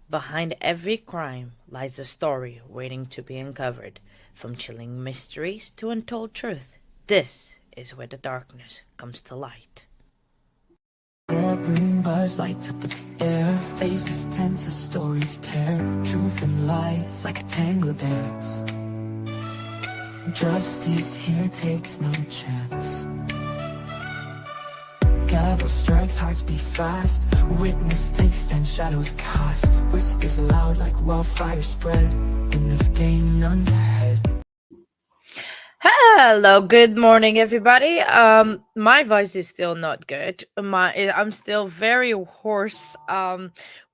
Behind every crime lies a story waiting to be uncovered, from chilling mysteries to untold truth. This is where the darkness comes to light. Green buzz lights up the air, faces tense as stories tear, truth and lies like a tangled dance. Justice here takes no chance. Gavel strikes, hearts beat fast. Witness takes stand, shadows cast. Whispers loud like wildfire spread. In this game, none's ahead. Hello, good morning, everybody. My voice is still not good. I'm still very hoarse. On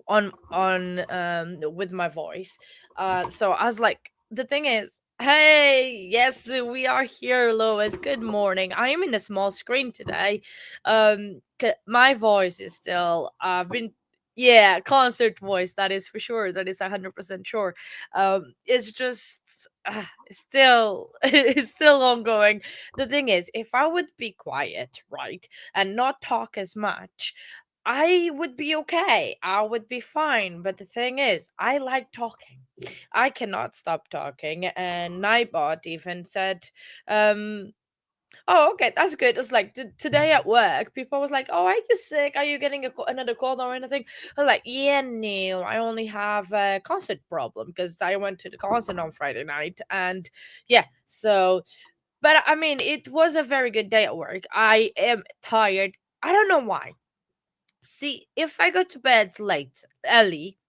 with my voice. So I was like, the thing is, hey, yes, we are here, Lois. Good morning. I am in a small screen today. My voice is still. I've been. Yeah, concert voice. That is for sure. That is 100% sure. It's just still it's still ongoing. The thing is, if I would be quiet, right, and not talk as much, I would be okay. I would be fine. But the thing is, I like talking. I cannot stop talking. And Nightbot even said, um, oh, okay, that's good. It's like today at work, people was like, "Oh, are you sick? Are you getting another cold or anything?" I was like, "Yeah, no, I only have a concert problem because I went to the concert on Friday night, and yeah, so." But I mean, it was a very good day at work. I am tired. I don't know why. See, if I go to bed late, early,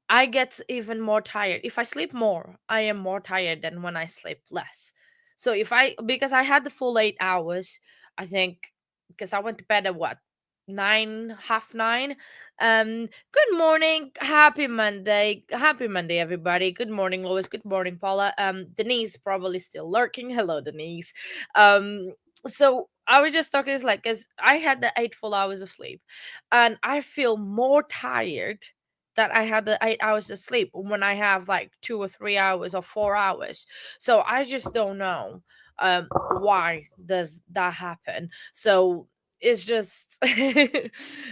I get even more tired. If I sleep more, I am more tired than when I sleep less. So because I had the full 8 hours, I think, because I went to bed at what, nine, half nine. Good morning, happy Monday, everybody. Good morning, Lois. Good morning, Paula. Denise probably still lurking. Hello, Denise. So I was just talking, it's like, because I had the 8 full hours of sleep, and I feel more tired that I had the 8 hours of sleep when I have like 2 or 3 hours or 4 hours. So I just don't know why does that happen. So it's just so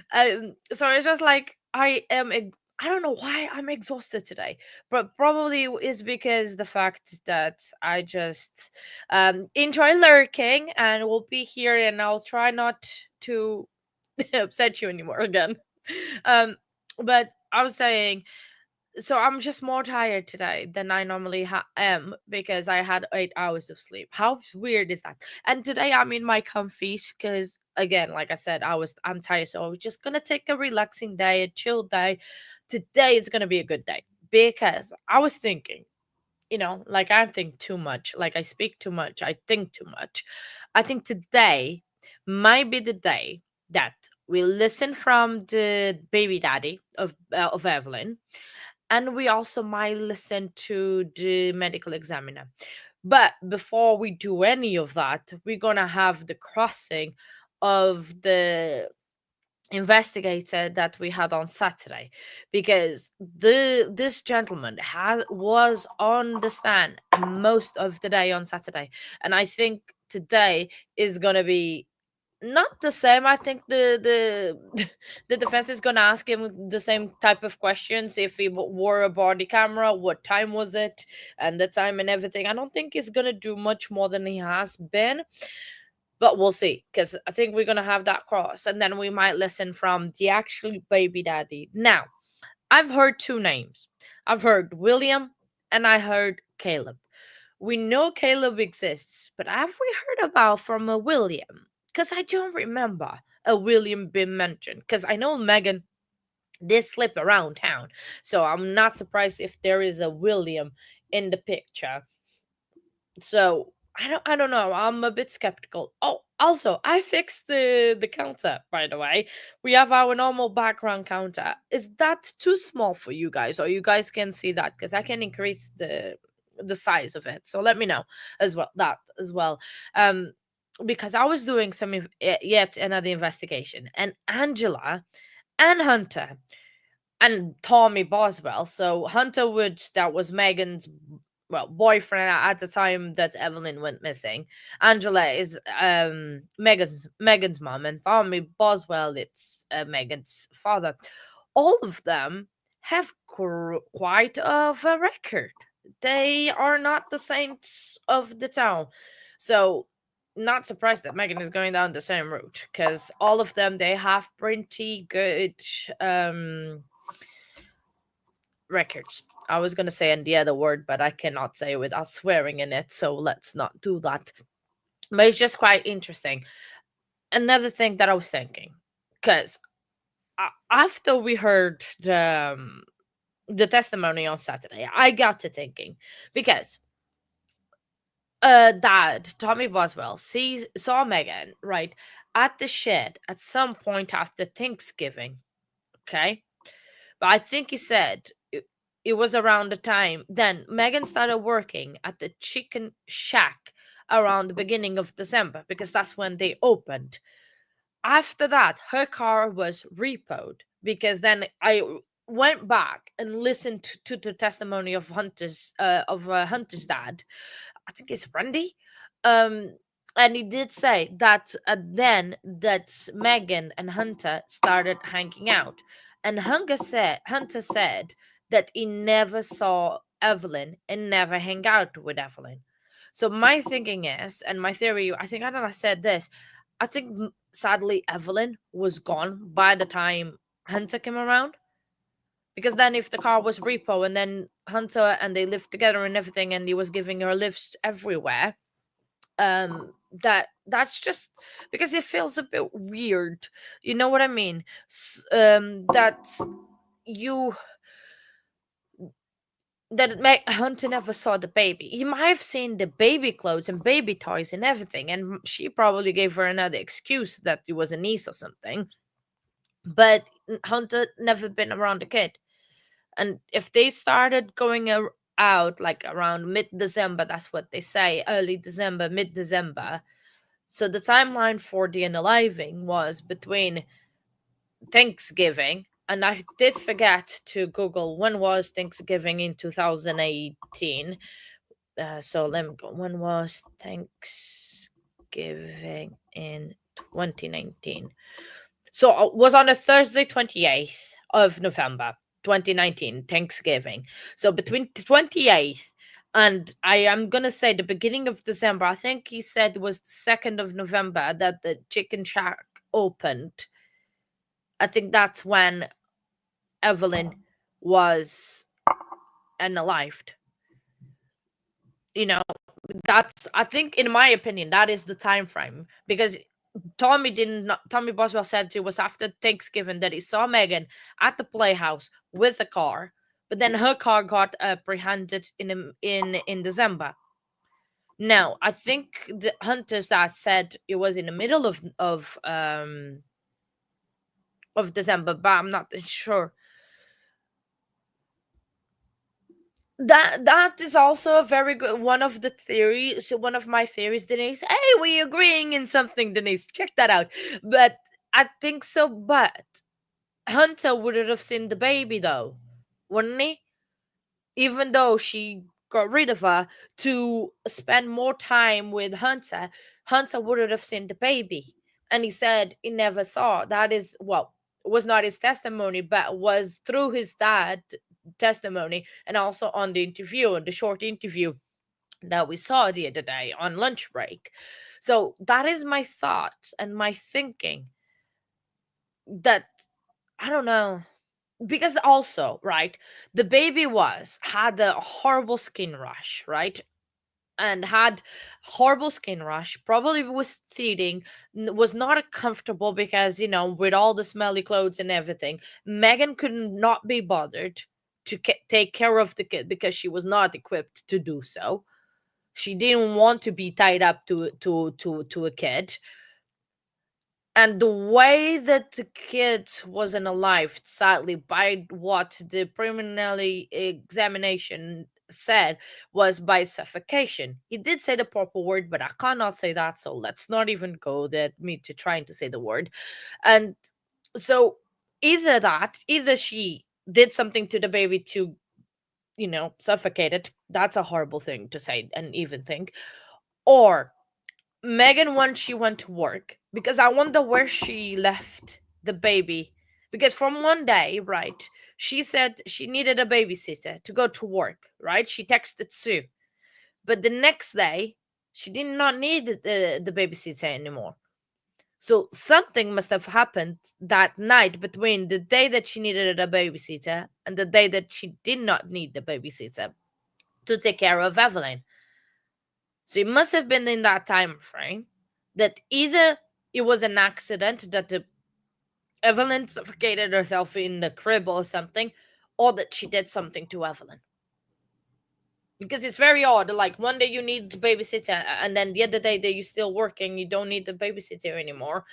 it's just like I don't know why I'm exhausted today, but probably is because the fact that I just enjoy lurking and will be here, and I'll try not to upset you anymore again. um but I was saying, so I'm just more tired today than I normally am because I had 8 hours of sleep. How weird is that? And today I'm in my comfies because, again, like I said, I'm tired, so I was just gonna take a relaxing day, a chill day. Today it's gonna be a good day because I was thinking, like I think too much, like I speak too much, I think too much. I think today might be the day that we listen from the baby daddy of Evelyn, and we also might listen to the medical examiner. But before we do any of that, we're gonna have the crossing of the investigator that we had on Saturday, because this gentleman was on the stand most of the day on Saturday, and I think today is gonna be not the same. I think the the defense is gonna ask him the same type of questions. If he wore a body camera, what time was it, and the time and everything. I don't think he's gonna do much more than he has been, but we'll see, because I think we're gonna have that cross, and then we might listen from the actual baby daddy. Now, I've heard two names. I've heard William and I heard Caleb. We know Caleb exists, but have we heard about from a William? Because I don't remember a William being mentioned. Because I know Megan did slip around town, so I'm not surprised if there is a William in the picture. So I don't know. I'm a bit skeptical. Oh, also, I fixed the counter, by the way. We have our normal background counter. Is that too small for you guys, or you guys can see that? Because I can increase the size of it. So let me know as well, that as well. Um because I was doing yet another investigation, and Angela and Hunter and Tommy Boswell. So Hunter Woods, that was Megan's, well, boyfriend at the time that Evelyn went missing. Angela is Megan's mom, and Tommy Boswell, it's Megan's father. All of them have quite of a record. They are not the saints of the town. So, not surprised that Megan is going down the same route, because all of them, they have pretty good records. I was going to say the other word, but I cannot say it without swearing in it, so let's not do that. But it's just quite interesting. Another thing that I was thinking, because after we heard the testimony on Saturday, I got to thinking, because dad Tommy Boswell saw Megan, right, at the shed at some point after Thanksgiving. Okay, but I think he said it was around the time then Megan started working at the chicken shack around the beginning of December, because that's when they opened. After that, her car was repoed, because then I went back and listened to the testimony of Hunter's dad. I think it's Randy. Um, and he did say that then that Megan and Hunter started hanging out, and Hunter said that he never saw Evelyn and never hang out with Evelyn. So my thinking is, and my theory, I think I don't know, I said this. I think sadly Evelyn was gone by the time Hunter came around, because then if the car was repo and then Hunter and they lived together and everything, and he was giving her lifts everywhere, that's just because it feels a bit weird. You know what I mean? That you Hunter never saw the baby. He might have seen the baby clothes and baby toys and everything, and she probably gave her another excuse that it was a niece or something. But Hunter never been around the kid. And if they started going out like around mid-December, that's what they say, early December, mid-December. So the timeline for the unaliving was between Thanksgiving, and I did forget to Google when was Thanksgiving in 2018. So let me go. When was Thanksgiving in 2019? So it was on a Thursday, 28th of November, 2019, Thanksgiving. So between the 28th and I am going to say the beginning of December, I think he said it was the 2nd of November that the chicken shack opened. I think that's when Evelyn was unalived. You know, that's, I think, in my opinion, that is the time frame, because Tommy Boswell said it was after Thanksgiving that he saw Megan at the playhouse with a car, but then her car got apprehended in December. Now I think the hunters that said it was in the middle of December, but I'm not sure. That is also a very good one of the theories. One of my theories, Denise. Hey, we agreeing in something, Denise. Check that out. But I think so. But Hunter would have seen the baby though, wouldn't he? Even though she got rid of her to spend more time with Hunter, Hunter would have seen the baby. And he said he never saw. That is, well, was not his testimony, but was through his dad testimony, and also on the interview, on the short interview that we saw the other day on lunch break. So that is my thoughts and my thinking, that I don't know, because also, right, the baby was had a horrible skin rash, right, and had horrible skin rash, probably was teething, was not comfortable, because with all the smelly clothes and everything, Megan could not be bothered to take care of the kid, because she was not equipped to do so. She didn't want to be tied up to a kid. And the way that the kid wasn't alive, sadly, by what the preliminary examination said, was by suffocation. He did say the proper word, but I cannot say that, so let's not even go there, me to trying to say the word. And so either she did something to the baby to, suffocate it. That's a horrible thing to say and even think. Or Megan, when she went to work, because I wonder where she left the baby, Because from one day, right, she said she needed a babysitter to go to work, right? She texted Sue. But the next day, she did not need the babysitter anymore. So something must have happened that night between the day that she needed a babysitter and the day that she did not need the babysitter to take care of Evelyn. So it must have been in that time frame that either it was an accident that the Evelyn suffocated herself in the crib or something, or that she did something to Evelyn. Because it's very odd. Like one day you need the babysitter, and then the other day that you're still working, you don't need the babysitter anymore.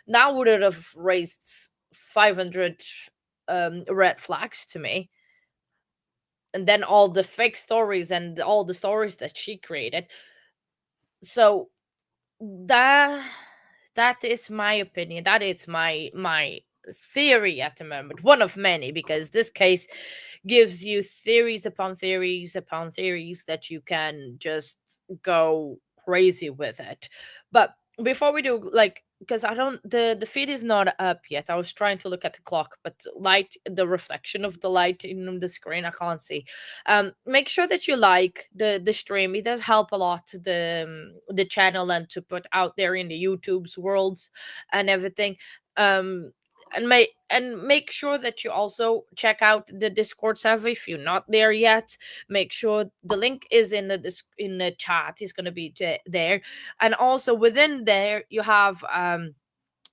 That would have raised 500 red flags to me. And then all the fake stories and all the stories that she created. So that that is my opinion. That is my theory at the moment, one of many, because this case gives you theories upon theories upon theories that you can just go crazy with it. But before we do, like, because I don't, the feed is not up yet. I was trying to look at the clock, but light, the reflection of the light in the screen, I can't see. Make sure that you like the stream. It does help a lot to the channel and to put out there in the YouTube's worlds and everything. um and make sure that you also check out the Discord server if you're not there yet. Make sure the link is in in the chat. It's going to be there. And also within there you have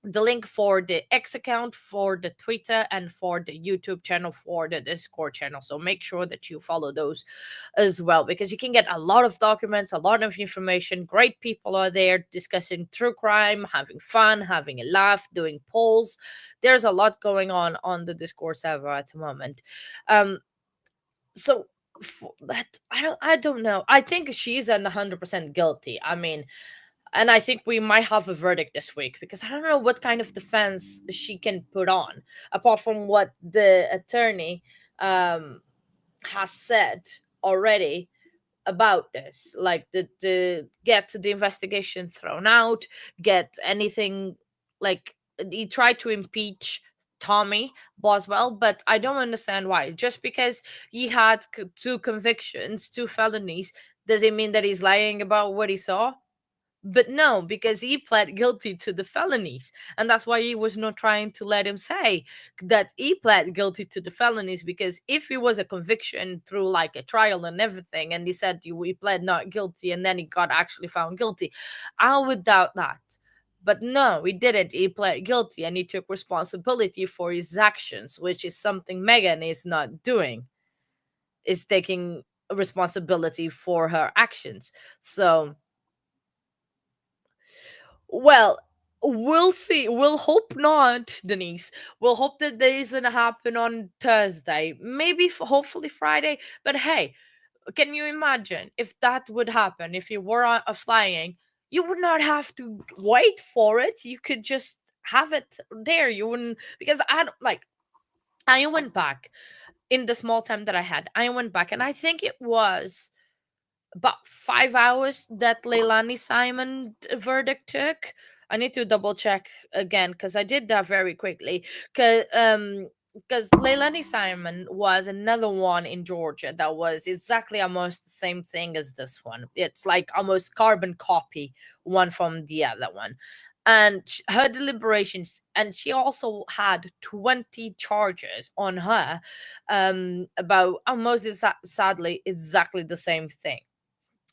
the link for the X account, for the Twitter, and for the YouTube channel, for the Discord channel. So make sure that you follow those as well, because you can get a lot of documents, a lot of information. Great people are there discussing true crime, having fun, having a laugh, doing polls. There's a lot going on the Discord server at the moment. Um, so that I don't know. I think she's 100% guilty. I mean, and I think we might have a verdict this week, because I don't know what kind of defense she can put on, apart from what the attorney um, has said already about this. Like the get the investigation thrown out, get anything, like he tried to impeach Tommy Boswell, but I don't understand why. Just because he had two convictions, two felonies, does it mean that he's lying about what he saw? But no, because he pled guilty to the felonies. And that's why he was not trying to let him say that he pled guilty to the felonies. Because if it was a conviction through like a trial and everything, and he said he pled not guilty and then he got actually found guilty, I would doubt that. But no, he didn't. He pled guilty and he took responsibility for his actions, which is something Megan is not doing, is taking responsibility for her actions. So, well, we'll see. We'll hope not, Denise. We'll hope that this isn't happen on Thursday. Maybe, hopefully Friday. But hey, can you imagine if that would happen? If you were flying, you would not have to wait for it. You could just have it there. You wouldn't, because I don't like. I went back in the small time that I had. I went back, and I think it was about 5 hours that Leilani Simon verdict took. I need to double check again because I did that very quickly. Because Leilani Simon was another one in Georgia that was exactly almost the same thing as this one. It's like almost carbon copy one from the other one. And her deliberations, and she also had 20 charges on her about almost sadly exactly the same thing.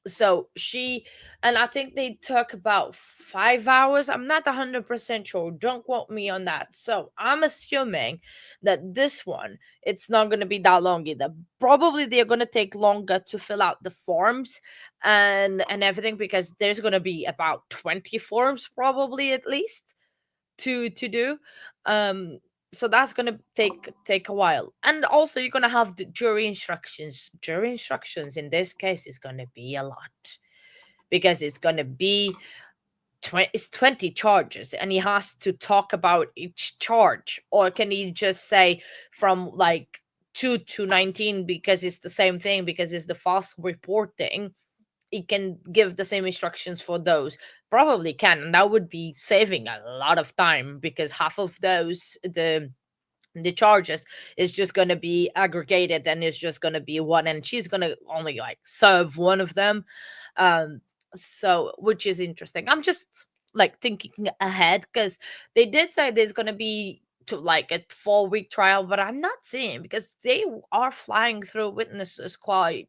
So she, and I think they took about 5 hours. I'm not 100% sure, don't quote me on that. So I'm assuming that this one, it's not going to be that long either. Probably they're going to take longer to fill out the forms and everything, because there's going to be about 20 forms probably at least to do. um so that's gonna take a while. And also you're gonna have the jury instructions in this case is gonna be a lot, because it's gonna be 20 charges, and he has to talk about each charge. Or can he just say from like 2 to 19, because it's the same thing, because it's the false reporting, it can give the same instructions for those? Probably can, and that would be saving a lot of time, because half of those, the charges is just going to be aggregated, and it's just going to be one, and she's going to only like serve one of them. um so, which is interesting. I'm just like thinking ahead, because they did say there's going to be to like a 4 week trial, but I'm not seeing, because they are flying through witnesses quite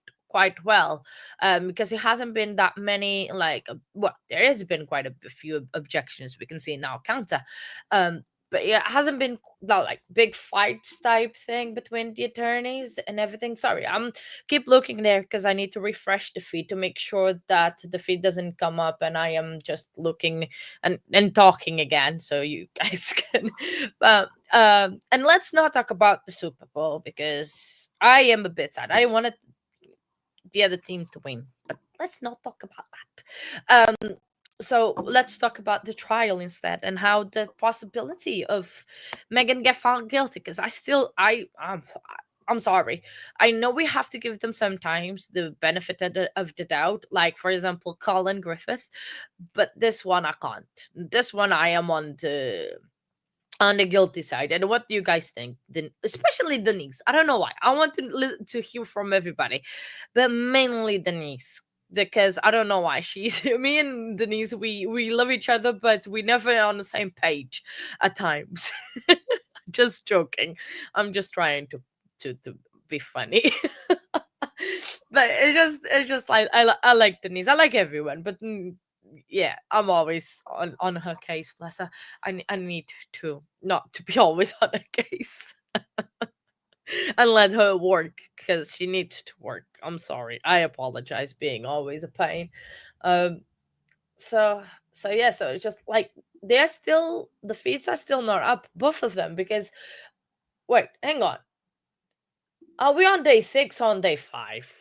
well. Because it hasn't been that many, like, well, there has been quite a few objections we can see now counter. But yeah, it hasn't been that like big fight type thing between the attorneys and everything. Sorry, I'm keep looking there because I need to refresh the feed to make sure that the feed doesn't come up and I am just looking and talking again, so you guys can. And let's not talk about the Super Bowl because I am a bit sad. I wanted the other team to win, but let's not talk about that. So let's talk about the trial instead, and how the possibility of Megan get found guilty. Because I'm sorry. I know we have to give them sometimes the benefit of the doubt, like for example Colin Griffith, but this one I can't. This one I am on the guilty side. And what do you guys think? Especially Denise. I don't know why. I want to hear from everybody, but mainly Denise, because I don't know why she's me and Denise. We love each other, but we never on the same page at times. Just joking. I'm just trying to be funny. But it's just like I like Denise. I like everyone, but yeah, I'm always on her case. Bless her. I need to not to be always on her case and let her work because she needs to work. I'm sorry. I apologize being always a pain. Um. So yeah. So it's just like they're still the feeds are still not up, both of them, because wait, hang on. Are we on day 6 or on day 5?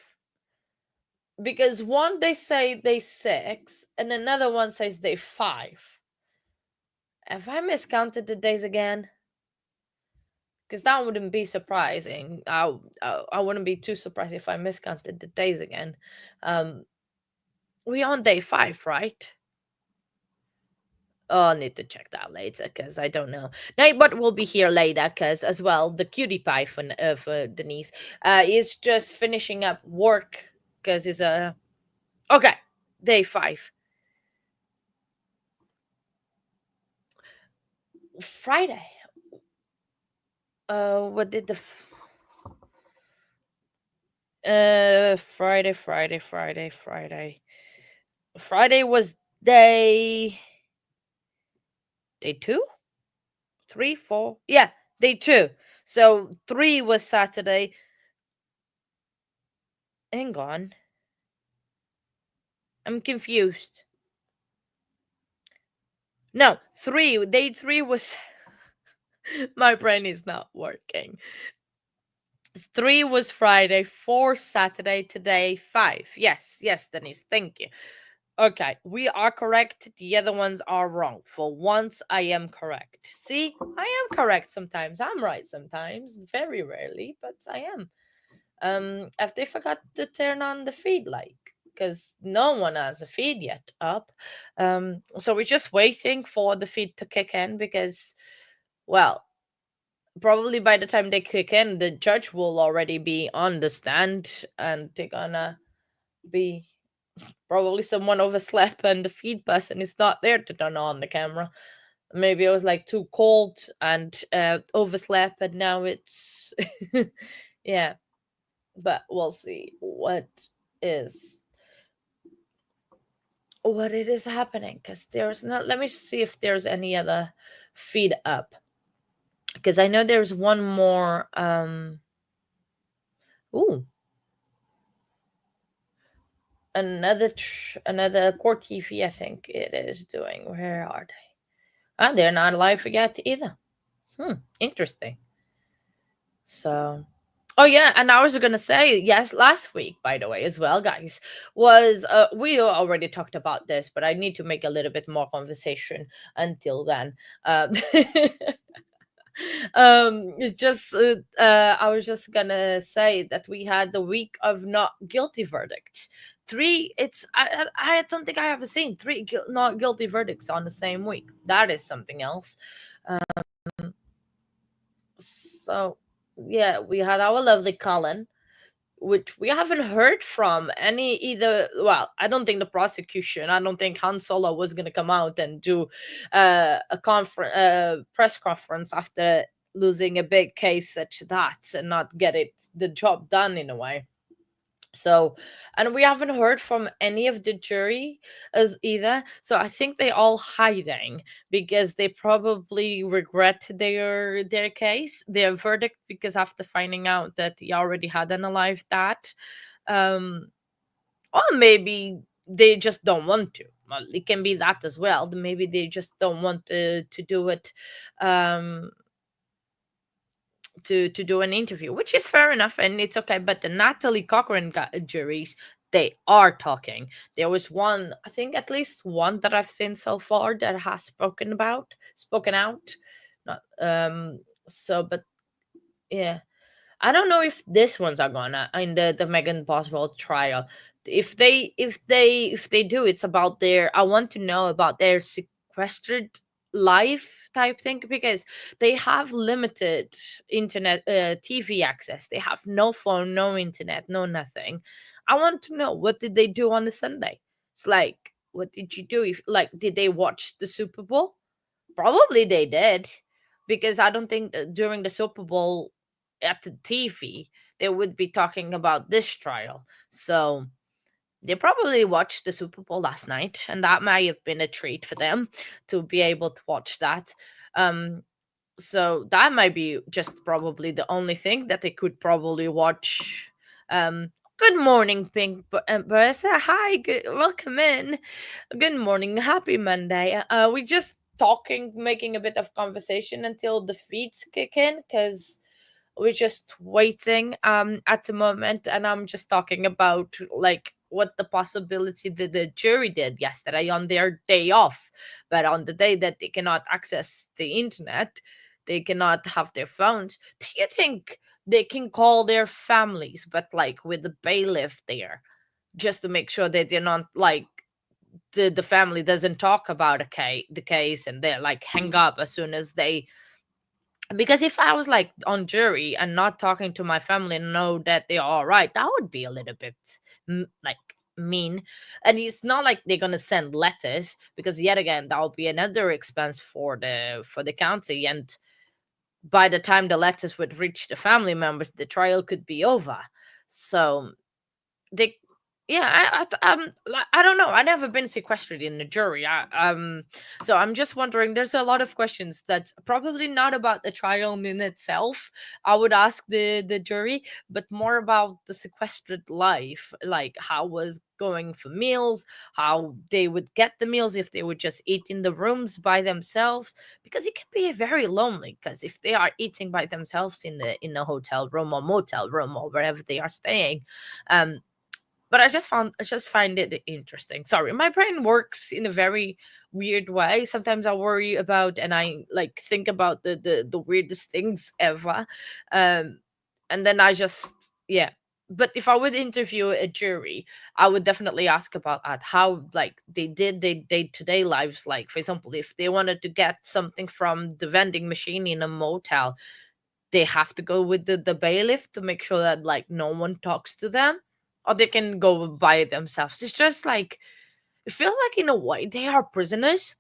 Because one they say day 6 and another one says day 5. Have I miscounted the days again? Because that wouldn't be surprising. I wouldn't be too surprised if I miscounted the days again. Um, we on day 5, right? Oh, I'll need to check that later because I don't know. Nightbot will be here later because as well the cutie pie for Denise is just finishing up work because it's a okay day 5 Friday. What did Friday was day 2, 3, 4. Yeah, day 2. So 3 was Saturday. Hang on, I'm confused. No, day 3 was. My brain is not working. 3 was Friday, 4 Saturday, today 5. Yes, Denise, thank you. Okay, we are correct. The other ones are wrong. For once, I am correct. See, I am correct sometimes. I'm right sometimes. Very rarely, but I am. If they forgot to turn on the feed, like, because no one has a feed yet up. So we're just waiting for the feed to kick in because, well, probably by the time they kick in, the judge will already be on the stand and they're gonna be probably someone overslept and the feed person is not there to turn on the camera. Maybe it was like too cold and overslept, and now it's yeah. But we'll see is what it is happening because there's not. Let me see if there's any other feed up because I know there's one more. Ooh, another court TV. I think it is doing. Where are they? Ah, they're not live yet either. Interesting. So, oh yeah, and I was gonna say yes. Last week, by the way, as well, guys, was we already talked about this, but I need to make a little bit more conversation until then. It's just I was just gonna say that we had the week of not guilty verdicts. Three, it's I don't think I have seen three not guilty verdicts on the same week. That is something else. So yeah, we had our lovely Colin, which we haven't heard from any either. Well, I don't think the prosecution, I don't think Han Solo was going to come out and do a conference, press conference after losing a big case such that and not get it the job done in a way. So, and we haven't heard from any of the jury as either. So I think they all hiding because they probably regret their case, their verdict, because after finding out that he already had unalived that, um, or maybe they just don't want to. Well, it can be that as well. Maybe they just don't want to do it, um to do an interview, which is fair enough and it's okay. But the Natalie Cochran juries, they are talking. There was one, I think, at least one that I've seen so far that has spoken out. Not so, but yeah, I don't know if this one's are gonna in the Megan Boswell trial. If they do, it's about their. I want to know about their sequestered life type thing because they have limited internet, TV access. They have no phone, no internet, no nothing. I want to know what did they do on the Sunday. It's like, what did you do? If like, did they watch the Super Bowl? Probably they did, because I don't think that during the Super Bowl at the TV they would be talking about this trial. So they probably watched the Super Bowl last night, and that might have been a treat for them to be able to watch that. Um, so that might be just probably the only thing that they could probably watch. Good morning, Pink Bertha. Hi, good, welcome in. Good morning, happy Monday. We just talking, making a bit of conversation until the feeds kick in, because we're just waiting at the moment, and I'm just talking about like what the possibility that the jury did yesterday on their day off, but on the day that they cannot access the internet, they cannot have their phones. Do you think they can call their families, but like with the bailiff there, just to make sure that they're not like the family doesn't talk about the case, and they're like hang up as soon as they, because if I was like on jury and not talking to my family and know that they're all right, that would be a little bit like mean. And it's not like they're gonna send letters, because yet again that would be another expense for the county, and by the time the letters would reach the family members, the trial could be over. So they, yeah, I don't know, I never been sequestered in the jury. So I'm just wondering, there's a lot of questions that's probably not about the trial in itself. I would ask the jury, but more about the sequestered life, like how was going for meals, how they would get the meals, if they would just eat in the rooms by themselves, because it can be very lonely, because if they are eating by themselves in the hotel room or motel room or wherever they are staying, um but I just find it interesting. Sorry, my brain works in a very weird way. Sometimes I worry about and I like think about the weirdest things ever. Um and then I just, yeah. But if I would interview a jury, I would definitely ask about that. How like they did their day-to-day lives, like for example, if they wanted to get something from the vending machine in a motel, they have to go with the bailiff to make sure that like no one talks to them, or they can go by it themselves. It's just like, it feels like in a way they are prisoners,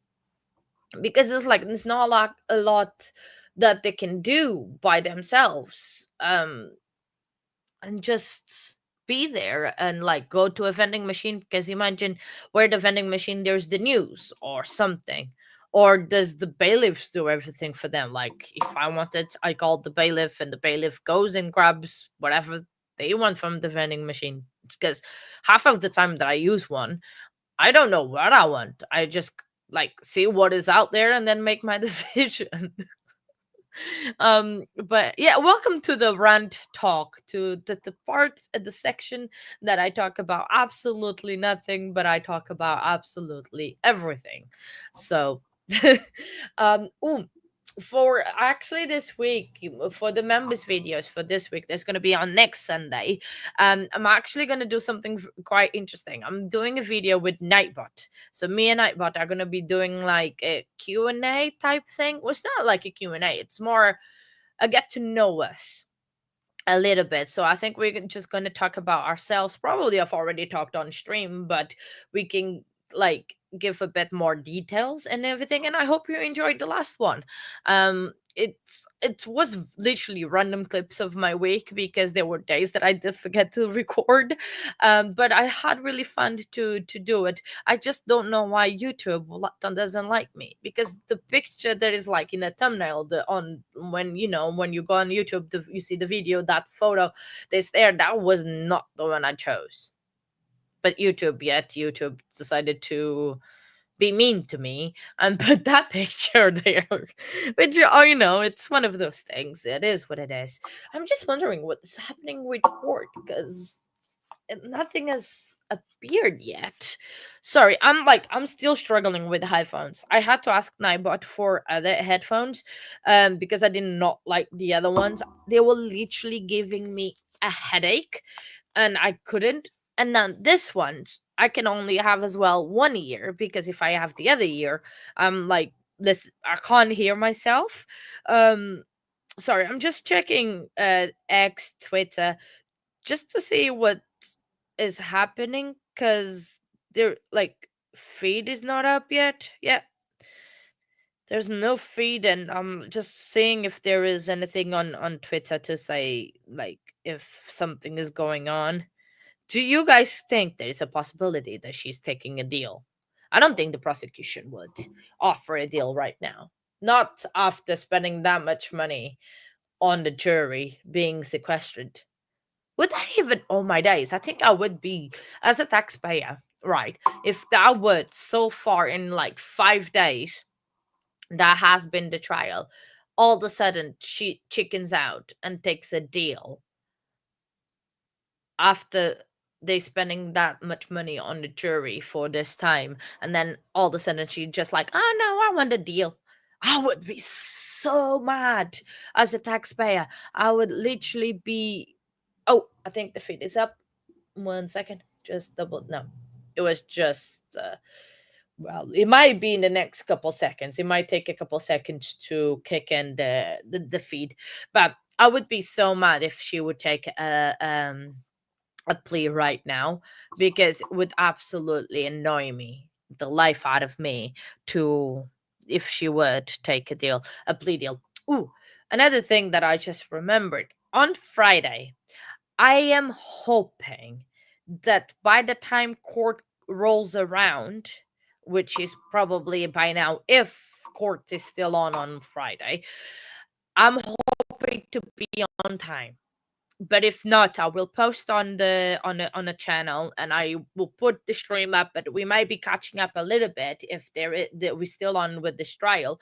because it's like there's not a lot that they can do by themselves, and just be there and like go to a vending machine, because imagine where the vending machine there's the news or something, or does the bailiffs do everything for them? Like if I wanted, I called the bailiff and the bailiff goes and grabs whatever they want from the vending machine. Because half of the time that I use one, I don't know what I want. I just like see what is out there and then make my decision. But yeah, welcome to the rant talk, to the part the section that I talk about absolutely nothing, but I talk about absolutely everything. So ooh, for actually this week, for the members videos for this week, there's going to be on next Sunday. I'm actually going to do something quite interesting. I'm doing a video with Nightbot. So me and Nightbot are going to be doing like a Q&A type thing. Well, it's not like a Q&A, it's more get to know us a little bit. So I think we're just going to talk about ourselves. Probably I've already talked on stream, but we can like give a bit more details and everything. And I hope you enjoyed the last one. It was literally random clips of my week because there were days that I did forget to record. But I had really fun to do it. I just don't know why YouTube doesn't like me, because the picture that is like in the thumbnail, the on when when you go on YouTube, you see the video, that photo that's there, that was not the one I chose. But YouTube decided to be mean to me and put that picture there. Which, oh, it's one of those things. It is what it is. I'm just wondering what's happening with Court, because nothing has appeared yet. Sorry, I'm still struggling with headphones. I had to ask Nightbot for other headphones, because I did not like the other ones. They were literally giving me a headache, and I couldn't. And then this ones I can only have as well one ear, because if I have the other ear, I'm like this. I can't hear myself. Um, Sorry, I'm just checking X Twitter just to see what is happening, because their like feed is not up yet. Yeah, there's no feed, and I'm just seeing if there is anything on Twitter to say like if something is going on. Do you guys think there is a possibility that she's taking a deal? I don't think the prosecution would offer a deal right now, not after spending that much money on the jury being sequestered. Would that even, oh my days, I think I would be, as a taxpayer, right? If that would, so far in like 5 days, that has been the trial, all of a sudden she chickens out and takes a deal after they spending that much money on the jury for this time, and then all of a sudden she just like, oh no, I want a deal. I would be so mad as a taxpayer. I would literally be, oh, I think the feed is up. 1 second, just double, no, it was just well, it might be in the next couple seconds. It might take a couple seconds to kick in the feed. But I would be so mad if she would take a plea right now, because it would absolutely annoy me, the life out of me, to if she would take a plea deal. Ooh, another thing that I just remembered on Friday, I am hoping that by the time court rolls around, which is probably by now, if court is still on Friday, I'm hoping to be on time. But if not, I will post on the channel, and I will put the stream up. But we might be catching up a little bit if that we're still on with this trial.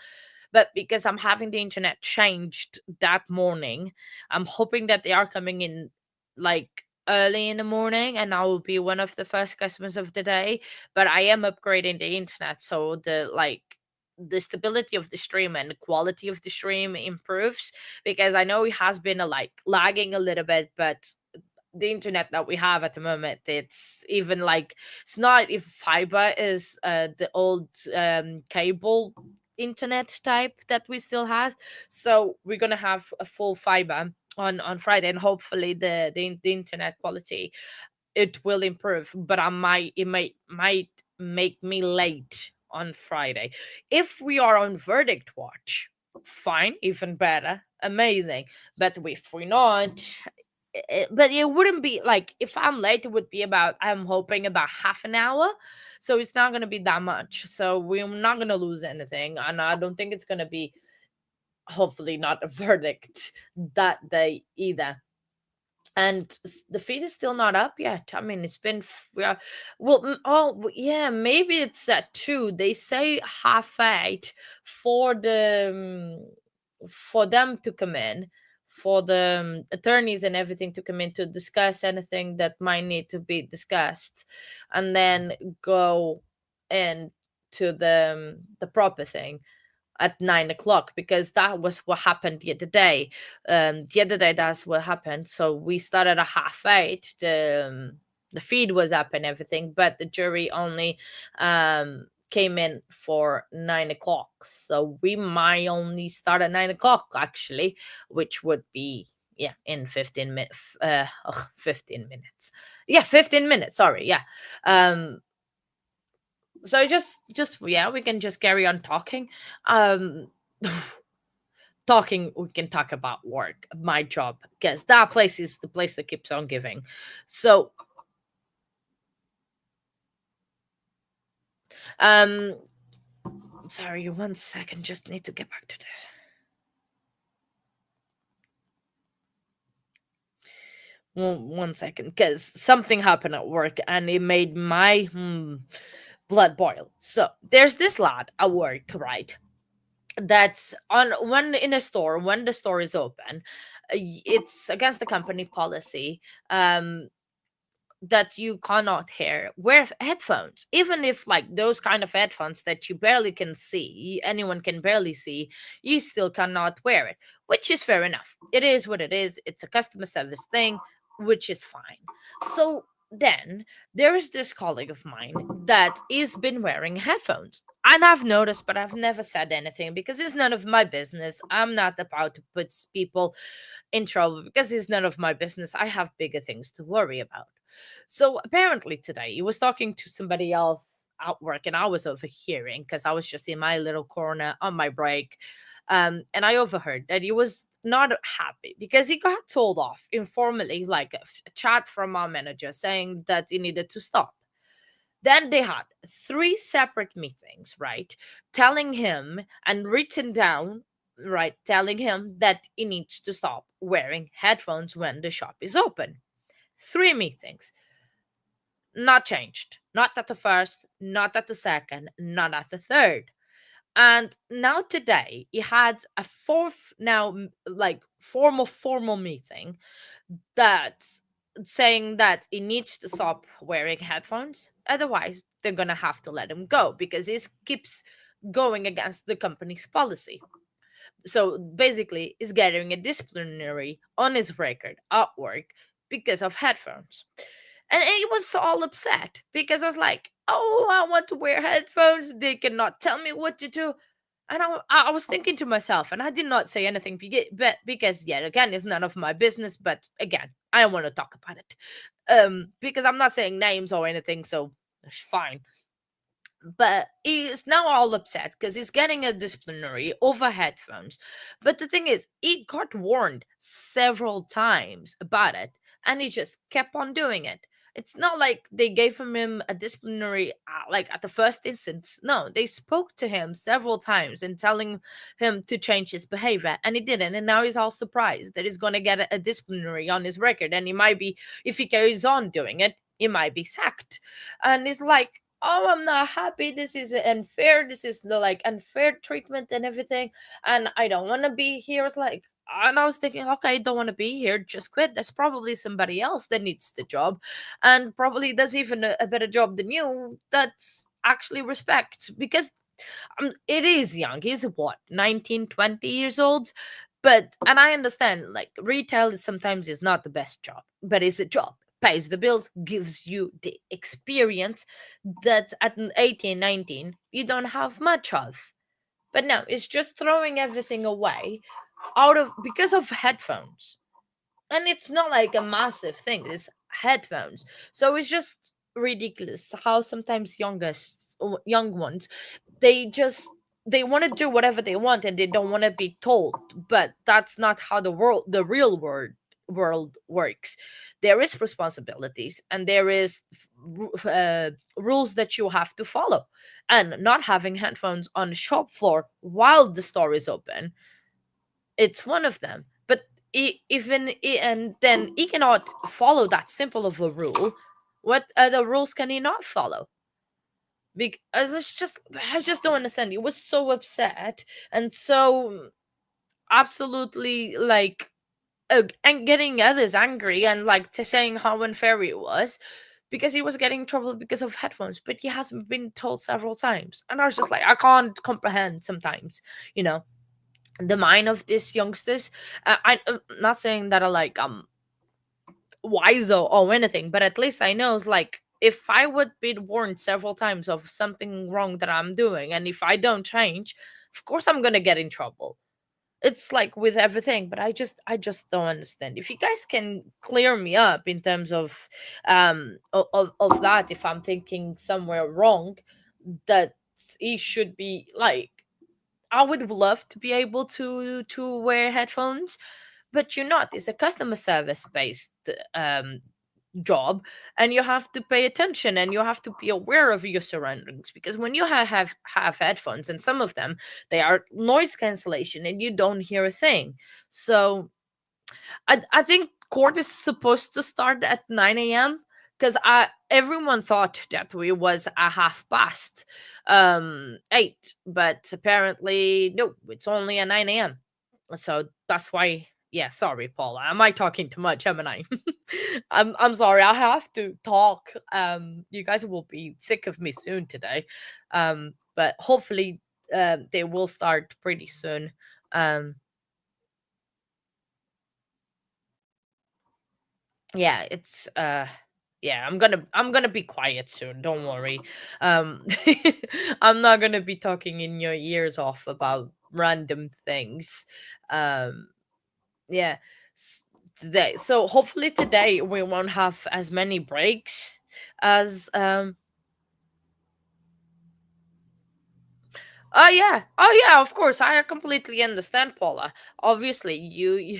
But because I'm having the internet changed that morning, I'm hoping that they are coming in like early in the morning, and I will be one of the first customers of the day. But I am upgrading the internet, so the stability of the stream and the quality of the stream improves, because I know it has been like lagging a little bit, but the internet that we have at the moment, it's even like, it's not if fiber is the old cable internet type that we still have. So we're gonna have a full fiber on Friday, and hopefully the internet quality, it will improve. But I might it might make me late on Friday. If we are on verdict watch, fine, even better, amazing. But if we're not, but it wouldn't be like, if I'm late, it would be about, I'm hoping, about half an hour. So it's not going to be that much, so we're not going to lose anything, and I don't think it's going to be, hopefully not, a verdict that day either. And the feed is still not up yet. I mean, it's been well, yeah, maybe it's at 2. They say half 8 for for them to come in, for the attorneys and everything to come in to discuss anything that might need to be discussed, and then go in to the proper thing at 9 o'clock, because that was what happened the other day. The other day, that's what happened. So we started at half 8. The feed was up and everything, but the jury only came in for 9 o'clock. So we might only start at 9 o'clock actually, which would be, yeah, in 15 minutes. 15 minutes. Yeah, 15 minutes. Sorry. Yeah. Um, so just yeah, we can just carry on talking. Um, talking, we can talk about work, my job, because that place is the place that keeps on giving. So, um, sorry, 1 second, just need to get back to this. 1 second, because something happened at work and it made my blood boil. So there's this lad at work, right? That's on when in a store when the store is open. It's against the company policy. That you cannot hear wear headphones, even if like those kind of headphones that you barely can see, anyone can barely see, you still cannot wear it, which is fair enough. It is what it is. It's a customer service thing, which is fine. So then there is this colleague of mine that is been wearing headphones, and I've noticed, but I've never said anything because it's none of my business. I'm not about to put people in trouble because it's none of my business. I have bigger things to worry about. So apparently today he was talking to somebody else at work, and I was overhearing because I was just in my little corner on my break. And I overheard that he was not happy because he got told off informally, like a chat from our manager saying that he needed to stop. Then they had three separate meetings, right? Telling him and written down, right? Telling him that he needs to stop wearing headphones when the shop is open. Three meetings, not changed. Not at the first, not at the second, not at the third. And now today, he had a fourth, now like formal meeting that's saying that he needs to stop wearing headphones. Otherwise, they're gonna have to let him go because he keeps going against the company's policy. So basically, he's getting a disciplinary on his record at work because of headphones. And he was all upset because I was like, oh, I want to wear headphones. They cannot tell me what to do. And I was thinking to myself, and I did not say anything because, yet again, it's none of my business. But again, I don't want to talk about it because I'm not saying names or anything, so it's fine. But he's now all upset because he's getting a disciplinary over headphones. But the thing is, he got warned several times about it, and he just kept on doing it. It's not like they gave him a disciplinary like at the first instance. No, they spoke to him several times and telling him to change his behavior, and he didn't. And now he's all surprised that he's going to get a disciplinary on his record, and he might be, if he carries on doing it, he might be sacked. And he's like, oh, I'm not happy, this is unfair, this is the like unfair treatment and everything, and I don't want to be here. It's like, and I was thinking, okay, I don't want to be here, just quit. There's probably somebody else that needs the job and probably does even a better job than you, that's actually respect. Because it is young, he's what, 19, 20 years old. But and I understand like retail is sometimes is not the best job, but it's a job, pays the bills, gives you the experience that at an 18, 19 you don't have much of. But no, it's just throwing everything away out of because of headphones. And it's not like a massive thing, it's headphones. So it's just ridiculous how sometimes young ones, they just, they want to do whatever they want and they don't want to be told. But that's not how the real world works. There is responsibilities and there is rules that you have to follow, and not having headphones on the shop floor while the store is open, it's one of them. But and then he cannot follow that simple of a rule. What other rules can he not follow? Because it's just, I just don't understand. He was so upset and so absolutely like and getting others angry and like to saying how unfair it was because he was getting in trouble because of headphones, but he hasn't been told several times. And I was just like, I can't comprehend sometimes, you know, the mind of these youngsters. I'm not saying that I like wiser or anything, but at least I know it's like if I would be warned several times of something wrong that I'm doing, and if I don't change, of course I'm gonna get in trouble. It's like with everything, but I just don't understand. If you guys can clear me up in terms of that, if I'm thinking somewhere wrong, that it should be like, I would love to be able to wear headphones, but you're not. It's a customer service based job, and you have to pay attention and you have to be aware of your surroundings, because when you have headphones, and some of them, they are noise cancellation and you don't hear a thing. So I think court is supposed to start at 9 a.m., because I everyone thought that we was a half past 8, but apparently no, it's only at 9 a.m. So that's why. Yeah, sorry, Paula. Am I talking too much, haven't I? I'm sorry. I have to talk. You guys will be sick of me soon today. But hopefully, they will start pretty soon. Um, yeah, it's yeah, I'm gonna be quiet soon, don't worry. um I'm not gonna be talking in your ears off about random things. um yeah, s- today, so hopefully today we won't have as many breaks as oh yeah, oh yeah, of course, I completely understand, Paula. Obviously you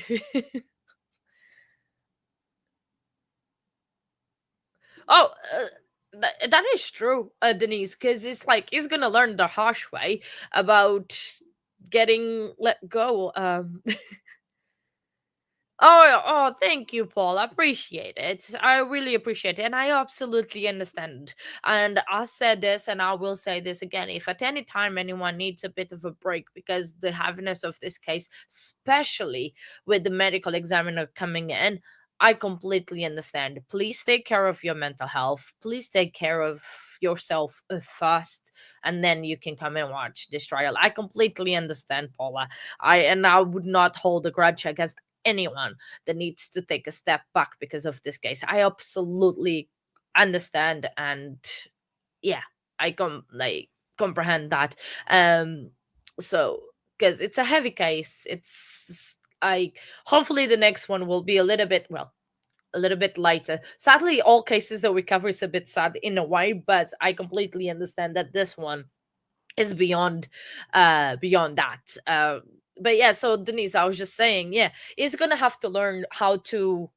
Oh, that is true, Denise, because it's like he's gonna learn the harsh way about getting let go. Oh, thank you, Paul. I appreciate it. I really appreciate it. And I absolutely understand. And I said this and I will say this again. If at any time anyone needs a bit of a break because the heaviness of this case, especially with the medical examiner coming in, I completely understand. Please take care of your mental health. Please take care of yourself first, and then you can come and watch this trial. I completely understand, Paula. I would not hold a grudge against anyone that needs to take a step back because of this case. I absolutely understand, and yeah, I comprehend that. Um so because it's a heavy case, it's I hopefully the next one will be a little bit, well, a little bit lighter. Sadly, all cases that we cover is a bit sad in a way, but I completely understand that this one is beyond that. But yeah, so Denise, I was just saying, yeah, he's gonna have to learn how to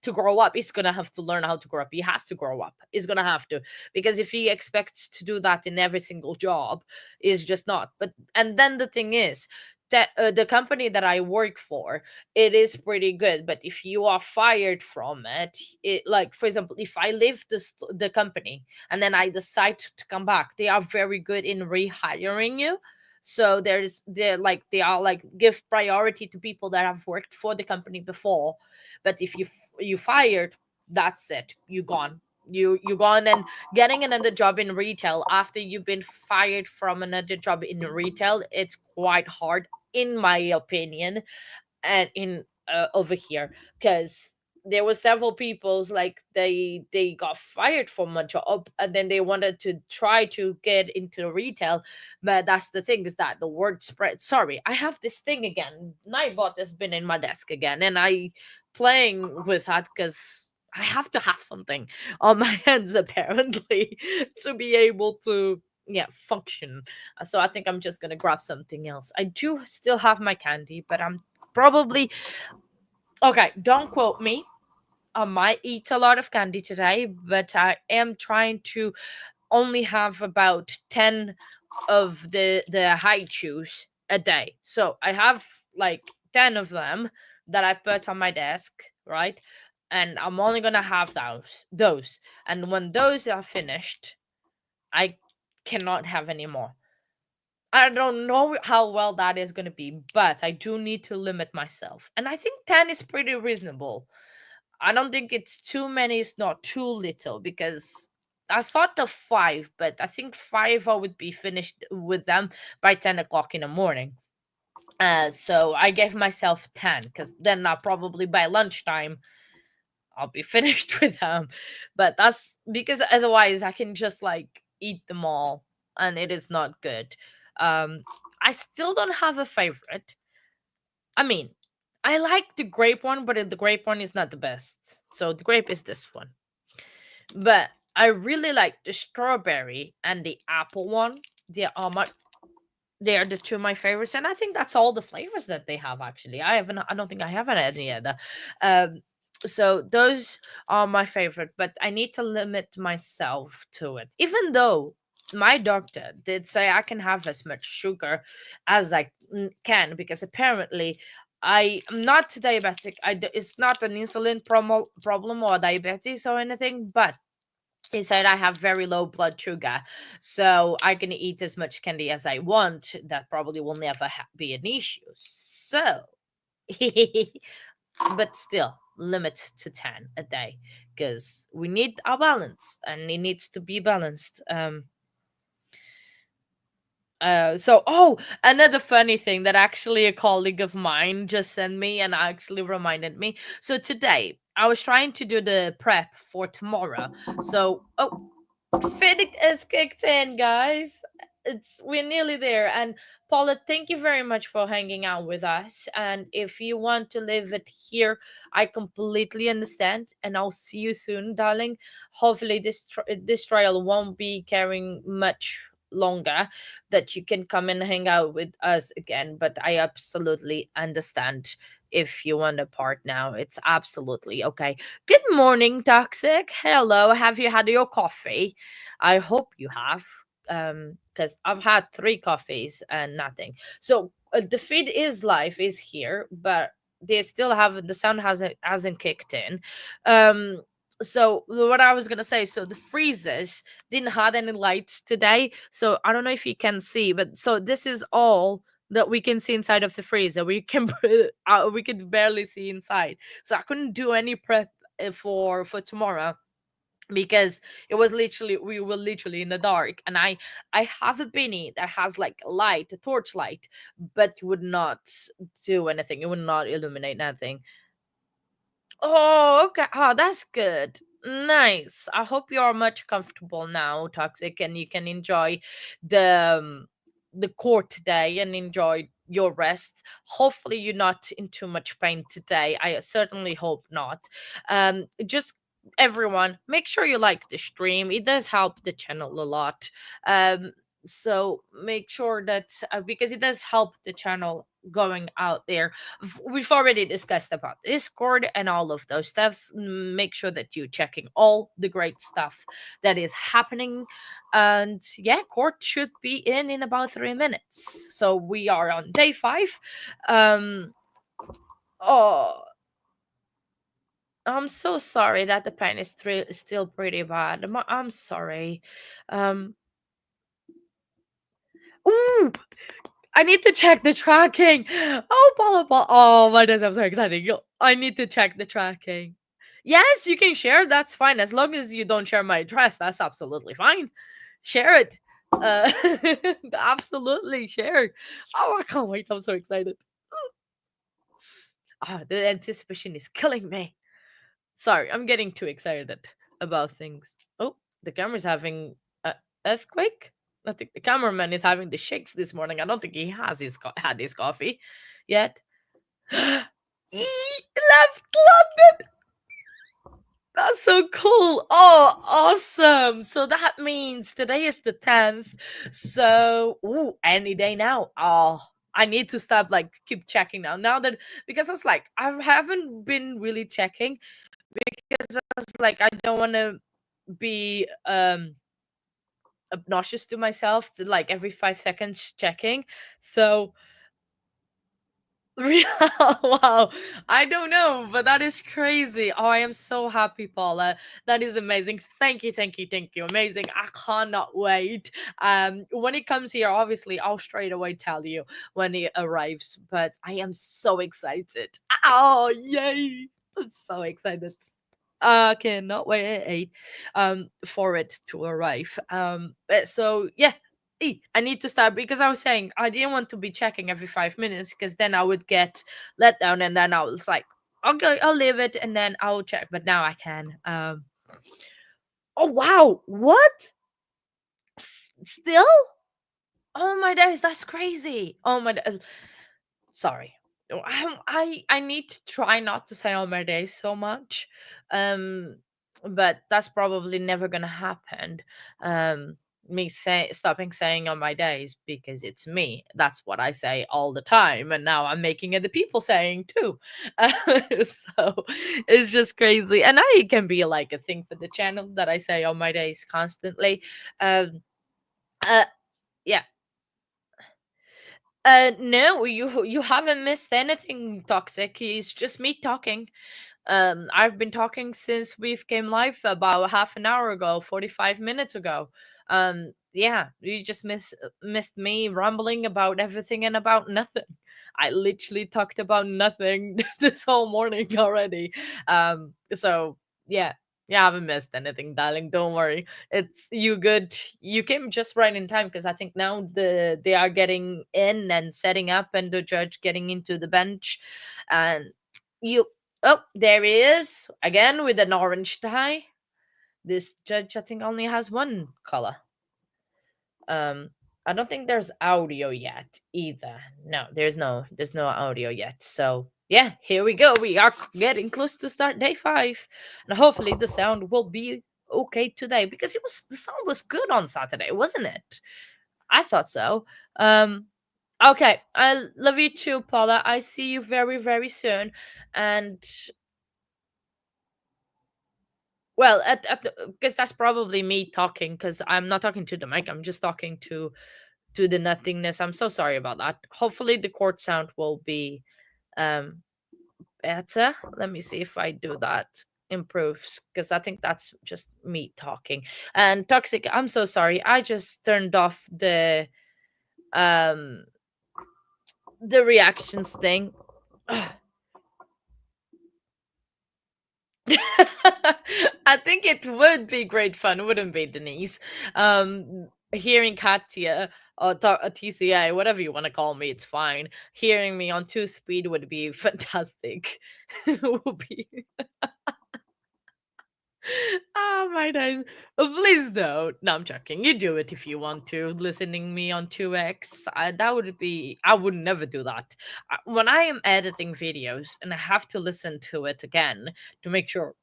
grow up. He's gonna have to learn how to grow up. He has to grow up. He's gonna have to, because if he expects to do that in every single job, is just not. But and then the thing is that the company that I work for, it is pretty good. But if you are fired from it, like for example, if I leave the company and then I decide to come back, they are very good in rehiring you. So they are like give priority to people that have worked for the company before. But if you fired, that's it, you gone. You gone. And getting another job in retail after you've been fired from another job in retail, it's quite hard, in my opinion. And in over here, because there were several people's like they got fired from a job and then they wanted to try to get into retail. But that's the thing, is that the word spread. Sorry, I have this thing again. Nightbot has been in my desk again, and I playing with that because I have to have something on my hands apparently to be able to, yeah, function. So I think I'm just gonna grab something else. I do still have my candy, but I'm probably okay. Don't quote me. I might eat a lot of candy today, but I am trying to only have about 10 of the high chews a day. So I have like 10 of them that I put on my desk, right? And I'm only gonna have those. And when those are finished, I cannot have any more. I don't know how well that is going to be, but I do need to limit myself. And I think 10 is pretty reasonable. I don't think it's too many, it's not too little, because I thought of 5, but I think 5 I would be finished with them by 10 o'clock in the morning. So I gave myself 10, because then probably by lunchtime I'll be finished with them. But that's because otherwise I can just like eat them all and it is not good. I still don't have a favorite. I mean, I like the grape one, but the grape one is not the best. So the grape is this one. But I really like the strawberry and the apple one. They are my they are the two of my favorites, and I think that's all the flavors that they have. Actually, I don't think I haven't had any other. Um, so those are my favorite, but I need to limit myself to it. Even though my doctor did say I can have as much sugar as I can, because apparently I am not diabetic. It's not an insulin problem or diabetes or anything, but he said I have very low blood sugar, so I can eat as much candy as I want. That probably will never be an issue. So, but still, limit to 10 a day because we need our balance and it needs to be balanced. So another funny thing that actually a colleague of mine just sent me and actually reminded me. So today I was trying to do the prep for tomorrow. So Fiddick is kicked in, guys. We're nearly there. And Paula, thank you very much for hanging out with us. And if you want to leave it here, I completely understand. And I'll see you soon, darling. Hopefully, this trial won't be carrying much longer, that you can come and hang out with us again. But I absolutely understand if you want to part now. It's absolutely okay. Good morning, Toxic. Hello. Have you had your coffee? I hope you have. Because I've had three coffees and nothing. So the feed is live is here, but they still have the sound hasn't kicked in. Um, so what I was gonna say, so the freezers didn't have any lights today, so I don't know if you can see, but so this is all that we can see inside of the freezer. We could barely see inside, so I couldn't do any prep for tomorrow because we were literally in the dark, and I have a beanie that has like a light, a torch light, but would not do anything. It would not illuminate nothing. Oh, okay. Oh, that's good. Nice. I hope you are much comfortable now, Toxic, and you can enjoy the court today and enjoy your rest. Hopefully you're not in too much pain today. I certainly hope not. Just everyone, make sure you like the stream. It does help the channel a lot. So make sure that because it does help the channel going out there. We've already discussed about Discord and all of those stuff. Make sure that you're checking all the great stuff that is happening. And yeah, court should be in about 3 minutes. So we are on day 5. Um oh, I'm so sorry that the pain is still pretty bad. I'm sorry. Um Ooh, I need to check the tracking. Oh, blah, blah, blah. Oh my days, I'm so excited. I need to check the tracking. Yes, you can share. That's fine. As long as you don't share my address, that's absolutely fine. Share it. Uh, absolutely share. Oh, I can't wait. I'm so excited. Ah, the anticipation is killing me. Sorry, I'm getting too excited about things. Oh, the camera's having a earthquake. I think the cameraman is having the shakes this morning. I don't think he has had his coffee yet. Left London. That's so cool. Oh, awesome. So that means today is the 10th. So, any day now. Oh, I need to stop keep checking now. Now that because it's like I haven't been really checking because I was like I don't want to be obnoxious to myself to like every 5 seconds checking. So wow, I don't know, but that is crazy. Oh, I am so happy, Paula. That is amazing. Thank you, thank you, thank you. Amazing. I cannot wait. When it comes here, obviously I'll straight away tell you when it arrives, but I am so excited. Oh, yay. I'm so excited. I cannot wait for it to arrive. So yeah, I need to start because I was saying I didn't want to be checking every 5 minutes because then I would get let down and then I was like, I'll leave it and then I'll check. But now I can. Oh wow, what? Still? Oh my days, that's crazy. Oh my days. Sorry. I need to try not to say oh my days so much. Um but that's probably never gonna happen. Um Me stopping saying on my days because it's me. That's what I say all the time, and now I'm making it the people saying too. So it's just crazy, and I can be like a thing for the channel that I say on my days constantly. Um, uh, yeah, no, you haven't missed anything toxic. It's just me talking. I've been talking since we've came live about half an hour ago, 45 minutes ago. Yeah, you just missed me rambling about everything and about nothing. I literally talked about nothing this whole morning already. So yeah, you haven't missed anything, darling. Don't worry. It's you good. You came just right in time because I think now they are getting in and setting up and the judge getting into the bench, and you oh, there he is again with an orange tie. This judge, I think, only has one color. Um, I don't think there's audio yet either. No, there's no audio yet. So yeah, here we go. We are getting close to start day 5, and hopefully the sound will be okay today because the sound was good on Saturday, wasn't it? I thought so. Um, okay, I love you too, Paula. I see you very very soon, and well, at because that's probably me talking because I'm not talking to the mic. I'm just talking to the nothingness. I'm so sorry about that. Hopefully the chord sound will be um better. Let me see if I do that improves because I think that's just me talking. And toxic, I'm so sorry. I just turned off um the reactions thing. I think it would be great fun, wouldn't be, Denise? Hearing Katya or TCA, whatever you want to call me, it's fine. Hearing me on 2 speed would be fantastic. It would be. Oh my days. Please don't. No, I'm joking. You do it if you want to. Listening me on 2x. That would be. I would never do that. When I am editing videos and I have to listen to it again to make sure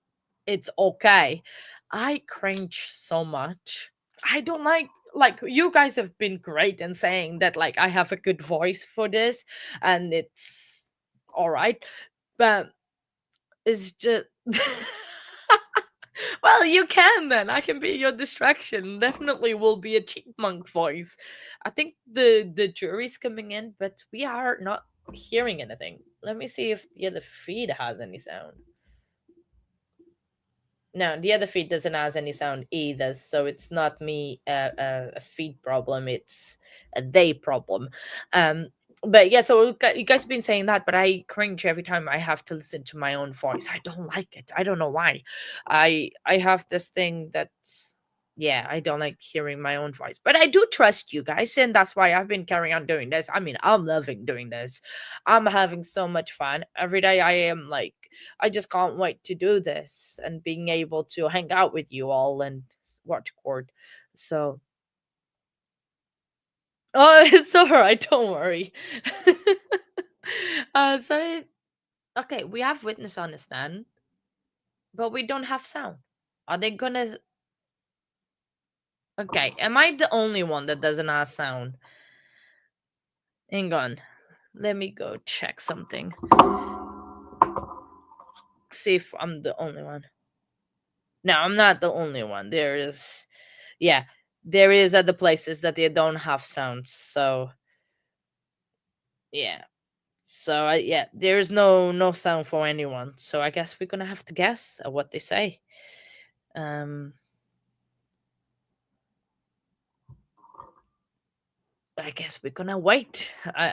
it's okay, I cringe so much. I don't like you guys have been great in saying that like I have a good voice for this and it's all right, but it's just well, you can then. I can be your distraction. Definitely will be a chipmunk voice. I think the jury's coming in, but we are not hearing anything. Let me see if the other feed has any sound. No, the other feed doesn't have any sound either, so it's not me a feed problem. It's a they problem. Um, but yeah, so you guys have been saying that, but I cringe every time I have to listen to my own voice. I don't like it. I don't know why. I have this thing that's yeah, I don't like hearing my own voice, but I do trust you guys, and that's why I've been carrying on doing this. I mean, I'm loving doing this. I'm having so much fun every day. I am like I just can't wait to do this and being able to hang out with you all and watch Court. So, oh, it's all right. Don't worry. So okay, we have witness on the stand, but we don't have sound. Are they gonna? Okay, am I the only one that doesn't have sound? Hang on, let me go check something. See if I'm the only one. No, I'm not the only one. There is, yeah, there is other places that they don't have sounds. So yeah, so yeah, there's no sound for anyone. So I guess we're gonna have to guess at what they say. Um, I guess we're gonna wait.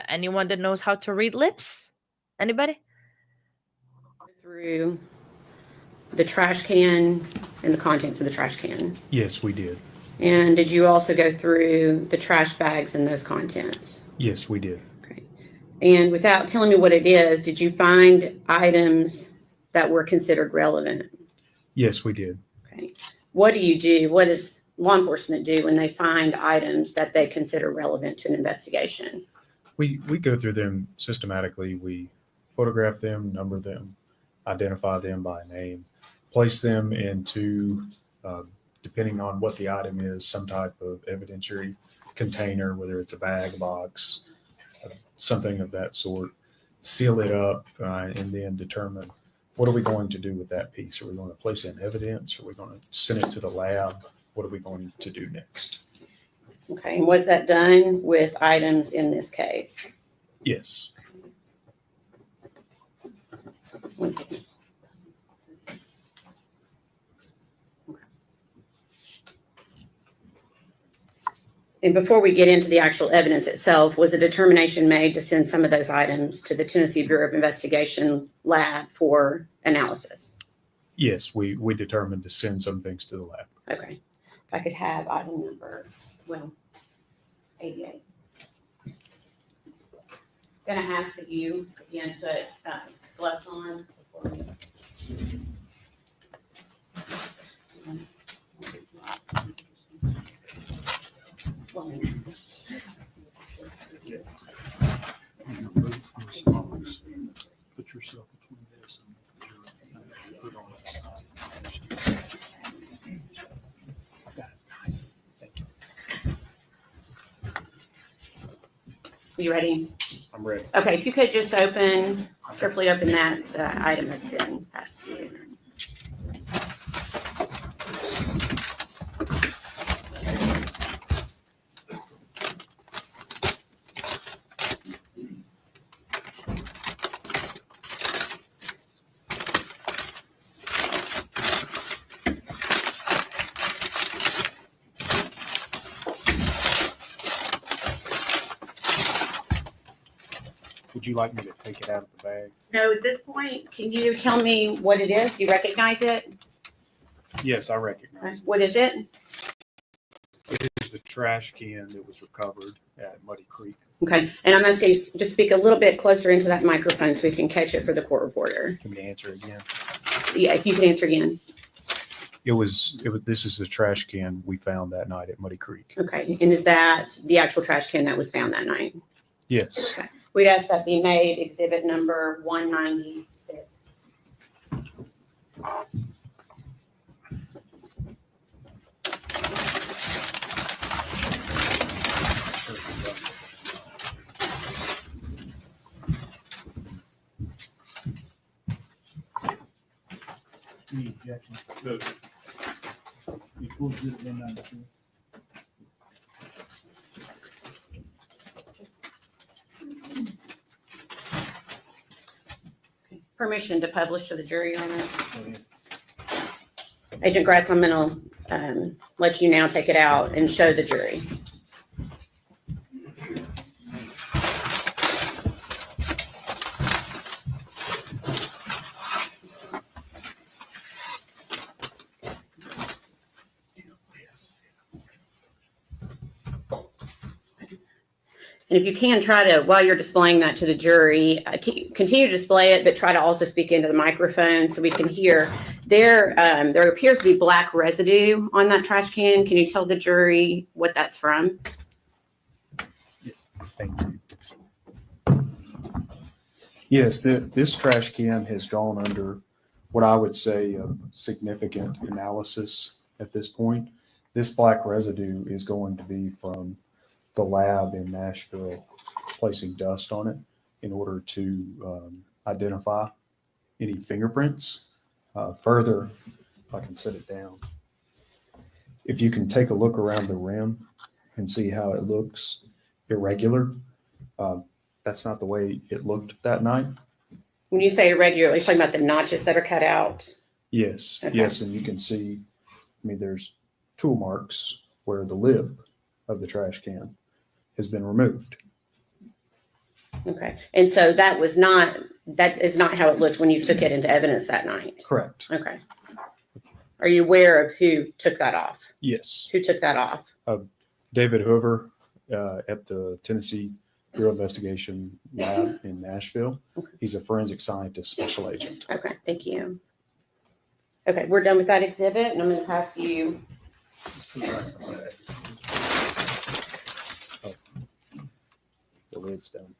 Anyone that knows how to read lips? Anybody? Through the trash can and the contents of the trash can? Yes, we did. And did you also go through the trash bags and those contents? Yes, we did. Okay. And without telling me what it is, did you find items that were considered relevant? Yes, we did. Okay. What do you do? What does law enforcement do when they find items that they consider relevant to an investigation? We go through them systematically. We photograph them, number them, identify them by name, place them into, depending on what the item is, some type of evidentiary container, whether it's a bag, box, something of that sort, seal it up, and then determine what are we going to do with that piece? Are we going to place it in evidence? Are we going to send it to the lab? What are we going to do next? Okay. And was that done with items in this case? Yes. One second. And before we get into the actual evidence itself, was a determination made to send some of those items to the Tennessee Bureau of Investigation lab for analysis? Yes, we determined to send some things to the lab. Okay. If I could have item number, 88. Gonna ask that you again put gloves on before Put yourself between this and put on that side. I've got it. Thank you. You ready? I'm ready. Okay, if you could just carefully open that item that's been passed to you. Would you like me to take it out of the bag? No, at this point, can you tell me what it is? Do you recognize it? Yes, I recognize it. What is it? It is the trash can that was recovered at Muddy Creek. Okay, and I'm asking you to just speak a little bit closer into that microphone so we can catch it for the court reporter. Can we answer again? Yeah, if you can answer again. This is the trash can we found that night at Muddy Creek. Okay, and is that the actual trash can that was found that night? Yes. Okay. We'd ask that be made exhibit number 196. Any objection? No. You full exhibit 196. Permission to publish to the jury, Your Honor. Go ahead. Agent Gratz, I'm going to let you now take it out and show the jury. And if you can, try to, while you're displaying that to the jury, continue to display it, but try to also speak into the microphone so we can hear. There appears to be black residue on that trash can. Can you tell the jury what that's from? Thank you. Yes, this trash can has gone under what I would say a significant analysis at this point. This black residue is going to be from the lab in Nashville placing dust on it in order to identify any fingerprints. Further, if I can set it down, if you can take a look around the rim and see how it looks irregular, that's not the way it looked that night. When you say irregular, are you talking about the notches that are cut out? Yes, Okay. yes, and you can see, there's tool marks where the lid of the trash can has been removed. Okay. And so that is not how it looked when you took it into evidence that night? Correct. Okay. Are you aware of who took that off? Yes. Who took that off? David Hoover at the Tennessee Bureau of Investigation Lab in Nashville. He's a forensic scientist special agent. Okay, thank you. Okay, we're done with that exhibit, and I'm going to pass you. The lid's down.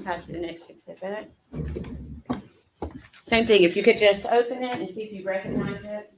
Pass you the next exhibit. Same thing, if you could just open it and see if you recognize it.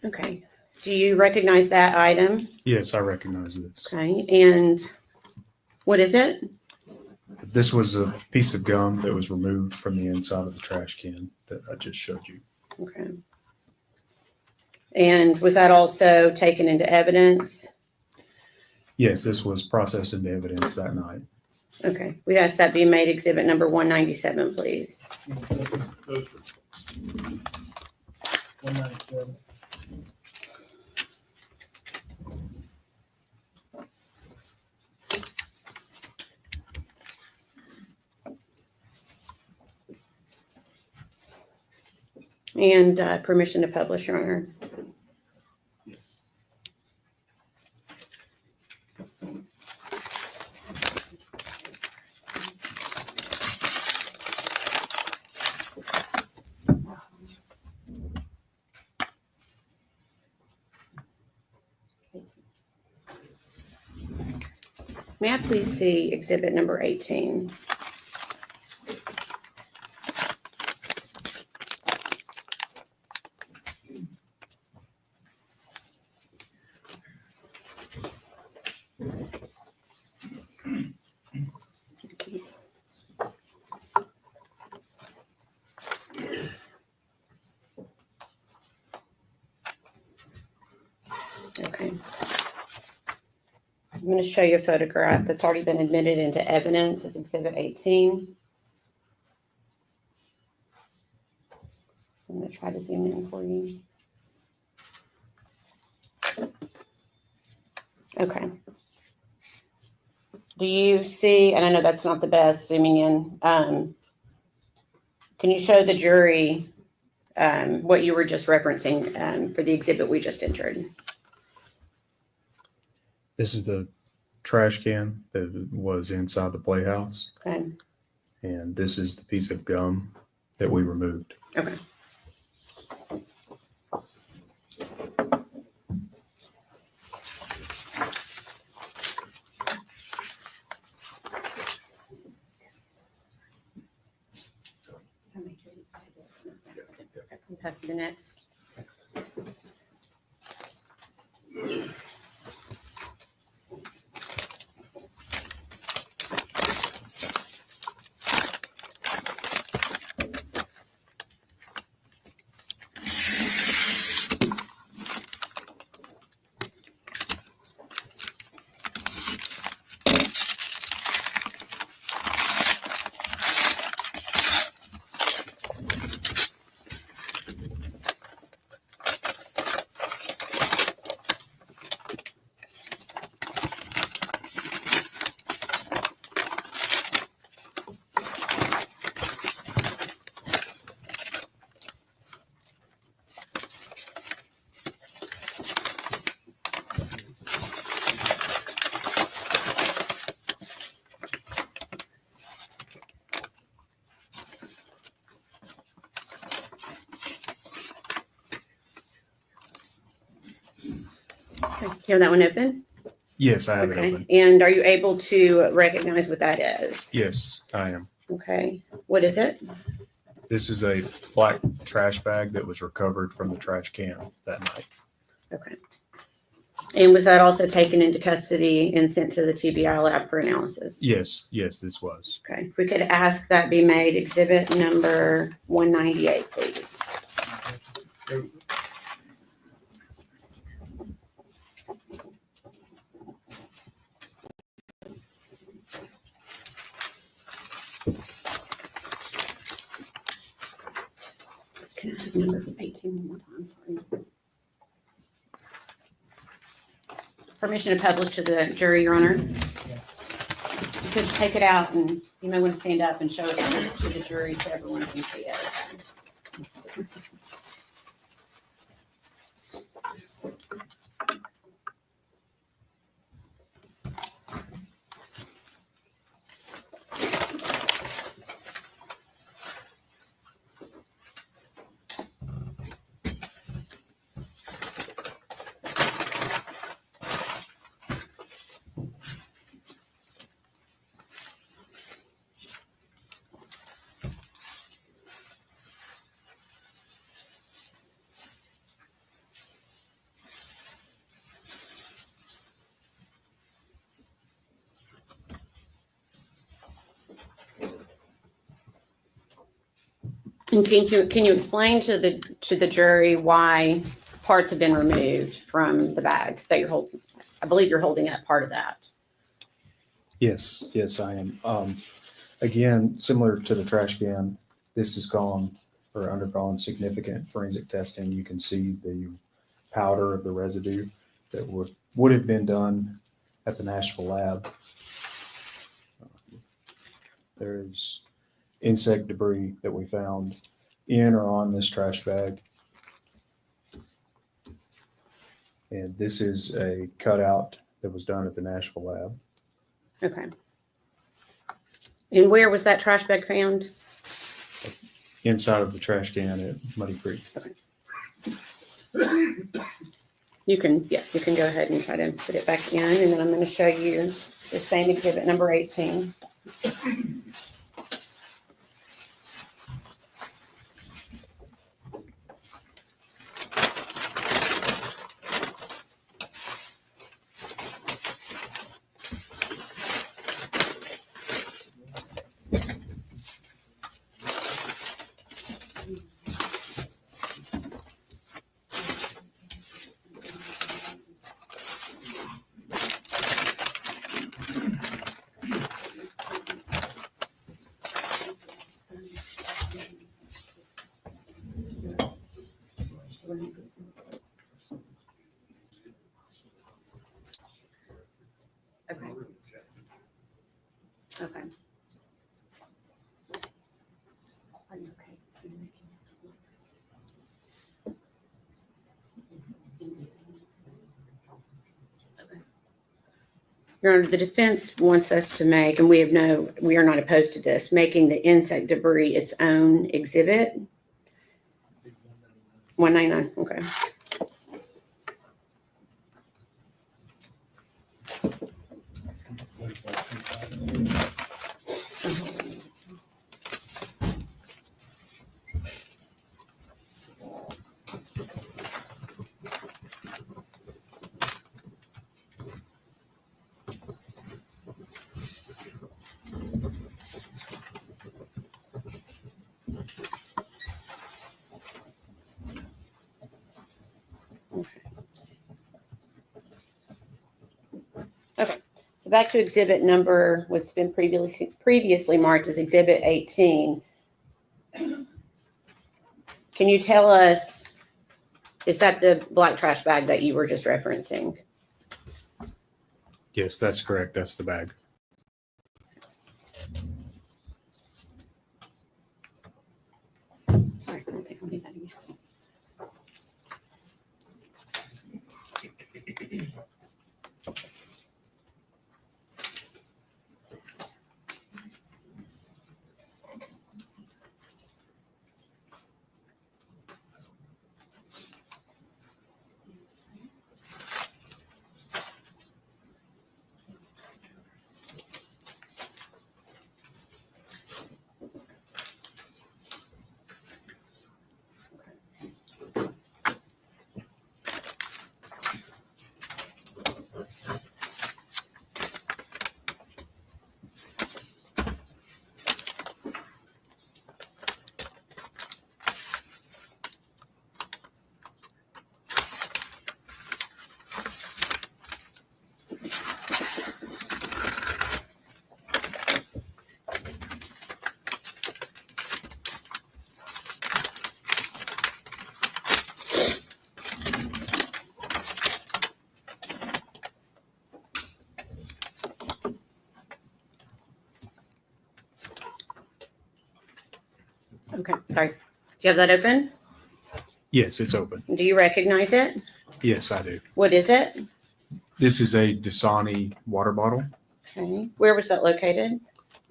Okay, do you recognize that item? Yes, I recognize this. Okay, and what is it? This was a piece of gum that was removed from the inside of the trash can that I just showed you. Okay. And was that also taken into evidence? Yes, this was processed into evidence that night. Okay, we ask that be made exhibit number 197, please. 197. And permission to publish, Your Honor. Yes. May I please see exhibit number 18? Okay. I'm going to show you a photograph that's already been admitted into evidence as exhibit 18. I'm going to try to zoom in for you. Okay. Do you see, and I know that's not the best zooming in, can you show the jury what you were just referencing for the exhibit we just entered? This is the trash can that was inside the playhouse, Okay. and this is the piece of gum that we removed. Okay. Pass you the next. Okay, hear that one open? Yes, I have it Okay. open. And are you able to recognize what that is? Yes, I am. Okay. What is it? This is a black trash bag that was recovered from the trash can that night. Okay. And was that also taken into custody and sent to the TBI lab for analysis? Yes, this was. Okay. If we could ask that be made exhibit number 198, please. Can I have number 18 one more time? Sorry. Permission to publish to the jury, Your Honor. You could just take it out and you may want to stand up and show it to the jury so everyone can see it. And can you explain to the jury why parts have been removed from the bag that you're holding? I believe you're holding up part of that. Yes, I am. Again, similar to the trash can, this has gone or undergone significant forensic testing. You can see the powder of the residue that would have been done at the Nashville lab. There's insect debris that we found in or on this trash bag. And this is a cutout that was done at the Nashville lab. Okay. And where was that trash bag found? Inside of the trash can at Muddy Creek. You can go ahead and try to put it back in, and then I'm going to show you the same exhibit number 18. Okay. Okay. Are you okay? Your Honor, the defense wants us to make, and we are not opposed to this, making the insect debris its own exhibit. 199, okay. Okay, so back to exhibit number, what's been previously marked as exhibit 18. Can you tell us, is that the black trash bag that you were just referencing? Yes, that's correct. That's the bag. Sorry, I don't think I'll do that again. Okay, sorry. Do you have that open? Yes, it's open. Do you recognize it? Yes, I do. What is it? This is a Dasani water bottle. Okay. Where was that located?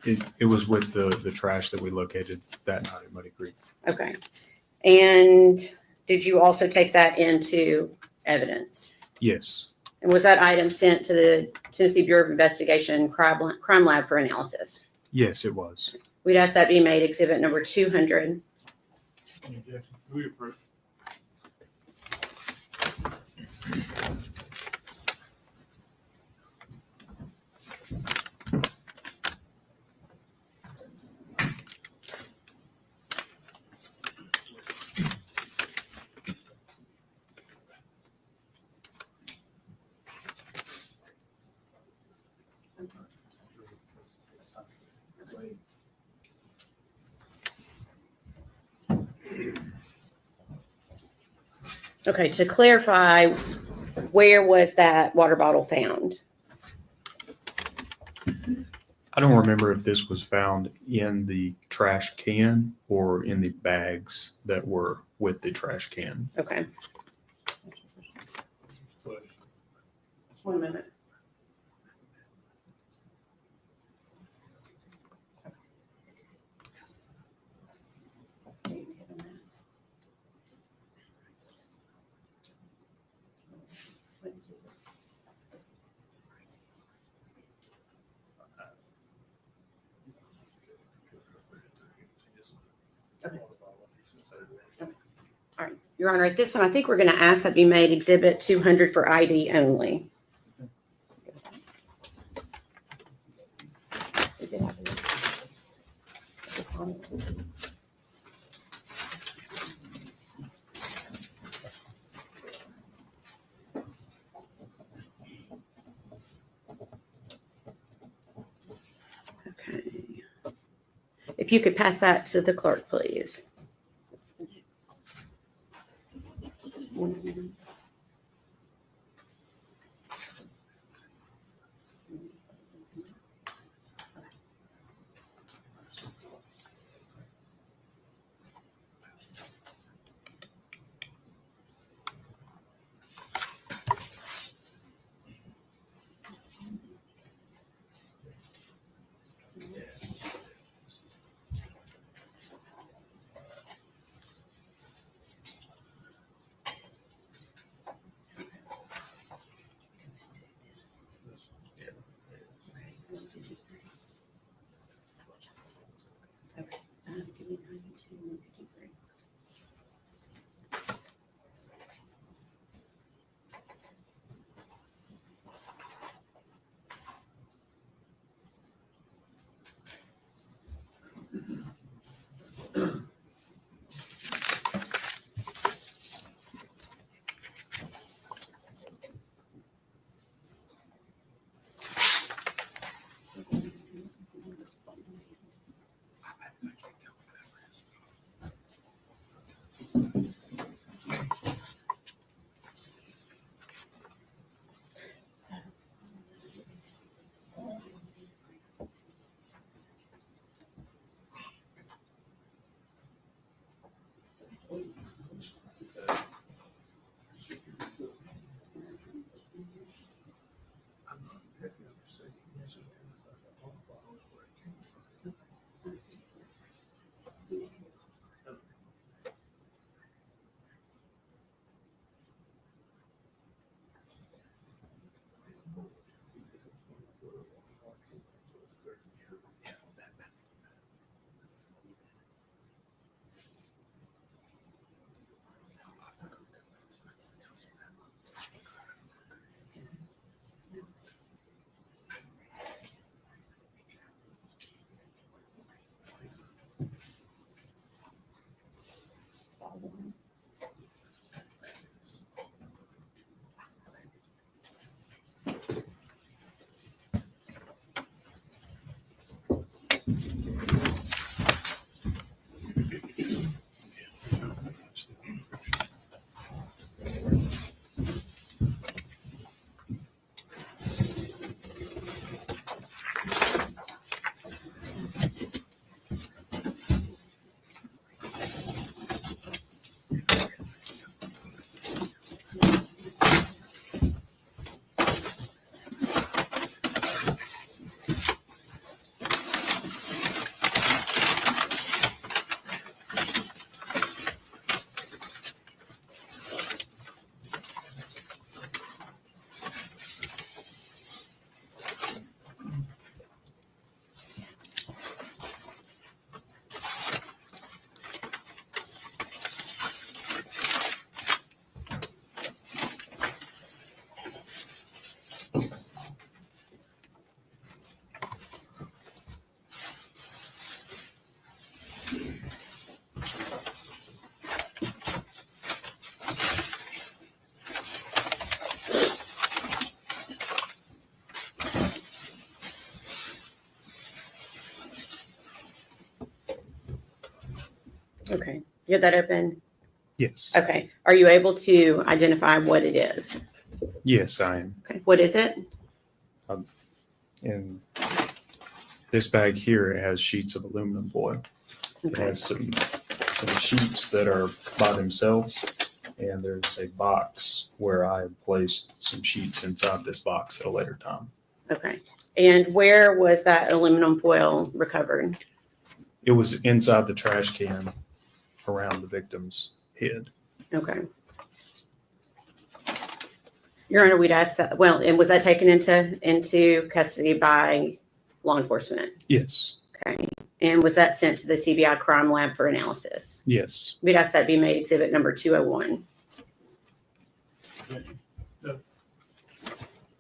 It was with the trash that we located that night at Muddy Creek. Okay. And did you also take that into evidence? Yes. And was that item sent to the Tennessee Bureau of Investigation crime lab for analysis? Yes, it was. We'd ask that be made exhibit number 200. Any objection? We approve. Okay, to clarify, where was that water bottle found? I don't remember if this was found in the trash can or in the bags that were with the trash can. Okay. Question. 1 minute. All right, Your Honor, at this time, I think we're going to ask that be made exhibit 200 for ID only. Okay. If you could pass that to the clerk, please. Okay. You have that open? Yes. Okay. Are you able to identify what it is? Yes, I am. Okay. What is it? In this bag here, it has sheets of aluminum foil. It Okay. has some sheets that are by themselves, and there's a box where I have placed some sheets inside this box at a later time. Okay. And where was that aluminum foil recovered? It was inside the trash can around the victim's head. Okay. Your Honor, we'd ask that, well, and was that taken into custody by law enforcement? Yes. Okay. And was that sent to the TBI crime lab for analysis? Yes. We'd ask that be made exhibit number 201.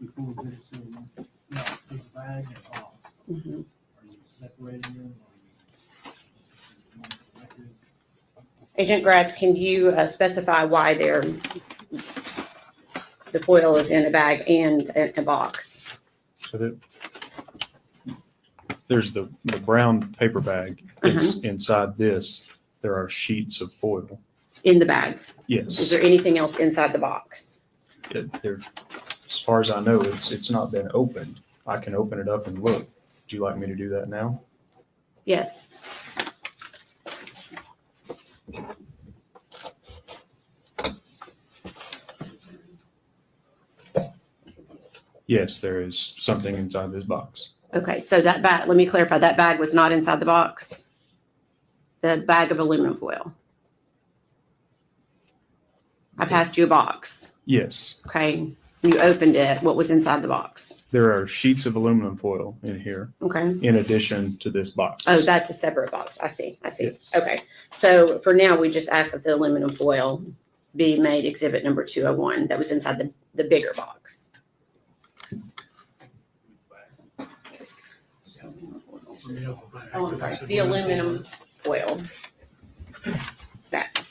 Before we get to, now, the bag and box, Mhm. are you separating them? Agent Gratz, can you specify why the foil is in a bag and a box? So there's the brown paper bag. It's inside this. There are sheets of foil. In the bag? Yes. Is there anything else inside the box? As far as I know, it's not been opened. I can open it up and look. Would you like me to do that now? Yes. Yes, there is something inside this box. Okay, so that bag, let me clarify, that bag was not inside the box? The bag of aluminum foil? I passed you a box, Yes, okay? You opened it, what was inside the box? there are sheets of aluminum foil in here Okay. in addition to this box. Oh, that's a separate box. I see. Yes. Okay. So for now, we just ask that the aluminum foil be made exhibit number 201 that was inside the bigger box. Oh, I'm sorry. The aluminum foil. That.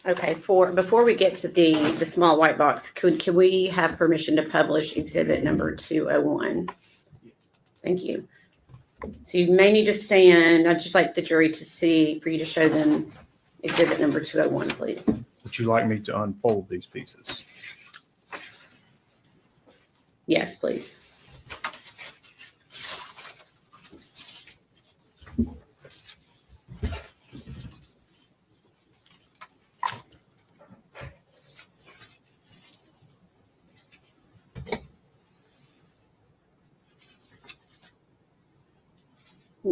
Okay, before we get to the small white box, can we have permission to publish exhibit number 201? Thank you. So you may need to stand. I'd just like the jury to see, for you to show them exhibit number 201, please. Would you like me to unfold these pieces? Yes, please.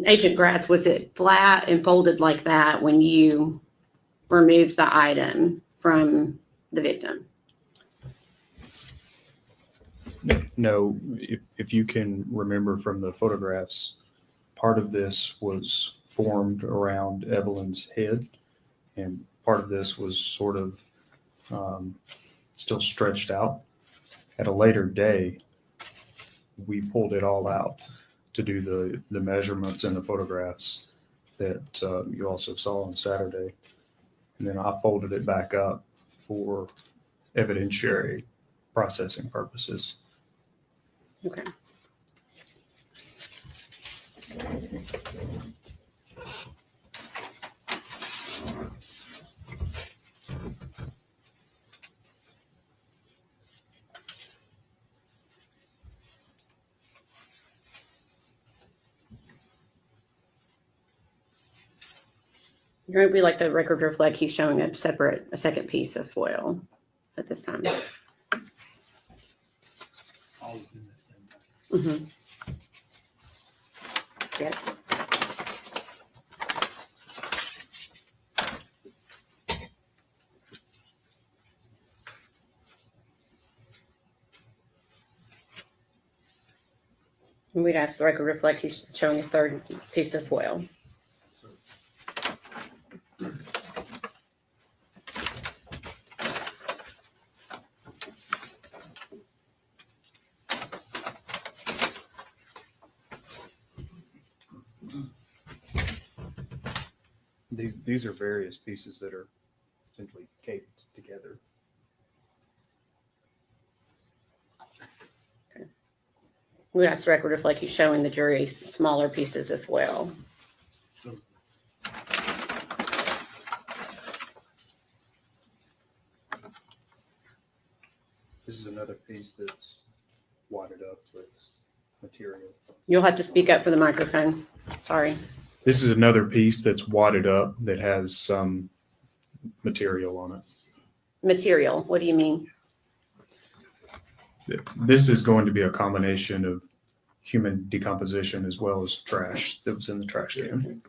Agent Gratz, was it flat and folded like that when you removed the item from the victim? No, if you can remember from the photographs, part of this was formed around Evelyn's head, and part of this was sort of still stretched out. At a later day, we pulled it all out to do the measurements and the photographs that you also saw on Saturday. And then I folded it back up for evidentiary processing purposes. Okay. You're going to be like the record reflect. He's showing a second piece of foil at this time. All within that same bag. Mm-hmm. Yes. And we'd ask the record reflect he's showing a third piece of foil. These are various pieces that are simply caped together. We'd ask the record reflect he's showing the jury smaller pieces of foil. This is another piece that's wadded up with material. You'll have to speak up for the microphone. Sorry. This is another piece that's wadded up that has some material on it. Material, what do you mean? This is going to be a combination of human decomposition as well as trash that was in the trash can.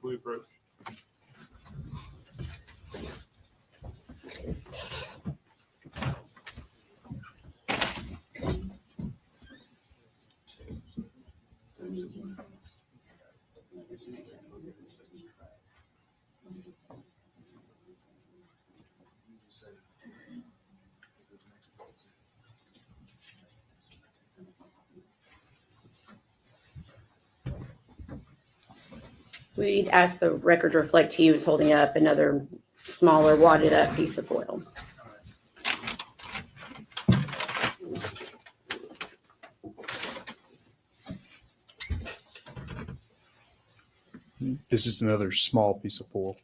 We'd ask the record to reflect he was holding up another smaller wadded up piece of foil. This is another small piece of foil.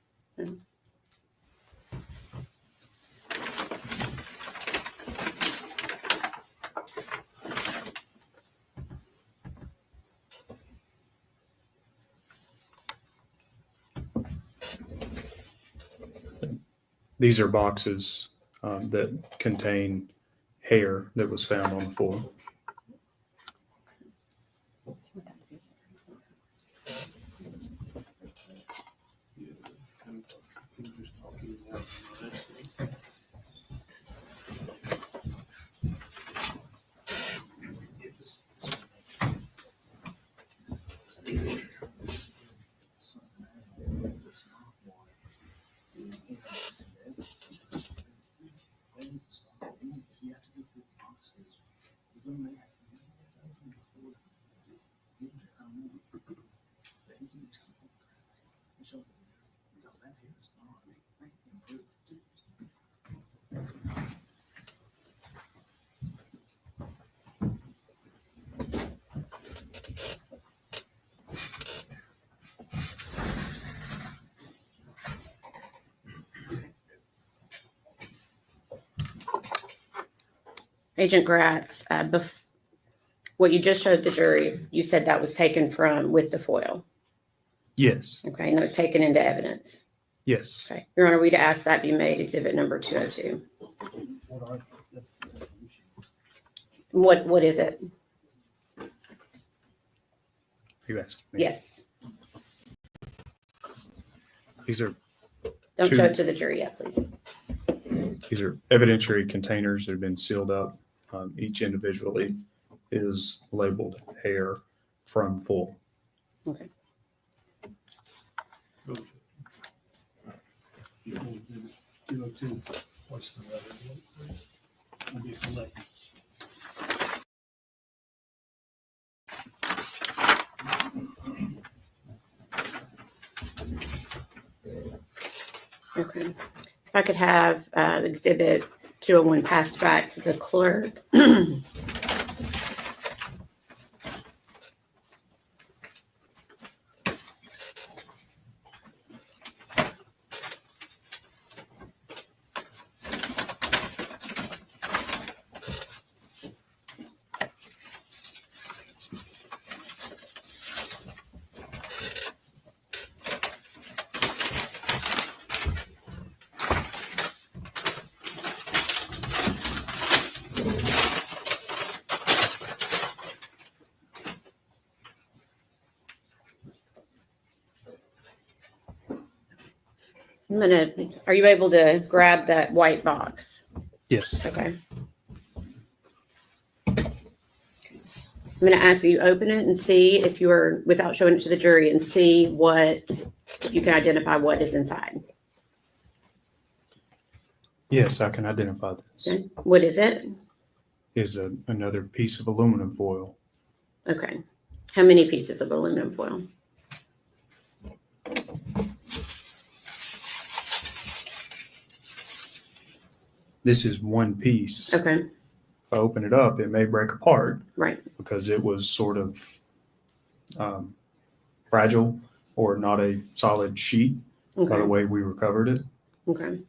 These are boxes that contain hair that was found on the floor. Agent Gratz, what you just showed the jury, you said that was taken from with the foil. Yes. Okay, and that was taken into evidence. Yes. Okay, Your Honor, we'd ask that be made exhibit number 202. What is it? Are you asking me? Yes. These are Don't Two. show it to the jury yet, please. evidentiary containers that have been sealed up. Each individually is labeled hair from full. Okay. What's the other? Will be collected. Okay. If I could have exhibit 201 passed back to the clerk. Are you able to grab that white box? Yes. Okay. I'm going to ask that you open it and see if you're, without showing it to the jury, and see if you can identify what is inside. Yes, I can identify this. Okay. What is it? Is another piece of aluminum foil. Okay. How many pieces of aluminum foil? This is one piece. Okay. If I open it up, it may break apart. Right. Because it was sort of fragile or not a solid sheet by the Okay. way we recovered it. Okay.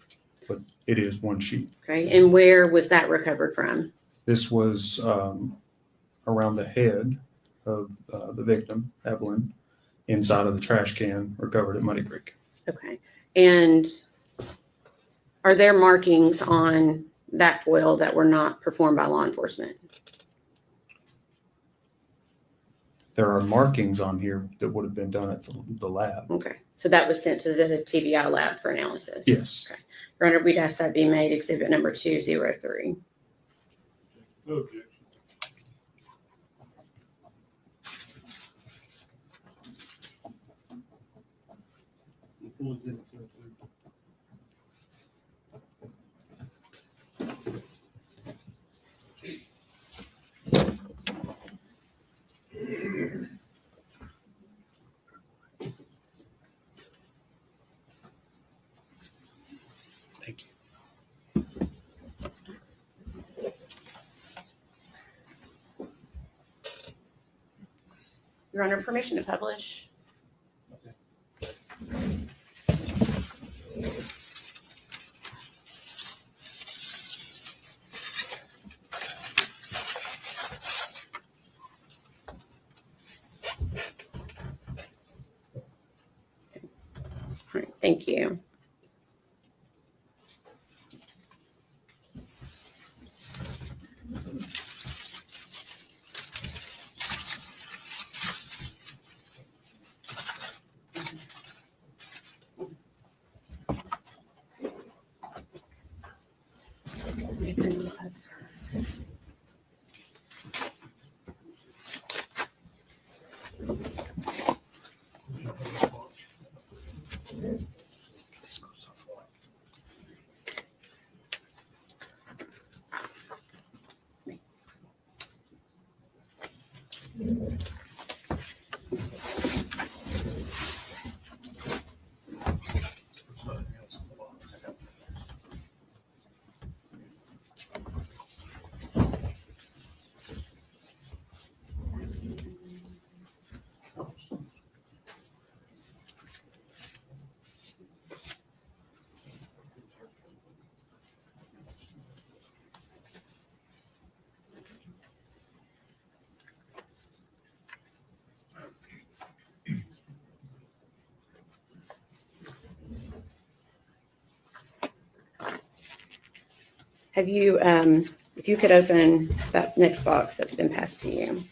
But it is one sheet. Okay. And where was that recovered from? This was around the head of the victim, Evelyn, inside of the trash can recovered at Muddy Creek. Okay. And are there markings on that foil that were not performed by law enforcement? There are markings on here that would have been done at the lab. Okay. So that was sent to the TBI lab for analysis? Yes. Okay. Your Honor, we'd ask that be made exhibit number 203. No objection. Full exhibit 203. Thank you. Your Honor, permission to publish? All right, thank you. Have you, if you could open that next box that's been passed to you.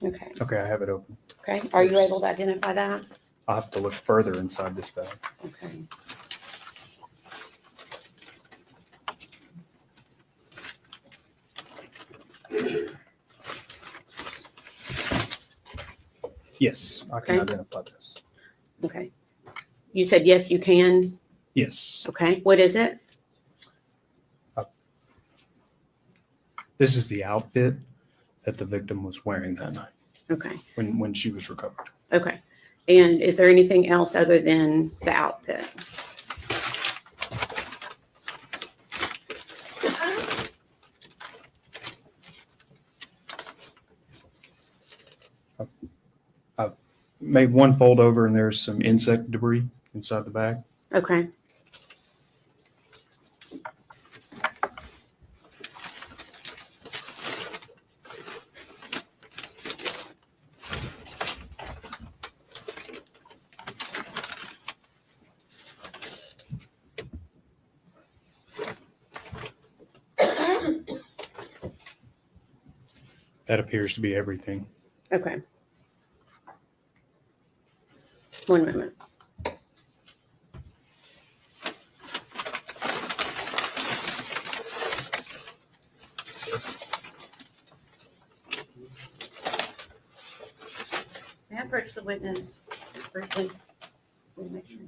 Okay. Okay, I have it open. Okay. Are you able to identify that? I'll have to look further inside this bag. Okay. Yes, I can Okay. identify this. Okay. You said yes, you can. Yes. Okay. What is it? This is the outfit that the victim was wearing that night Okay. when she was recovered. Okay. And is there anything else other than the outfit? I've made one fold over and there's some insect debris inside the bag. Okay. That appears to be everything. Okay. One moment. May I approach the witness briefly? We'll make sure.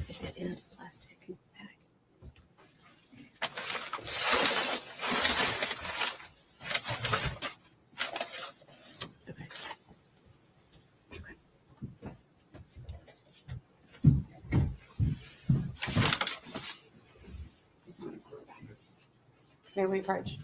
Is it in a plastic bag? Okay. May we approach?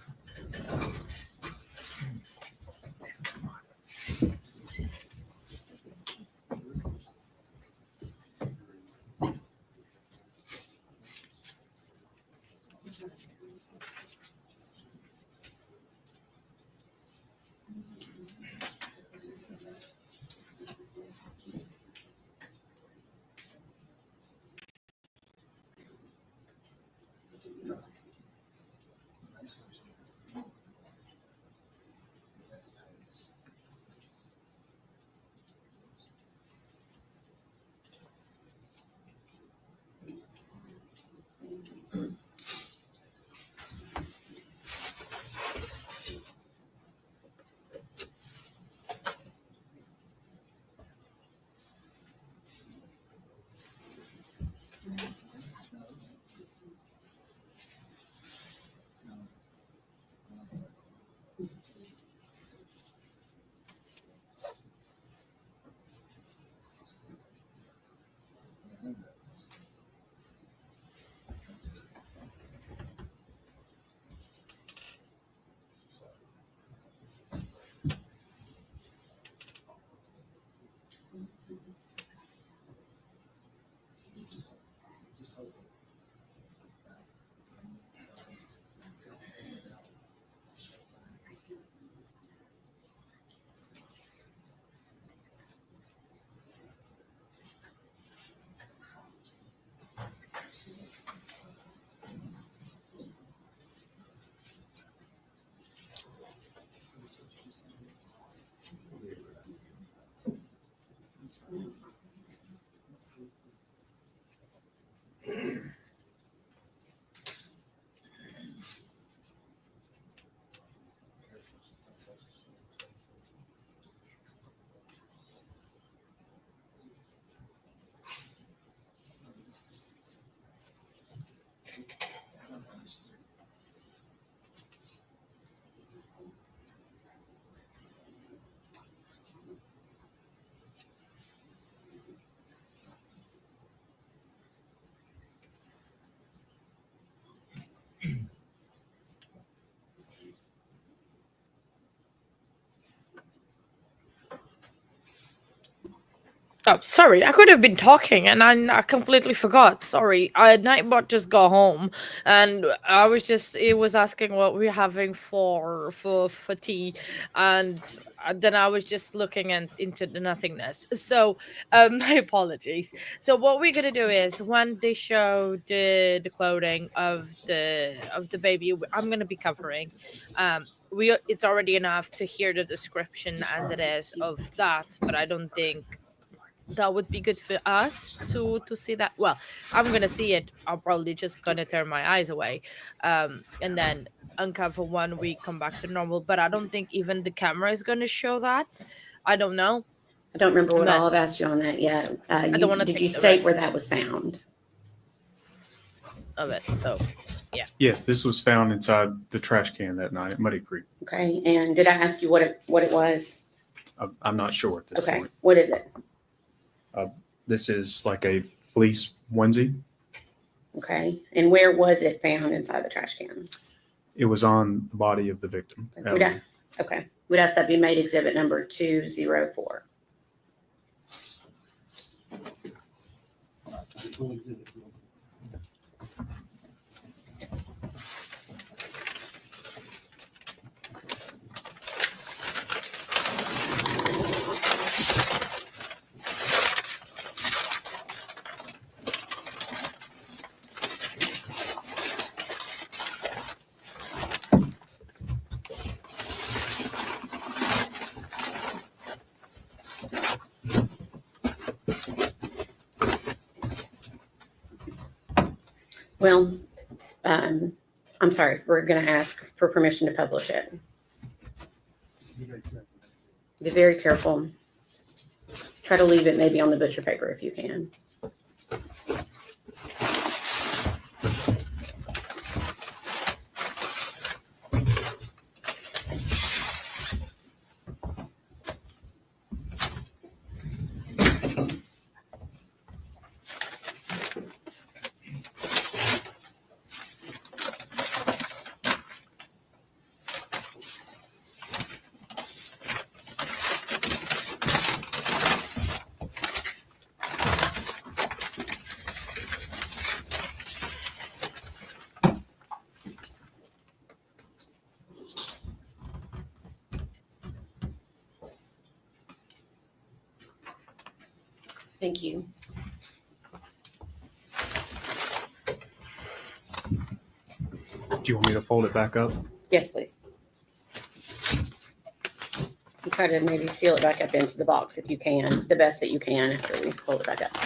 Oh, sorry. I could have been talking, and I completely forgot. Sorry. Nightbot just got home, and I was just it was asking what we're having for tea, and then I was just looking into the nothingness. So, my apologies. So what we're gonna do is when they show the clothing of the baby, I'm gonna be covering. It's already enough to hear the description as it is of that, but I don't think that would be good for us to see that. Well, I'm gonna see it. I'm probably just gonna turn my eyes away, and then uncover when we come back to normal. But I don't think even the camera is gonna show that. I don't know, I don't remember what but all I've asked you on that yet. I don't want to Did take you the state where risk that was found? of it. So Yes, this was found inside the trash can that night at Muddy Creek. Okay, and did I ask you what it was? I'm not sure at this Okay, point. what is it? This is like a fleece onesie. Okay, and where was it found inside the trash can? It was on the body of the victim. Okay, okay. Would ask that be made exhibit number 204. Full exhibit. Well, I'm sorry, we're going to ask for permission to publish it. Be very careful. Be very careful. Try to leave it maybe on the butcher paper if you can. Thank you. Do you want me to fold it back up? Yes, please. And try to maybe seal it back up into the box if you can, the best that you can after we fold it back up.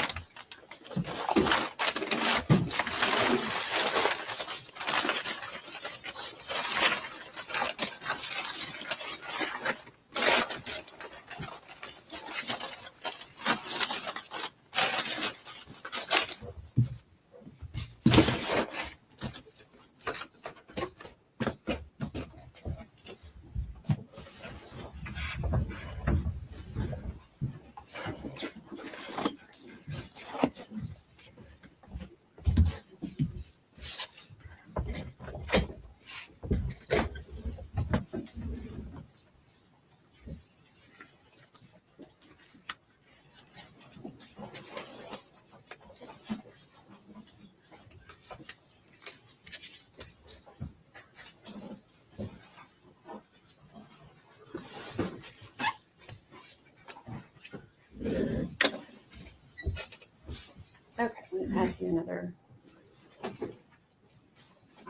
Okay, I'm going to pass you another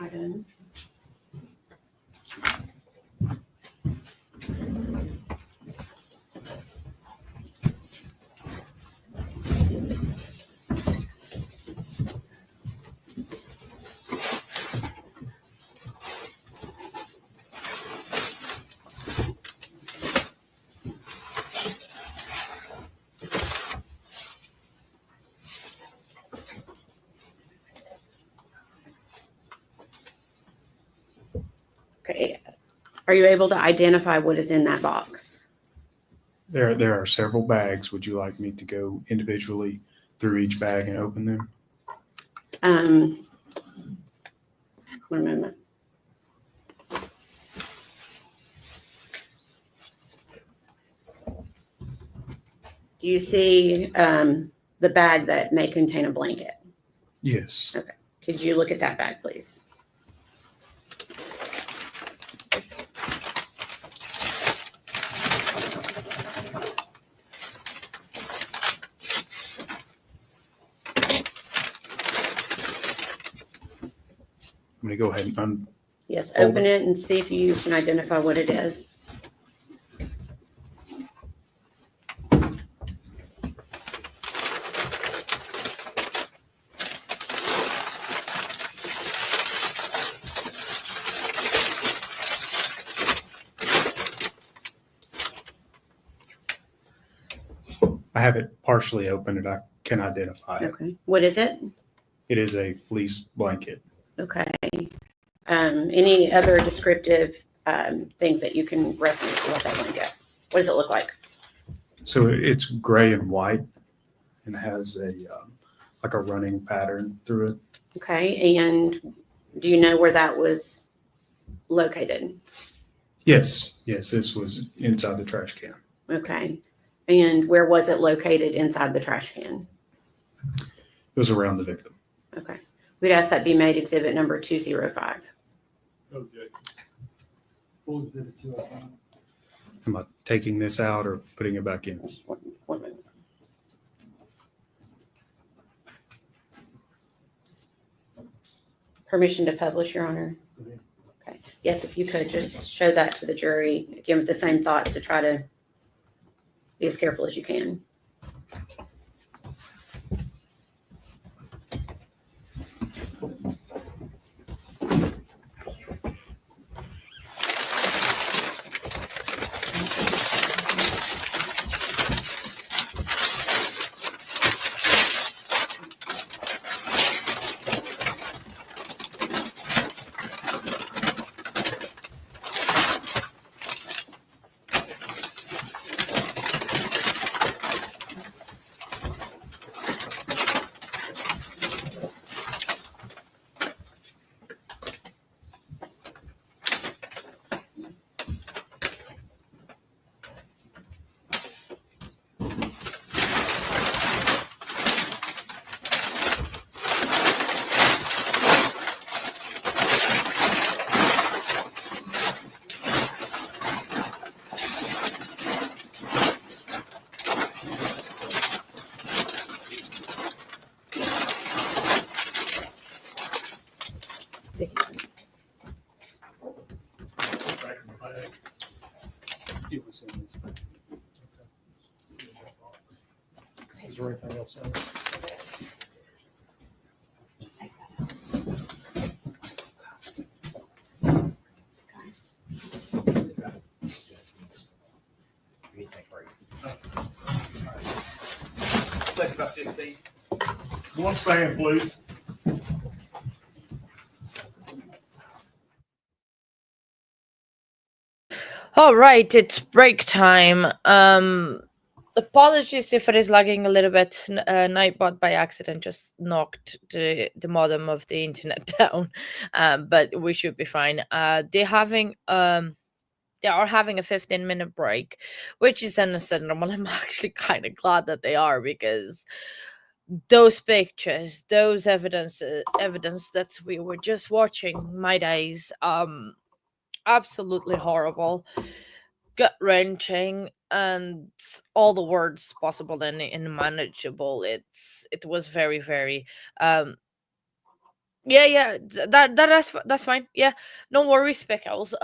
item. Okay, are you able to identify what is in that box? There are several bags. Would you like me to go individually through each bag and open them? 1 moment. Do you see the bag that may contain a blanket? Yes. Okay. Could you look at that bag, please? I'm going to go ahead and Yes, Hold open it and see if you can identify what it is. I have it partially open and I can identify it. Okay. What is it? It is a fleece blanket. Okay. Any other descriptive things that you can reference about that blanket? What does it look like? So it's gray and white and has a like a running pattern through it. Okay. And do you know where that was located? Yes, this was inside the trash can. Okay. And where was it located inside the trash can? It was around the victim. Okay. We'd ask that be made exhibit number 205. Objection. Full exhibit 205. Am I taking this out or putting it back in? Just one minute. Permission to publish, Your Honor? Go ahead. Okay. Yes, if you could just show that to the jury, give them the same thoughts to try to be as careful as you can. It was in this. Is there anything else in it? Take about 15. One stand, please. All right, it's break time. Apologies if it is lagging a little bit. Nightbot by accident just knocked the modem of the internet down, but we should be fine. They are having a 15-minute break, which is understandable. I'm actually kind of glad that they are, because those pictures, those evidence that we were just watching, my days, absolutely horrible, gut wrenching, and all the words possible and manageable. It was very very yeah, yeah, that's fine. Yeah, no worries, Pickles.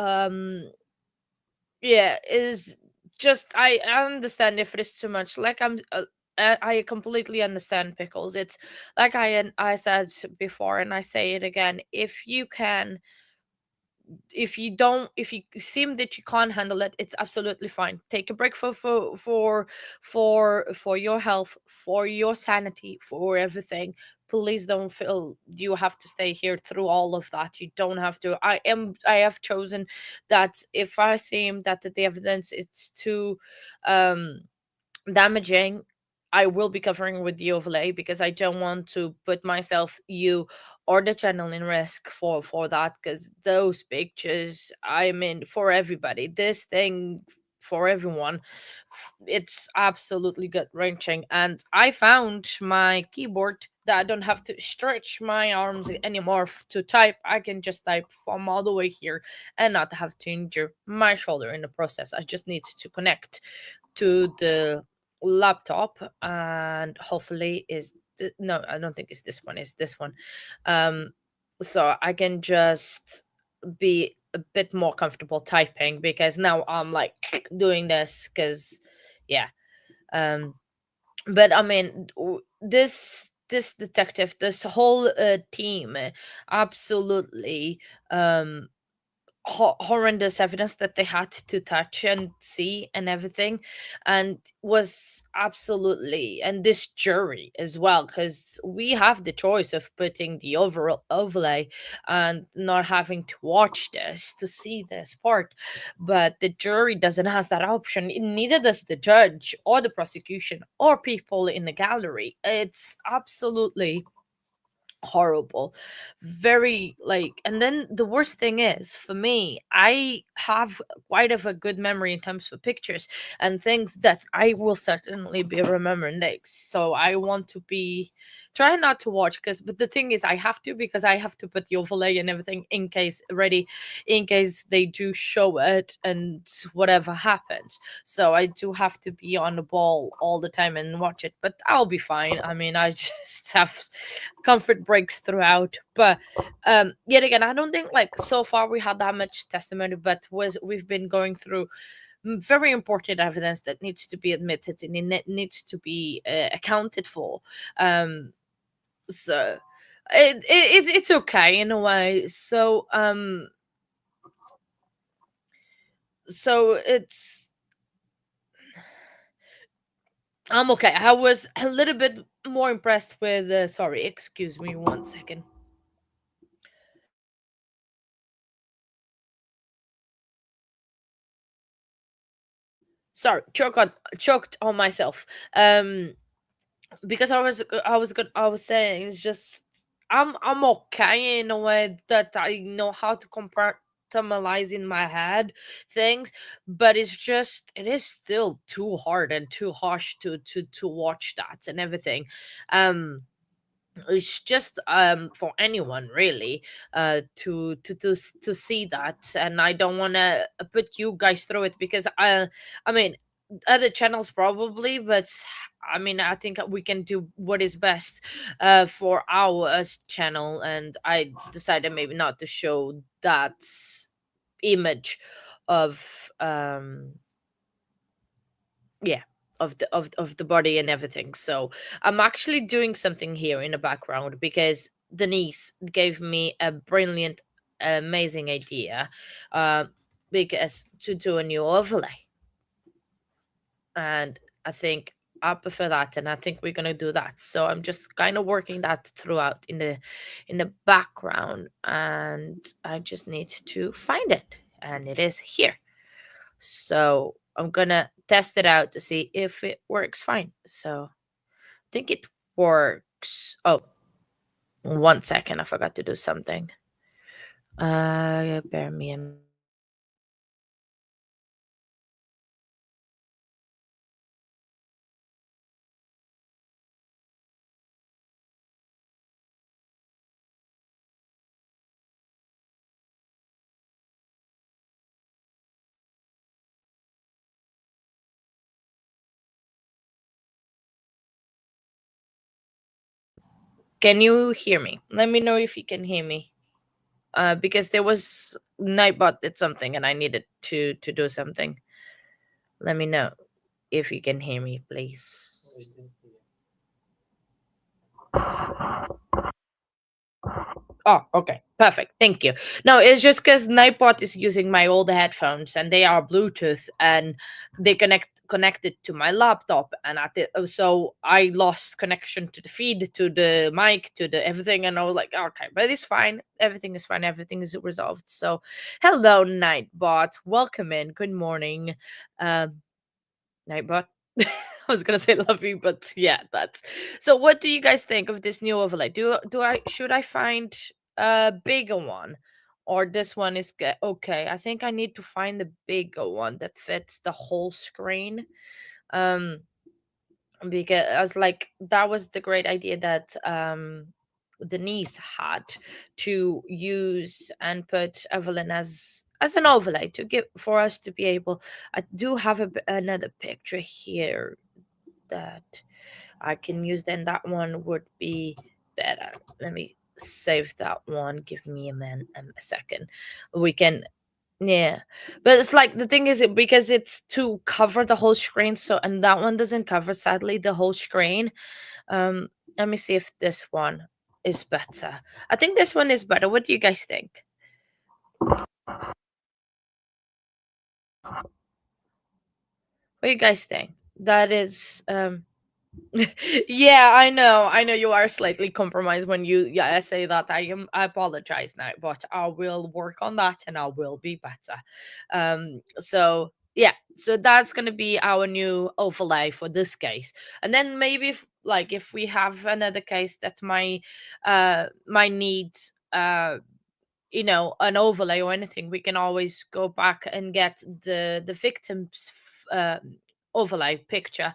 Yeah, is just I understand if it is too much. Like I completely understand, Pickles. It's like I said before, and I say it again. If you can, if you seem that you can't handle it, it's absolutely fine. Take a break for your health, for your sanity, for everything. Please don't feel you have to stay here through all of that. You don't have to. I have chosen that if I seem that the evidence it's too um damaging, I will be covering with the overlay, because I don't want to put myself, you, or the channel in risk for that. Because those pictures, I mean, for everybody, this thing for everyone, it's absolutely gut wrenching. And I found my keyboard that I don't have to stretch my arms anymore to type. I can just type from all the way here and not have to injure my shoulder in the process. I just need to connect to the laptop, and hopefully no, I don't think it's this one, it's this one. um so I can just be a bit more comfortable typing, because now I'm like doing this, because yeah. um but I mean, this detective, this whole team, absolutely um horrendous evidence that they had to touch and see and everything, and was absolutely, and this jury as well, because we have the choice of putting the overall overlay and not having to watch this to see this part, but the jury doesn't has that option. Neither does the judge or the prosecution or people in the gallery. It's absolutely horrible, very like. And then the worst thing is, for me, I have quite of a good memory in terms of pictures and things that I will certainly be remembering next. So I want to be try not to watch, because but the thing is, I have to, because I have to put the overlay and everything in case ready, in case they do show it and whatever happens. So I do have to be on the ball all the time and watch it, but I'll be fine. I mean, I just have comfort breaks throughout. But yet again, I don't think like so far we had that much testimony, but was we've been going through very important evidence that needs to be admitted and it needs to be accounted for. So it's okay in a way. So so it's I'm okay. I was a little bit more impressed with. Sorry, excuse me 1 second. Sorry, choked on myself. Because I was saying it's just I'm okay in a way that I know how to compartmentalize in my head things, but it is still too hard and too harsh to watch that and everything. Um it's just for anyone really to see that, and I don't want to put you guys through it because I mean other channels probably, but I mean I think we can do what is best for our channel, and I decided maybe not to show that image of yeah, of the body and everything. So I'm actually doing something here in the background because Denise gave me a brilliant, amazing idea, uh because to do a new overlay, and I think I prefer that, and I think we're gonna do that. So I'm just kind of working that throughout in the background, and I just need to find it, and it is here. So I'm gonna test it out to see if it works fine. So I think it works. Oh, 1 second, I forgot to do something. Bear me a Can you hear me? Let me know if you can hear me. Because there was Nightbot did something and I needed to do something. Let me know if you can hear me, please. Oh, okay. Perfect. Thank you. No, it's just because Nightbot is using my old headphones and they are Bluetooth and they connected to my laptop, and so I lost connection to the feed, to the mic, to the everything, and I was like, okay, but it's fine. Everything is fine. Everything is resolved. So hello, Nightbot. Welcome in. Good morning. Um Nightbot. I was gonna say love you, but yeah, that's so. What do you guys think of this new overlay? Do I should I find a bigger one, or this one is good? Okay, I think I need to find the bigger one that fits the whole screen. Um, because I was like, that was the great idea that Denise had to use and put Evelyn as an overlay to give for us to be able. I do have another picture here that I can use, then that one would be better. Let me save that one. Give me a second. We can, yeah. But it's like the thing is because it's to cover the whole screen, so and that one doesn't cover sadly the whole screen. Um Let me see if this one is better. I think this one is better. What do you guys think? What do you guys think? That is yeah, I know you are slightly compromised when you, yeah, I say that. I apologize now, but I will work on that and I will be better. So yeah, so that's gonna be our new overlay for this case. And then maybe if we have another case that my needs an overlay or anything, we can always go back and get the victim's overlay picture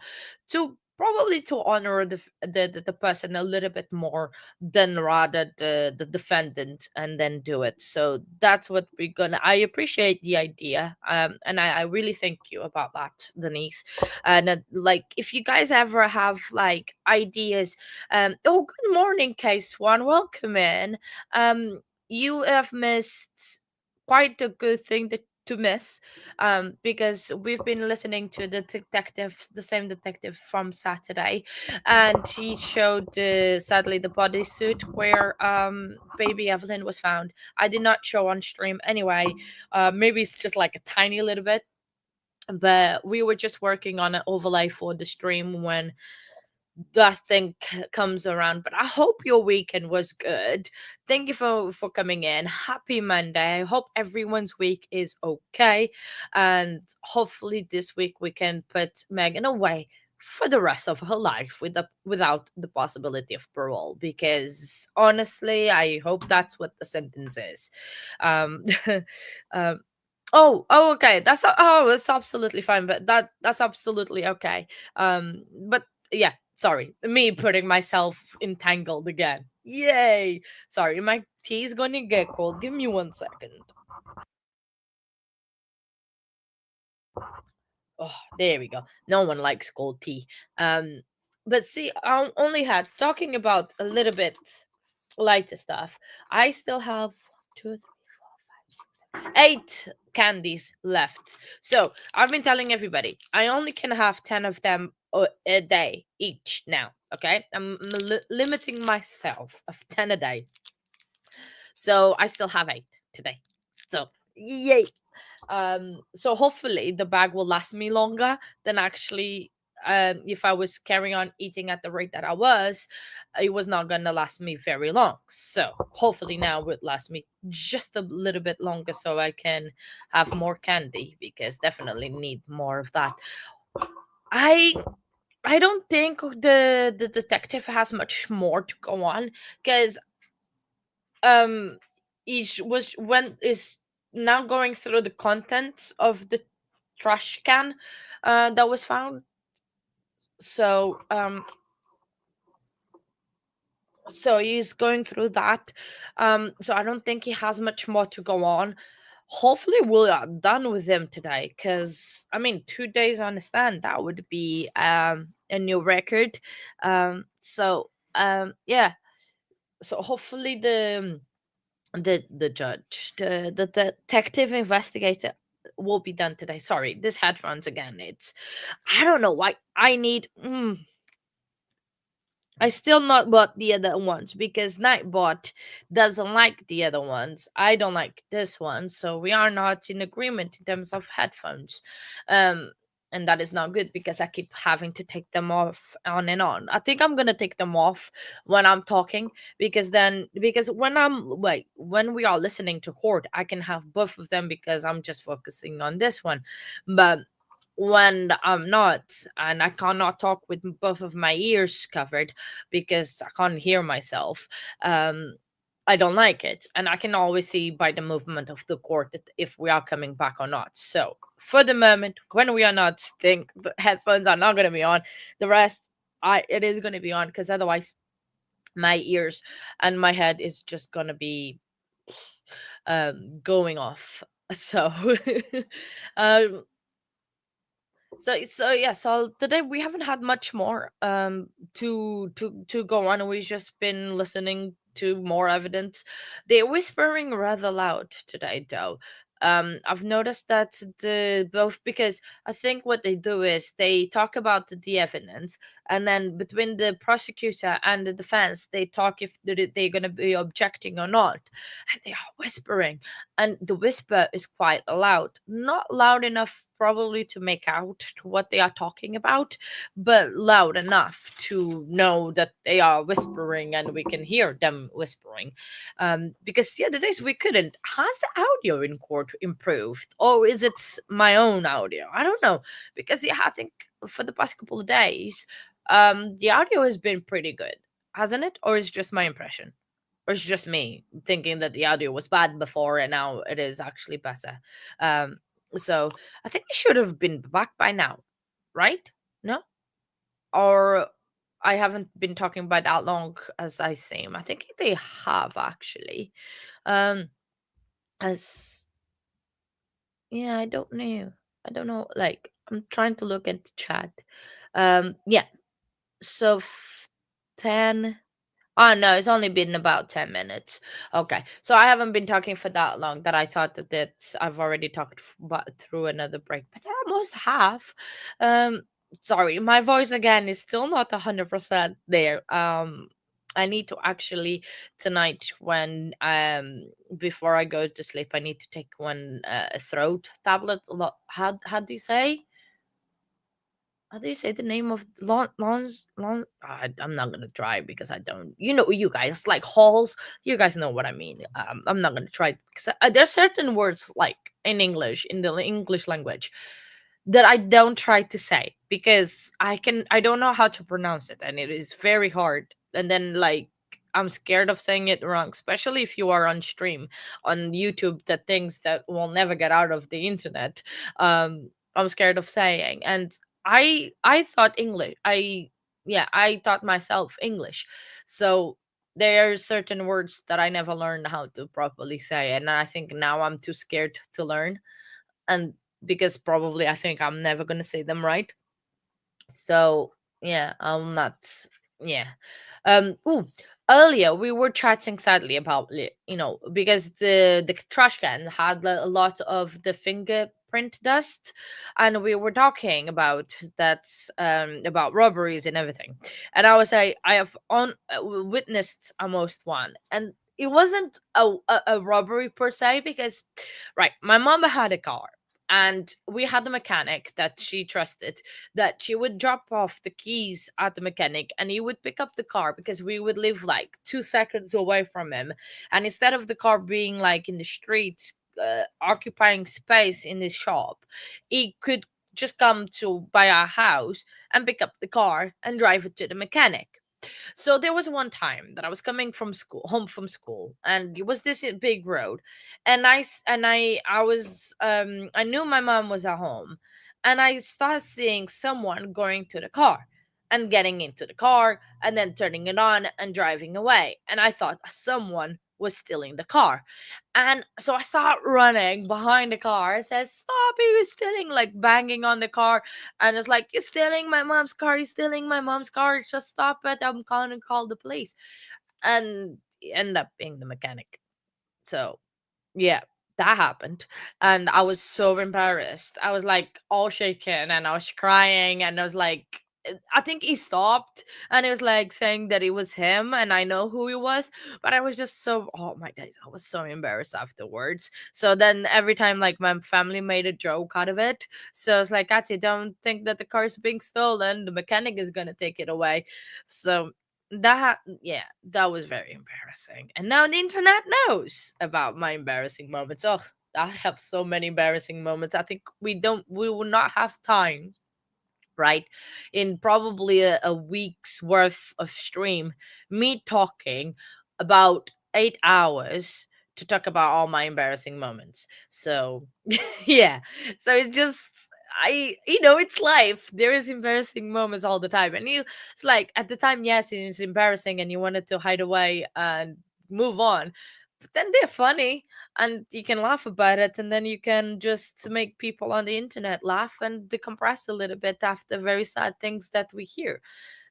to probably to honor the person a little bit more than rather the defendant, and then do it. So that's what we're gonna. I appreciate the idea, and I really thank you about that, Denise. And like if you guys ever have like ideas, oh, good morning, case one, welcome in. You have missed quite a good thing to miss, because we've been listening to the same detective from Saturday, and he showed sadly the bodysuit where baby Evelyn was found. I did not show on stream anyway. Maybe it's just like a tiny little bit, but we were just working on an overlay for the stream when that thing comes around. But I hope your weekend was good. Thank you for coming in. Happy Monday. I hope everyone's week is okay, and hopefully this week we can put Megan away for the rest of her life without the possibility of parole, because honestly I hope that's what the sentence is. um um oh, okay, it's absolutely fine, but that's absolutely okay. But yeah, sorry, me putting myself entangled again. Yay. Sorry, my tea is gonna get cold. Give me 1 second. Oh, there we go. No one likes cold tea. um but see, I only had talking about a little bit lighter stuff. I still have 8 candies left. So I've been telling everybody I only can have 10 of them a day each now. Okay, I'm limiting myself of 10 a day. So I still have 8 today. So yay. So hopefully the bag will last me longer than actually, if I was carrying on eating at the rate that I was, it was not gonna last me very long. So hopefully now it would last me just a little bit longer so I can have more candy, because definitely need more of that. I I don't think the detective has much more to go on, because um each was when is now going through the contents of the trash can that was found. So he's going through that. So I don't think he has much more to go on. Hopefully we are done with him today, because I mean 2 days on the stand, that would be a new record. Yeah, so hopefully the judge, the detective investigator will be done today. Sorry, this headphones again. It's, I don't know why I need. I still not bought the other ones because Nightbot doesn't like the other ones. I don't like this one, so we are not in agreement in terms of headphones. Um, and that is not good because I keep having to take them off on and on. I think I'm gonna take them off when I'm talking, because when we are listening to court, I can have both of them because I'm just focusing on this one. But when I'm not, and I cannot talk with both of my ears covered because I can't hear myself, um, I don't like it. And I can always see by the movement of the court that if we are coming back or not. So for the moment, when we are not, think the headphones are not going to be on. The rest, it is going to be on, because otherwise my ears and my head is just going to be going off. So um so today we haven't had much more to go on. We've just been listening to more evidence. They're whispering rather loud today, though. I've noticed that the both, because I think what they do is they talk about the evidence, and then between the prosecutor and the defense they talk if they're going to be objecting or not, and they are whispering, and the whisper is quite loud, not loud enough probably to make out what they are talking about, but loud enough to know that they are whispering and we can hear them whispering. Because the other days we couldn't. Has the audio in court improved, or is it my own audio? I don't know, because yeah, I think for the past couple of days, the audio has been pretty good, hasn't it? Or is it just my impression? Or it's just me thinking that the audio was bad before and now it is actually better. Um, so I think they should have been back by now, right? No? Or I haven't been talking about that long as I seem. I think they have actually. Um, as yeah, I don't know. I don't know. Like, I'm trying to look at the chat. Yeah. So 10. Oh no, it's only been about 10 minutes. Okay, so I haven't been talking for that long that I thought that I've already talked through another break, but I almost have. Sorry, my voice again is still not 100% there. I need to actually tonight when before I go to sleep, I need to take one throat tablet. How do you say? How do you say the name of lons? I'm not gonna try because I don't. You know, you guys like halls. You guys know what I mean. I'm not gonna try because there's certain words like in English, in the English language, that I don't try to say because I don't know how to pronounce it, and it is very hard. And then like I'm scared of saying it wrong, especially if you are on stream on YouTube, that things that will never get out of the internet. I'm scared of saying, and I thought English. I taught myself English, so there are certain words that I never learned how to properly say, and I think now I'm too scared to learn, and because probably I think I'm never gonna say them right. So yeah, I'm not. Yeah. Ooh, earlier we were chatting sadly about because the trash can had a lot of the fingerprint dust, and we were talking about that, about robberies and everything. And I was like, I have witnessed almost one, and it wasn't a robbery per se because, right, my mom had a car. And we had a mechanic that she trusted, that she would drop off the keys at the mechanic and he would pick up the car because we would live like 2 seconds away from him. And instead of the car being like in the street, occupying space in his shop, he could just come to by our house and pick up the car and drive it to the mechanic. So there was one time that I was coming from school, home from school, and it was this big road, and I knew my mom was at home, and I started seeing someone going to the car and getting into the car and then turning it on and driving away, and I thought someone was stealing the car. And so I start running behind the car. I said, "Stop, you're stealing!" Like banging on the car. And it's like, "You're stealing my mom's car, you're stealing my mom's car. Just stop it. I'm calling and call the police." And end up being the mechanic. So yeah, that happened. And I was so embarrassed. I was like all shaken and I was crying and I was like, I think he stopped and it was like saying that it was him and I know who he was, but I was just so, oh my days, I was so embarrassed afterwards. So then every time like my family made a joke out of it, so it's like, Katya, don't think that the car is being stolen, the mechanic is gonna take it away. So that, yeah, that was very embarrassing, and now the internet knows about my embarrassing moments. Oh, I have so many embarrassing moments. I think we will not have time, right, in probably a week's worth of stream, me talking about 8 hours to talk about all my embarrassing moments. So yeah, so it's just, it's life. There is embarrassing moments all the time, and it's like at the time, yes, it was embarrassing and you wanted to hide away and move on, but then they're funny and you can laugh about it, and then you can just make people on the internet laugh and decompress a little bit after very sad things that we hear.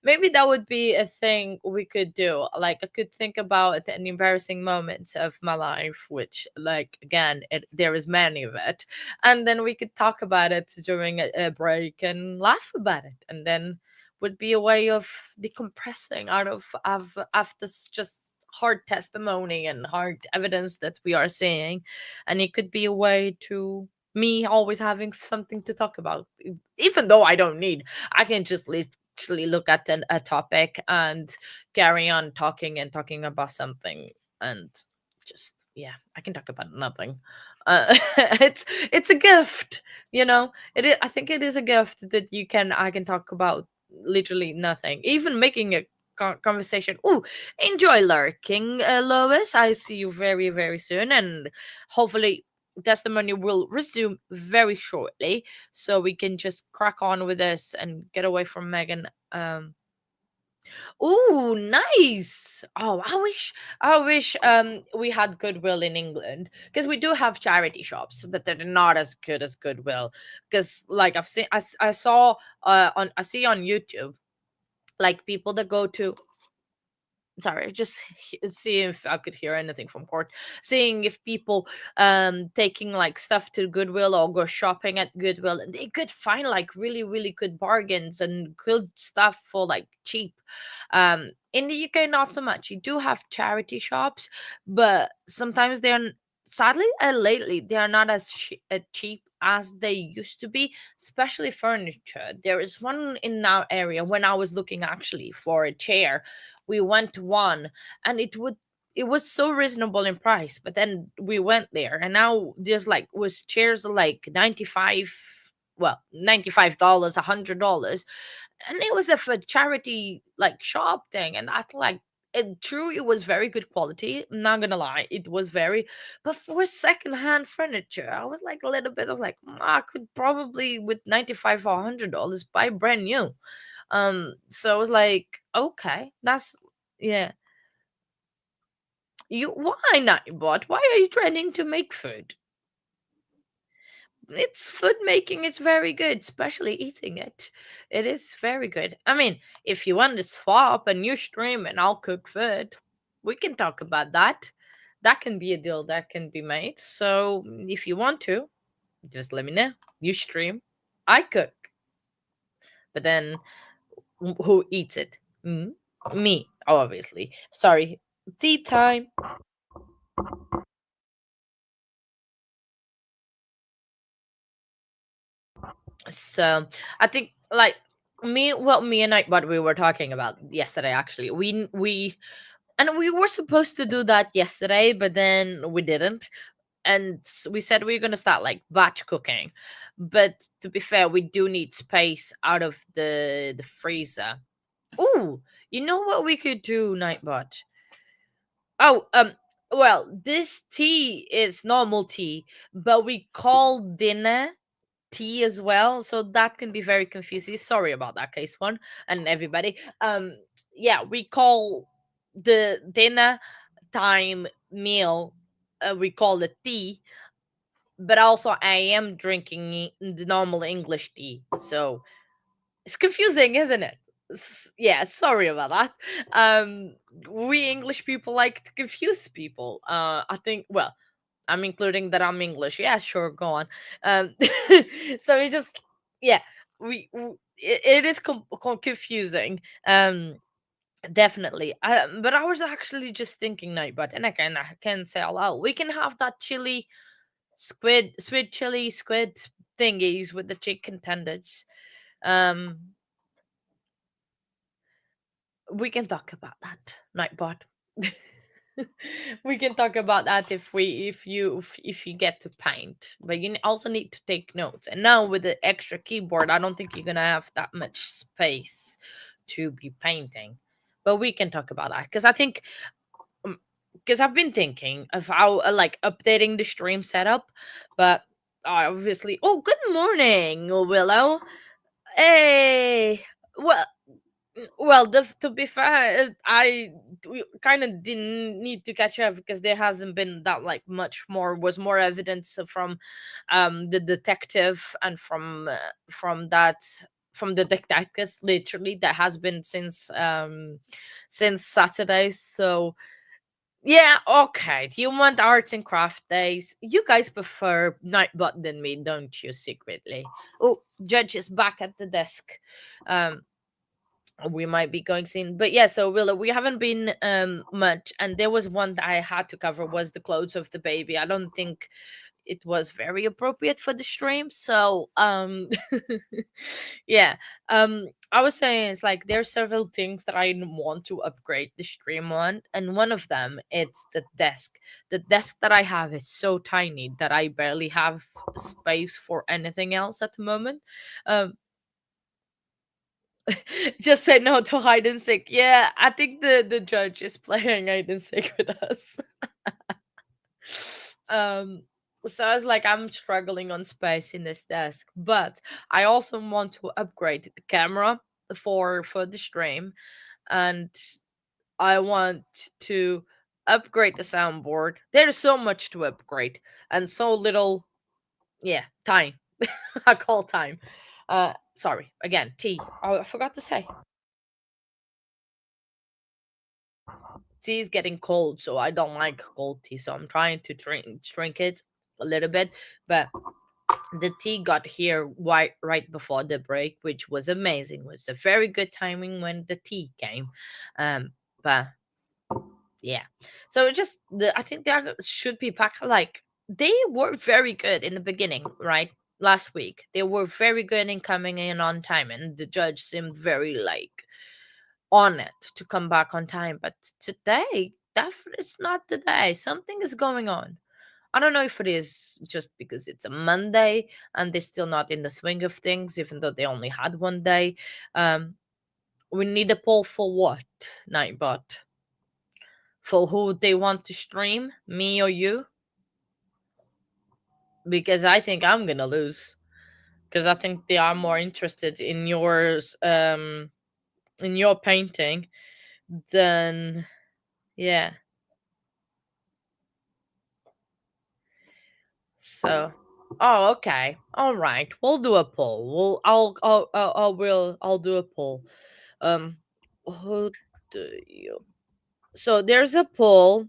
Maybe that would be a thing we could do. Like I could think about an embarrassing moments of my life, which like again, there is many of it, and then we could talk about it during a break and laugh about it, and then would be a way of decompressing out of this just hard testimony and hard evidence that we are seeing, and it could be a way to me always having something to talk about, even though I don't need, I can just literally look at a topic and carry on talking and talking about something, and just yeah, I can talk about nothing. It's a gift, it is. I think it is a gift that I can talk about literally nothing, even making a conversation. Oh, enjoy lurking, Lois. I see you very, very soon, and hopefully testimony will resume very shortly, so we can just crack on with this and get away from Megan. Oh, nice. Oh, I wish we had Goodwill in England, because we do have charity shops, but they're not as good as Goodwill. Because like I saw on YouTube, like people that go to sorry, just see if I could hear anything from court. Seeing if people taking like stuff to Goodwill or go shopping at Goodwill, and they could find like really really good bargains and good stuff for like cheap. In the UK, not so much. You do have charity shops, but sometimes sadly lately they are not as cheap as they used to be, especially furniture. There is one in our area. When I was looking actually for a chair, we went to one, and it was so reasonable in price, but then we went there and now there's like was chairs like 95, well, $95, $100, and it was a for charity like shop thing, and I thought like it true, it was very good quality, I'm not gonna lie, it was very, but for secondhand furniture I was like a little bit of like, I could probably with 95 or $100 buy brand new. So I was like, okay, that's, yeah. You, why not, bot? Why are you training to make food? It's food making, it's very good, especially eating it. It is very good. I mean, if you want to swap and you stream and I'll cook food, we can talk about that. That can be a deal that can be made. So if you want to, just let me know. You stream, I cook. But then who eats it? Mm? Me, obviously. Sorry. Tea time. So I think like me and I, what we were talking about yesterday actually, we and we were supposed to do that yesterday, but then we didn't, and we said we are going to start like batch cooking, but to be fair, we do need space out of the freezer. Oh, you know what we could do, Nightbot? Oh, well, this tea is normal tea, but we call dinner tea as well, so that can be very confusing. Sorry about that, case one and everybody. Yeah, we call the dinner time meal, we call it tea, but also I am drinking the normal English tea, so it's confusing, isn't it? Yeah, sorry about that. Um, we English people like to confuse people. I think, well, I'm including that I'm English. Yeah, sure, go on. Um, so we just, yeah, it is confusing. Definitely. But I was actually just thinking now, but and I can say aloud, we can have that chili squid chili squid thingies with the chicken tenders. Um, we can talk about that, Nightbot. We can talk about that if you get to paint, but you also need to take notes. And now with the extra keyboard, I don't think you're gonna have that much space to be painting. But we can talk about that because I think because I've been thinking of how like updating the stream setup, but obviously. Oh, good morning, Willow. Hey. Well, well, to be fair, I kind of didn't need to catch up because there hasn't been that like much more, was more evidence from the detective and from the detective literally that has been since Saturday. So yeah, okay. Do you want arts and craft days? You guys prefer Nightbot than me, don't you, secretly? Oh, Judge is back at the desk. Um, we might be going soon, but yeah, so Willow, we haven't been much, and there was one that I had to cover was the clothes of the baby. I don't think it was very appropriate for the stream, so yeah. I was saying it's like there's several things that I want to upgrade the stream on, and one of them it's the desk that I have is so tiny that I barely have space for anything else at the moment. um just said no to hide and seek. Yeah, I think the judge is playing hide and seek with us. um, so I was like, I'm struggling on space in this desk, but I also want to upgrade the camera for the stream, and I want to upgrade the soundboard. There's so much to upgrade and so little, yeah, time. I call time. Sorry again. T. Oh, I forgot to say. tea is getting cold, so I don't like cold tea. So I'm trying to drink it a little bit, but the tea got here right before the break, which was amazing. It was a very good timing when the tea came. But yeah, so it just I think they should be back. Like they were very good in the beginning, right? Last week they were very good in coming in on time, and the judge seemed very like on it to come back on time. But today, definitely, it's not the day. Something is going on. I don't know if it is just because it's a Monday and they're still not in the swing of things, even though they only had one day. Um, we need a poll for what, Nightbot? For who they want to stream, me or you? Because I think I'm gonna lose. Because I think they are more interested in yours, in your painting, than yeah. So, oh, okay, all right. We'll do a poll. I'll do a poll. Um, who do you? So there's a poll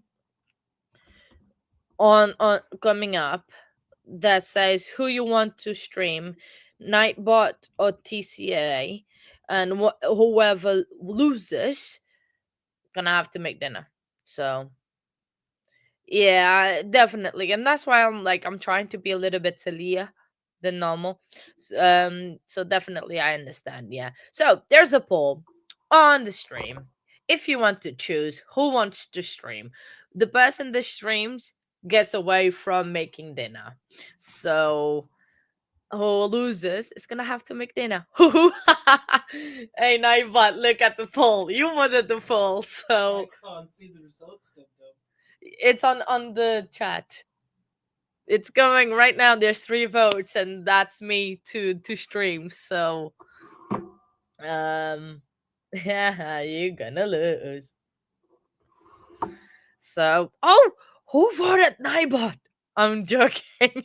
on coming up that says who you want to stream, Nightbot or TCA, and whoever loses gonna have to make dinner. So yeah, definitely. And that's why I'm trying to be a little bit sillier than normal. So definitely I understand. Yeah. So there's a poll on the stream. If you want to choose who wants to stream, the person that streams gets away from making dinner. So who loses is gonna have to make dinner. Hey Nightbot, look at the poll. You wanted the poll, so I can't see the results, Dum Dum. it's on the chat. It's going right now. There's 3 votes, and that's me to stream. So, yeah, you're gonna lose. So, oh, who voted Nightbot? I'm joking.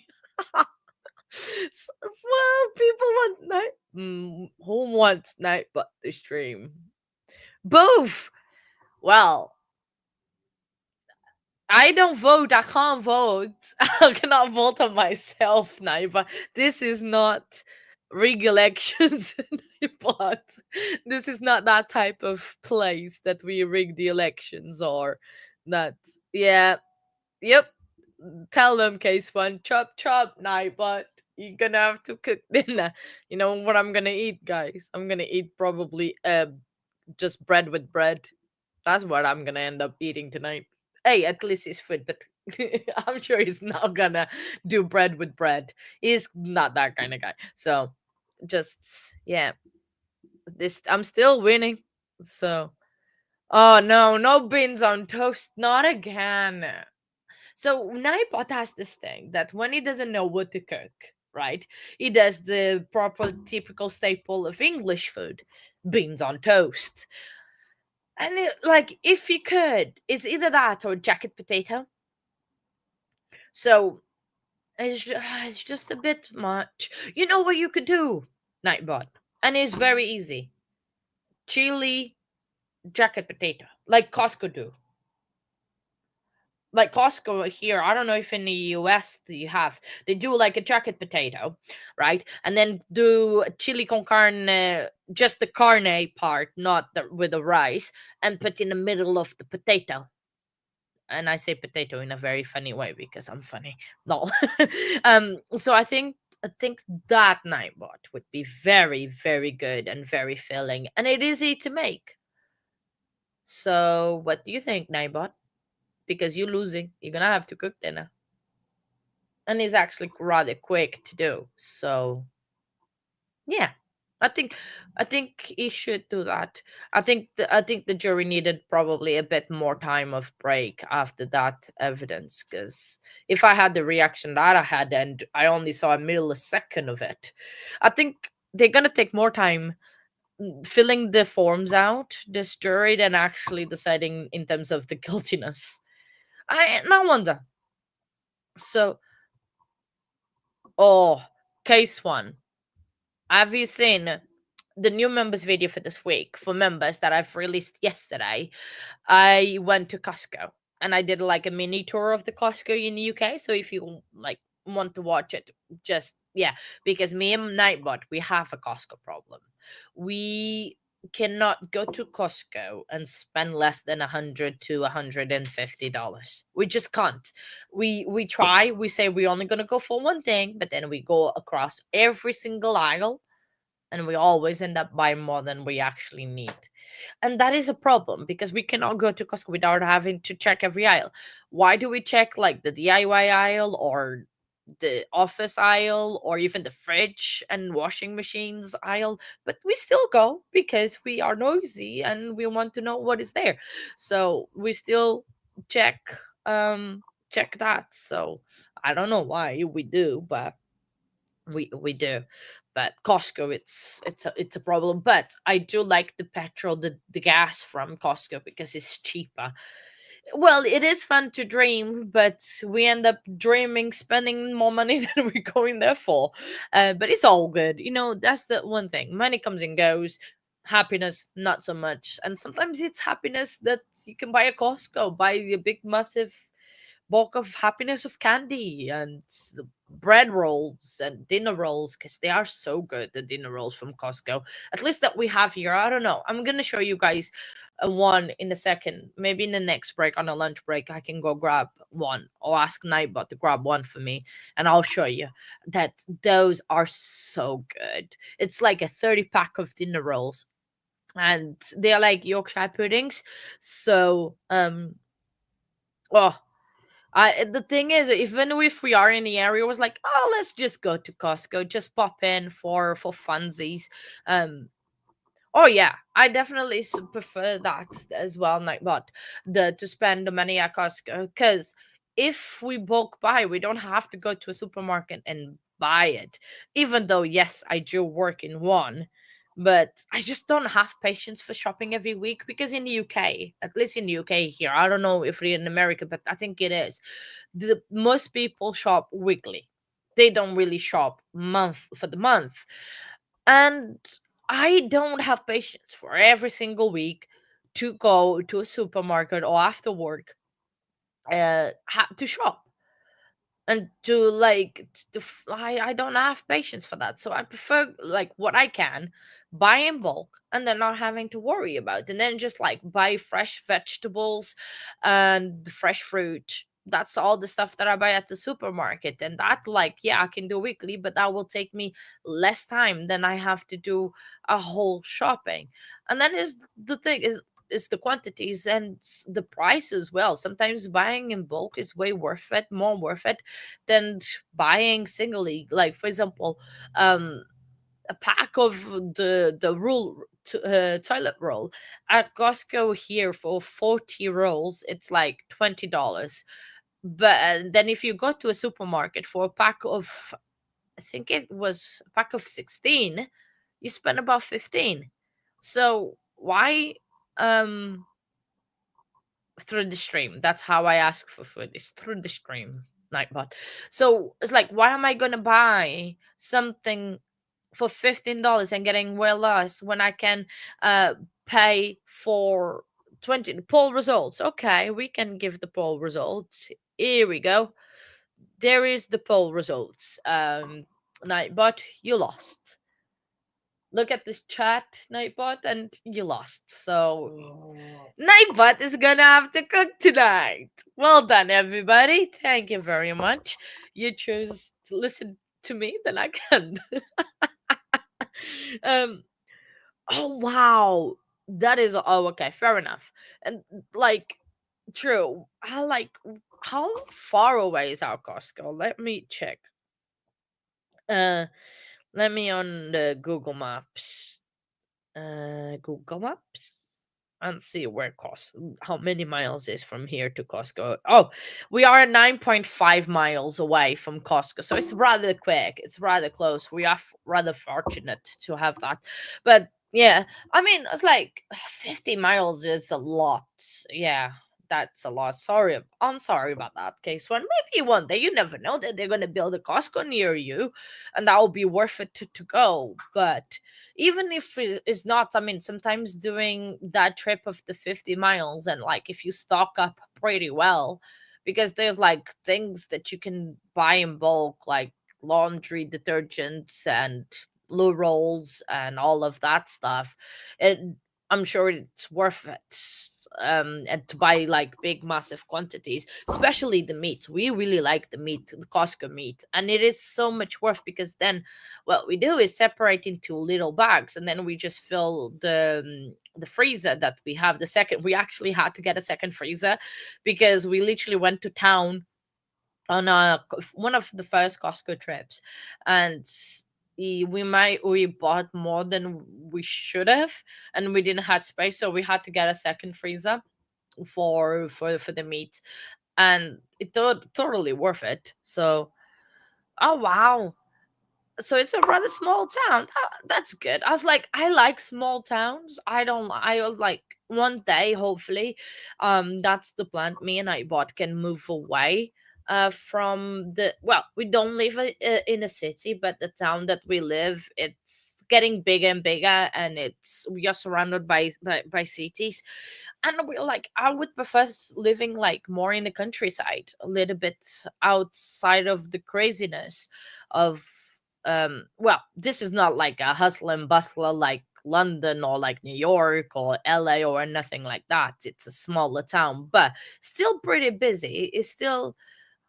Well, people want Night. Who wants Nightbot to stream? Both. Well, I don't vote. I can't vote. I cannot vote on myself now. But this is not rig elections, but this is not that type of place that we rig the elections or that. Yeah. Yep. Tell them, case one. Chop chop night, but you're gonna have to cook dinner. You know what I'm gonna eat, guys? I'm gonna eat probably just bread with bread. That's what I'm gonna end up eating tonight. Hey, at least it's food, but I'm sure he's not gonna do bread with bread. He's not that kind of guy. So just yeah. This I'm still winning. So oh no, no beans on toast, not again. So Nightbot has this thing that when he doesn't know what to cook, right? He does the proper typical staple of English food, beans on toast. And like, if you could, it's either that or jacket potato. So it's just a bit much. You know what you could do, Nightbot, and it's very easy. Chili jacket potato, like Costco do. Like Costco here, I don't know if in the US do you have. They do like a jacket potato, right? And then do chili con carne, just the carne part, not with the rice, and put in the middle of the potato. And I say potato in a very funny way because I'm funny. No. So I think that Nightbot would be very, very good and very filling. And it is easy to make. So what do you think, Nightbot? Because you're losing. You're gonna have to cook dinner. And it's actually rather quick to do. So yeah. I think I think he should do that. I think the jury needed probably a bit more time of break after that evidence, because if I had the reaction that I had and I only saw a millisecond of it, I think they're gonna take more time filling the forms out, this jury, than actually deciding in terms of the guiltiness. I wonder. So, oh, case one. Have you seen the new members video for this week, for members that I've released yesterday, I went to Costco and I did like a mini tour of the Costco in the UK. So if you like want to watch it, just yeah, because me and Nightbot, we have a Costco problem. We cannot go to Costco and spend less than $100 to $150. We just can't. We try. We say we're only gonna go for one thing, but then we go across every single aisle, and we always end up buying more than we actually need. And that is a problem because we cannot go to Costco without having to check every aisle. Why do we check like the DIY aisle or the office aisle or even the fridge and washing machines aisle? But we still go because we are nosy and we want to know what is there. So we still check check that. So I don't know why we do, but we do. But Costco, it's a problem. But I do like the petrol, the gas from Costco because it's cheaper. Well, it is fun to dream, but we end up dreaming spending more money than we're going there for. But it's all good, that's the one thing. Money comes and goes, happiness not so much. And sometimes it's happiness that you can buy a Costco, buy a big massive bulk of happiness of candy and the bread rolls and dinner rolls, because they are so good, the dinner rolls from Costco, at least that we have here. I don't know, I'm gonna show you guys one in a second. Maybe in the next break, on a lunch break, I can go grab one or ask Nightbot to grab one for me, and I'll show you that those are so good. It's like a 30 pack of dinner rolls, and they're like Yorkshire puddings. So oh, the thing is, even if we are in the area, it was like, oh, let's just go to Costco, just pop in for funsies. Um, oh yeah, I definitely prefer that as well, Nightbot, the to spend the money at Costco, because if we bulk buy, we don't have to go to a supermarket and buy it. Even though, yes, I do work in one, but I just don't have patience for shopping every week because in the UK, at least in the UK here, I don't know if in America, but I think it is. The most people shop weekly. They don't really shop month for the month. And I don't have patience for every single week to go to a supermarket or after work to shop and to like I don't have patience for that. So I prefer like what I can buy in bulk and then not having to worry about, and then just like buy fresh vegetables and fresh fruit. That's all the stuff that I buy at the supermarket, and that, like, yeah, I can do weekly, but that will take me less time than I have to do a whole shopping. And then is the thing is the quantities and the price as well. Sometimes buying in bulk is way worth it, more worth it than buying singly. Like for example, a pack of the toilet roll at Costco here for 40 rolls, it's like $20. But then if you go to a supermarket for a pack of, I think it was a pack of 16, you spend about 15. So why um through the stream. That's how I ask for food, is through the stream, Nightbot. So it's like, why am I gonna buy something for $15 and getting way less when I can pay for 20? The poll results. Okay, we can give the poll results. Here we go. There is the poll results. Nightbot, you lost. Look at this chat, Nightbot, and you lost. So Oh, Nightbot is gonna have to cook tonight. Well done, everybody. Thank you very much. You chose to listen to me, then I can. um. Oh wow, that is, oh okay, fair enough. And like, true. I like, how far away is our Costco? Let me check. Uh, let me on the Google Maps. Google Maps and see where how many miles is from here to Costco. Oh, we are 9.5 miles away from Costco, so it's rather quick, it's rather close. We are rather fortunate to have that. But yeah, I mean, it's like 50 miles is a lot. Yeah, that's a lot. Sorry, I'm sorry about that case one. Maybe one day, you never know, that they're gonna build a Costco near you, and that will be worth it to go. But even if it's not, I mean, sometimes doing that trip of the 50 miles, and like if you stock up pretty well, because there's like things that you can buy in bulk, like laundry detergents and loo rolls and all of that stuff. It, I'm sure it's worth it. And to buy like big, massive quantities, especially the meat. We really like the meat, the Costco meat, and it is so much worth, because then what we do is separate into little bags, and then we just fill the freezer that we have. The second, we actually had to get a second freezer because we literally went to town on one of the first Costco trips, and we bought more than we should have, and we didn't have space, so we had to get a second freezer for the meat, and it totally worth it. So, oh wow, so it's a rather small town. That's good. I was like, I like small towns. I don't. I was like, one day, hopefully, that's the plan. Me and I bought can move away, from the. Well, we don't live in a city, but the town that we live, it's getting bigger and bigger, and we are surrounded by cities, and we're like, I would prefer living like more in the countryside, a little bit outside of the craziness of, well, this is not like a hustle and bustle like London or like New York or LA or nothing like that. It's a smaller town, but still pretty busy. It's still,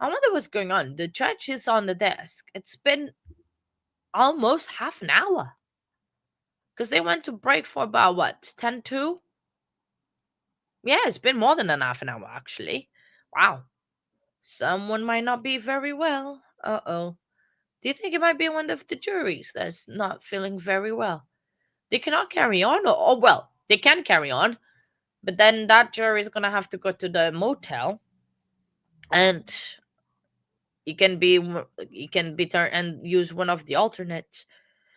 I wonder what's going on. The judge is on the desk. It's been almost half an hour because they went to break for about what, 10 to? Yeah, it's been more than an half an hour actually. Wow. Someone might not be very well. Uh-oh. Do you think it might be one of the juries that's not feeling very well? They cannot carry on, or well, they can carry on, but then that jury is gonna have to go to the motel, and he can be turned and use one of the alternates,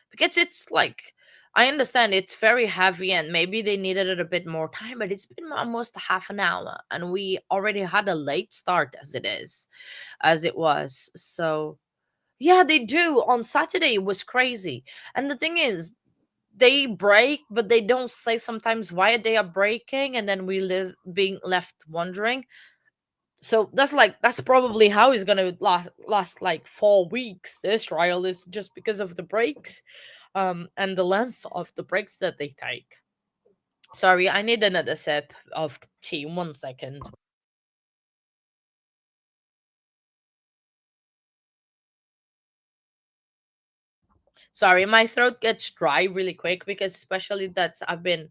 because it's like, I understand it's very heavy and maybe they needed it a bit more time, but it's been almost a half an hour and we already had a late start as it was. So yeah, they do. On Saturday it was crazy. And the thing is, they break, but they don't say sometimes why they are breaking, and then we live being left wondering. So that's probably how it's gonna last like 4 weeks. This trial is just because of the breaks, and the length of the breaks that they take. Sorry, I need another sip of tea. 1 second. Sorry, my throat gets dry really quick, because especially that I've been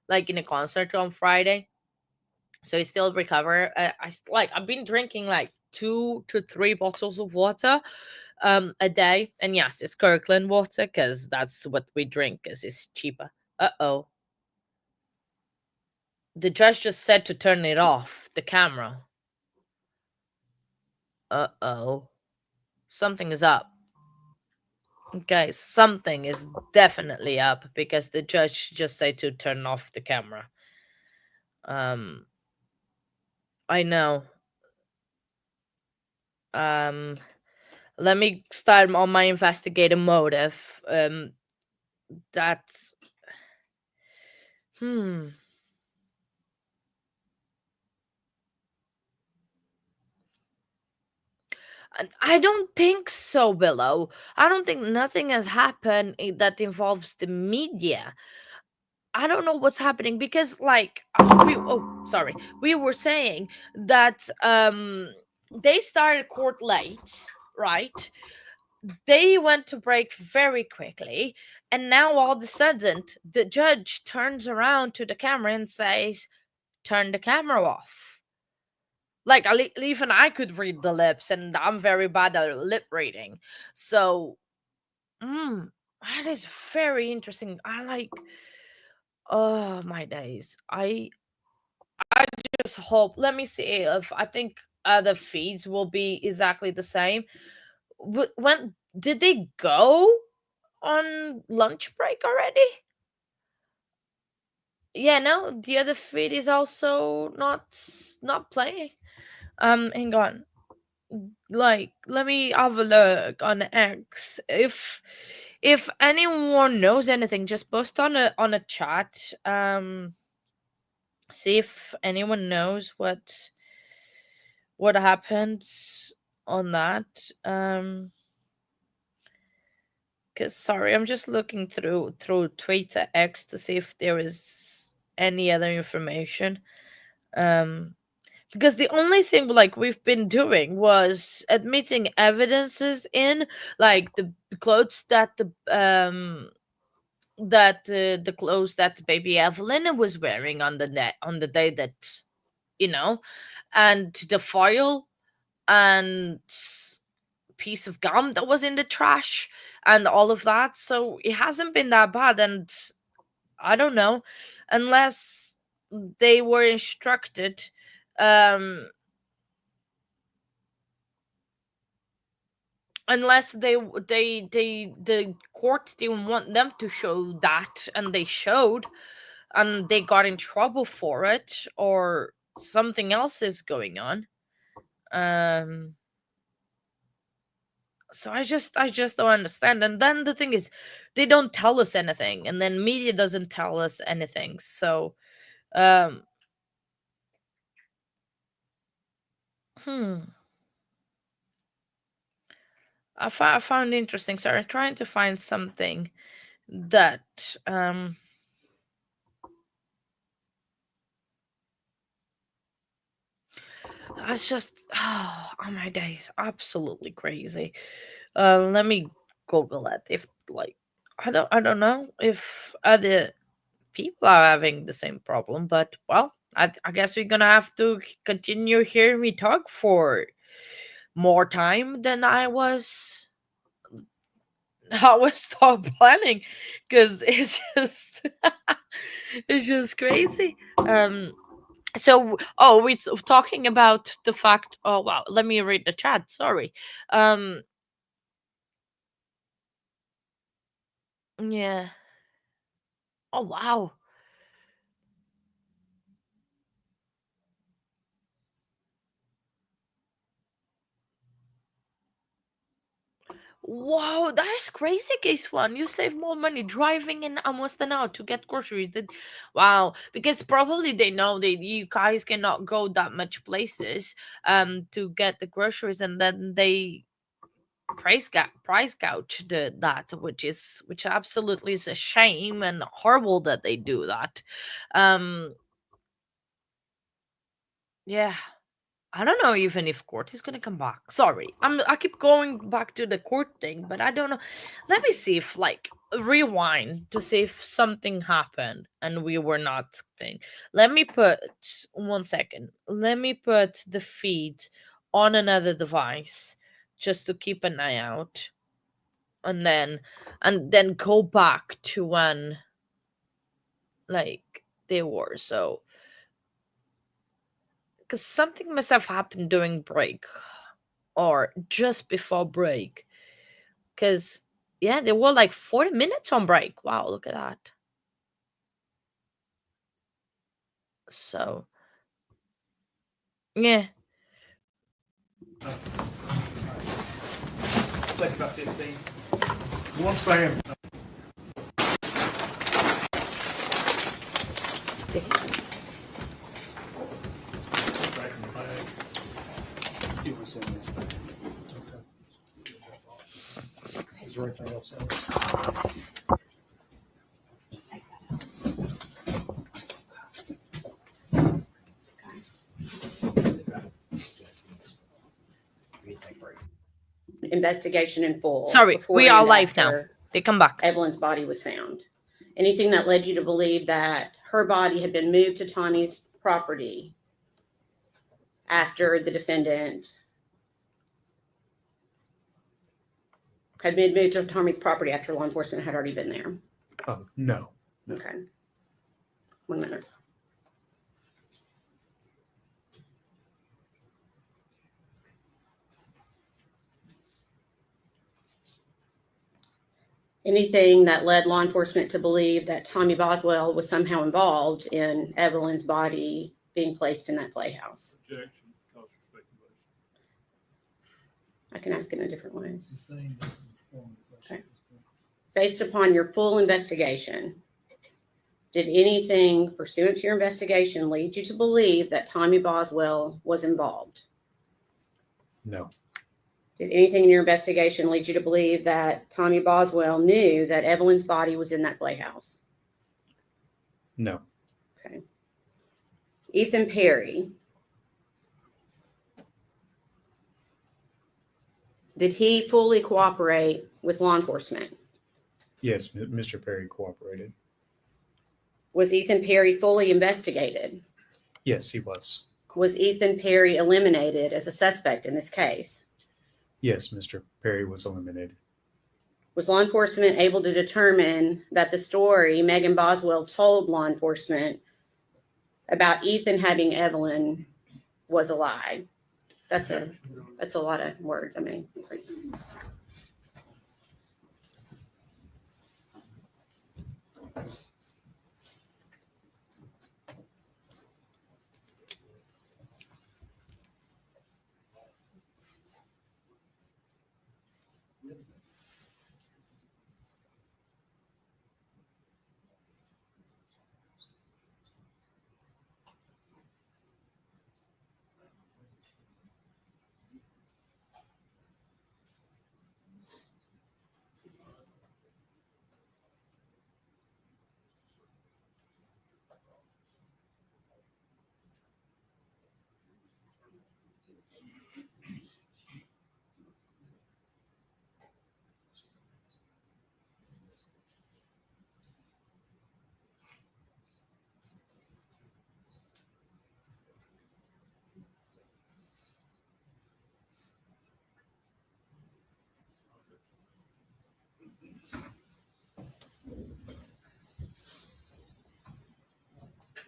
like in a concert on Friday, so I still recover. I've been drinking like 2 to 3 bottles of water a day, and yes, it's Kirkland water because that's what we drink because it's cheaper. Uh-oh, the judge just said to turn it off, the camera. Uh-oh, something is up. Guys, something is definitely up, because the judge just said to turn off the camera. um I know. um Let me start on my investigative motive. That's hmm I don't think so, Willow. I don't think nothing has happened that involves the media. I don't know what's happening, because like we were saying that they started court late, right? They went to break very quickly, and now all of a sudden the judge turns around to the camera and says, turn the camera off. Like, even I could read the lips, and I'm very bad at lip reading. So that is very interesting. I like, oh my days. I just hope, let me see if I think other feeds will be exactly the same. When did they go on lunch break already? Yeah, no, the other feed is also not playing. Hang on. Like, let me have a look on X. If anyone knows anything, just post on a chat. See if anyone knows what happened on that. Cause sorry, I'm just looking through Twitter X to see if there is any other information. Um, because the only thing like we've been doing was admitting evidences in like the clothes the clothes that baby Evelyn was wearing on on the day that you know, and the foil and piece of gum that was in the trash and all of that. So it hasn't been that bad, and I don't know, unless they were instructed, um unless the court didn't want them to show that and they showed and they got in trouble for it, or something else is going on. um so I just don't understand. And then the thing is, they don't tell us anything, and then media doesn't tell us anything. So um hmm I found interesting. So I'm trying to find something that it's just oh my days, absolutely crazy. Let me Google it. If like I don't know if other people are having the same problem, but well, I guess we're gonna have to continue hearing me talk for more time than I was stop planning, because it's just it's just crazy. So we're talking about the fact. Oh wow, let me read the chat. Sorry. Um, yeah. Oh wow. Wow, that is crazy, case one. You save more money driving in almost an hour to get groceries. Wow, because probably they know that you guys cannot go that much places to get the groceries, and then they price gouge that, which absolutely is a shame and horrible that they do that. Um, yeah. I don't know even if court is gonna come back. Sorry, I keep going back to the court thing, but I don't know. Let me see if like rewind to see if something happened and we were not thing. Let me put 1 second. Let me put the feed on another device just to keep an eye out, and then go back to when like they were. So because something must have happened during break or just before break. Because, yeah, they were like 40 minutes on break. Wow, look at that. So, yeah. Take about 15. One fan. Back in the bag. It was in this bag. Is there anything else in it? Investigation in full Sorry, before we are and live now. after They come back. Evelyn's body was found. Anything that led you to believe that her body had been moved to Tawny's property after the defendant had been moved to Tawny's property after law enforcement had already been there? Oh, no. Okay. 1 minute. Anything that led law enforcement to believe that Tommy Boswell was somehow involved in Evelyn's body being placed in that playhouse? Objection, cause for speculation. I can ask it in a different way. Sustained as a form of question. Based upon your full investigation, did anything pursuant to your investigation lead you to believe that Tommy Boswell was involved? No. Did anything in your investigation lead you to believe that Tommy Boswell knew that Evelyn's body was in that playhouse? No. Okay. Ethan Perry. Did he fully cooperate with law enforcement? Yes, Mr. Perry cooperated. Was Ethan Perry fully investigated? Yes, he was. Was Ethan Perry eliminated as a suspect in this case? Yes, Mr. Perry was eliminated. Was law enforcement able to determine that the story Megan Boswell told law enforcement about Ethan having Evelyn was a lie? That's a lot of words. I mean,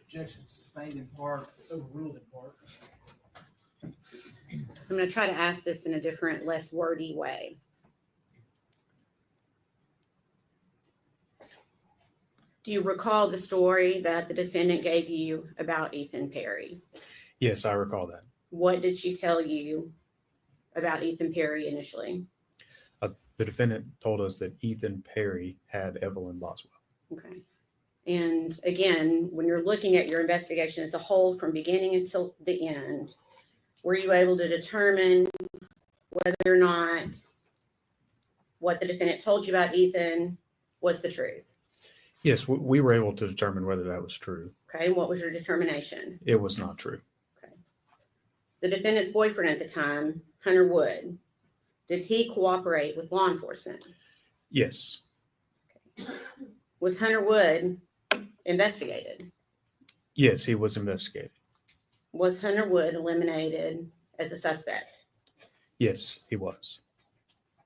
Objection sustained in part, overruled in part. I'm going to try to ask this in a different, less wordy way. Do you recall the story that the defendant gave you about Ethan Perry? Yes, I recall that. What did she tell you about Ethan Perry initially? The defendant told us that Ethan Perry had Evelyn Boswell. Okay. And again, when you're looking at your investigation as a whole from beginning until the end, were you able to determine whether or not what the defendant told you about Ethan was the truth? Yes, we were able to determine whether that was true. Okay. And what was your determination? It was not true. Okay. The defendant's boyfriend at the time, Hunter Wood, did he cooperate with law enforcement? Yes. Was Hunter Wood investigated? Yes, he was investigated. Was Hunter Wood eliminated as a suspect? Yes, he was.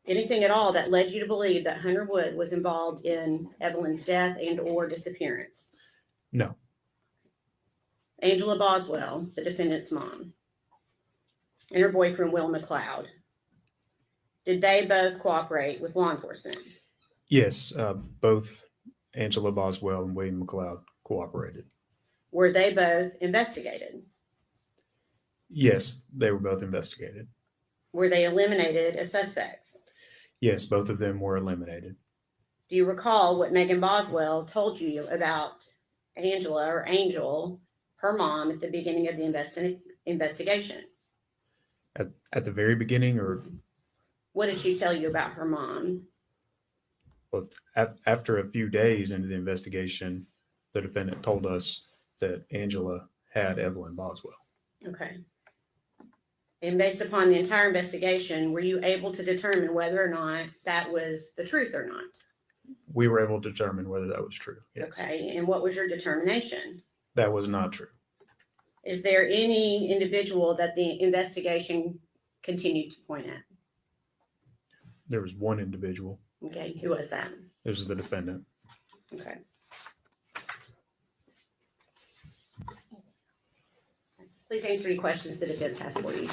Anything at all that led you to believe that Hunter Wood was involved in Evelyn's death and or disappearance? No. Angela Boswell, the defendant's mom, and her boyfriend, Will McLeod, did they both cooperate with law enforcement? Yes, both Angela Boswell and William McLeod cooperated. Were they both investigated? Yes, they were both investigated. Were they eliminated as suspects? Yes, both of them were eliminated. Do you recall what Megan Boswell told you about Angela or Angel, her mom, at the beginning of the investigation? At the very beginning, or What did she tell you about her mom? well, after a few days into the investigation, the defendant told us that Angela had Evelyn Boswell. Okay. And based upon the entire investigation, were you able to determine whether or not that was the truth or not? We were able to determine whether that was true. Yes. Okay. And what was your determination? That was not true. Is there any individual that the investigation continued to point at? There was one individual. Okay. Who was that? It was the defendant. Okay. Please answer any questions the defense has for you.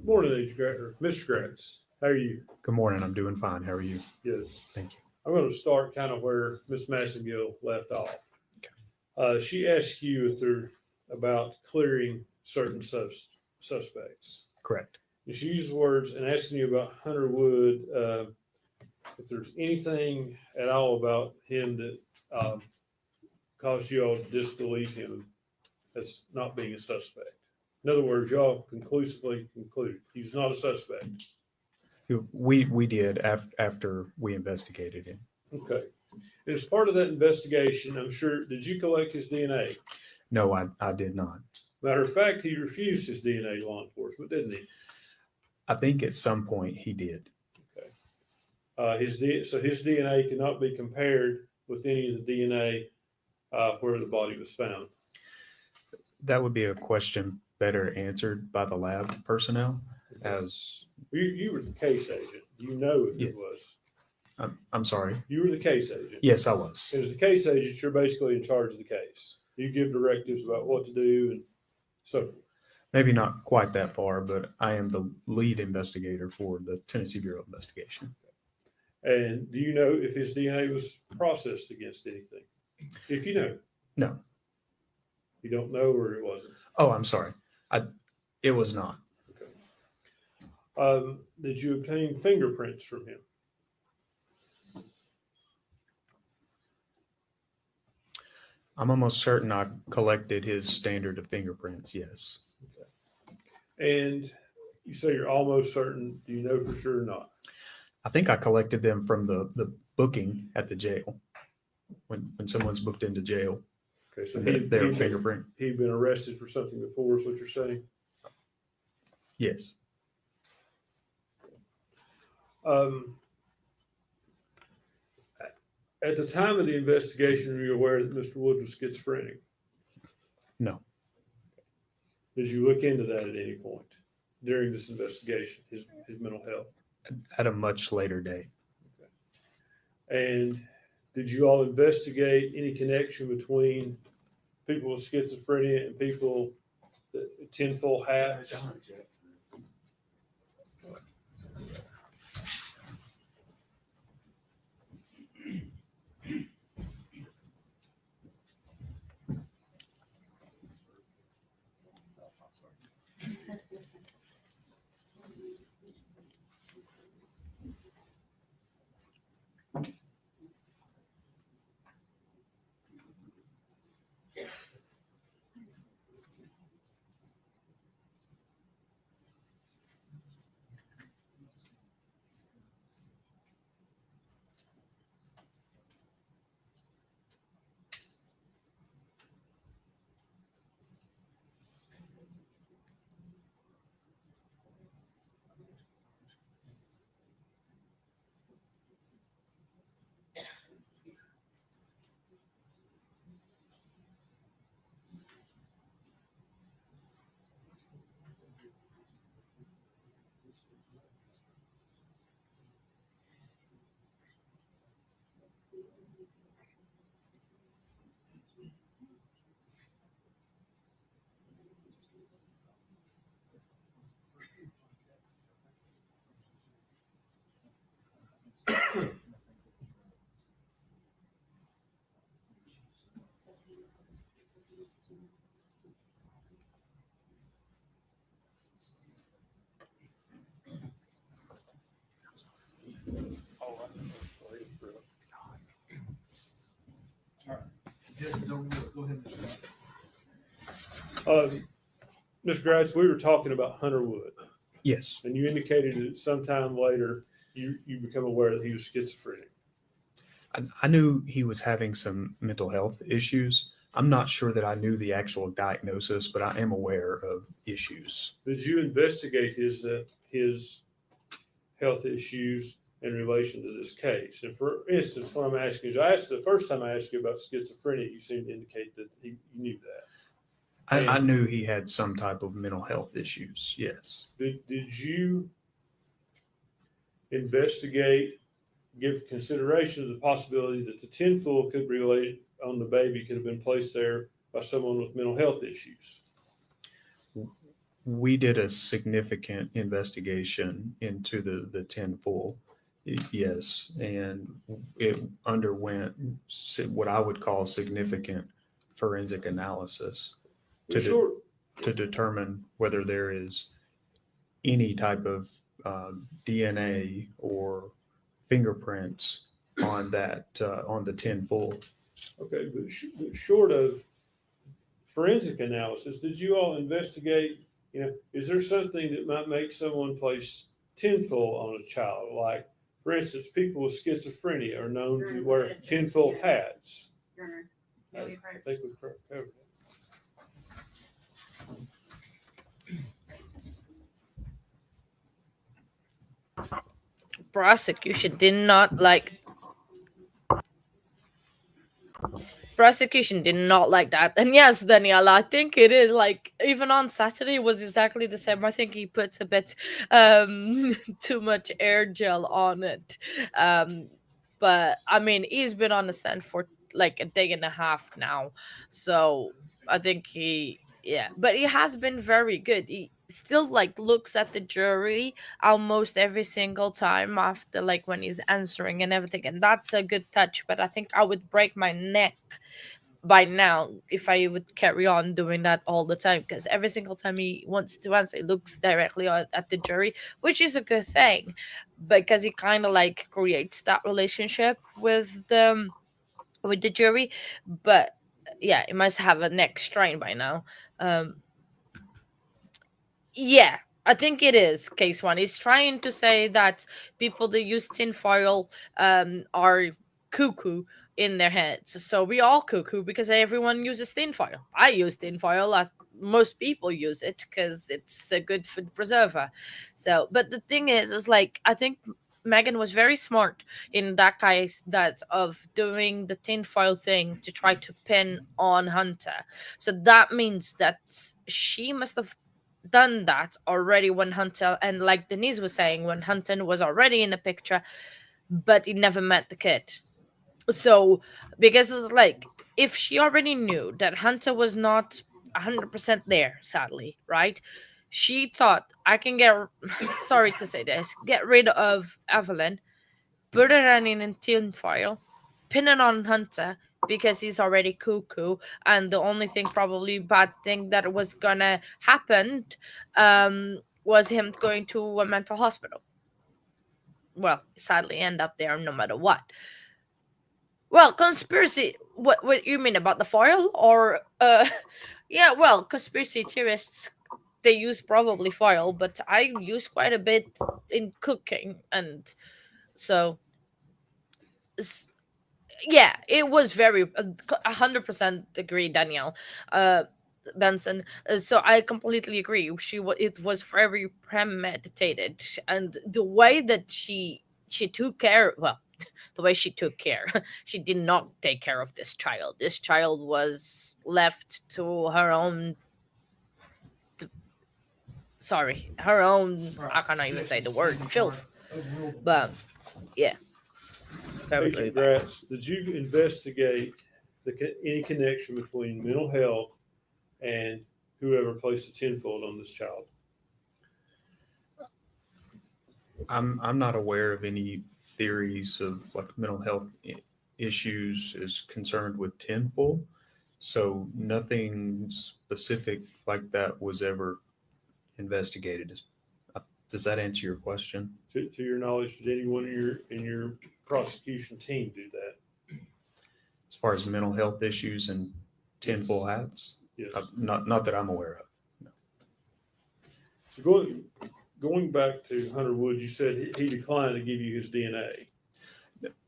Morning, Mr. Gratz. How are you? Good morning. I'm doing fine. How are you? Good. Thank you. I'm going to start kind of where Miss Massengill left off. She asked you if they're about clearing certain suspects. Correct. And she used words and asking you about Hunter Wood, if there's anything at all about him that caused you all to disbelieve him as not being a suspect. In other words, y'all conclusively conclude he's not a suspect. We did after we investigated him. Okay. As part of that investigation, I'm sure, did you collect his DNA? No, I did not. Matter of fact, he refused his DNA to law enforcement, didn't he? I think at some point he did. Okay. So his DNA cannot be compared with any of the DNA where the body was found. That would be a question better answered by the lab personnel. As You were the case agent. You know if Yeah. it was. I'm sorry. You were the case agent. Yes, I was. And as the case agent, you're basically in charge of the case. You give directives about what to do and so forth. Maybe not quite that far, but I am the lead investigator for the Tennessee Bureau of Investigation. And do you know if his DNA was processed against anything? If you know. No. You don't know, or it wasn't. Oh, I'm sorry. It was not. Did you obtain fingerprints from him? I'm almost certain I collected his standard of fingerprints. Yes. And you say you're almost certain. Do you know for sure or not? I think I collected them from the booking at the jail when someone's booked into jail. Okay, so Their fingerprint. he'd been arrested for something before, is what you're saying? Yes. At the time of the investigation, were you aware that Mr. Wood was schizophrenic? No. Did you look into that at any point during this investigation, his mental health? At a much later date. And did you all investigate any connection between people with schizophrenia and people that tinfoil hats? Go ahead, Mr. Gratz, we were talking about Hunter Wood, Yes. and you indicated that sometime later you become aware that he was schizophrenic. I knew he was having some mental health issues. I'm not sure that I knew the actual diagnosis, but I am aware of issues. Did you investigate his health issues in relation to this case? And for instance, what I'm asking is, the first time I asked you about schizophrenia, you seemed to indicate that you knew that. I knew he had some type of mental health issues. Yes. Did you investigate, give consideration to the possibility that the tinfoil could be related on the baby, could have been placed there by someone with mental health issues? We did a significant investigation into the tin foil. Yes, and it underwent what I would call significant forensic analysis to Sure. to determine whether there is any type of DNA or fingerprints on that on the tin foil. Okay, but short of forensic analysis, did you all investigate, is there something that might make someone place tinfoil on a child? Like, for instance, people with schizophrenia are known to wear tinfoil hats. I think we've covered that. Prosecution did not like that. And yes, Daniela, I think it is like even on Saturday it was exactly the same. I think he puts a bit too much air gel on it. But I mean he's been on the stand for like a day and a half now. So I think but he has been very good. He still like looks at the jury almost every single time after like when he's answering and everything, and that's a good touch. But I think I would break my neck by now if I would carry on doing that all the time, because every single time he wants to answer, he looks directly at the jury, which is a good thing because he kind of like creates that relationship with the jury. But yeah, he must have a neck strain by now. um yeah, I think it is case one. He's trying to say that people that use tinfoil are cuckoo in their heads. So we all cuckoo because everyone uses tinfoil. I use tinfoil. Most people use it because it's a good food preserver. So, but the thing is like I think Megan was very smart in that case, that of doing the tinfoil thing to try to pin on Hunter. So that means that she must have done that already when Hunter, and like Denise was saying, when Hunter was already in the picture, but he never met the kid. So because it's like if she already knew that Hunter was not 100% there, sadly, right? She thought I can get sorry to say this, get rid of Evelyn, put it in a tin foil, pin it on Hunter because he's already cuckoo, and the only thing probably bad thing that was gonna happen was him going to a mental hospital. Well, sadly end up there no matter what. Well, conspiracy. What you mean about the foil or yeah, well, conspiracy theorists, they use probably foil, but I use quite a bit in cooking, and so s- yeah, it was very 100% agree, Danielle. Uh, Benson. So I completely agree. It was very premeditated, and the way that she took care. Well, the way she took care, she did not take care of this child. This child was left to her own. Sorry, her own. I cannot even say the word filth. But yeah, very very Agent bad. Gratz, did you investigate any connection between mental health and whoever placed the tinfoil on this child? I'm not aware of any theories of like mental health issues is concerned with tinfoil. So nothing specific like that was ever investigated. Does that answer your question? To your knowledge, did anyone in your prosecution team do that? As far as mental health issues and tinfoil hats, Yes. not that I'm aware of. So going back to Hunter Wood, you said he declined to give you his DNA.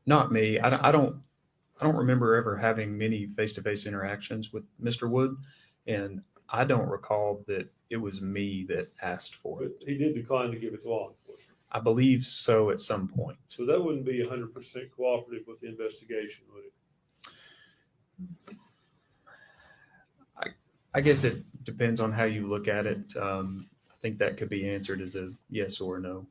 Not me. I don't remember ever having many face-to-face interactions with Mr. Wood, and I don't recall that it was me that asked for But it. he did decline to give it to law enforcement. I believe so at some point. So that wouldn't be 100% cooperative with the investigation, would it? I guess it depends on how you look at it. I think that could be answered as a yes or no.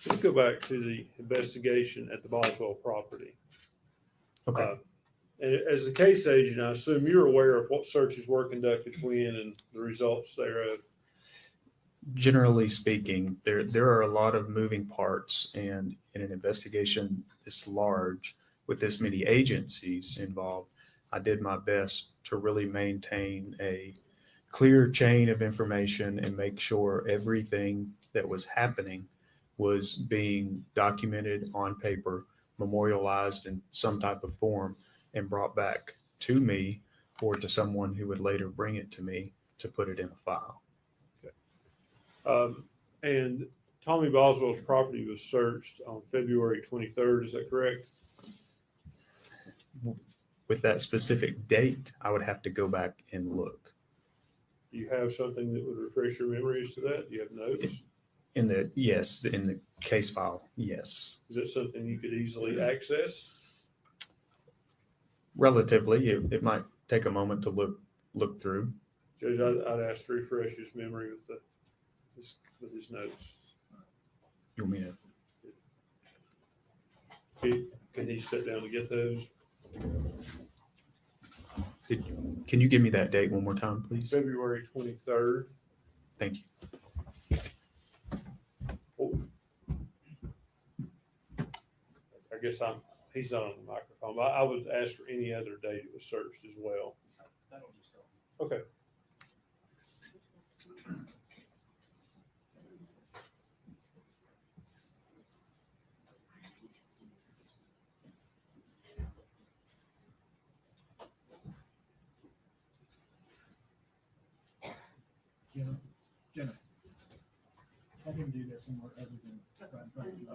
Let's go back to the investigation at the Boswell property. Okay. And as a case agent, I assume you're aware of what searches were conducted when and the results thereof. Generally speaking, there are a lot of moving parts, and in an investigation this large with this many agencies involved, I did my best to really maintain a clear chain of information and make sure everything that was happening was being documented on paper, memorialized in some type of form, and brought back to me or to someone who would later bring it to me to put it in a file. And Tommy Boswell's property was searched on February 23rd. Is that correct? With that specific date, I would have to go back and look. Do you have something that would refresh your memories to that? Do you have notes? In the case file, yes. Is that something you could easily access? Relatively, it might take a moment to look through. Judge, I'd ask to refresh his memory with his notes. You want me to? Can he sit down and get those? Can you give me that date one more time, please? February 23rd. Thank you. I guess he's not on the microphone. I would ask for any other date it was searched as well. That'll just go. Okay. Jenna, have him do that somewhere other than right in front of you.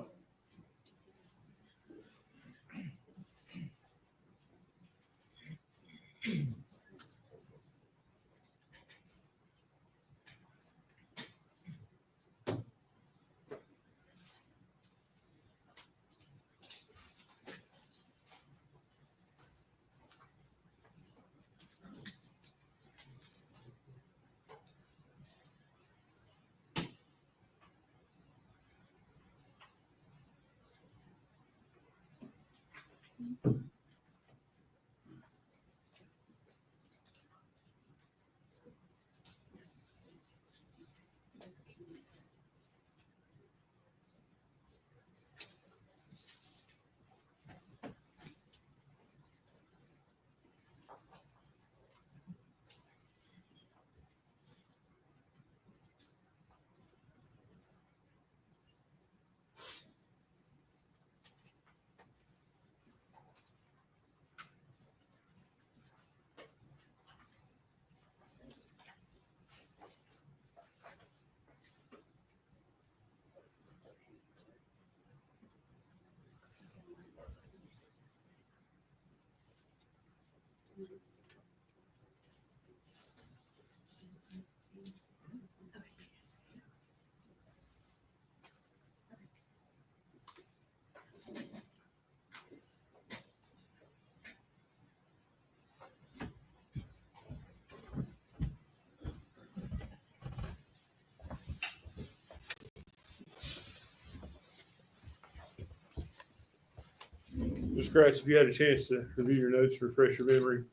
Mr. Kratz, if you had a chance to review your notes, refresh your memory,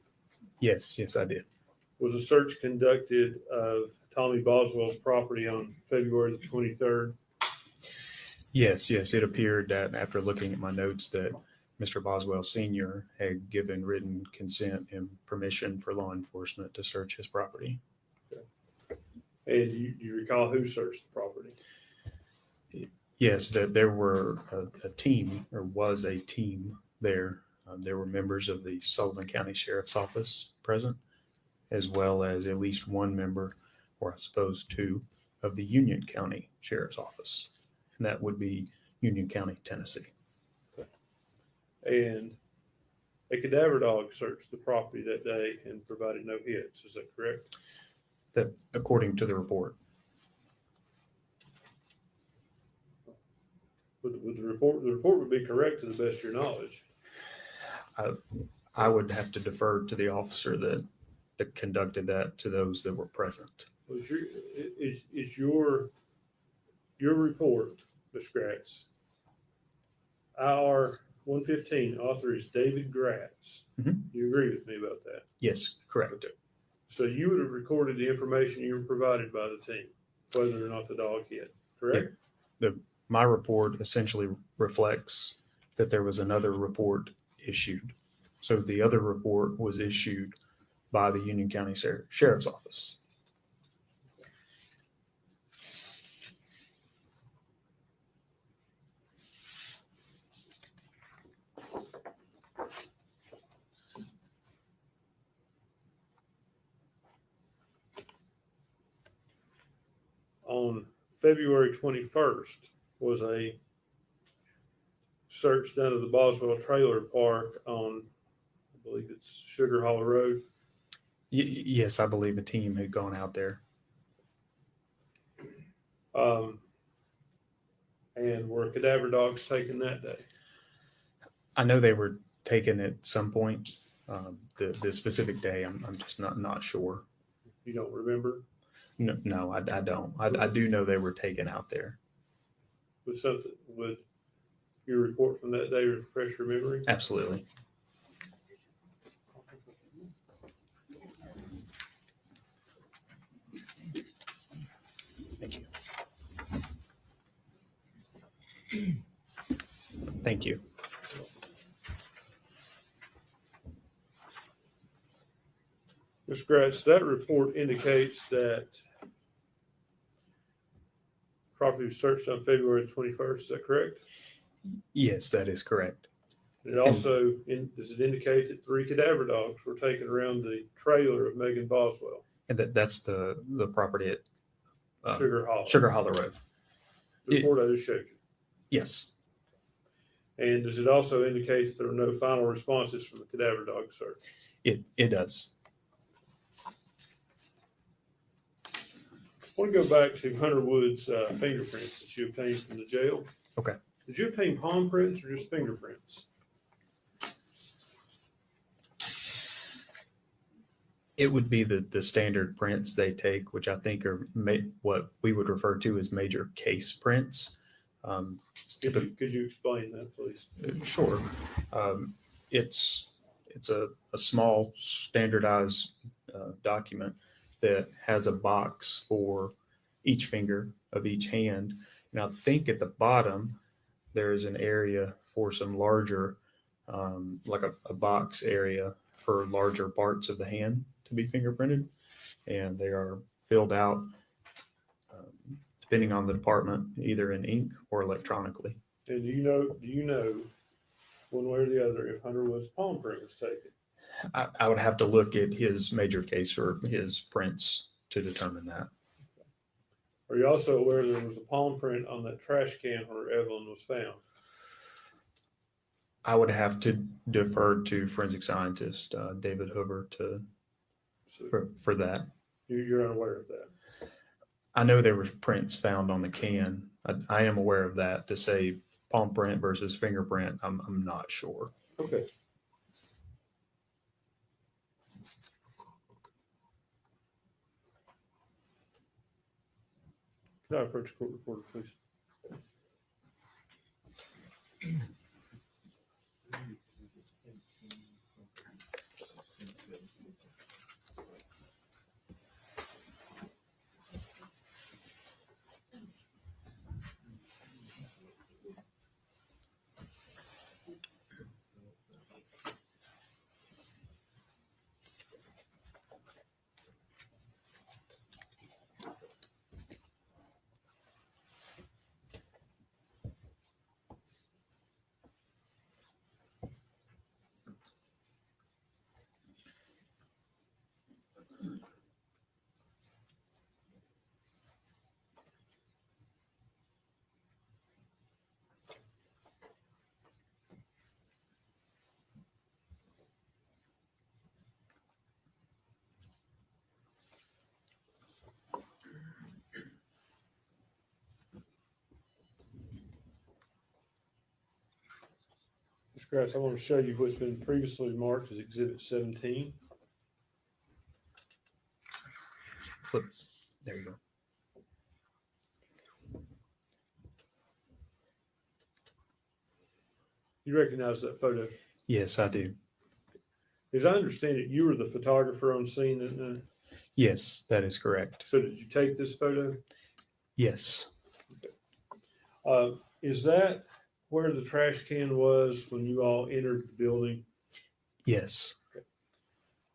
Yes, I did. was a search conducted of Tommy Boswell's property on February the 23rd? Yes, it appeared that after looking at my notes that Mr. Boswell Sr. had given written consent and permission for law enforcement to search his property. And you recall who searched the property? Yes, that there were a team, or was a team there. There were members of the Sullivan County Sheriff's Office present, as well as at least one member, or I suppose two, of the Union County Sheriff's Office. And that would be Union County, Tennessee. And a cadaver dog searched the property that day and provided no hits. Is that correct? That, according to the report. Would the report would be correct to the best of your knowledge? I would have to defer to the officer that conducted that to those that were present. Is your report Ms. Gratz. IR 115, author is David Gratz. Mhm. You agree with me about that? Yes, correct. So you would have recorded the information you were provided by the team, whether or not the dog hit, correct? My report essentially reflects that there was another report issued. So the other report was issued by the Union County Sheriff's Office. On February 21st was a search done of the Boswell Trailer Park on, I believe it's Sugar Hollow Road. Yes, I believe a team had gone out there. And were cadaver dogs taken that day? I know they were taken at some point. The specific day, I'm just not sure. You don't remember? No, I don't. I do know they were taken out there. Would your report from that day refresh your memory? Absolutely. Thank you. Thank you. Ms. Gratz, that report indicates that property was searched on February 21st. Is that correct? Yes, that is correct. It also, does it indicate that 3 cadaver dogs were taken around the trailer of Megan Boswell? And that's the property at Sugar Hollow. Sugar Hollow Road. The report I just showed you. Yes. And does it also indicate that there were no final responses from the cadaver dog search? It does. I want to go back to Hunter Wood's fingerprints that you obtained from the jail. Okay. Did you obtain palm prints or just fingerprints? It would be the standard prints they take, which I think are what we would refer to as major case prints. Could you explain that, please? Sure. It's a small standardized document that has a box for each finger of each hand. And I think at the bottom, there is an area for some larger, like a box area for larger parts of the hand to be fingerprinted. And they are filled out, depending on the department, either in ink or electronically. And do you know one way or the other if Hunter Wood's palm print was taken? I would have to look at his major case or his prints to determine that. Are you also aware there was a palm print on that trash can where Evelyn was found? I would have to defer to forensic scientist David Hoover for that. You're unaware of that? I know there were prints found on the can. I am aware of that. To say palm print versus fingerprint, I'm not sure. Okay. Can I approach the court reporter, please? Mr. Gratz, I want to show you what's been previously marked as Exhibit 17. Flip. There you go. You recognize that photo? Yes, I do. As I understand it, you were the photographer on scene. Yes, that is correct. So did you take this photo? Yes. Is that where the trash can was when you all entered the building? Yes.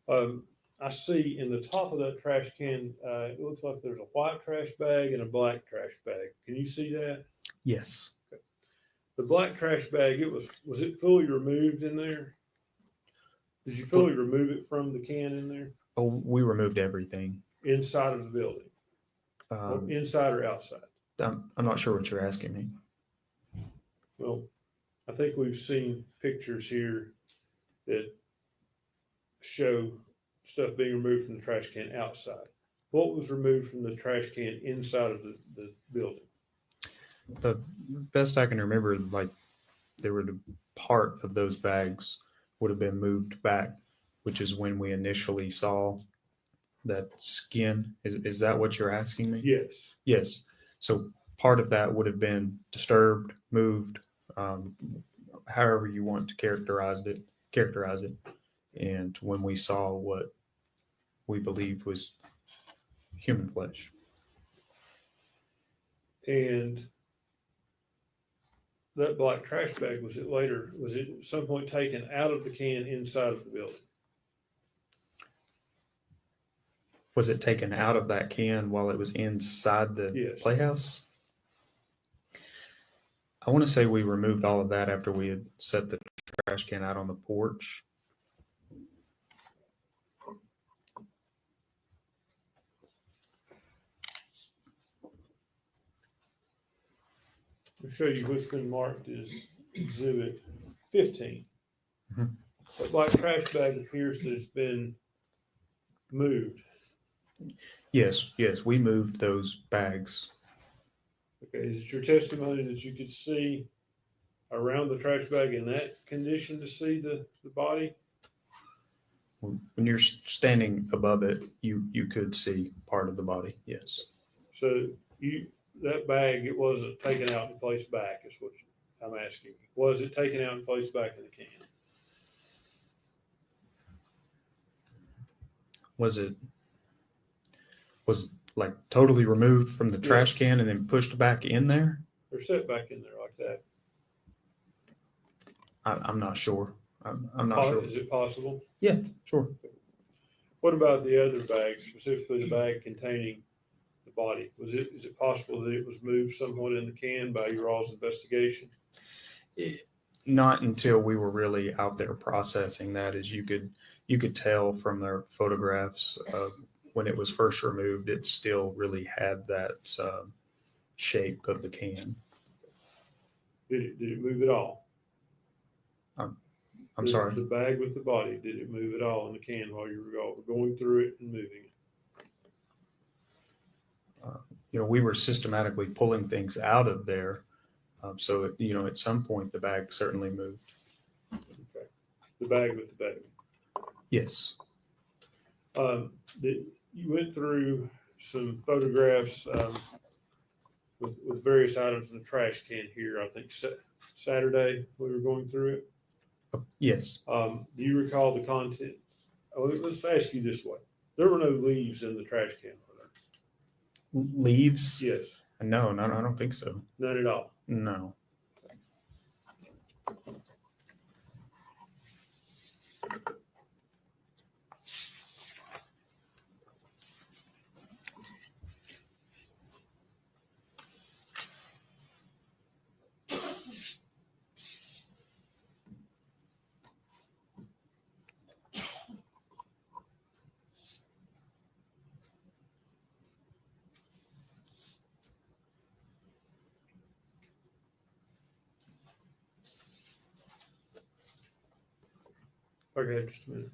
I see in the top of that trash can, it looks like there's a white trash bag and a black trash bag. Can you see that? Yes. The black trash bag, was it fully removed in there? Did you fully remove it from the can in there? Oh, we removed everything. Inside of the building? Inside or outside? I'm not sure what you're asking me. Well, I think we've seen pictures here that show stuff being removed from the trash can outside. What was removed from the trash can inside of the building? The best I can remember, like there were the part of those bags would have been moved back, which is when we initially saw that skin. Is that what you're asking me? Yes. Yes. So part of that would have been disturbed, moved, however you want to characterize it. And when we saw what we believed was human flesh. And that black trash bag, was it at some point taken out of the can inside of the building? Was it taken out of that can while it was inside the Yes. playhouse? I want to say we removed all of that after we had set the trash can out on the porch. I'll show you what's been marked as exhibit 15. Mhm. That black trash bag appears to have been moved. Yes, we moved those bags. Okay, is it your testimony that you could see around the trash bag in that condition to see the body? When you're standing above it, you could see part of the body. Yes. So that bag, it wasn't taken out and placed back, is what I'm asking. Was it taken out and placed back in the can? Was it like totally removed from the trash can and then pushed back in there? Or set back in there like that? I'm not sure. I'm not sure. Is it possible? Yeah, sure. What about the other bag, specifically the bag containing the body? Is it possible that it was moved somewhat in the can by your all's investigation? Not until we were really out there processing that, as you could tell from their photographs when it was first removed, it still really had that shape of the can. Did it move at all? I'm sorry. The bag with the body, did it move at all in the can while you were going through it and moving it? We were systematically pulling things out of there. So, at some point the bag certainly moved. Okay. The bag with the baby. Yes. You went through some photographs with various items in the trash can here. I think Saturday we were going through it. Yes. Do you recall the contents? Let's ask you this way. There were no leaves in the trash can, were there? Leaves? Yes. No, I don't think so. None at all? No. Okay, just a minute.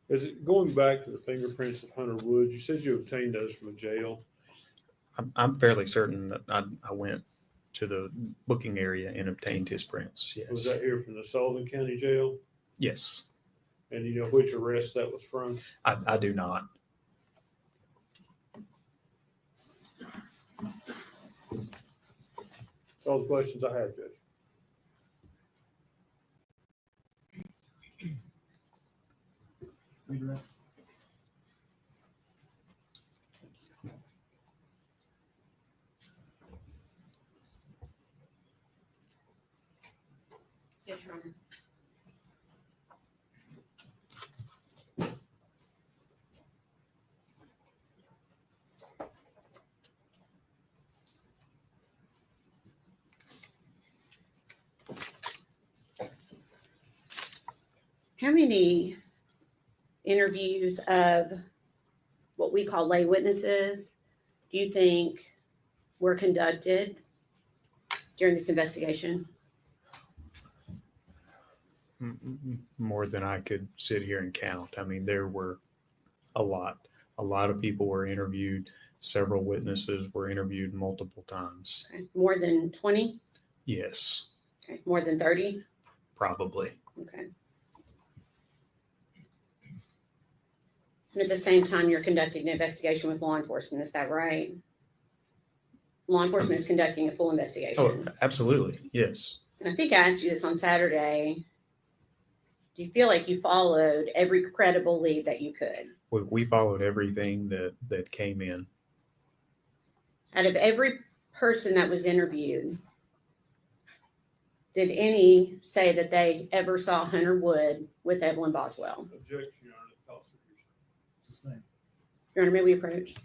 Is it going back to the fingerprints of Hunter Woods? You said you obtained those from a jail. I'm fairly certain that I went to the booking area and obtained his prints. Was Yes. that here from the Sullivan County Jail? Yes. And you know which arrest that was from? I do not. That's all the questions I have, Judge. Redirect. Yes, Your Honor. How many interviews of what we call lay witnesses do you think were conducted during this investigation? More than I could sit here and count. I mean, there were a lot. A lot of people were interviewed. Several witnesses were interviewed multiple times. Okay. More than 20? Yes, Okay. More than 30? probably. Okay. And at the same time, you're conducting an investigation with law enforcement, is that right? Law enforcement is conducting a full Oh, investigation. absolutely. Yes. And I think I asked you this on Saturday. Do you feel like you followed every credible lead that you could? We followed everything that came in. Out of every person that was interviewed, did any say that they ever saw Hunter Wood with Evelyn Boswell? Objection, Your Honor. The prosecution. Sustained. Your Honor, may we approach?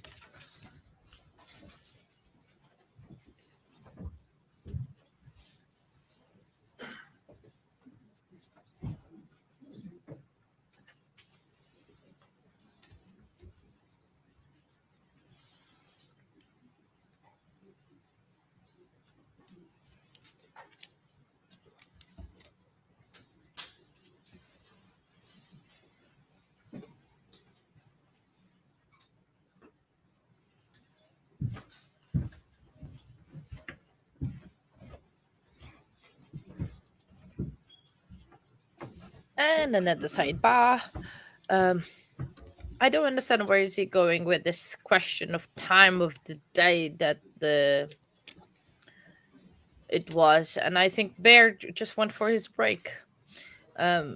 And then at the sidebar, I don't understand where is he going with this question of time of the day that it was, and I think Bear just went for his break. Yeah,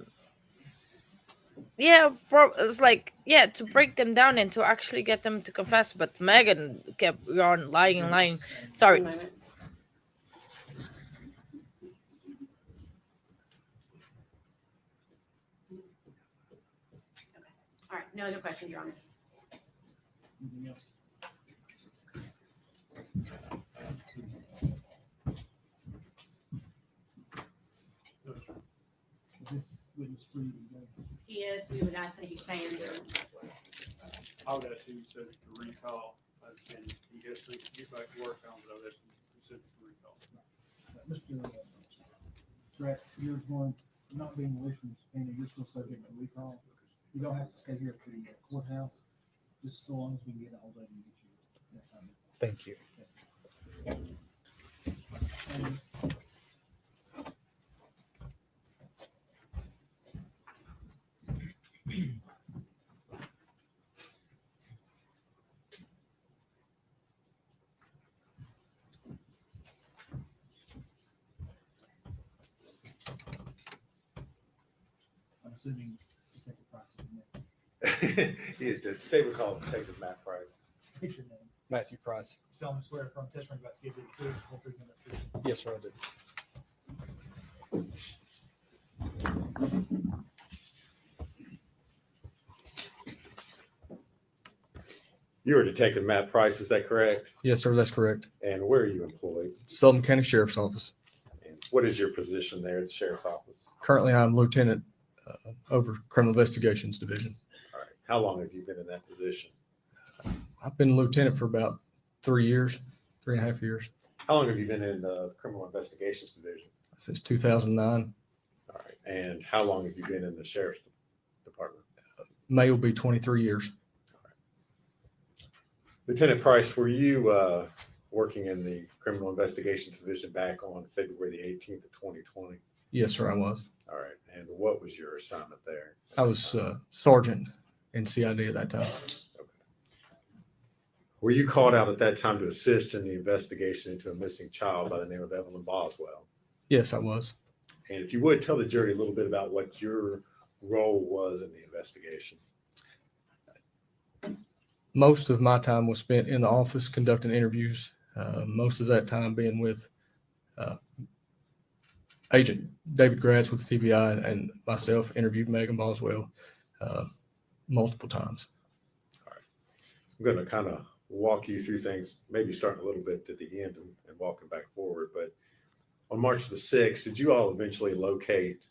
it's like to break them down and to actually get them to confess, but Megan kept on lying and lying. Sorry. One moment. All right, no other questions, Your Honor. Anything else? No, sir. Is this witness free to go? He is, we would ask that he stay under. I would ask him to recall. I understand he has to get back to work on, but I would ask him to recall. Mr. Brett, you're going, not being released from subpoena, you're still subject to recall. You don't have to stay here at the courthouse, just so long as we can get a hold of you and get you that time. Thank you. And I'm assuming you take the price of the next. He is the state would call Detective Matt Price. State your name. Matthew Price. Solemnly swear from testimony about to give you the truth, whole truth, and nothing but the truth. Yes, sir, I do. You are Detective Matt Price, is that correct? Yes, sir, that's correct. And where are you employed? Sullivan County Sheriff's Office. And what is your position there at the sheriff's office? Currently, I'm Lieutenant over Criminal Investigations Division. All right. How long have you been in that position? I've been lieutenant for about 3 years, 3.5 years. How long have you been in the Criminal Investigations Division? since 2009. All right. And how long have you been in the sheriff's department? May will be 23 years. Lieutenant Price, were you working in the Criminal Investigations Division back on February the 18th of 2020? Yes, sir, I was. All right. And what was your assignment there? I was sergeant in CID at that time. Okay. Were you called out at that time to assist in the investigation into a missing child by the name of Evelyn Boswell? Yes, I was. And if you would, tell the jury a little bit about what your role was in the investigation. Most of my time was spent in the office conducting interviews, most of that time being with Agent David Gratz with TBI, and myself interviewed Megan Boswell multiple times. All right. I'm going to kind of walk you through things, maybe starting a little bit at the end and walking back forward. But on March the 6th, did you all eventually locate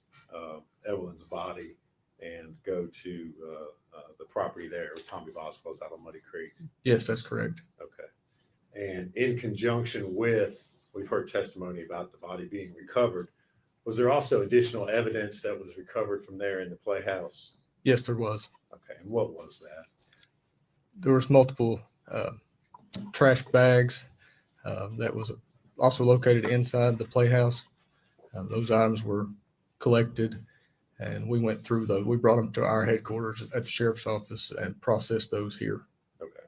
Evelyn's body and go to the property there with Tommy Boswell's out on Muddy Creek? Yes, that's correct. Okay. And in conjunction with, we've heard testimony about the body being recovered, was there also additional evidence that was recovered from there in the playhouse? Yes, there was. Okay. And what was that? There was multiple trash bags that was also located inside the playhouse. Those items were collected, and we went through those. We brought them to our headquarters at the sheriff's office and processed those here. Okay.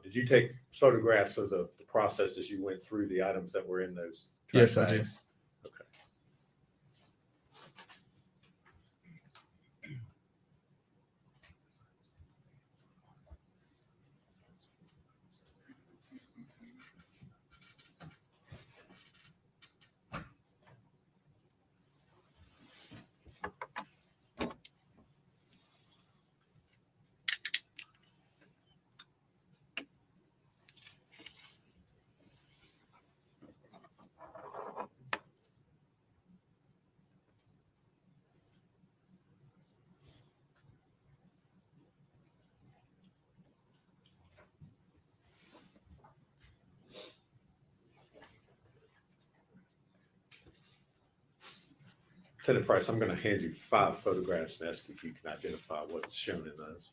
Did you take photographs of the process as you went through the items that were in those trash Yes, I bags? did. Okay. Lieutenant Price, I'm going to hand you 5 photographs and ask if you can identify what's shown in those.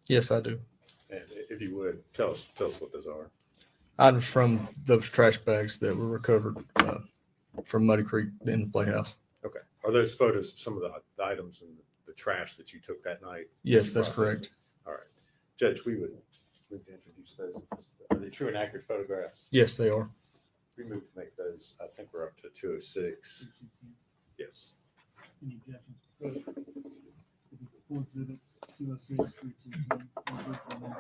Yes, I do. And if you would, tell us what those are. Items from those trash bags that were recovered from Muddy Creek in the playhouse. Okay. Are those photos of some of the items in the trash that you took that night? Yes, that's Processed? correct. All right. Judge, we'd introduce those. Are they true and accurate photographs? Yes, they are. We moved to make those. I think we're up to 206. Yes. Any objections? Full exhibits, 206, 322.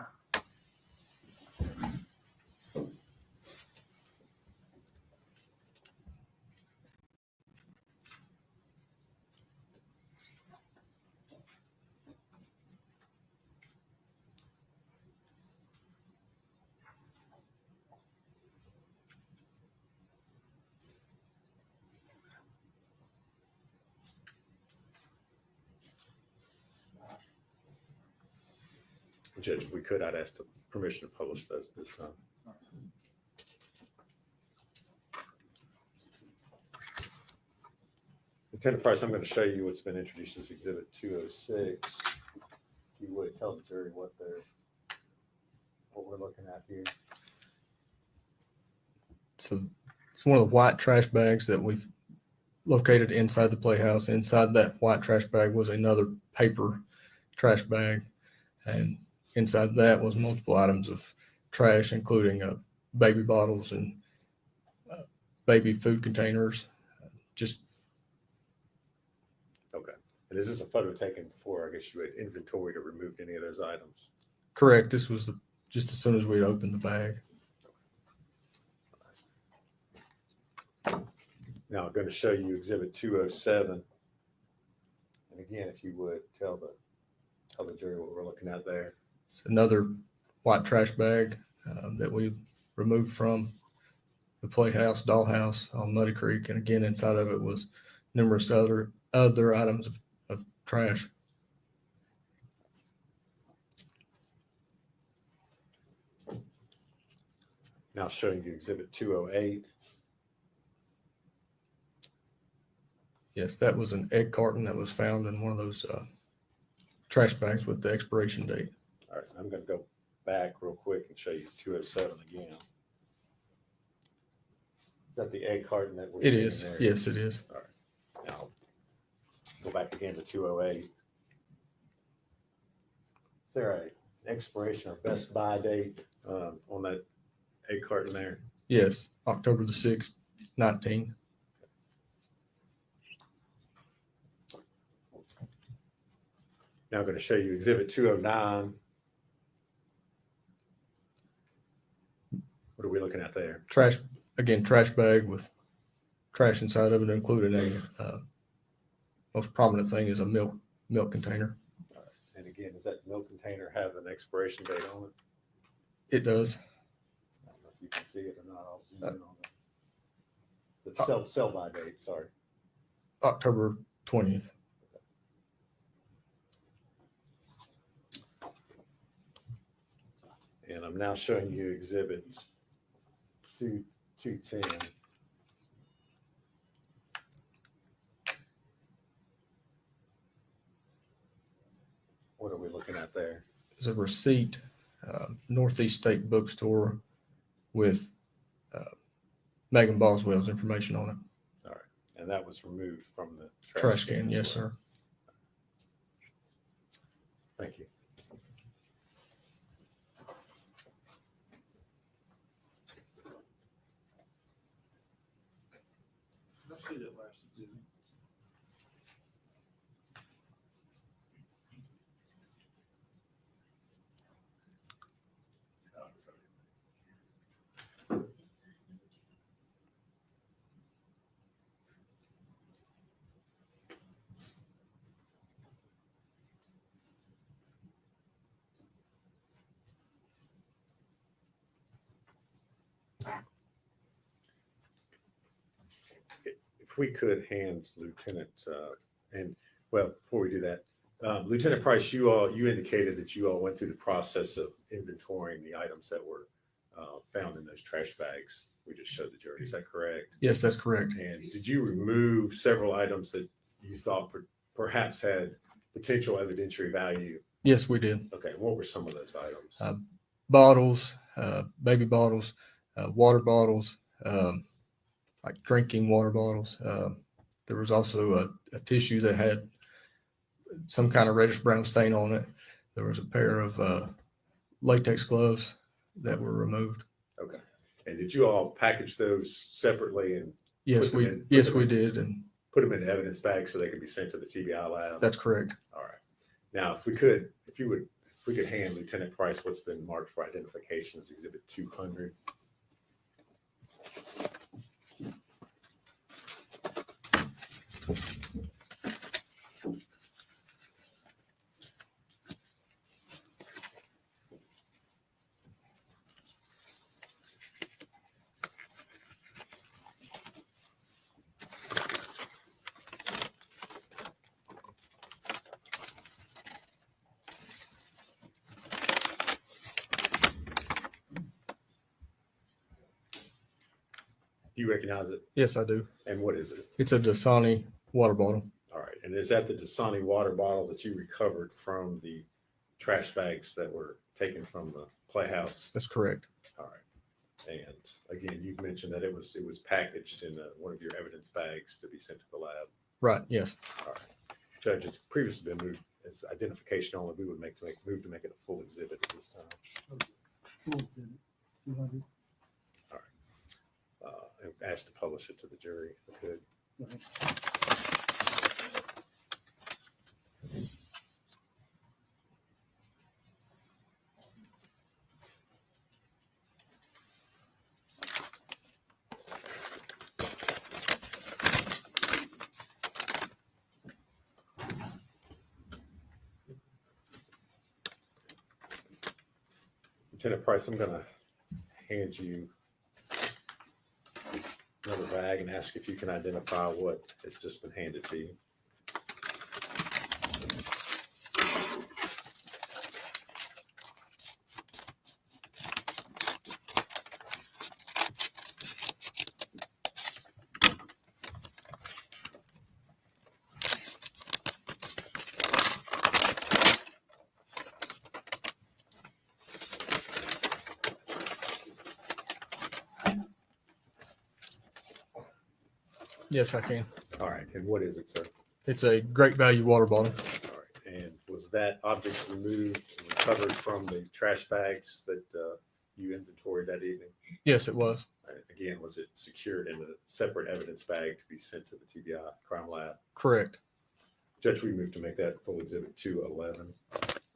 Judge, if we could, I'd ask the permission to publish those this time. Lieutenant Price, I'm going to show you what's been introduced as Exhibit 206. If you would, tell the jury what we're looking at here. So it's one of the white trash bags that we've located inside the playhouse. Inside that white trash bag was another paper trash bag, and inside that was multiple items of trash, including baby bottles and baby food containers. Just Okay. And this is a photo taken before, I guess you had inventoried or removed any of those items. correct. This was just as soon as we'd opened the bag. Now I'm going to show you Exhibit 207. And again, if you would tell the jury what we're looking at there. It's another white trash bag that we removed from the Playhouse, Dollhouse on Muddy Creek, and again inside of it was numerous other items of trash. Now showing you Exhibit 208. Yes, that was an egg carton that was found in one of those trash bags with the expiration date. All right, I'm going to go back real quick and show you 207 again. Is that the egg carton that we're It seeing is. there? Yes, it is. All right. Now, go back again to 208. Is there an expiration or best buy date on that egg carton there? Yes, October the 6th, 19. Now I'm going to show you Exhibit 209. What are we looking at there? Trash bag with trash inside of it, including a most prominent thing is a milk container. And again, does that milk container have an expiration date on it? It does. I don't know if you can see it or not. I'll zoom in on it. The sell by date, sorry. October 20th. And I'm now showing you Exhibit 210. What are we looking at there? There's a receipt, Northeast State Bookstore with Megan Boswell's information on it. All right. And that was removed from the Trash can, as yes, well. sir. Thank you. I see that last exhibit. If we could hand Lieutenant, and well, before we do that, Lieutenant Price, you indicated that you all went through the process of inventorying the items that were found in those trash bags we just showed the jury. Is that correct? Yes, that's correct. And did you remove several items that you thought perhaps had potential evidentiary value? Yes, we did. Okay, what were some of those items? Bottles, baby bottles, water bottles, like drinking water bottles. There was also a tissue that had some kind of reddish brown stain on it. There was a pair of latex gloves that were removed. Okay. And did you all package those separately and Yes, we did, and put them in evidence bags so they could be sent to the TBI lab? that's correct. All right. Now, if we could hand Lieutenant Price what's been marked for identification as Exhibit 200. Do you recognize it? Yes, I do. And what is it? It's a Dasani water bottle. All right. And is that the Dasani water bottle that you recovered from the trash bags that were taken from the Playhouse? That's correct. All right. And again, you've mentioned that it was packaged in one of your evidence bags to be sent to the lab. Right. Yes. All right. Judge, it's previously been moved as identification only. We would move to make it a full exhibit at this time. Full exhibit, 200. And ask to publish it to the jury if we could. Go ahead. Lieutenant Price, I'm going to hand you another bag and ask if you can identify what has just been handed to you. Yes, I can. All right, and what is it, sir? It's a great value water bottle. All right, and was that object removed and recovered from the trash bags that you inventoried that evening? Yes, it was. Again, was it secured in a separate evidence bag to be sent to the TBI crime lab? Correct. Judge, we move to make that full exhibit 211.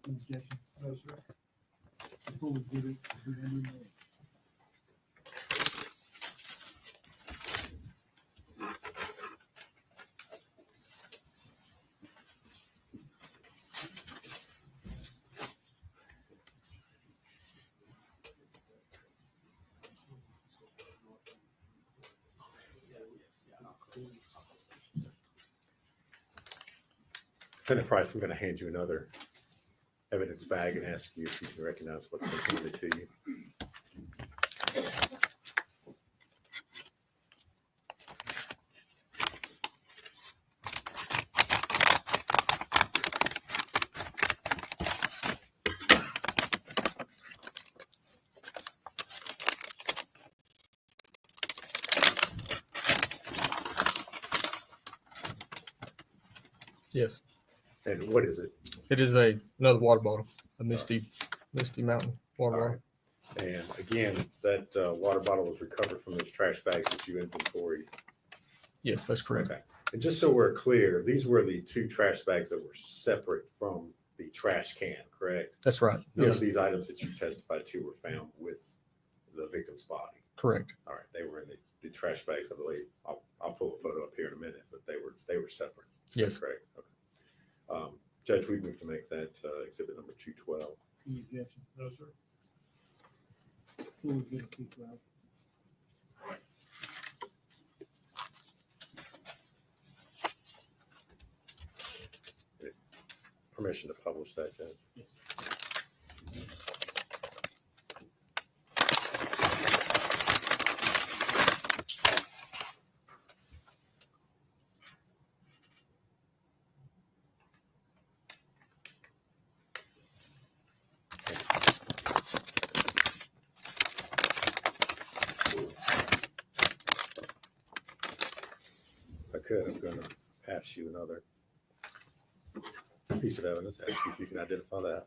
Objection? No, sir. The full exhibit is ready. Lieutenant Price, I'm going to hand you another evidence bag and ask you if you can recognize what's been handed to you. Yes. And what is it? It is another water bottle, a Misty Mountain water All bottle. right. And again, that water bottle was recovered from those trash bags that you inventoried. Yes, that's correct. Okay. And just so we're clear, these were the 2 trash bags that were separate from the trash can, correct? That's right. None Yes, of these items that you testified to were found with the victim's body. correct. All right, they were in the trash bags, I believe. I'll pull a photo up here in a minute, but they were separate. Is that Yes. correct. Okay. Judge, we move to make that exhibit number 212. Any objection? No, sir. Full exhibit 212. Permission to publish that, Judge. Yes. If I could, I'm going to pass you another piece of evidence. Ask you if you can identify that.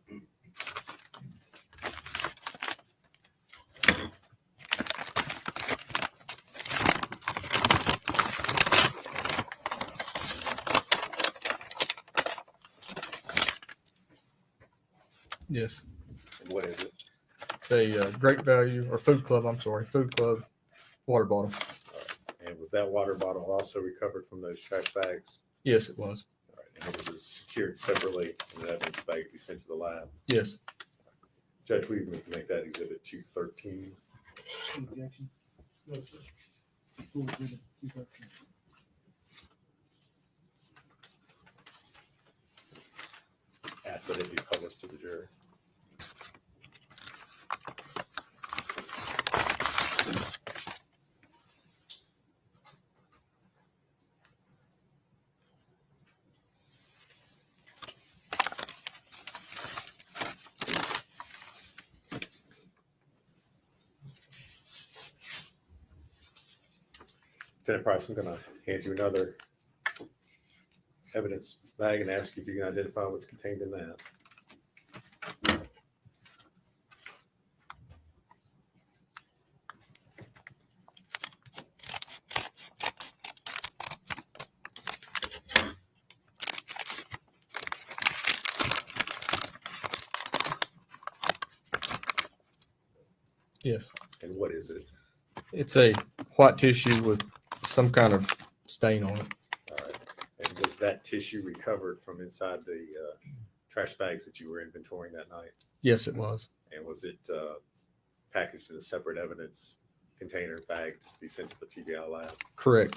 Yes. And what is it? It's a great value, or food club water bottle. And was that water bottle also recovered from those trash bags? Yes, it was. All right. And it was secured separately in an evidence bag to be sent to the lab. Yes. Judge, we move to make that exhibit 213. Any objection? No, sir. Full exhibit 213. Ask that it be published to the jury. Lieutenant Price, I'm going to hand you another evidence bag and ask you if you can identify what's contained in that. Yes. And what is it? It's a white tissue with some kind of stain on it. All right. And was that tissue recovered from inside the trash bags that you were inventorying that night? Yes, it was. And was it packaged in a separate evidence container bag to be sent to the TBI lab. Correct.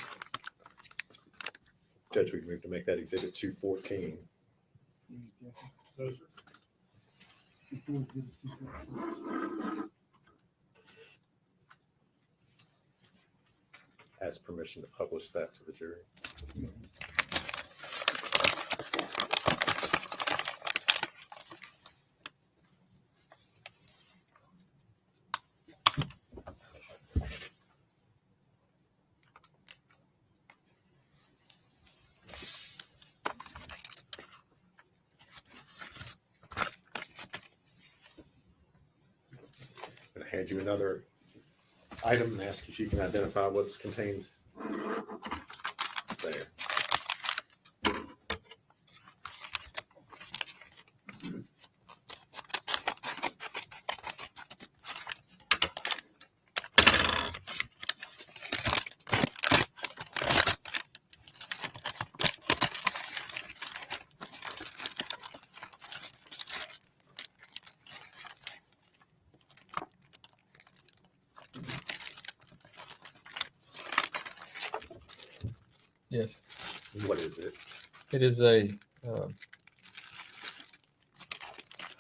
Judge, we move to make that exhibit 214. Any objection? No, sir. Before exhibit 214. Ask permission to publish that to the jury. I'm going to hand you another item and ask if you can identify what's contained there. Yes. What is it? It is a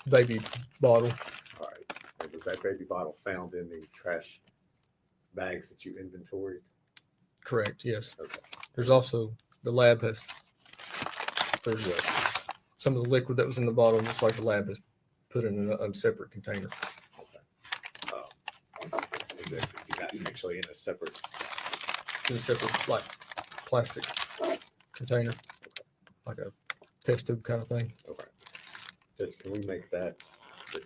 baby bottle. All right. And was that baby bottle found in the trash bags that you inventoried? Correct. Yes. Okay. There's also the lab has. There's some of the liquid that was in the bottle. Looks like the lab has put in a separate container. Is that actually in a separate? In a separate like plastic container, like a test tube kind of thing. Okay. Judge, can we make that the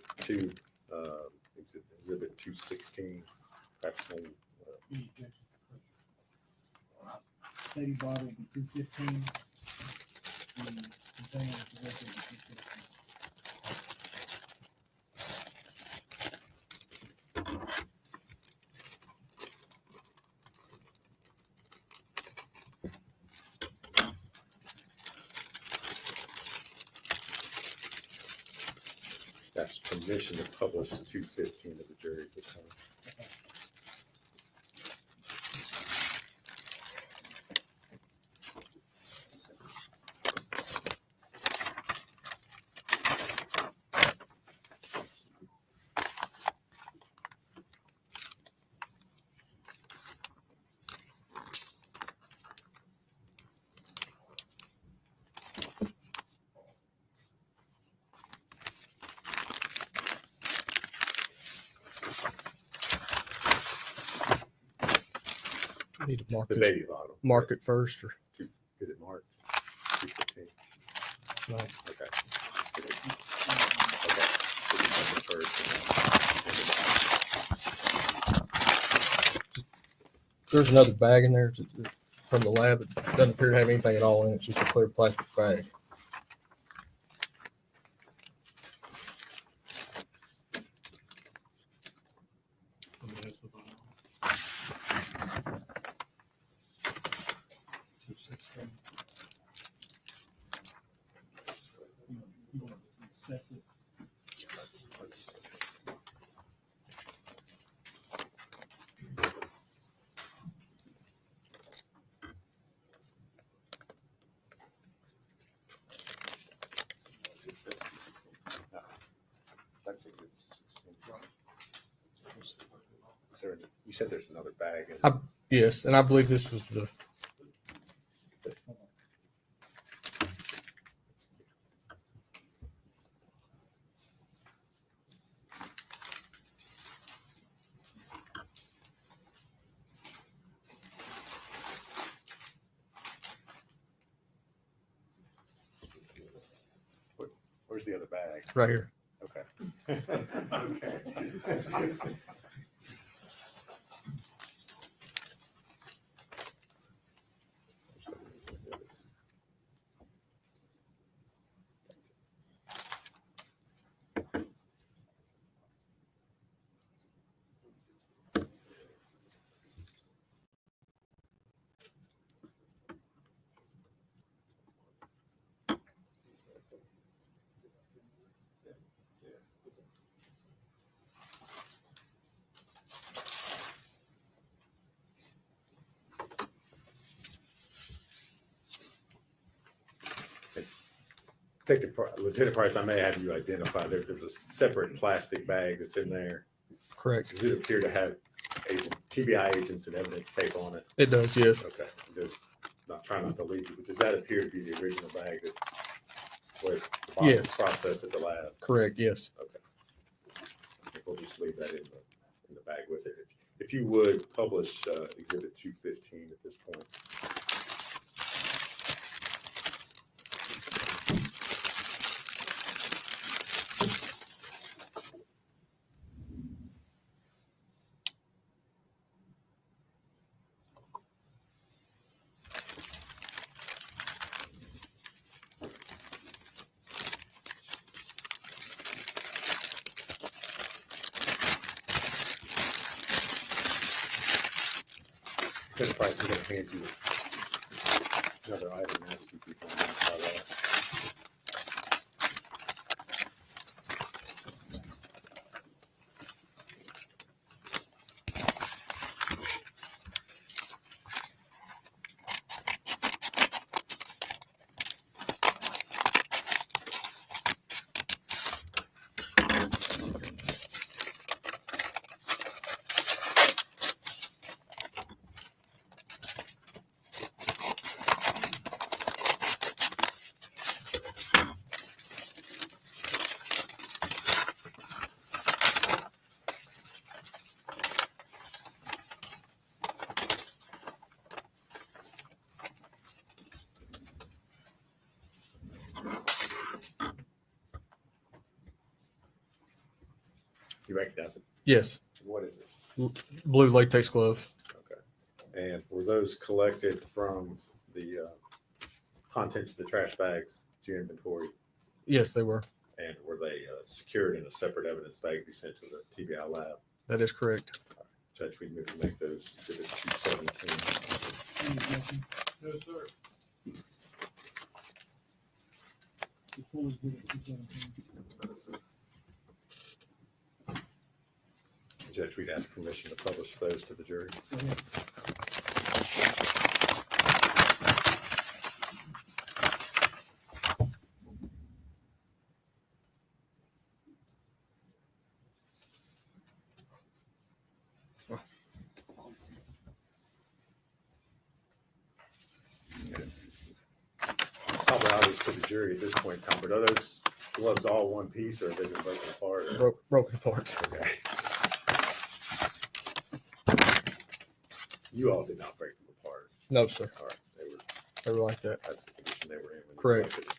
exhibit 216? Perhaps maybe, Any objection? Baby bottle will be 215. The container is directed to 215. that's permission to publish 215 of the jury at the time. You need to mark The this, baby bottle. mark it first, or Is it marked? 215. it's not. Okay. Okay. There's another bag in there from the lab. It doesn't appear to have anything at all in it. It's just a clear plastic bag. You want to inspect it? Let's That's a good 16. Is there you said there's another bag. Yes, and I believe this was the. Where's the other bag? Right here. Okay. Okay. Lieutenant Price, I may have you identify there's a separate plastic bag that's in there. Correct. Does it appear to have TBI agents and evidence tape on it? It does, yes. Okay, I'm just not trying not to lead you, but does that appear to be the original bag that was the bottle was Yes. processed at the lab? Correct, yes. Okay. I think we'll just leave that in the bag with it. If you would publish Exhibit 215 at this point. Lieutenant Price, I'm going to hand you another item and ask you if you can identify that. You recognize it? Yes. What is it? Blue latex glove. Okay. And were those collected from the contents of the trash bags to your inventory? Yes, they were. And were they secured in a separate evidence bag to be sent to the TBI lab? That is correct. Judge, we need to make those Exhibit 217. No, sir. Before we did it, 217. Judge, we'd ask permission to publish those to the jury. Go ahead. Probably obvious to the jury at this point in time, but are those gloves all one piece or have they been broken apart? Or? Broken apart. Okay. You all did not break them apart. No, sir. All right. They were like that. That's the condition they were in. When you Correct. collected it.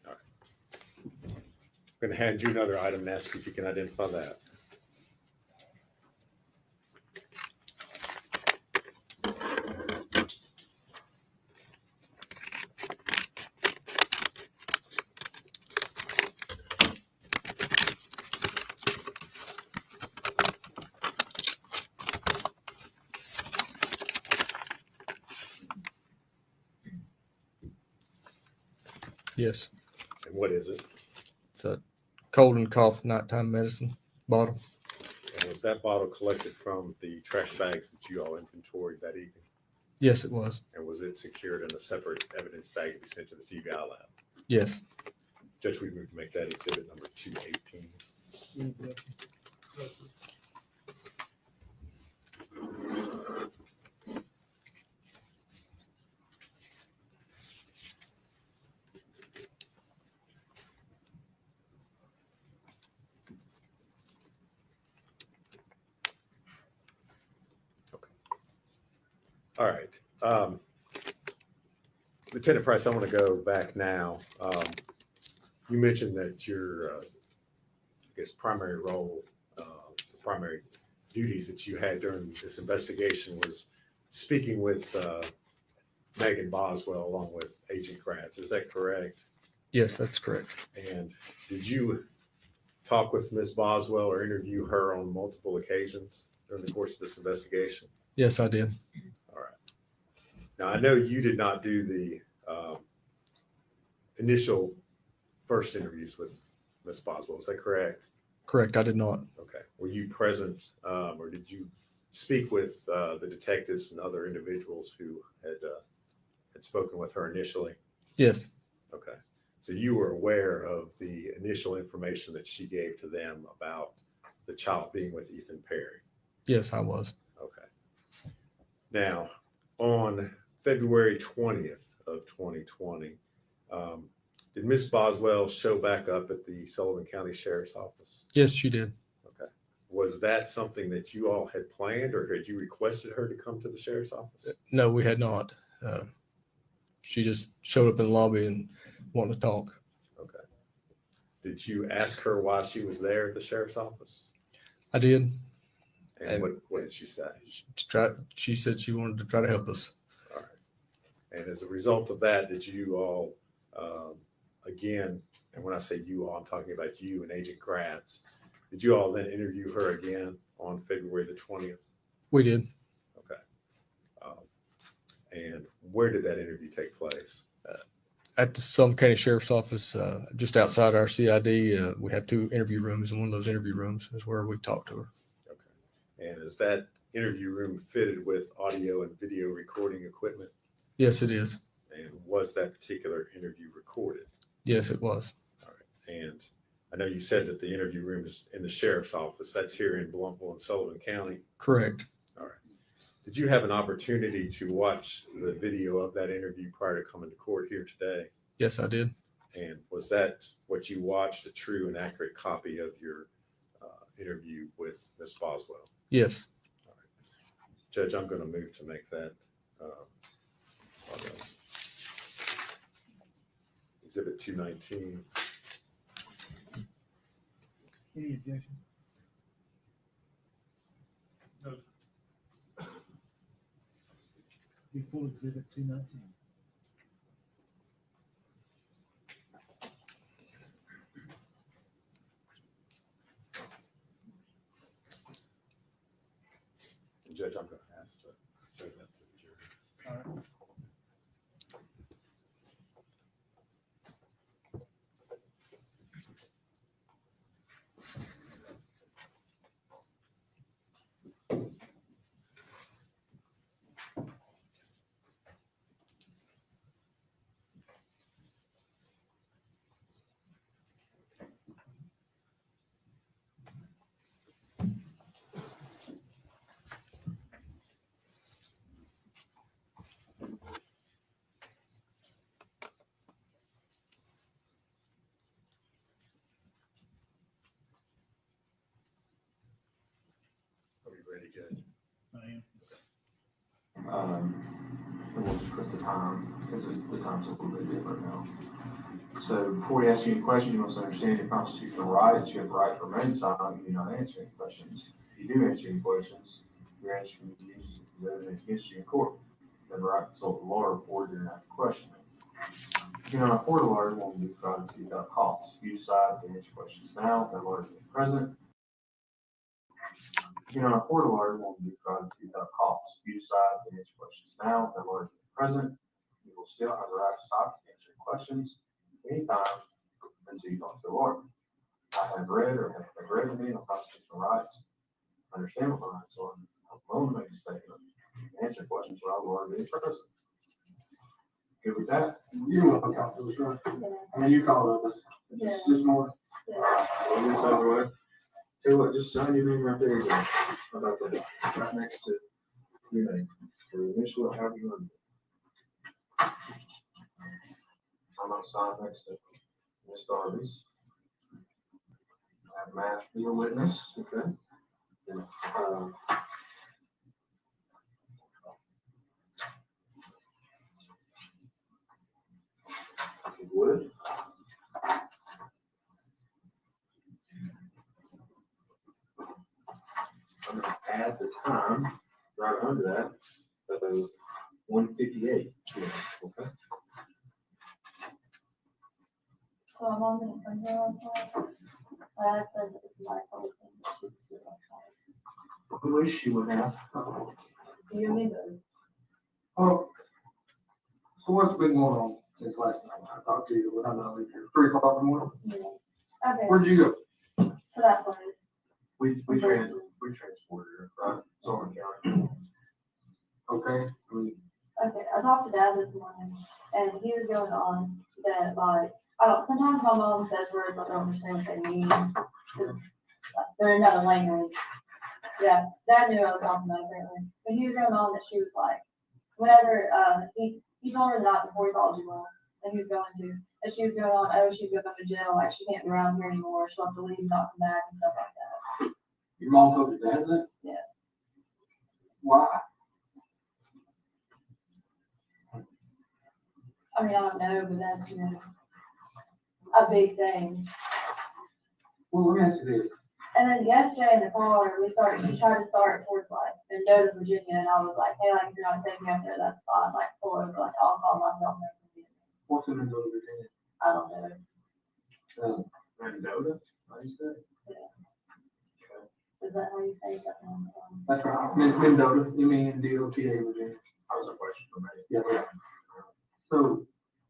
All right. I'm going to hand you another item and ask if you can identify that. Yes. And what is it? It's a cold and cough nighttime medicine bottle. And was that bottle collected from the trash bags that you all inventoried that evening? Yes, it was. And was it secured in a separate evidence bag to be sent to the TBI lab? Yes. Judge, we move to make that exhibit number 218. Any questions? All right. Lieutenant Price, I want to go back now. You mentioned that your, I guess, primary role, primary duties that you had during this investigation was speaking with Megan Boswell along with Agent Kratz. Is that correct? Yes, that's correct. And did you talk with Ms. Boswell or interview her on multiple occasions during the course of this investigation? Yes, I did. All right. Now, I know you did not do the initial first interviews with Ms. Boswell. Is that correct? Correct, I did not. Okay. Were you present, or did you speak with the detectives and other individuals who had spoken with her initially? Yes, Okay. So you were aware of the initial information that she gave to them about the child being with Ethan Perry? yes, I was. Okay. Now, on February 20th of 2020, did Miss Boswell show back up at the Sullivan County Sheriff's Office? Yes, she did. Okay. Was that something that you all had planned, or had you requested her to come to the sheriff's office? No, we had not. She just showed up in the lobby and wanted to talk. Okay. Did you ask her why she was there at the sheriff's office? I did. And what did she say? She said she wanted to try to help us. All right. And as a result of that, did you all, again, and when I say you all, I'm talking about you and Agent Gratz, did you all then interview her again on February the 20th? We did. Okay. And where did that interview take place? At the Sullivan County Sheriff's Office, just outside our CID. We have 2 interview rooms, and one of those interview rooms is where we talked to her. Okay. And is that interview room fitted with audio and video recording equipment? Yes, it is. And was that particular interview recorded? Yes, it was. All right. And I know you said that the interview room is in the sheriff's office. That's here in Blumpville and Sullivan County. Correct. All right. Did you have an opportunity to watch the video of that interview prior to coming to court here today? Yes, I did. And was that what you watched, a true and accurate copy of your interview with Ms. Boswell? Yes. All right. Judge, I'm going to move to make that Exhibit 219. Any objection? No. Be full exhibit 219. And Judge, I'm going to ask to show that to the jury. All right. Are we ready, Judge? I am. We'll just put the time, because the time's a little bit different now. So before we ask you any questions, you must understand your constitutional rights. You have the right to remain silent and do not answer any questions. If you do answer any questions, your answer can be used as evidence against you in court. You have the right to consult the lawyer before you're after questioning. If you're not a court lawyer, won't be provided to you without cost. You decide to answer questions now, the lawyer is present. If you're not a court lawyer, won't be provided to you without cost. You decide to answer questions now, the lawyer is present. You will still have the right to stop and answer questions anytime until you talk to the lawyer. I have read or have read the manual constitutional rights. I understand what my rights are. I'm willing to make a statement and answer questions without the lawyer being present. Good with that? You will talk to us, right? And you called us this morning? Yeah. Well, this other way. Tell you what, just sign your name right there. You go. How about that? Right next to your name. Or initial, however you want to do it. I'm going to sign next to Ms. Darby's. I have Matt be a witness, okay? And, if you would. I'm going to add the time right under that, so 1:58. Yeah, okay. I wish you would have. Oh, so what's been going on since last night? I talked to you when I'm not leaving here. 3 o'clock in the morning? Where'd you go? So that's what it is. We transported her, right? Sorry, County. Okay, I mean, Okay, I talked to Dad this morning, and he was going on that, like, sometimes my mom says words I don't understand what they mean. They're in another language. Yeah, Dad knew I was talking about apparently. But he was going on that she was like, whenever, he told her the night before he called you wrong, and he was going to, and she was going on, oh, she's going to jail, like, she can't be around here anymore, she'll have to leave, not come back, and stuff like that. your mom told your dad that? Yeah. Why? I mean, I don't know, but that's, a big thing. Well, let me ask you this. And then yesterday in the car, she tried to start towards like Mendota, Virginia, and I was like, hey, like, if you're not taking me up there, that's fine. Like, pull over, like, I'll call myself next. What's in Mendota, Virginia? I don't know. Mendota, how do you say? Yeah. Is that how you say something? That's right. Mendota, M-E-N-D-O-T-A, Virginia. That was a question for me. Yeah. So,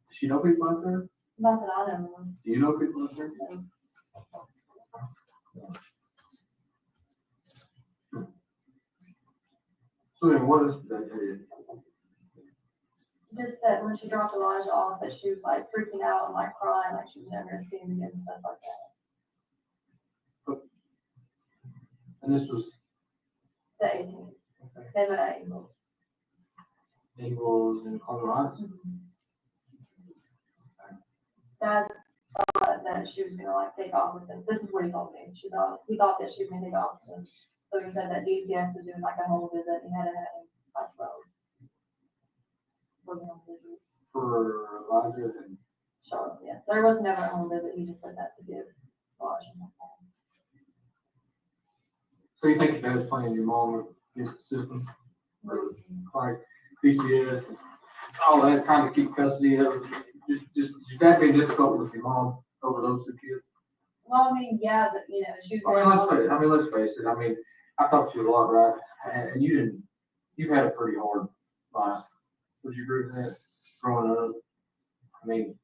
does she know people out there? Not that I know. Do you know people out there? No. So then what is that? Just that when she dropped Elijah off, that she was like freaking out and like crying, like she was never gonna see him again and stuff like that. And this was The 18th. They went at Eagles. Eagles in Colorado. Dad thought that she was gonna like take off with him. This is what he told me. He thought that she was gonna take off with him. So he said that DCS was doing like a home visit. He hadn't had him by 12. Was a home visit. For Elijah and Charlotte, yeah. There was never a home visit. He just said that to give Washington. so you think your dad's playing your mom against the system? Or like PCS and all that, trying to keep custody of it? Just that being difficult with your mom over those two kids? Well, I mean, yeah, but she was. Let's face it. I mean, I talked to you a lot, right? And you've had a pretty hard life. Would you agree with that? Growing up, I mean,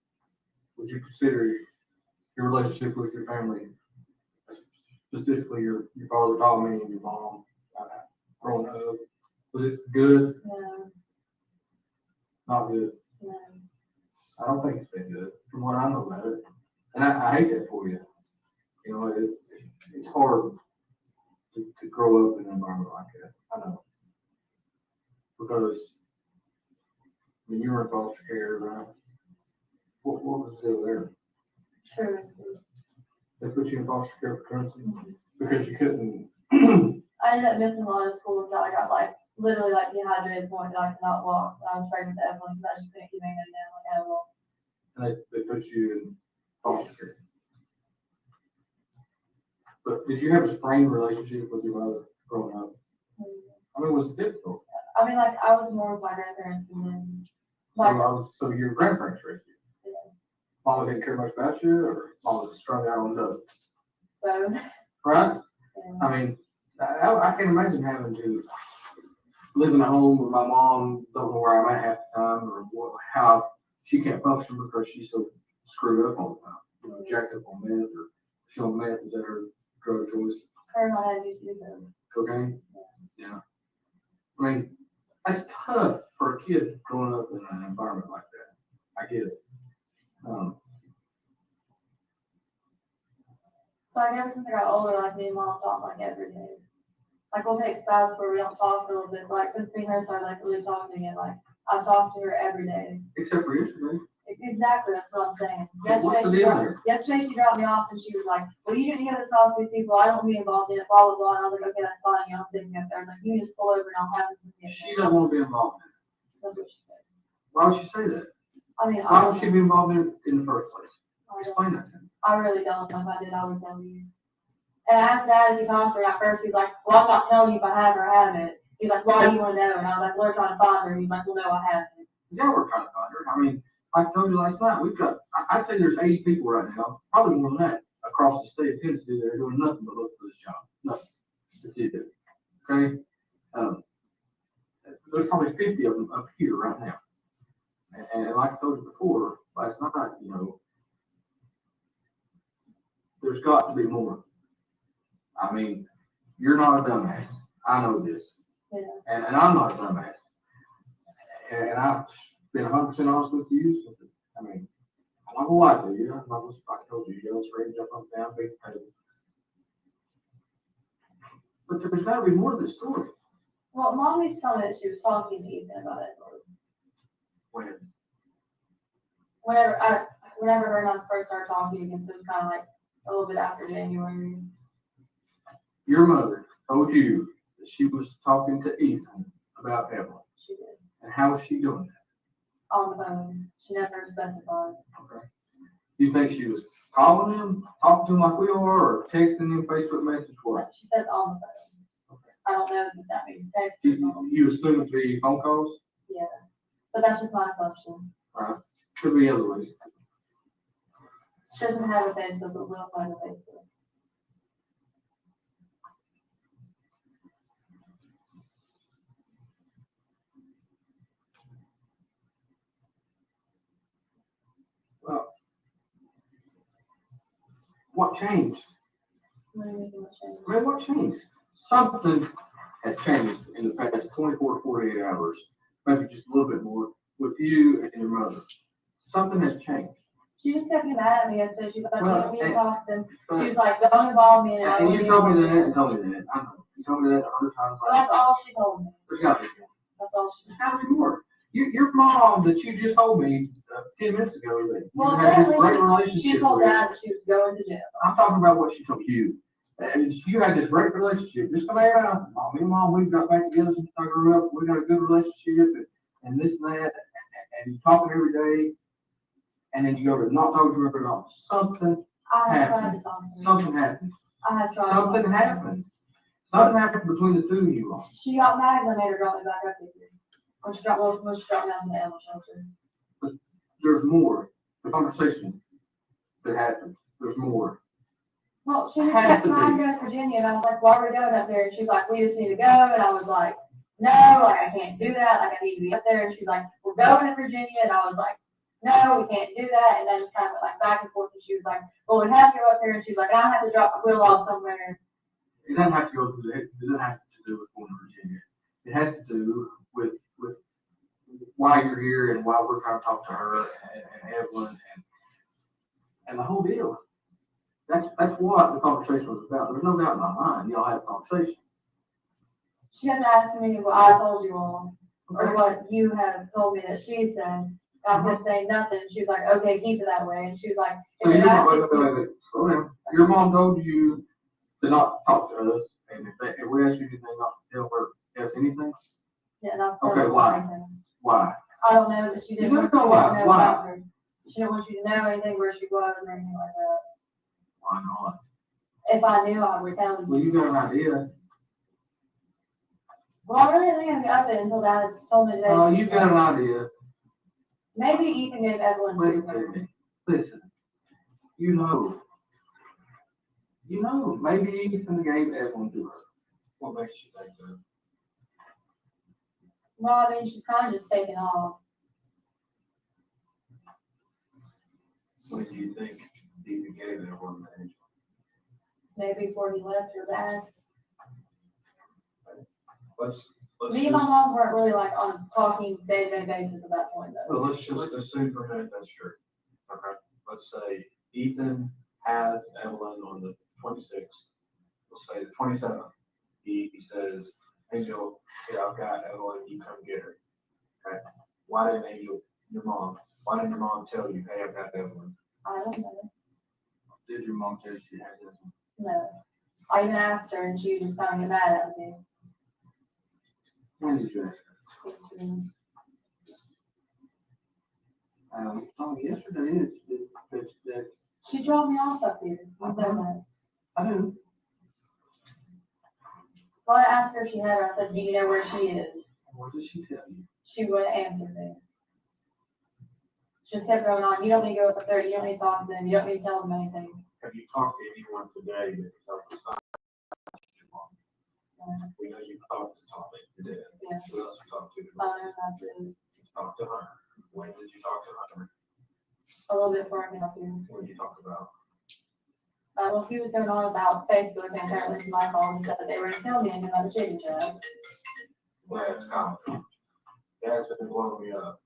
would you consider your relationship with your family, specifically your father, Tommy, and your mom, growing up, was it good? No, Not good. no. I don't think it's been good from what I know about it. And I hate that for you. It's hard to grow up in an environment like that. I know. Because when you were in foster care, right? What was the deal there? True. They put you in foster care for currency because you couldn't. I ended up missing a lot of school until I got like literally like dehydrated to the point that I could not walk. I was pregnant with Evelyn because I just couldn't keep anything down like I walk. And they put you in foster care. But did you have a strained relationship with your mother growing up? I mean, was it difficult? I mean, like I was more with my grandparents and then So your grandparents raised you? Yeah. Mama didn't care much about you, or mama was strung out on drugs? So. Right? Yeah. I mean, I can't imagine having to live in a home where my mom don't know where I'm at half the time, or how she can't function because she's so screwed up all the time. Jacked up on meth, or she on meth, is that her drug choice? Her and I had used to do them. Cocaine? Yeah. I mean, that's tough for a kid growing up in an environment like that. I get it. So I guess since I got older, like me and mom talk like every day. Like we'll take spouts where we don't talk for a little bit. Like since me and her started like really talking again, like I talk to her every day. Except for yesterday. Exactly, that's what I'm saying. What's the deal there? Yesterday she dropped me off and she was like, well, you didn't get to talk to these people. I don't want to be involved in it, blah, blah, blah. And I was like, okay, that's fine. I'm sitting up there. I was like, you just pull over and I'll have this. She doesn't want to be involved in it. That's what she said. Why would she say that? I mean, Why would she be involved in it in the first place? Explain that to me. I really don't know. If I did, I would tell you. And I asked Dad if he talked to her at first. He's like, well, I'm not telling you if I have or haven't. He's like, why do you want to know? And I was like, we're trying to find her. He's like, well, no, I haven't. Yeah, we're trying to find her. I mean, like I told you last night, we've got, I'd say there's 80 people right now, probably more than that, across the state of Tennessee that are doing nothing but look for this job. Nothing. That's it. Okay? There's probably 50 of them up here right now. And like I told you before, last night, there's got to be more. I mean, you're not a dumbass. I know this. Yeah. And I'm not a dumbass. And I've been 100% honest with you. So, I mean, I'm not gonna lie to you. I'm not gonna, I told you, you go straight and jump up and down, big table. But there's gotta be more to the story. Well, Mommy's told me that she was talking to Ethan about it. When Whenever her and I first started talking, it was kind of like a little bit after January. your mother told you that she was talking to Ethan about Evelyn. She did. And how was she doing that? On the phone. She never specified. Okay. Do you think she was calling him, talking to him like we are, or texting him Facebook message? What? She said on the phone. Okay. I don't know if that means text. You assume it to be phone calls? Yeah. But that's just my assumption. Right. Could be other ways. She doesn't have a Facebook, but will find a Facebook. Well, what changed? What do you mean what changed? I mean, what changed? Something had changed in the past 24 to 48 hours, maybe just a little bit more, with you and your mother. Something has changed. She just kept getting mad at me and said she thought Well, me and talked and but- she was like, don't involve me in it. And you told me that and told me that. I know. You told me that 100 times. Well, that's all she told me. There's got to be more. That's all she There's got to be more. Your mom that you just told me 10 minutes ago that you Well, had this great she relationship told with. Dad that she was going to jail. I'm talking about what she told you. And you had this great relationship. Just come out. Me and Mom, we got back together since I grew up. We got a good relationship and this and that. And you're talking every day. And then you go to not talking to her at all. Something I had tried happened. to talk to her. Something happened. I had tried. Something happened. Something happened between the two of you all. She got mad and I made her drop me back up here. When she dropped me down in the animal shelter. There's more. The conversation that happened. There's more. Well, she just Had kept to trying be. to go to Virginia, and I was like, why are we going up there? And she's like, we just need to go. And I was like, no, like, I can't do that. Like, I need to be up there. And she's like, we're going to Virginia. And I was like, no, we can't do that. And then it kind of went like back and forth. And she was like, well, we have to go up there. And she's like, I have to drop the wheel off somewhere. It doesn't have to go through. It doesn't have to do with going to Virginia. It has to do with why you're here and why we're trying to talk to her and Evelyn and the whole deal. That's what the conversation was about. There's no doubt in my mind. Y'all had a conversation. She kept asking me what I told you all, or what you have told me that she said. I was saying nothing. She was like, okay, keep it that way. And she was like, So wait. Slow down. Your mom told you to not talk to us, and if we ask you anything, not to tell her anything. yeah, and I was Okay, telling her why? everything. Why? I don't know, but she didn't You want don't you know to why. know Why? about her. She didn't want you to know anything where she was or anything like that. Why not? If I knew, I would tell Well, you. you got an idea. Well, I really didn't think of it until Dad told me today. You got an idea. Maybe Ethan gave Evelyn. Listen to me. Listen. You know, maybe Ethan gave Evelyn to her. What makes you think that? Well, I mean, she's kind of just taken off. What do you think Ethan gave Evelyn the age? Maybe before he left her back. Let's Me and my mom weren't really like on a talking day-to-day basis at that point, though. well, let's just assume for a minute that's true. Okay. Let's say Ethan has Evelyn on the 26th. Let's say the 27th. He says, hey, Bill, here, I've got Evelyn, you come get her. Okay. Why didn't your mom tell you, hey, I've got Evelyn? I don't know. Did your mom tell you she had Evelyn? No. I even asked her and she just kind of got mad at me. When did you ask her? Yesterday that She dropped me off up here. I know that. I do. Well, I asked her if she had her. I said, do you know where she is? What did she tell you? She wouldn't answer me. She just kept going on. You don't need to go up there. You don't need to talk to them. You don't need to tell them anything. Have you talked to anyone today that you talked to your mom? We know you talked to Tommy. You did. Yeah. Who else you talked to? That's it. You talked to her. When did you talk to her? A little bit further up here. What did you talk about? Well, he was going on about Facebook and apparently my phone said that they were filming him about the chicken shack. Well, that's common. That's been blowing me up.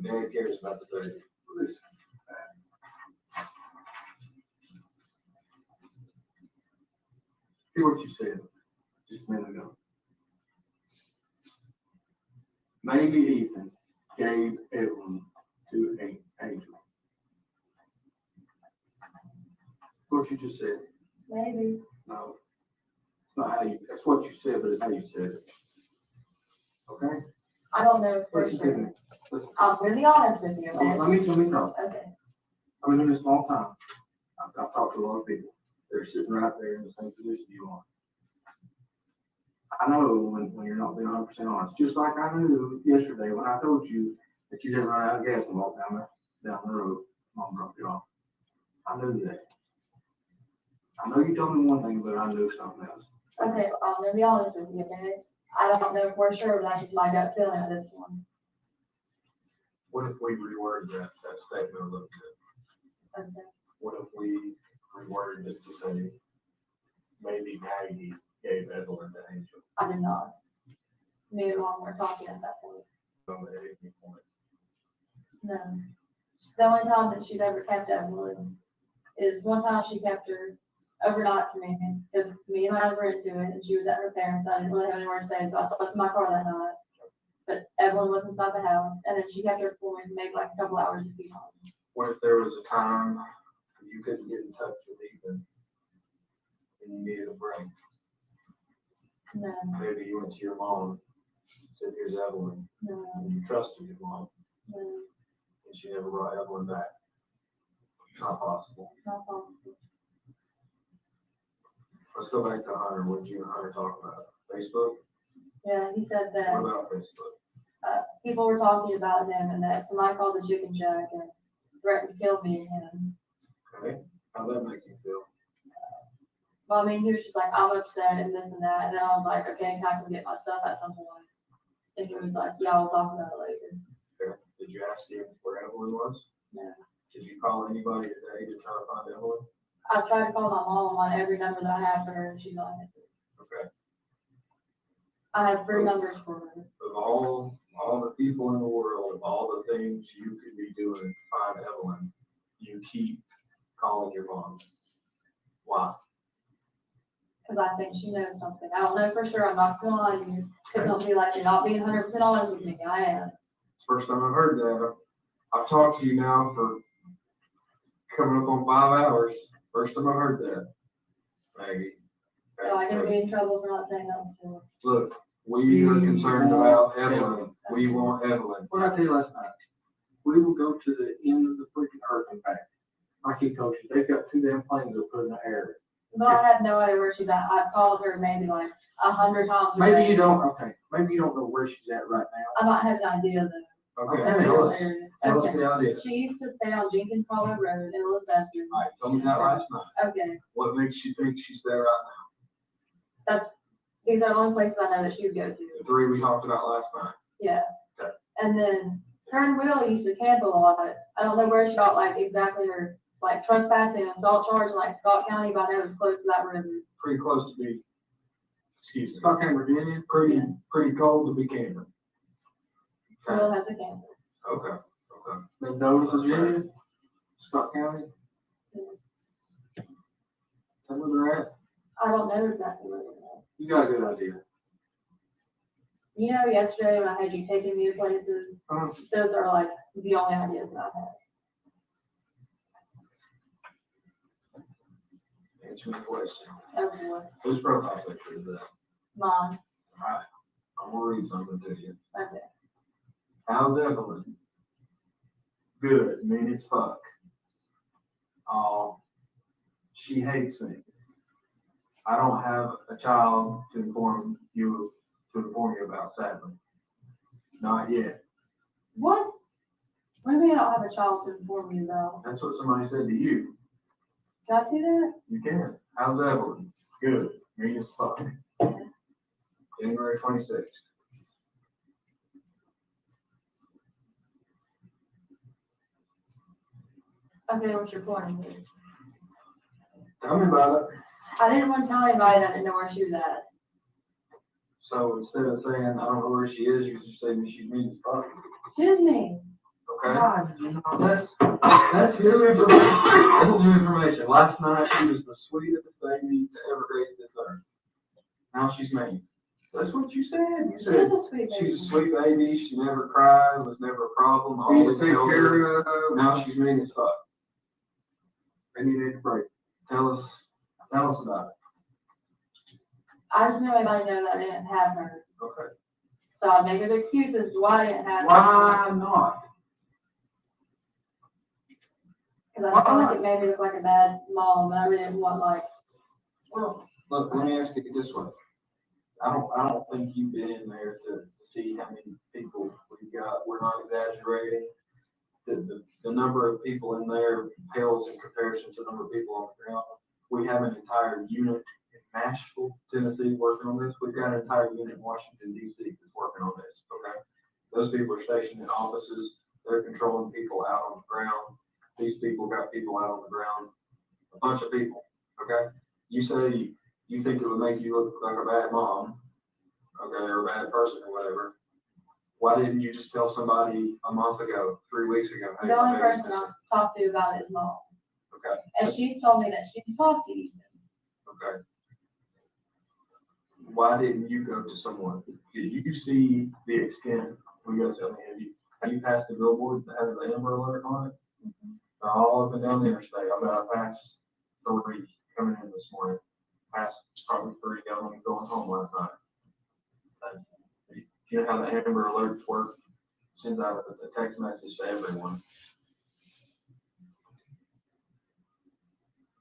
Dad cares about the baby. Listen. Hear what you said just a minute ago. Maybe Ethan gave Evelyn to Angel. What you just said. Maybe. No. It's not how you, that's what you said, but it's how you said it. Okay? I don't know for Listen to sure. me. Listen. I'm really honest with you, okay? Let me talk. Okay. I've been in this long time. I've talked to a lot of people. They're sitting right there in the same position you are. I know when you're not being 100% honest. Just like I knew yesterday when I told you that you didn't run out of gas and walk down the road. Mom dropped you off. I knew that. I know you told me one thing, but I knew something else. Okay, I'm gonna be honest with you, okay? I don't know for sure, but that's just my gut feeling at this one. What if we reworded that statement a little bit? Okay. What if we reworded it to say, maybe Maggie gave Evelyn to Angel? I did not. Me and Mom were talking at that point. At any point. No. The only time that she's ever kept Evelyn is one time she kept her overnight for me. Because me and I were into it, and she was at her parents'. I didn't really have anywhere to stay, so I slept in my car that night. But Evelyn was inside the house, and then she kept her for me maybe like a couple hours to be home. What if there was a time you couldn't get in touch with Ethan and you needed a break? No, Maybe you went to your mom, said, here's Evelyn, no, and you trusted your mom, no, and she never brought Evelyn back. It's not possible. not possible. Let's go back to Hunter. What did you and Hunter talk about? Facebook? Yeah, he said What that about Facebook? people were talking about him and that somebody called the chicken shack and threatened to kill me and him. Okay, how'd that make you feel? Well, I mean, he was just like, I'm upset and this and that. And then I was like, okay, I can get my stuff at some point. And he was like, yeah, we'll talk about it later. Okay. Did you ask him where Evelyn was? No. Did you call anybody today to try to find Evelyn? I tried to call my mom on every number that I have for her and she's on it. Okay. I have 3 numbers for her. Of all the people in the world, of all the things you could be doing to find Evelyn, you keep calling your mom. Why? Because I think she knows something. I don't know for sure. I'm not going to lie to you. Because don't be like, you're not being 100% honest with me. I am. First time I've heard that. I've talked to you now for coming up on 5 hours. First time I heard that, Maggie. So I can be in trouble for not saying that before. Look, we are concerned about Evelyn. We want Evelyn. What did I tell you last night? We will go to the end of the freaking earth and back. Like he told you, they've got 2 damn planes that put in the air. But I have no idea where she's at. I've called her maybe like 100 times. Maybe you don't, okay, maybe you don't know where she's at right now. I might have an idea though. Okay, Of the tell us area. the Okay. idea. She used to stay on Jenkins Hollow Road in Elizabeth. All right, tell me that last night. Okay. What makes you think she's there right now? These are the only places I know that she would go to. The 3 we talked about last night. Yeah. Okay. And then her and Will used to camp a lot. I don't know where she got like exactly her like trespassing and assault charge in like Scott County, but I know it was close to that river. Pretty close to be, excuse me, Scott County, Virginia, pretty cold to be camping. Will Okay, has a camper. okay. Mendoza, Virginia, Scott County. Tell me where they're at. I don't know exactly where they're at. You got a good idea. You know, yesterday when I had you taking me to places, those are like the only ideas that I have. Answer my question. Everyone. Whose profile picture is that? Mine. All right, I'm gonna read something to you. Okay. How's Evelyn? Good, mean as fuck. She hates me. I don't have a child to inform you about, sadly. Not yet. What? What do you mean I don't have a child to inform you about? That's what somebody said to you. Can I see that? You can. How's Evelyn? Good, mean as fuck. January 26th. Okay, what's your point? Tell me about it. I didn't want to tell anybody that I didn't know where she was at. So instead of saying, I don't know where she is, you just say she's mean as fuck. Excuse me. Okay? God. That's new information. That's new information. Last night, she was the sweetest baby to ever grace this earth. Now she's mean. That's what you said. You said she's a sweet baby. She never cried. Was never a problem. Always take care of her. Now she's mean as fuck. And you need to break. Tell us about it. I just knew everybody know that I didn't have her. Okay. So I make an excuse as to why I didn't have her. Why not? Because I felt like it made me look like a bad mom, and I really didn't want like. Well, look, let me ask you this way. I don't think you've been in there to see how many people we've got. We're not exaggerating. The number of people in there pales in comparison to the number of people on the ground. We have an entire unit in Nashville, Tennessee working on this. We've got an entire unit in Washington, D.C. that's working on this, okay? Those people are stationed in offices. They're controlling people out on the ground. These people got people out on the ground. A bunch of people, okay? You say you think it would make you look like a bad mom, okay, or a bad person or whatever. Why didn't you just tell somebody a month ago, 3 weeks ago? Hey, The only my person baby's I talked to about it is mom. okay, And she told me that she talked to you. okay. Why didn't you go to someone? Did you see the extent? We go tell me, have you passed the billboard that has the Amber Alert on it? They're all up and down the interstate. I bet I passed 3 coming in this morning. Passed probably 3 going home last night. You know how the Amber Alerts work? Sends out a text message to everyone.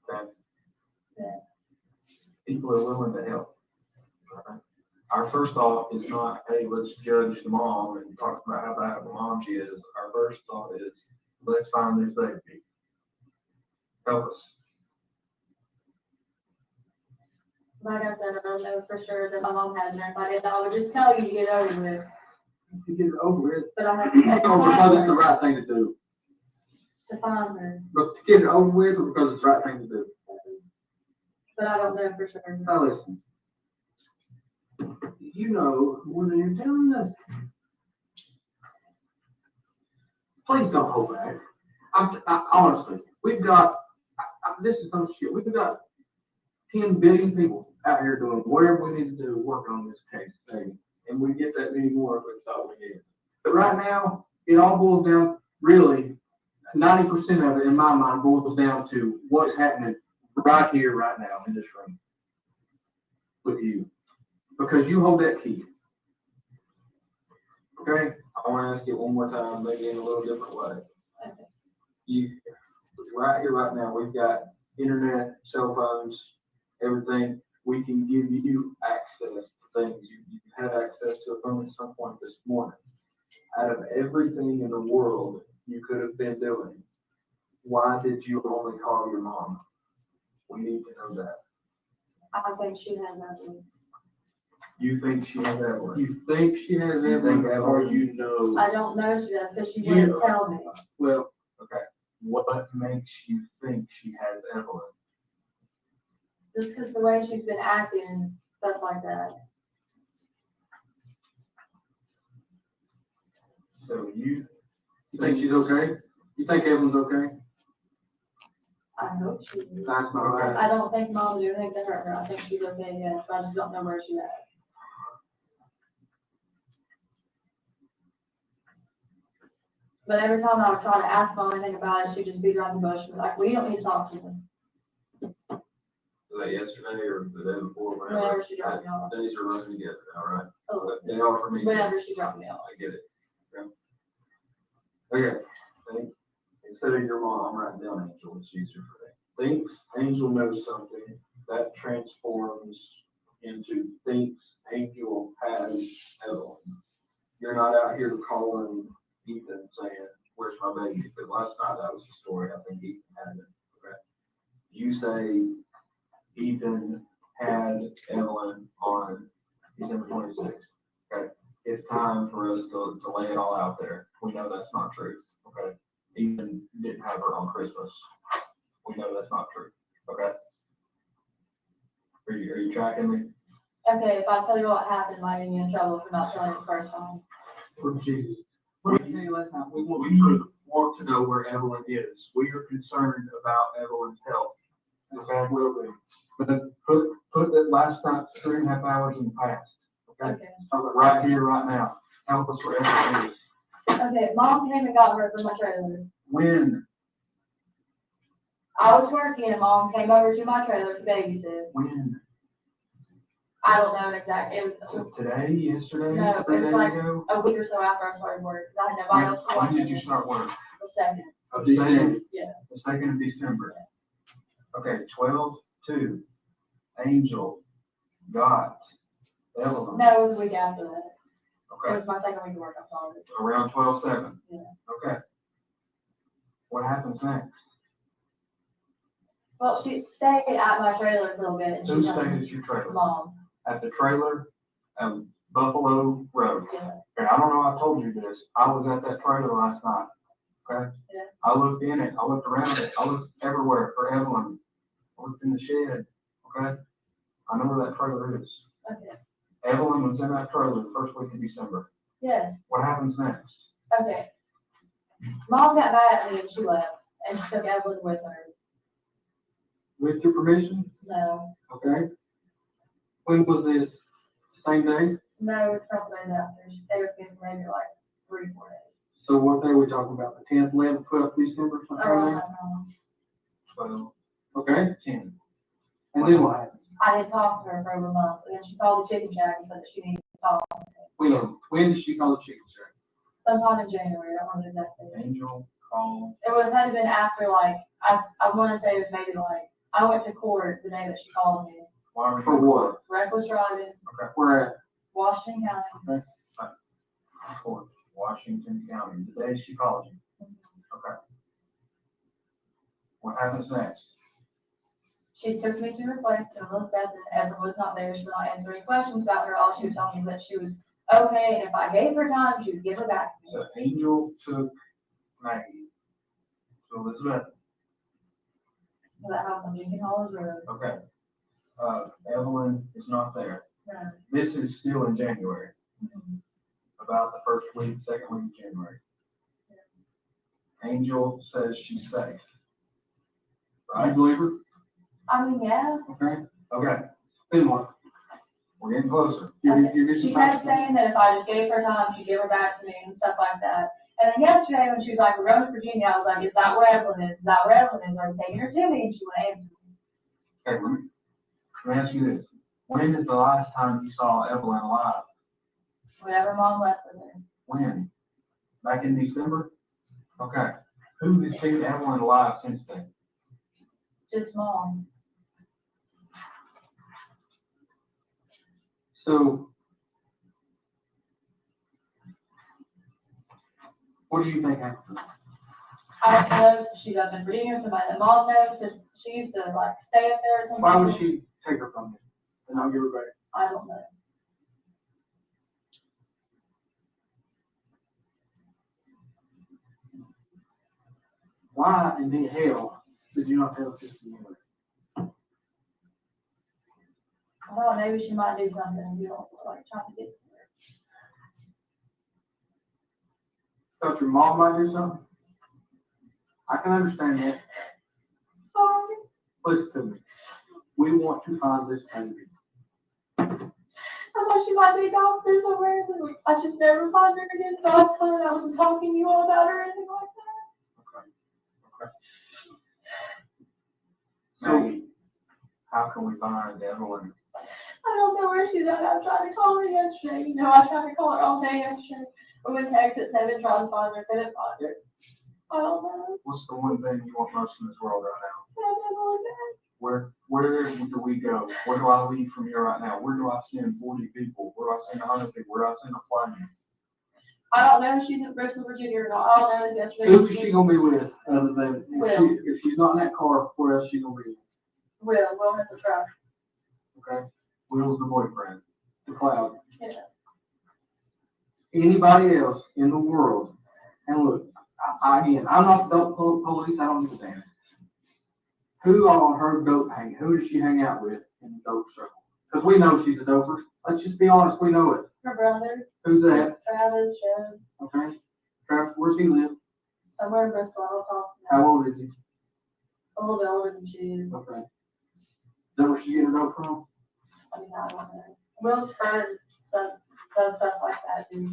Okay? Yeah. People are willing to help. Right? Our first thought is not, hey, let's judge the mom and talk about how bad of a mom she is. Our first thought is, let's find this baby. Help us. Like I said, I don't know for sure that my mom has her. If I did, I would just tell you to get over with. To get it over with. But I have to Because it's the right thing to do. find her. But to get it over with or because it's the right thing to do? But I don't know for sure. Now listen. You know more than you're telling us. Please don't hold back. Honestly, we've got, this is some shit, we've got 10 billion people out here doing whatever we need to do, working on this case thing. And we get that many more if we thought we did. But right now, it all boils down, really, 90% of it, in my mind, boils down to what's happening right here, right now, in this room with you. Because you hold that key. Okay? I want to ask you one more time, maybe in a little different way. You, right here, right now, we've got internet, cell phones, everything. We can give you access to things. You had access to a phone at some point this morning. Out of everything in the world you could have been doing, why did you only call your mom? We need to know that. I think she has nothing. You think she has Evelyn? You think she has Evelyn, or you know? I don't know she does because she wouldn't tell me. Well, okay. What makes you think she has Evelyn? Just because the way she's been acting and stuff like that. So you think she's okay? You think Evelyn's okay? I hope she is. That's not right. I don't think mom would do anything to hurt her. I think she's okay, yes, but I just don't know where she's at. But every time I would try to ask mom anything about it, she'd just beat around the bush and be like, we don't need to talk to them. Was that yesterday or the day before? Whenever she dropped me off. Days are running together, all right? Oh, But they are for me. whenever she dropped me off. I get it. Okay. Think, instead of your mom, I'm writing down Angel. It's easier for that. Thinks Angel knows something that transforms into thinks Angel has Evelyn. You're not out here calling Ethan saying, where's my baby? But last night that was the story. I think Ethan had it. Okay. You say Ethan had Evelyn on December 26th. Okay. It's time for us to lay it all out there. We know that's not true. Okay. Ethan didn't have her on Christmas. We know that's not true. Okay. Are you tracking me? Okay, if I tell you what happened, might get me in trouble for not telling you the first time. Lord Jesus. What did you say last time? We want to know where Evelyn is. We are concerned about Evelyn's health. Okay, will be. But put that last night, 3.5 hours in the past. Okay? Okay. Right here, right now. Help us where Evelyn is. Okay, mom came and got her from my trailer. When? I was working and mom came over to my trailer to babysit. When? I don't know exactly. It was Today? Yesterday? No, 3 it was days like ago? a week or so after I started work. I had nobody else to watch When did you it. start work? The second. Of December? Yeah. The 2nd of December. Okay, 12/2. Angel got Evelyn. No, it was a week after that. It Okay, was my second week of work, I'm sorry. around 12/7. Yeah. Okay. What happens next? Well, she stayed at my trailer for a little bit and she Who told stayed me, at your trailer? Mom, At the trailer, Buffalo Road. yeah, And I don't know, I told you this, I was at that trailer last night, okay? Yeah. I looked in it, I looked around it, I looked everywhere for Evelyn. I looked in the shed, okay? I know where that trailer is. okay, Evelyn was in that trailer the first week of December. yeah, What happens next? okay. Mom got mad at me and she left and she took Evelyn with her. With your permission, No, okay? When was this? Same day? no, it's a couple days after. She stayed with me for maybe like 3-4 days. So what day are we talking about? The 10th, 11th, 12th December, something Around like that time. that? 12. Okay, 10. And then what happened? I didn't talk to her for over a month, and then she called the chicken shack and said that she needed to talk. When did she call the chicken shack? Sometime in January, I don't remember exactly. Angel called. It would have been after, like, I want to say it was maybe like, I went to court the day that she called me. For what? Reckless driving, Okay, where at? Washington County. Court, Washington County, the day she called you. Okay. What happens next? She took me to her place to look at it. Evelyn was not there. She would not answer any questions about her. All she was telling me that she was okay, and if I gave her time, she would give her back to me. So Angel took Maggie to Elizabeth. So that house on Lincoln Halls Road. Okay. Evelyn is not there. No. This is still in January, Mhm. about the first week, second week of January. Angel says she's safe. Right? You believe her? I mean, yeah. Okay. Okay. Then what? We're getting closer. She kept saying that if I just gave her time, she'd give her back to me and stuff like that. And then yesterday when she was like, we're going to Virginia, I was like, is that where Evelyn is? Is that where Evelyn is? Are you taking her to me? And she went, answer me. Okay, let me ask you this. When is the last time you saw Evelyn alive? Whenever Mom left her there. When? Back in December? Okay. Who has seen Evelyn alive since then? Just Mom. So, what do you think happened? I don't know if she's up in Virginia, somebody that Mom knows, because she used to like stay up there or something. Why would she take her from you and not give her back? I don't know. Why in the hell did you not tell us this to begin with? I thought maybe she might do something and you don't like trying to get to her. Thought your mom might do something? I can understand that. Sorry. Listen to me. We want to find this baby. I thought she might be gone through somewhere. And I should never find her again. So I told her I wasn't talking to you all about her or anything like that. Okay. Maggie, how can we find Evelyn? I don't know where she's at. I tried to call her yesterday. You know, I tried to call her all day yesterday. I went text at 7 trying to find her. Couldn't find her. I don't know. What's the one thing you want most in this world right now? I don't know that. Where do we go? Where do I leave from here right now? Where do I send 40 people? Where do I send 100 people? Where do I send a plane? I don't know if she's in Bristol, Virginia or not. I don't know if yesterday. Who is she gonna be with other than Will. if she's not in that car? Where else she gonna be? We'll have to try. Okay, Will's the boyfriend, the cloud. Yeah. Anybody else in the world? And look, again, I'm not the police. I don't understand. Who on her boat hang? Who does she hang out with? in the dope circle? Because we know she's a doper. Let's just be honest, we know it. Her brother, Who's that? Travis, Joe, Okay. Travis, where's he live? somewhere in Bristol, I don't talk to How him. old is he? A little bit older than she is. Okay. Is that where she get her dope from? I mean, I don't know. Will's friend does stuff like that, too.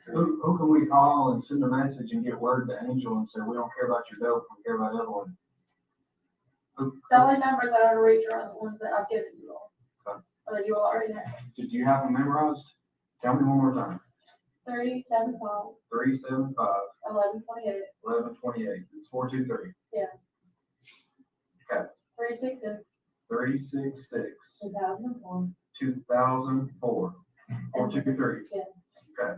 Who can we call and send a message and get word to Angel and say, we don't care about your dope, we care about Evelyn? The only numbers that I reach are the ones that I've given you all. Okay. Or that you all already have. Did you have them memorized? Tell me one more time. 375, 375 1128, 1128. It's 423. 366, 366 2004, 2004. 423. Yeah. Okay.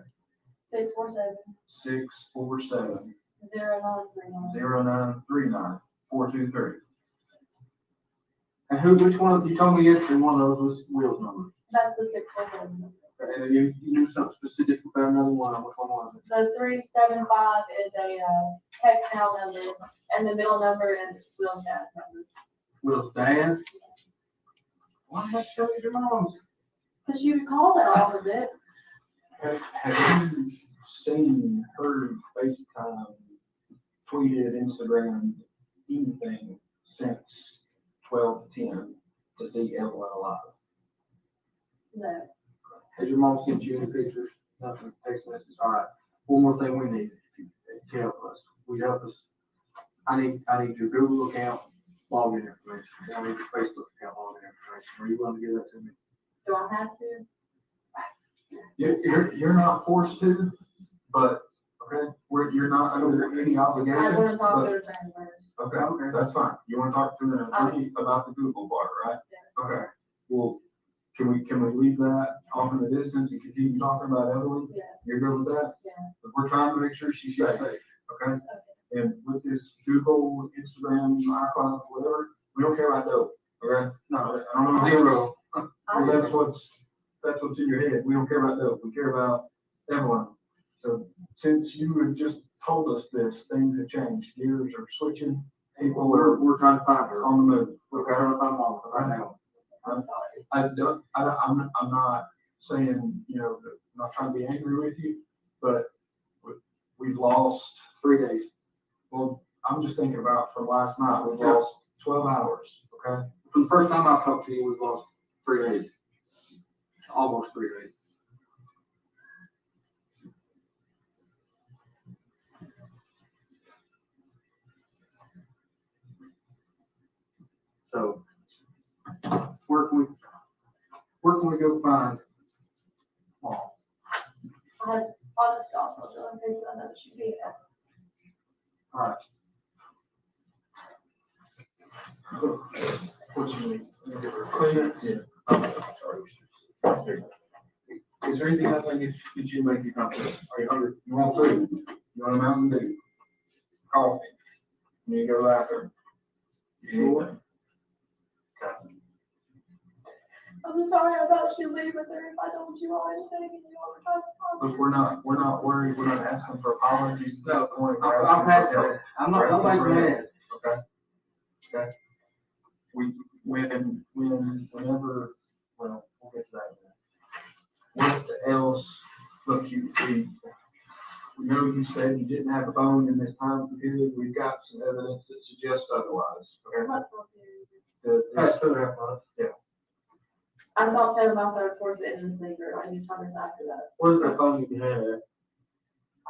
647, 647 0939. 0939 423. And which one, you told me yesterday one of those was Will's number. That's the 647 number. And you knew something specific about another one, which one was it? The 375 is a text now number, and the middle number is Will's dad's number. Will's dad? Why did I tell you your mom's? Because you called it all of it. Have you seen, heard, FaceTime, tweeted, Instagram, anything since 12/10 to see Evelyn alive? No. Has your mom sent you any pictures? Nothing, text messages? All right. One more thing we need to help us. Will you help us? I need your Google account, login information. I need your Facebook account, login information. Are you willing to give that to me? Do I have to? You're not forced to, but, okay, you're not under any obligation. I want to talk but- to her friend first. Okay, that's fine. You want to talk to an attorney about the Google part, right? Okay, well, can we leave that off in the distance and continue talking about Evelyn? Yeah. You're good with that? Yeah. But we're trying to make sure she's safe, okay? And with this Google, Instagram, iCloud, whatever, we don't care about those, okay? No, I don't know zero. That's what's in your head. We don't care about those. We care about Evelyn. So since you had just told us this, things have changed. Gears are switching. People we're trying to find her on the move. We're trying to find her right now. I'm not saying, I'm not trying to be angry with you, but we've lost 3 days. Well, I'm just thinking about from last night, we've lost 12 hours, okay? From the first time I talked to you, we've lost 3 days. Almost 3 days. So, where can we go find Mom? I had other stuff, I'll do it, maybe I know she be there. All right. What you need? Clean it? Yeah. Sorry. Is there anything else I can get you to make you comfortable? Are you hungry? You want food? You want a Mountain Dew? Coffee? You need to go after? Sure. Okay. I'm sorry about you leaving there, if I don't you all anything, and you all were trying to. Look, we're not worried, we're not asking for apologies. No, I've had that. I'm not, nobody's mad. Okay. Okay. Whenever, well, we'll get to that in a minute. What else, look, we know you said you didn't have a phone in this time period. We've got some evidence that suggests otherwise, okay? Yeah. I'm not telling my third, fourth, and finger, I need time after that. Where's that phone you had at?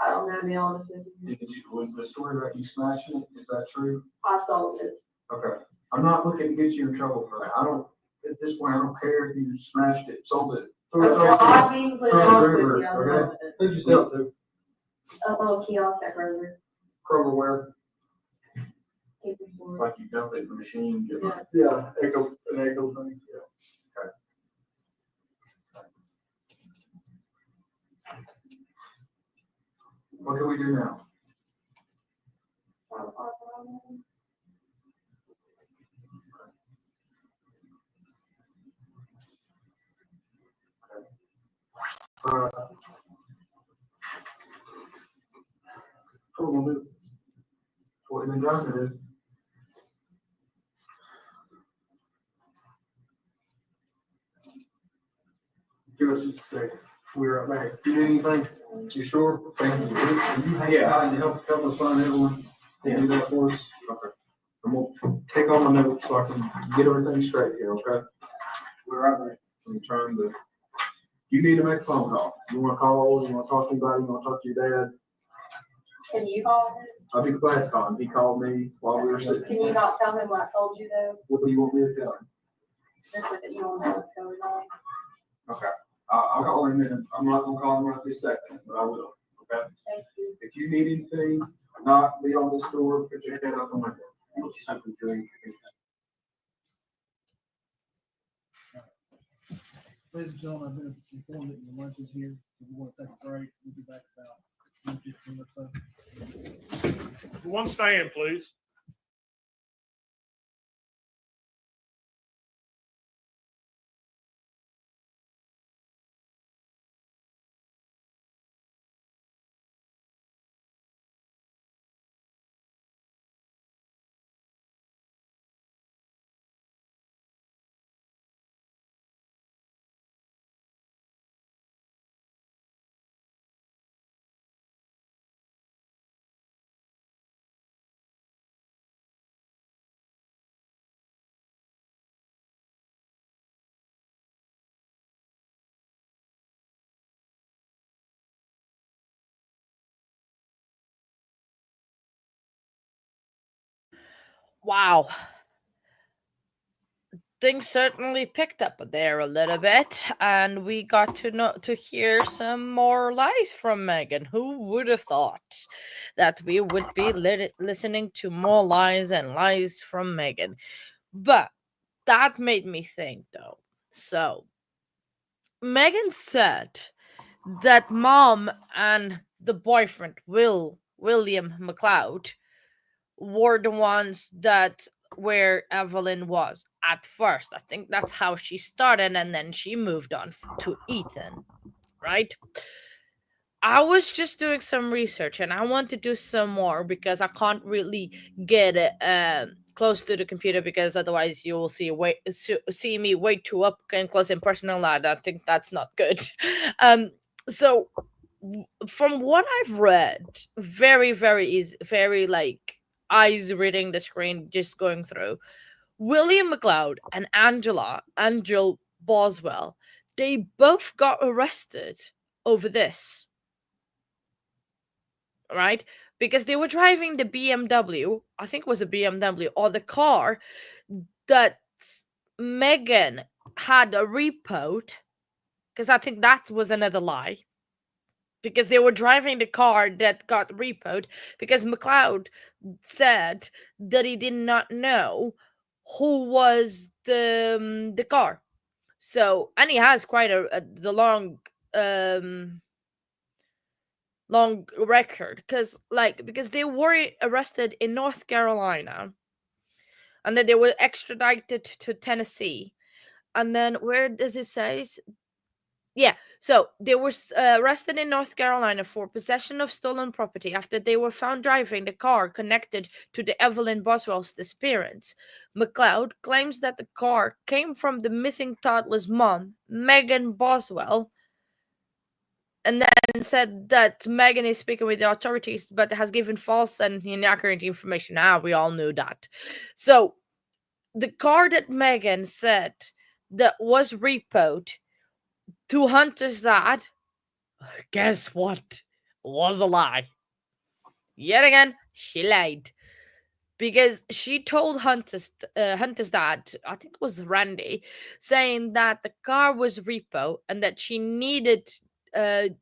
I don't know, to be honest with you. Was the story about you smashing it, is that true? I sold it. Okay. I'm not looking to get you in trouble for that. At this point, I don't care if you smashed it, sold it. I'm being completely honest with you, I Okay. love it. Who'd you sell to? A little kiosk at Kroger. Kroger where? Keep it for it. Like you dump it in the machine, get Yeah. like. Yeah, an echo thing, yeah. Okay. What can we do now? What we'll do? What we've been trying to do. Give us just a second. We're right back. You need anything? You sure? Yeah, I can help us find Evelyn. Can you do that for us? Okay. I'm gonna take all my notes so I can get everything straight here, okay? We're right back. In terms of, you need to make a phone call. You wanna call, you wanna talk to anybody, you wanna talk to your dad? Can you call him? I'll be glad to call him. He called me while we were sitting. Can you not tell him what I told you though? What do you want me to tell him? Just that you don't know what's going on. Okay. I'll call him in. I'm not gonna call him right this second, but I will, okay? Thank you. If you need anything, knock, be on this door, put your head up on my door. You'll see something doing. Ladies and gentlemen, I've been informed that your lunch is here, so we're going to take a break. We'll be back about 10, 15 or so. One stand, please. Wow. Things certainly picked up there a little bit, and we got to hear some more lies from Megan. Who would have thought that we would be listening to more lies and lies from Megan? But that made me think, though. So Megan said that mom and the boyfriend William McLeod were the ones that where Evelyn was at first. I think that's how she started, and then she moved on to Ethan, right? I was just doing some research, and I want to do some more because I can't really get it close to the computer, because otherwise you will see me way too up and close and personal. I think that's not good. So from what I've read, very very easy, very like eyes reading the screen, just going through. William McLeod and Angel Boswell, they both got arrested over this, right? Because they were driving the BMW, I think it was a BMW, or the car that Megan had a repoed, because I think that was another lie. Because they were driving the car that got repoed, because McLeod said that he did not know who was the car. So, and he has quite the long record, because they were arrested in North Carolina, and then they were extradited to Tennessee, and then where does it say? Yeah, so they were arrested in North Carolina for possession of stolen property after they were found driving the car connected to the Evelyn Boswell's disappearance. McLeod claims that the car came from the missing toddler's mom, Megan Boswell, and then said that Megan is speaking with the authorities but has given false and inaccurate information. We all knew that. So the car that Megan said that was repoed to Hunter's dad, guess what? Was a lie. Yet again, she lied. Because she told Hunter's dad, I think it was Randy, saying that the car was repo and that she needed to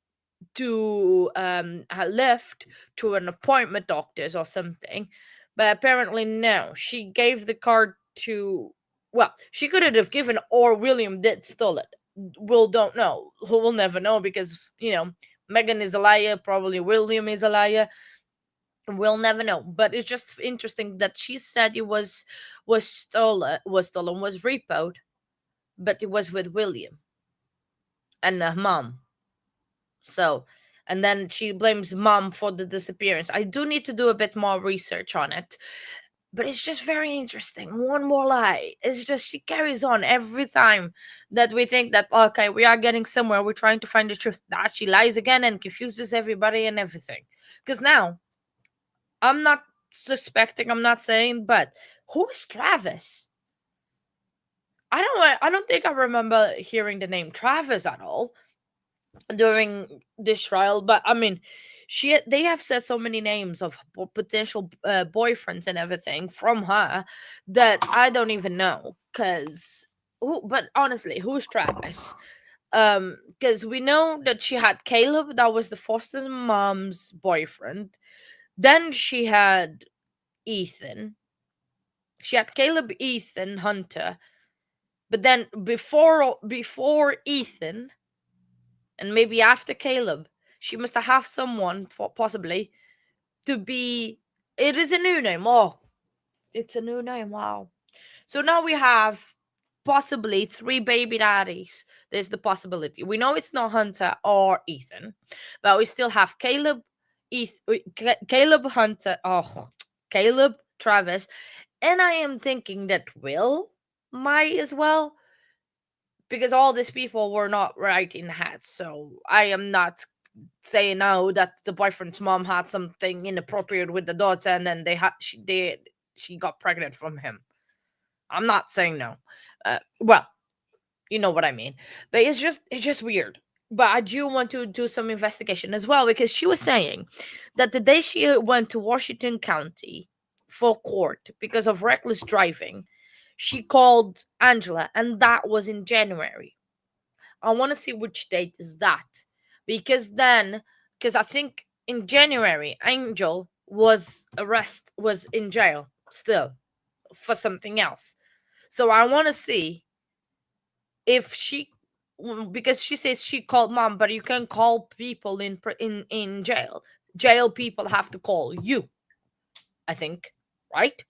lift to an appointment doctor's or something. But apparently, no. She gave the car to, well, she could have given, or William did steal it. We'll don't know. We'll never know, because, Megan is a liar. Probably William is a liar. We'll never know. But it's just interesting that she said it was stolen, was repoed, but it was with William and mom. So, and then she blames mom for the disappearance. I do need to do a bit more research on it, But it's just very interesting. One more lie. It's just she carries on every time that we think that okay, we are getting somewhere. We're trying to find the truth. That she lies again and confuses everybody and everything. Because now I'm not suspecting. I'm not saying, but who is Travis? I don't think I remember hearing the name Travis at all during this trial. But I mean, they have said so many names of potential boyfriends and everything from her that I don't even know. Cause but honestly, who's Travis? Because we know that she had Caleb, that was the foster mom's boyfriend. Then she had Ethan. She had Caleb, Ethan, Hunter. But then before Ethan, and maybe after Caleb, she must have someone for possibly to be. It is a new name. Oh, it's a new name. Wow. So now we have possibly 3 baby daddies. There's the possibility. We know it's not Hunter or Ethan, but we still have Caleb, Caleb, Hunter. Oh, Caleb, Travis, and I am thinking that Will might as well, because all these people were not right in the head. So I am not saying now that the boyfriend's mom had something inappropriate with the daughter, and then she got pregnant from him. I'm not saying no. Well, you know what I mean. But it's just weird. But I do want to do some investigation as well, because she was saying that the day she went to Washington County for court because of reckless driving, she called Angela, and that was in January. I want to see which date is that, because I think in January Angel was in jail still for something else. So I want to see if because she says she called mom, but you can call people in jail. Jail people have to call you, I think, right?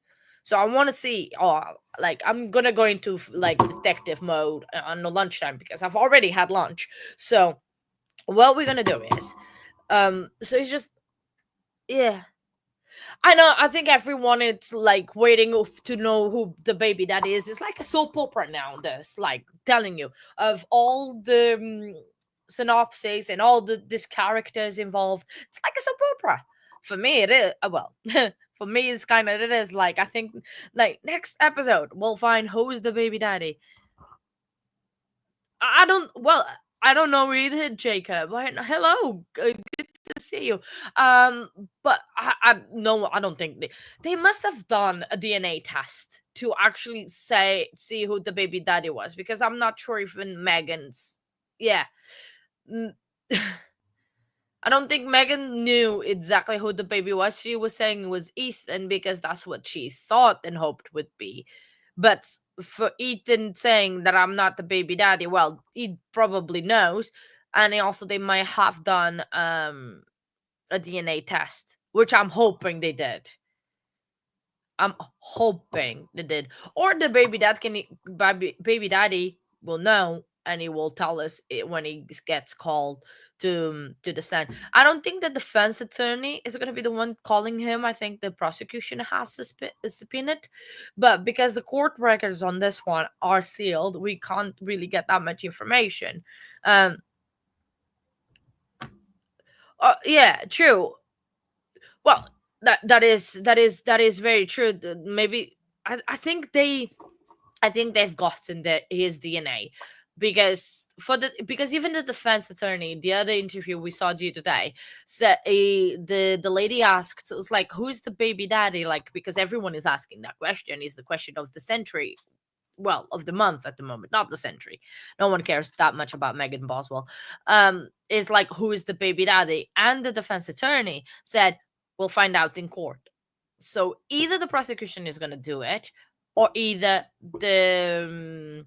So I want to see. Oh, like I'm gonna go into like detective mode on the lunchtime because I've already had lunch. So what we're gonna do is, so it's just, yeah. I know. I think everyone is like waiting to know who the baby that is. It's like a soap opera now. This, like, telling you of all the synopsis and all these characters involved. It's like a soap opera. For me, it is. Well, for me, it's kind of it is like, I think like next episode we'll find who's the baby daddy. I don't. Well, I don't know either, Jacob. Hello, good to see you. But I no, I don't think they must have done a DNA test to actually see who the baby daddy was, because I'm not sure even Megan's. Yeah. Mm, I don't think Megan knew exactly who the baby was. She was saying it was Ethan because that's what she thought and hoped would be. But for Ethan saying that I'm not the baby daddy, well, he probably knows. And also they might have done a DNA test, which I'm hoping they did. I'm hoping they did. Or the baby daddy will know, and he will tell us it when he gets called to the stand. I don't think the defense attorney is going to be the one calling him. I think the prosecution has to subpoena it, but because the court records on this one are sealed, we can't really get that much information. Yeah, true. Well, that is very true. Maybe I think they've gotten his DNA, because even the defense attorney, the other interview we saw due today, said the lady asked, it was like, who's the baby daddy, like, because everyone is asking that question, is the question of the century, well, of the month at the moment, not the century. No one cares that much about Megan Boswell. Is like, who is the baby daddy? And the defense attorney said, we'll find out in court. So either the prosecution is going to do it, or either the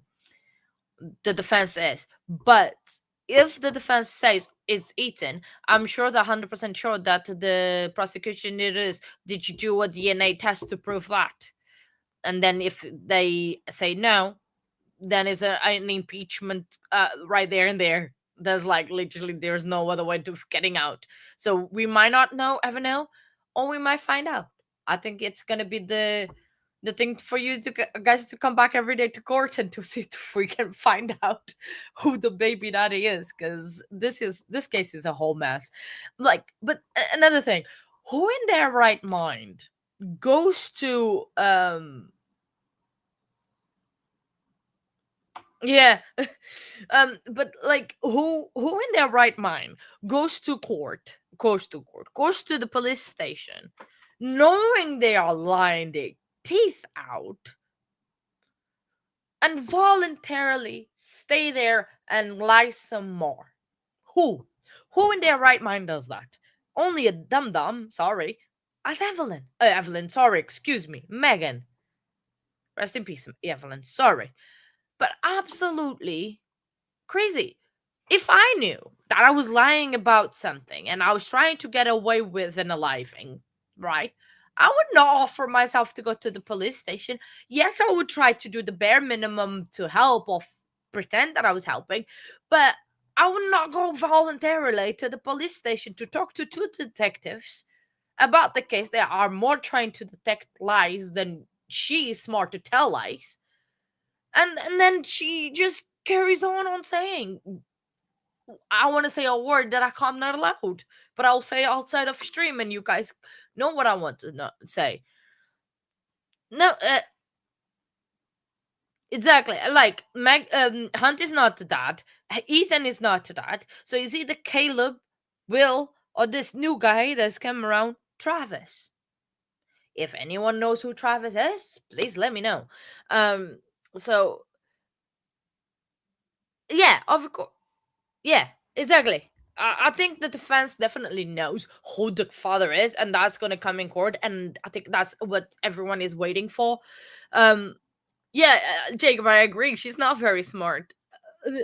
defense is. But if the defense says it's Ethan, I'm sure they're 100% sure that the prosecution it is, did you do a DNA test to prove that? And then if they say no, then it's an impeachment right there and there. There's like literally there's no other way to getting out. So we might not ever know, or we might find out. I think it's gonna be The thing for you to guys to come back every day to court and to see if we can find out who the baby daddy is, because this case is a whole mess. Like, but another thing, who in their right mind goes to yeah but like who in their right mind goes to the police station knowing they are lying their teeth out and voluntarily stay there and lie some more? Who in their right mind does that? Only a dum dum, sorry, as Evelyn, sorry, excuse me, Megan, rest in peace, Evelyn, sorry, but absolutely crazy. If I knew that I was lying about something and I was trying to get away with an aliving, right? I would not offer myself to go to the police station. Yes, I would try to do the bare minimum to help or pretend that I was helping, but I would not go voluntarily to the police station to talk to two detectives about the case. They are more trained to detect lies than she is smart to tell lies. And then she just carries on saying, I want to say a word that I'm not allowed, but I'll say outside of stream, and you guys know what I want to say. No, exactly. Like Hunt is not that. Ethan is not that. So is either Caleb, Will, or this new guy that's come around, Travis. If anyone knows who Travis is, please let me know. So yeah, of course. Yeah, exactly. I think the defense definitely knows who the father is, and that's going to come in court. And I think that's what everyone is waiting for. Um, yeah, Jacob, I agree. She's not very smart. Uh,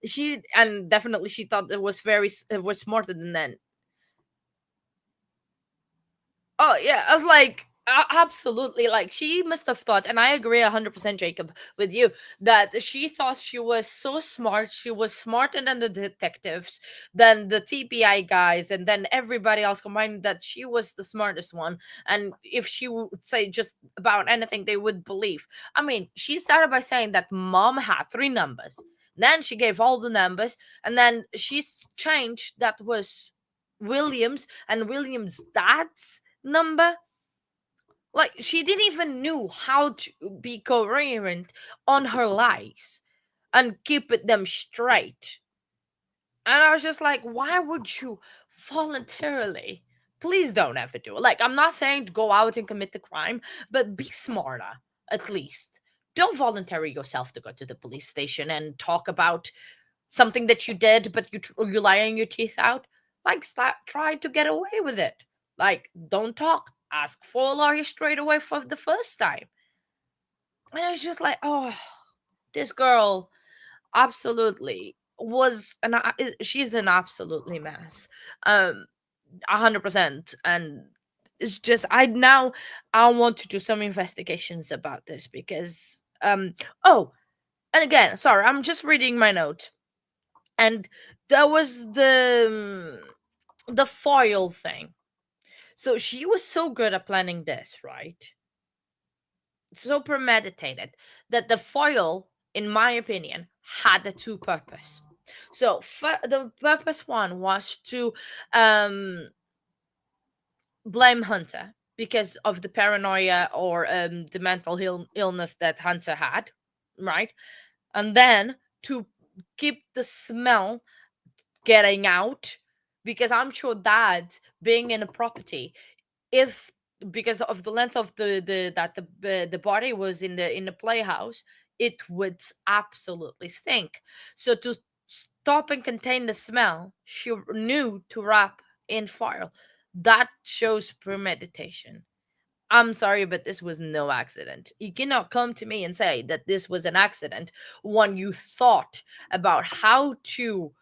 She and definitely she thought it was smarter than that. Oh yeah, I was like, absolutely. Like she must have thought, and I agree 100%, Jacob, with you that she thought she was so smart. She was smarter than the detectives, than the TPI guys, and then everybody else combined. That she was the smartest one, and if she would say just about anything, they would believe. I mean, she started by saying that mom had three numbers. Then she gave all the numbers, and then she's changed that was Williams and Williams' dad's number. Like she didn't even knew how to be coherent on her lies and keep it them straight. And I was just like, why would you voluntarily? Please don't ever do it. Like, I'm not saying to go out and commit the crime, but be smarter at least. Don't voluntarily yourself to go to the police station and talk about something that you did, but you lying your teeth out. Like, try to get away with it. Like, don't talk. Ask for a lawyer straight away for the first time. And I was just like, oh, this girl absolutely was she's an absolutely mess. 100%. And it's just I want to do some investigations about this because oh, and again, sorry, I'm just reading my note. And that was the foil thing. So she was so good at planning this, right? So premeditated that the foil, in my opinion, had the two purpose. So the purpose one was to blame Hunter because of the paranoia or the mental illness that Hunter had, right? And then to keep the smell getting out, because I'm sure that being in a property, if because of the length of the body was in the playhouse, it would absolutely stink. So to stop and contain the smell, she knew to wrap in foil. That shows premeditation. I'm sorry, but this was no accident. You cannot come to me and say that this was an accident when you thought about how to,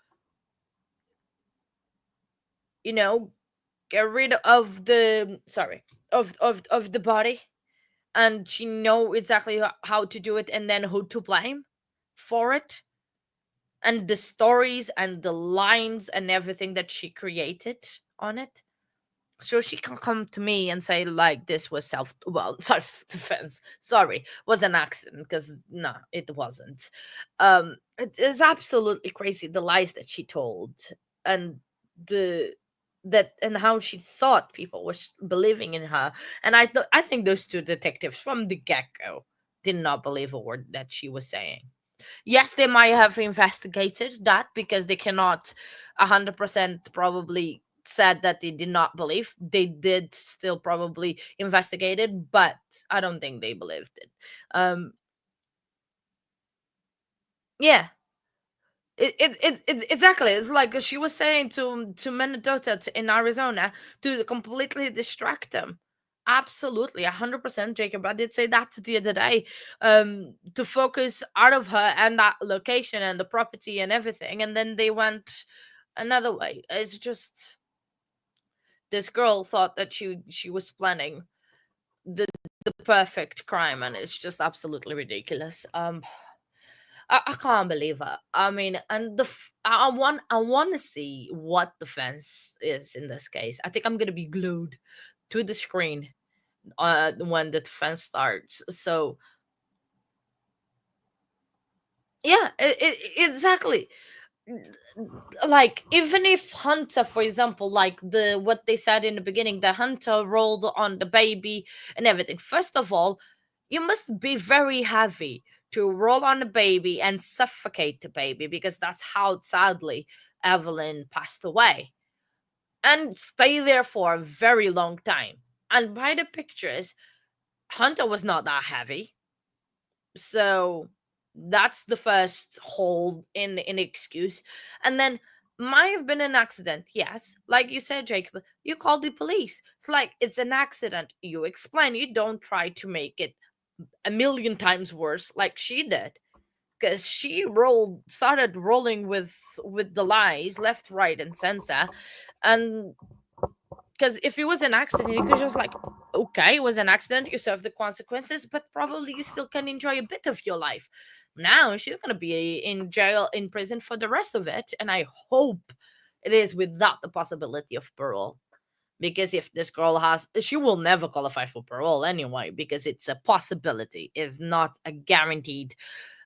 you know, get rid of the of the body, and she know exactly how to do it and then who to blame for it, and the stories and the lines and everything that she created on it. So she can come to me and say like this was self defense. Sorry, was an accident, because no, it wasn't. It is absolutely crazy the lies that she told, and the that and how she thought people was believing in her. And I think those two detectives from the get-go did not believe a word that she was saying. Yes, they might have investigated that, because they cannot 100% probably said that they did not believe. They did still probably investigate it, but I don't think they believed it. Um, yeah, exactly. It's like she was saying to Minnesota in Arizona to completely distract them. Absolutely, 100%, Jacob. I did say that the other day. To focus out of her and that location and the property and everything, and then they went another way. It's just this girl thought that she was planning the the perfect crime, and it's just absolutely ridiculous. I can't believe it. I mean, and I want to see what the fence is in this case. I think I'm gonna be glued to the screen when the defense starts. So yeah, exactly. Like, even if Hunter, for example, like the what they said in the beginning, the Hunter rolled on the baby and everything. First of all, you must be very heavy to roll on the baby and suffocate the baby, because that's how sadly Evelyn passed away, and stay there for a very long time. And by the pictures, Hunter was not that heavy. So that's the first hole in excuse. And then might have been an accident, yes, like you said, Jacob. You call the police. It's like it's an accident. You explain. You don't try to make it a million times worse like she did, because she started rolling with the lies left, right, and center. And because if it was an accident, you could just like, okay, it was an accident, you serve the consequences, but probably you still can enjoy a bit of your life. Now she's gonna be in jail, in prison for the rest of it, and I hope it is without the possibility of parole. Because if this girl she will never qualify for parole anyway, because it's a possibility, is not a guaranteed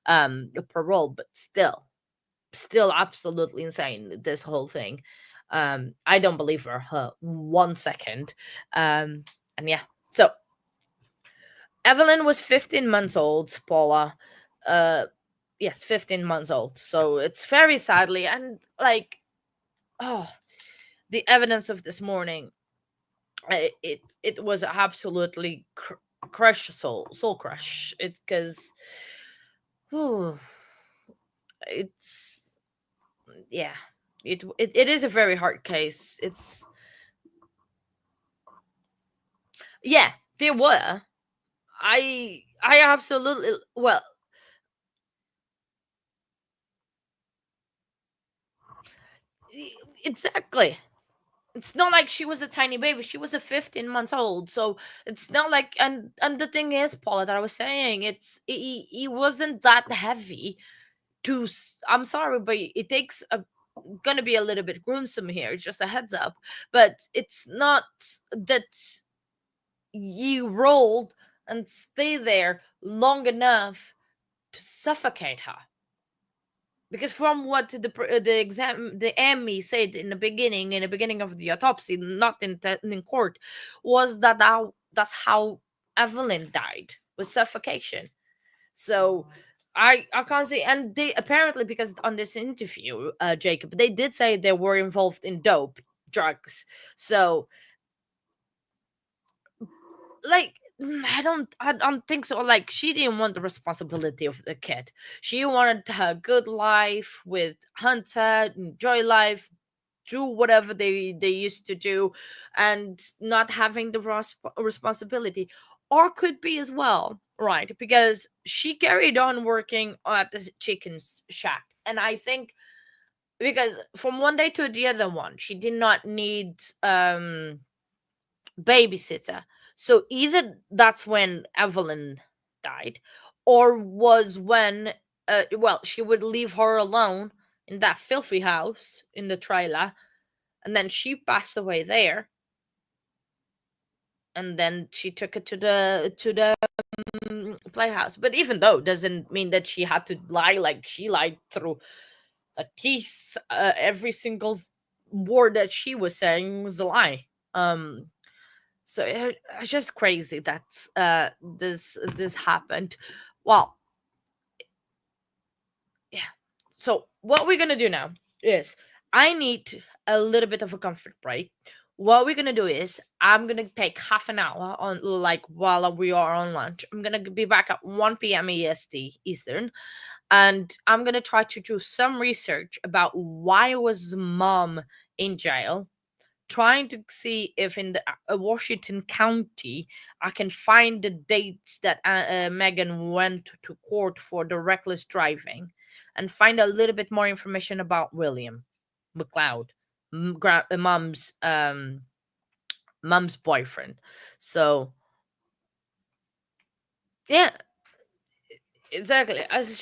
parole. But still absolutely insane, this whole thing. I don't believe her 1 second. And yeah, so Evelyn was 15 months old, Paula. uh yes, 15 months old. So it's very sadly, and like, oh, the evidence of this morning, it was absolutely crush, soul crush it, because it's, yeah, it is a very hard case. It's, yeah, there were. I absolutely, well, exactly. It's not like she was a tiny baby. She was a 15 months old. So it's not like, and the thing is, Paula, that I was saying, he wasn't that heavy to I'm sorry, but it takes a gonna be a little bit gruesome here, just a heads up. But it's not that you rolled and stay there long enough to suffocate her. Because from what the Emmy said in the beginning of the autopsy, not in court, was that's how Evelyn died, with suffocation. So I can't say. And they apparently, because on this interview, Jacob, they did say they were involved in dope drugs. So like, I don't think so. Like, she didn't want the responsibility of the kid. She wanted her good life with Hunter, enjoy life, do whatever they used to do, and not having the responsibility. Or could be as well, right? Because she carried on working at the chicken shack, and I think, because from one day to the other one, she did not need babysitter. So either that's when Evelyn died, or was when, well, she would leave her alone in that filthy house in the trailer, and then she passed away there. and then she took it to the playhouse. But even though, doesn't mean that she had to lie. Like, she lied through a teeth. Every single word that she was saying was a lie. So it's just crazy that this happened. Well, yeah. So what we're gonna do now is, I need a little bit of a comfort break. What we're gonna do is, I'm gonna take half an hour on, like, while we are on lunch. I'm gonna be back at 1 p.m. EST Eastern, and I'm gonna try to do some research about why was mom in jail, trying to see if in the Washington County I can find the dates that Megan went to court for the reckless driving, and find a little bit more information about William McLeod, mom's boyfriend. So yeah, exactly. It's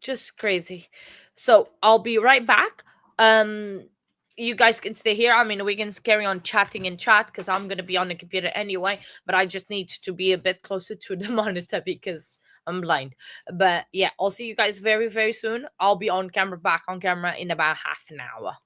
just crazy. So I'll be right back. Um, you guys can stay here. I mean, we can carry on chatting in chat because I'm gonna be on the computer anyway. But I just need to be a bit closer to the monitor because I'm blind. But yeah, I'll see you guys very very soon. I'll be on camera, back on camera in about half an hour.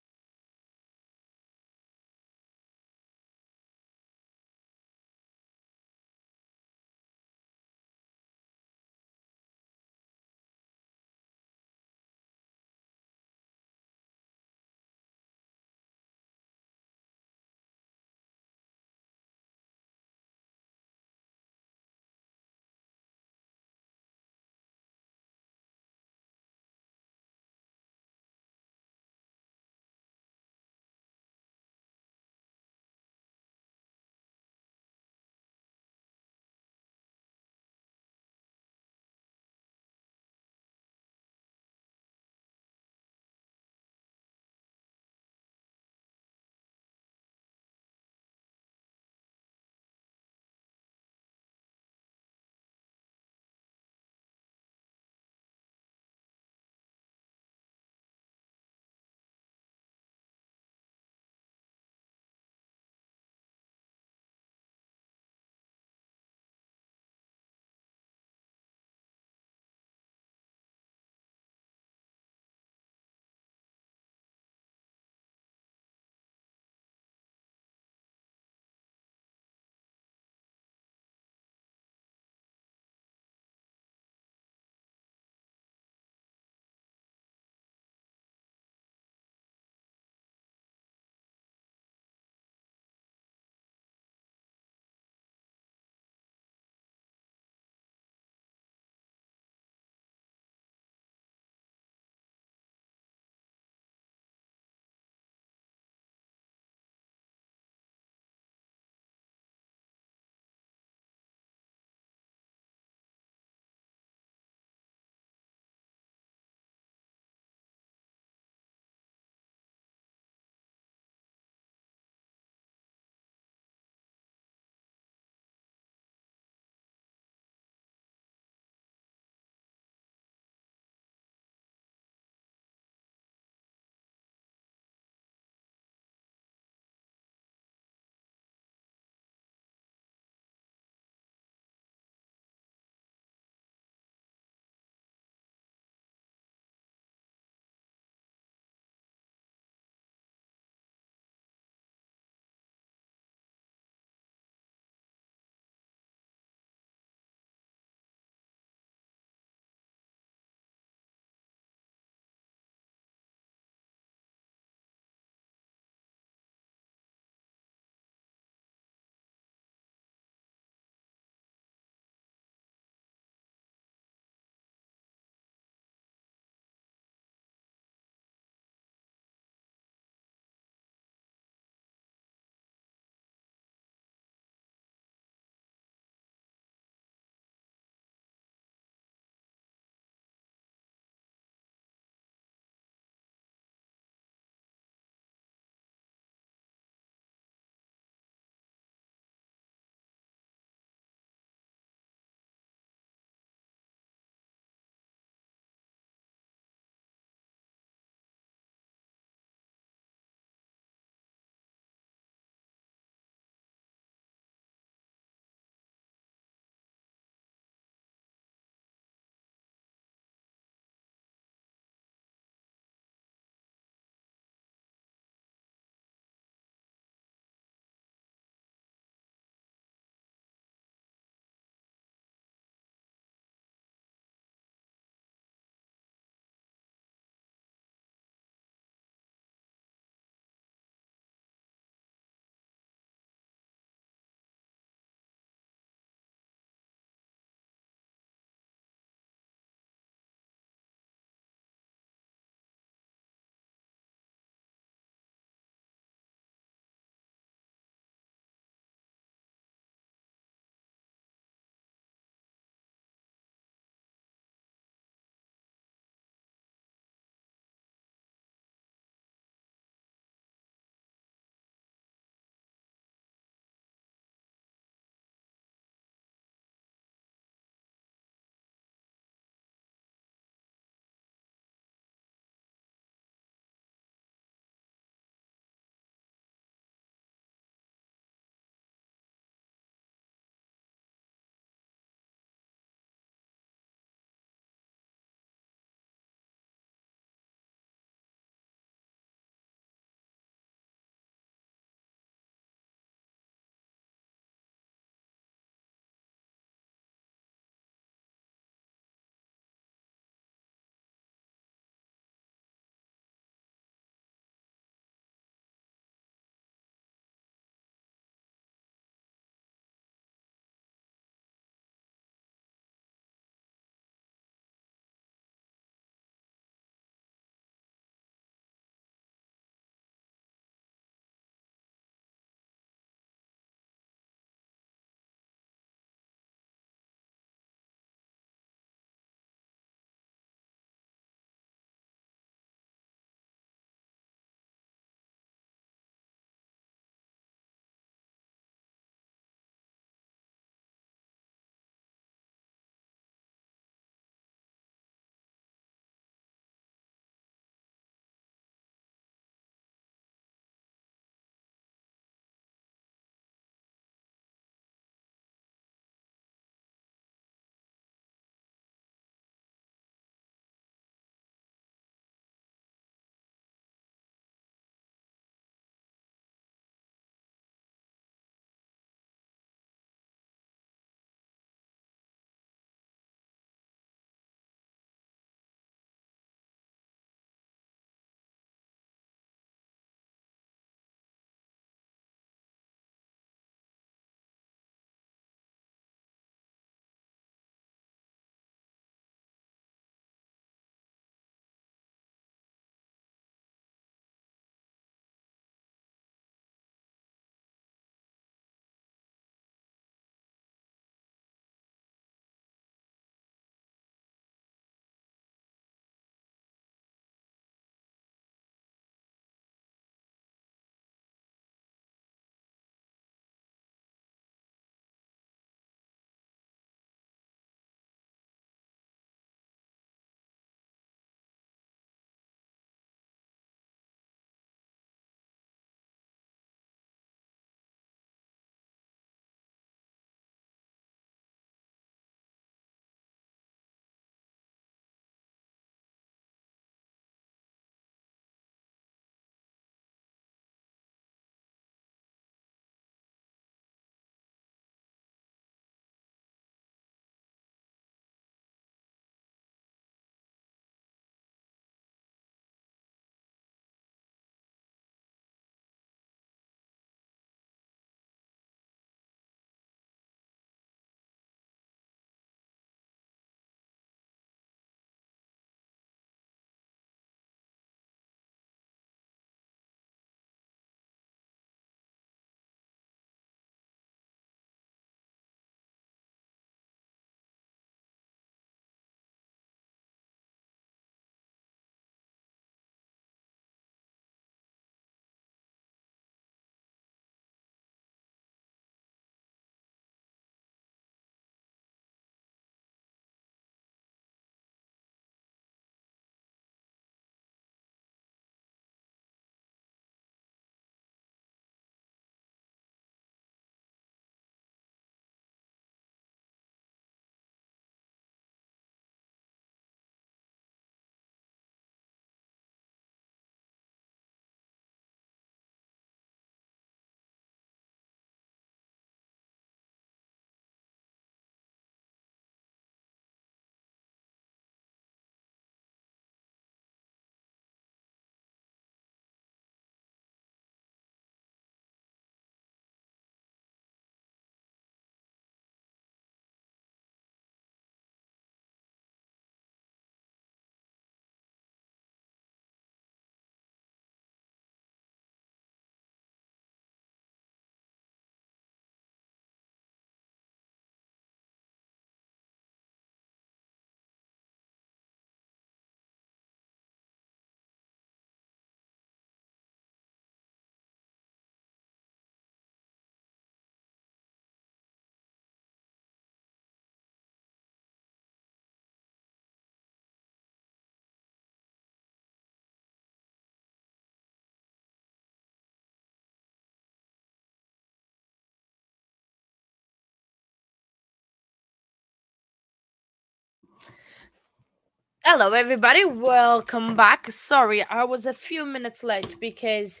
Hello, everybody. Welcome back. Sorry, I was a few minutes late because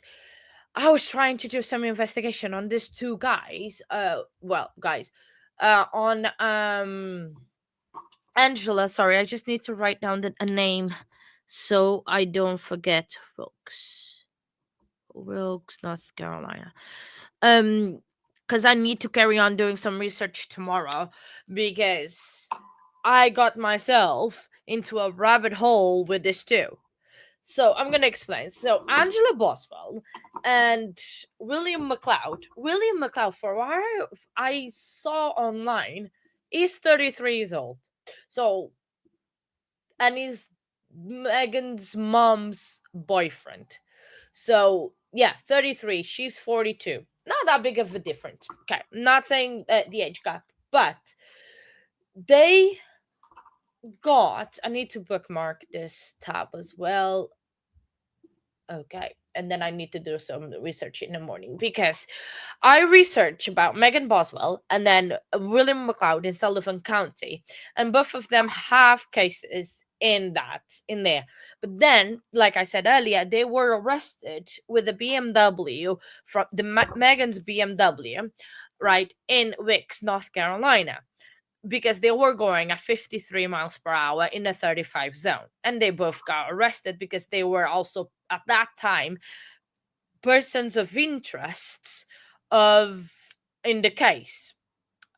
I was trying to do some investigation on these two guys. Guys, on Angela. Sorry, I just need to write down a name so I don't forget. Wilkes, North Carolina. Um, because I need to carry on doing some research tomorrow because I got myself into a rabbit hole with this too. So I'm gonna explain. So Angela Boswell and William McLeod. William McLeod, for what I saw online, is 33 years old. So, and he's Megan's mom's boyfriend. So yeah, 33. She's 42. Not that big of a difference. Okay, not saying the age gap, but they got. I need to bookmark this tab as well. Okay. And then I need to do some research in the morning because I research about Megan Boswell and then William McLeod in Sullivan County, and both of them have cases in there. But then, like I said earlier, they were arrested with a BMW from Megan's BMW, right in Wicks, North Carolina, because they were going at 53 miles per hour in a 35 zone, and they both got arrested because they were also at that time persons of interests of in the case.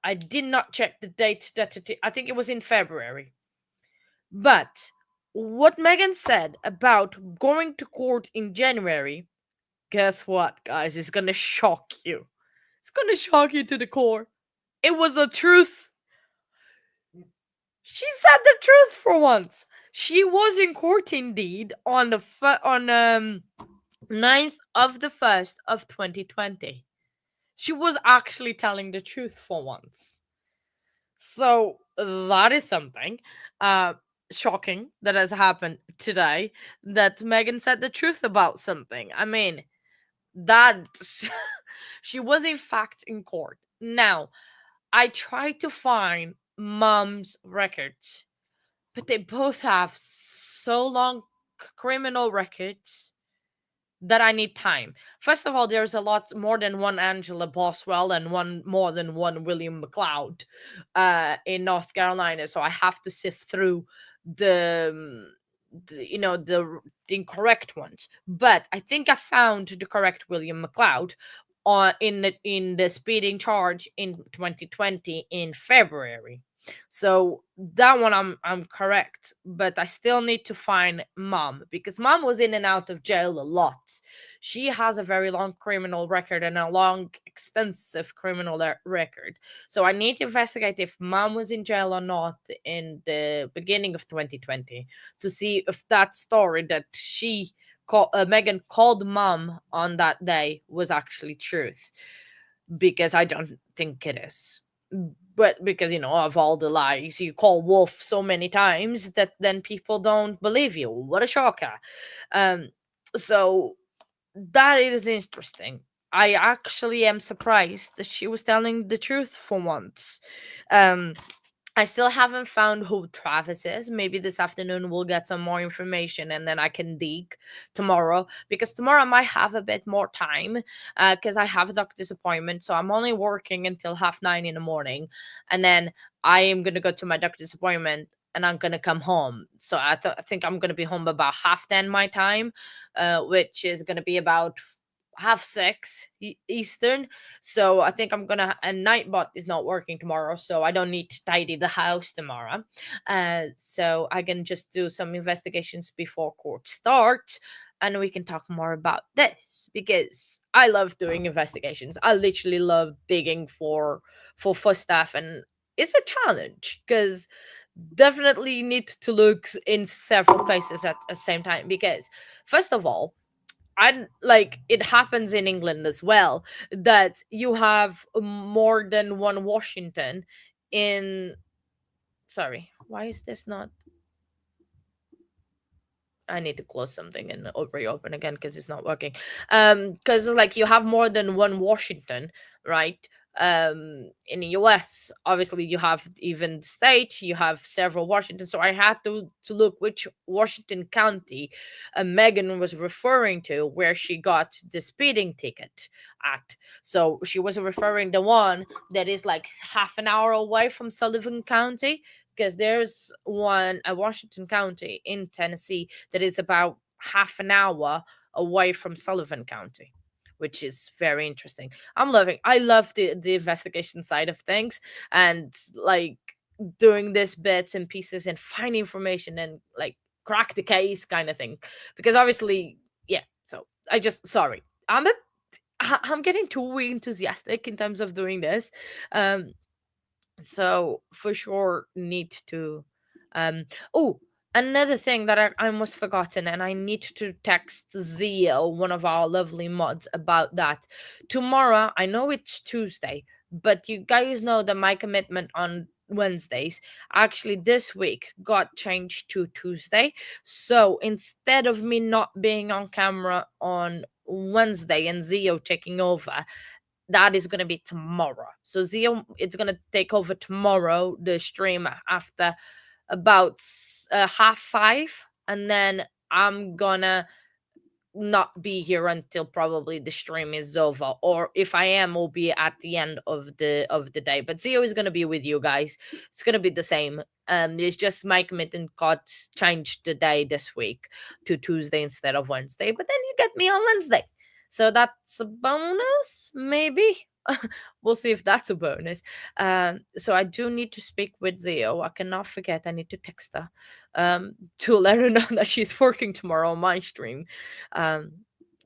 I did not check the date that I think it was in February. But what Megan said about going to court in January, guess what, guys? It's gonna shock you. It's gonna shock you to the core. It was the truth. She said the truth for once. She was in court indeed on the 9th of the 1st of 2020. She was actually telling the truth for once. So that is something shocking that has happened today, that Megan said the truth about something. I mean, that she was in fact in court. Now, I tried to find mom's records, but they both have so long criminal records that I need time. First of all, there's a lot more than one Angela Boswell and more than one William McLeod in North Carolina, so I have to sift through the incorrect ones. But I think I found the correct William McLeod in the speeding charge in 2020 in February. So that one I'm correct, but I still need to find mom because mom was in and out of jail a lot. She has a very long criminal record and a long extensive criminal record. So I need to investigate if mom was in jail or not in the beginning of 2020 to see if that story that Megan called mom on that day was actually truth, because I don't think it is. But because, of all the lies you call wolf so many times that then people don't believe you. What a shocker. So that is interesting. I actually am surprised that she was telling the truth for once. I still haven't found who Travis is. Maybe this afternoon we'll get some more information and then I can dig tomorrow, because tomorrow I might have a bit more time because I have a doctor's appointment. So I'm only working until 9:30 in the morning, and then I am going to go to my doctor's appointment and I'm going to come home. So I think I'm going to be home about 10:30 my time, which is going to be about 6:30 Eastern. So I think I'm gonna. And Nightbot is not working tomorrow, so I don't need to tidy the house tomorrow. So I can just do some investigations before court starts, and we can talk more about this because I love doing investigations. I literally love digging for stuff, and it's a challenge because definitely need to look in several places at the same time. Because first of all, I like it happens in England as well, that you have more than one Washington in. Sorry, why is this not? I need to close something and reopen again because it's not working. Because like you have more than one Washington, right? in the US. Obviously, you have even state, you have several Washington. So I had to look which Washington county Megan was referring to, where she got the speeding ticket at. So she was referring the one that is like half an hour away from Sullivan County, because there's one a Washington County in Tennessee that is about half an hour away from Sullivan County, which is very interesting. I love the investigation side of things, and like doing this bits and pieces and find information and like crack the case kind of thing. Because obviously, yeah. So I just sorry. I'm getting too enthusiastic in terms of doing this. Um so for sure need to oh, another thing that I almost forgotten, and I need to text Zio, one of our lovely mods, about that tomorrow. I know it's Tuesday, but you guys know that my commitment on Wednesdays actually this week got changed to Tuesday. So instead of me not being on camera on Wednesday and Zio taking over, that is going to be tomorrow. So Zio, it's going to take over tomorrow, the stream, after about 5:30, and then I'm gonna not be here until probably the stream is over, or if I am, will be at the end of the day. But Zio is gonna be with you guys. It's gonna be the same. It's just my commitment got changed the day this week to Tuesday instead of Wednesday. But then you get me on Wednesday, so that's a bonus, maybe. We'll see if that's a bonus. So I do need to speak with Zio. I cannot forget. I need to text her to let her know that she's working tomorrow on my stream. Um,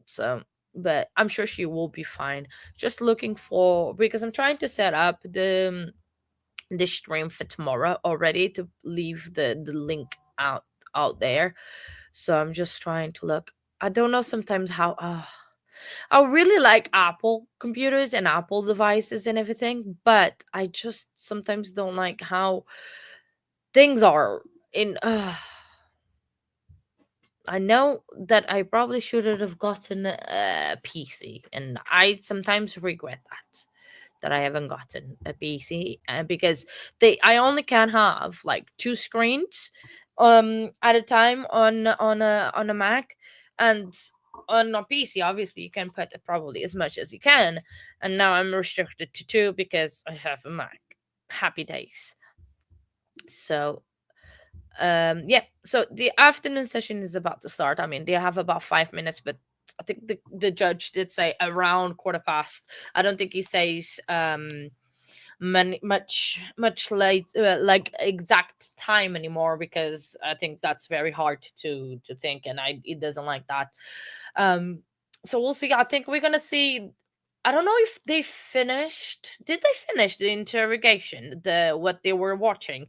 so, but I'm sure she will be fine. Just looking for, because I'm trying to set up the stream for tomorrow already, to leave the link out there. So I'm just trying to look. I don't know sometimes how. I really like Apple computers and Apple devices and everything, but I just sometimes don't like how things are in. I know that I probably should have gotten a PC, and I sometimes regret that I haven't gotten a PC, because I only can have like two screens at a time on a Mac, and on a PC obviously you can put probably as much as you can, and now I'm restricted to two because I have a Mac. Happy days. So yeah, so the afternoon session is about to start. I mean, they have about 5 minutes, but I think the judge did say around quarter past. I don't think he says much late, like exact time anymore, because I think that's very hard to think, and it doesn't like that. So we'll see. I think we're gonna see. I don't know if they finished. Did they finish the interrogation, the what they were watching?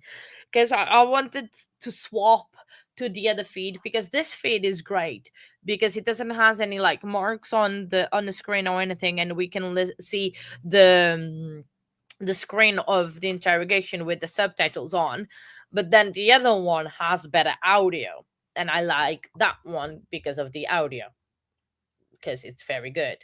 Because I wanted to swap to the other feed, because this feed is great because it doesn't has any like marks on the screen or anything, and we can see the screen of the interrogation with the subtitles on. But then the other one has better audio, and I like that one because of the audio, because it's very good.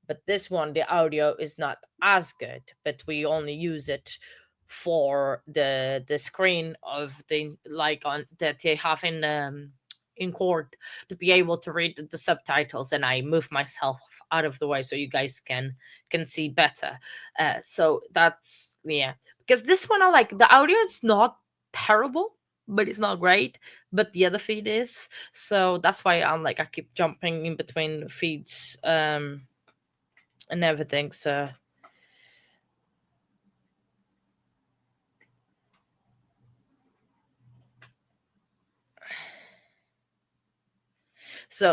But this one, the audio is not as good, but we only use it for the screen of the like on that they have in court, to be able to read the subtitles, and I move myself out of the way so you guys can see better. So that's, yeah, because this one, I like the audio. It's not terrible, but it's not great. But the other feed is, so that's why I'm like I keep jumping in between feeds and everything. So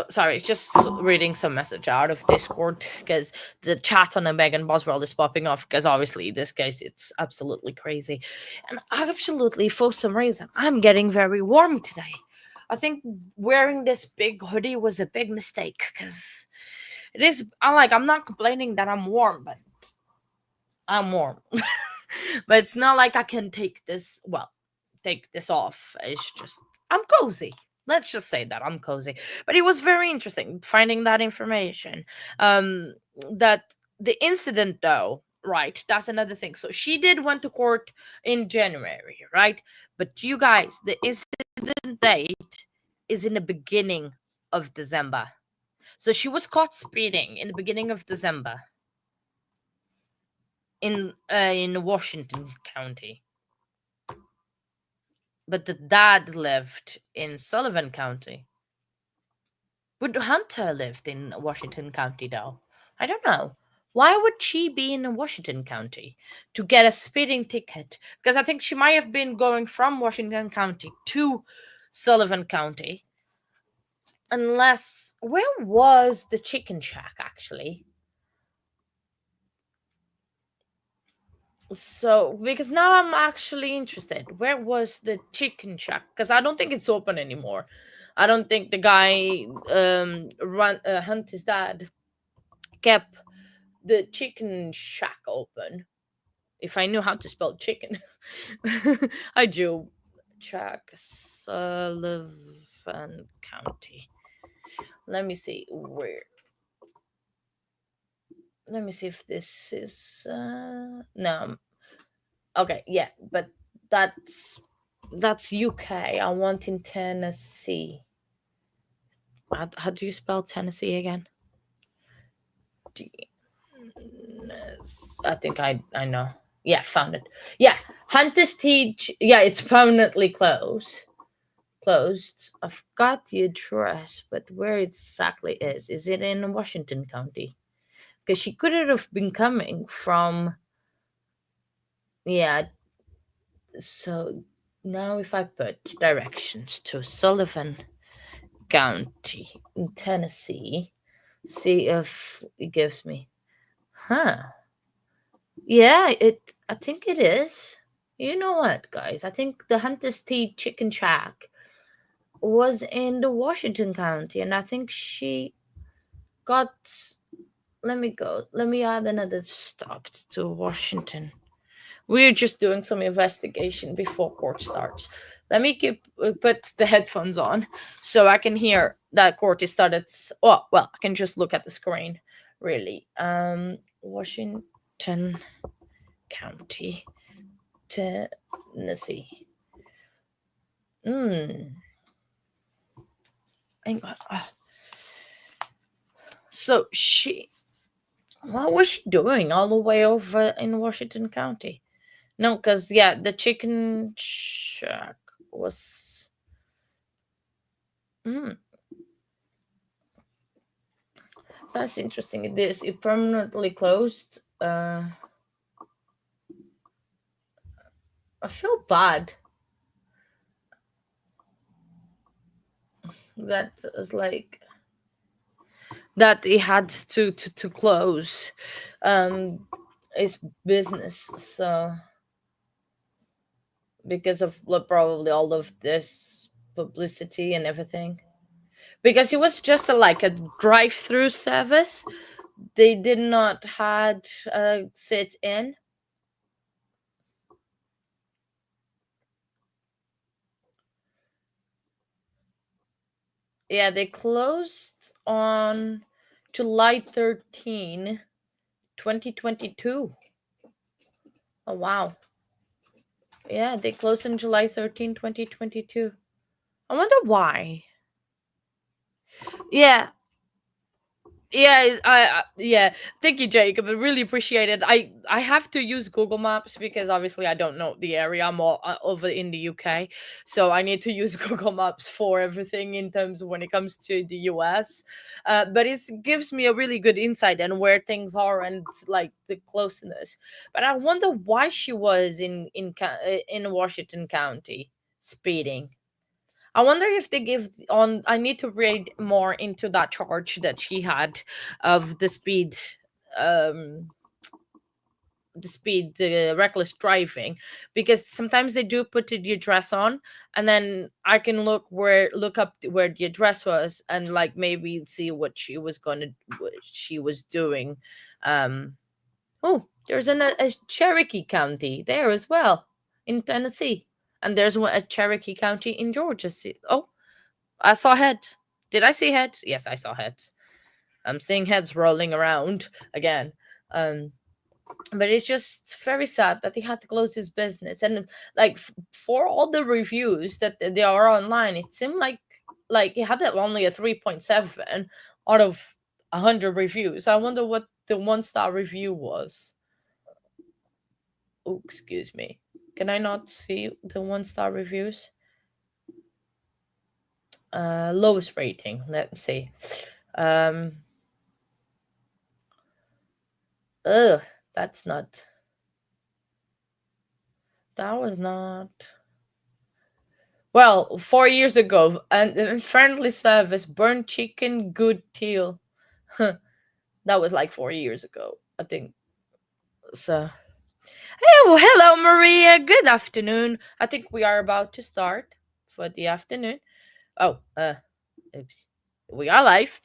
sorry, just reading some message out of Discord, because the chat on the Megan Boswell is popping off, because obviously this case, it's absolutely crazy. And absolutely, for some reason, I'm getting very warm today. I think wearing this big hoodie was a big mistake, because it is, I'm not complaining that I'm warm, but I'm warm. But it's not like I can take this off. It's just, I'm cozy. Let's just say that I'm cozy. But it was very interesting finding that information. That the incident, though, right? That's another thing. So she did went to court in January, right? But you guys, the incident date is in the beginning of December. So she was caught speeding in the beginning of December in Washington County. But the dad lived in Sullivan County. Would Hunter lived in Washington County though? I don't know. Why would she be in Washington County to get a speeding ticket? Because I think she might have been going from Washington County to Sullivan County. Unless, where was the chicken shack actually? So, because now I'm actually interested. Where was the chicken shack? Because I don't think it's open anymore. I don't think the guy, Hunter's dad, kept the chicken shack open. If I knew how to spell chicken, I do. Check Sullivan County. Let me see where. Let me see if this is no. Okay, yeah, but that's UK. I want in Tennessee. How do you spell Tennessee again? I think I know. Yeah, found it. Yeah, Hunter's Teach. Yeah, it's permanently closed. Closed. I've got the address, but where exactly is it in Washington County? Because she could have been coming from. Yeah. So now, if I put directions to Sullivan County in Tennessee, see if it gives me. Huh. Yeah, I think it is. You know what, guys? I think the Hunter's Tea Chicken Shack was in the Washington County, and I think she got. Let me go. Let me add another stop to Washington. We're just doing some investigation before court starts. Let me put the headphones on so I can hear that court is started. Oh, well, I can just look at the screen. Really, Washington County, Tennessee. So what was she doing all the way over in Washington County? No, because yeah, the chicken shack was. That's interesting. It permanently closed. I feel bad. That is like that it had to close its business. So because of probably all of this publicity and everything. Because it was just like a drive-through service. They did not had sit in. Yeah, they closed on July 13, 2022. Oh, wow. Yeah, they closed on July 13, 2022. I wonder why. Yeah. Yeah, yeah. Thank you, Jacob. I really appreciate it. I have to use Google Maps because obviously I don't know the area. I'm all over in the UK, so I need to use Google Maps for everything in terms of when it comes to the US. But it gives me a really good insight on where things are and like the closeness. But I wonder why she was in Washington County speeding. I wonder if they give on. I need to read more into that charge that she had of um, the reckless driving, because sometimes they do put the address on, and then I can look up where the address was, and like maybe see what she was doing. Oh, there's a Cherokee County there as well in Tennessee, and there's a Cherokee County in Georgia. Oh, I saw heads. Did I see heads? Yes, I saw heads. I'm seeing heads rolling around again. Um, but it's just very sad that he had to close his business. And like for all the reviews that they are online, it seemed like he had only a 3.7 out of 100 reviews. I wonder what the 1-star review was. Oh, excuse me, can I not see the 1-star reviews? Lowest rating, let's see. Ugh, that's not, that was not. Well, 4 years ago, and friendly service, burnt chicken, good teal. That was like 4 years ago, I think. So, oh, hello, Maria. Good afternoon. I think we are about to start for the afternoon. Oh, oops. We are live.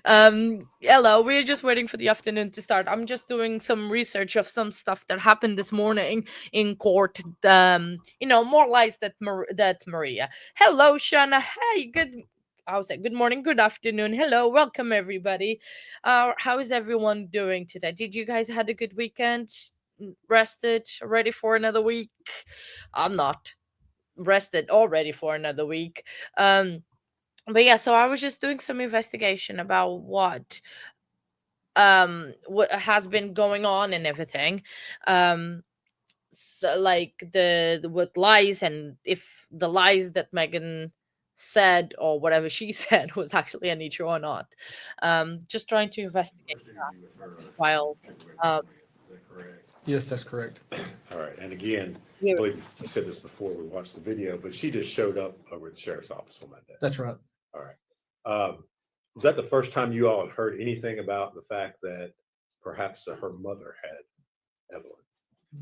Hello. We're just waiting for the afternoon to start. I'm just doing some research of some stuff that happened this morning in court. More lies that Maria. Hello, Shana. Hey, good. I'll say good morning, good afternoon. Hello, welcome everybody. How is everyone doing today? Did you guys had a good weekend? Rested, ready for another week? I'm not rested or ready for another week. But yeah, so I was just doing some investigation about what has been going on and everything. So like the what lies, and if the lies that Megan said or whatever she said was actually any true or not. Just trying to investigate while um Is that correct? Yes, that's correct. All right, and again, I here. believe you said this before we watched the video, but she just showed up over at the sheriff's office on that day. That's right. All right. Was that the first time you all had heard anything about the fact that perhaps her mother had Evelyn?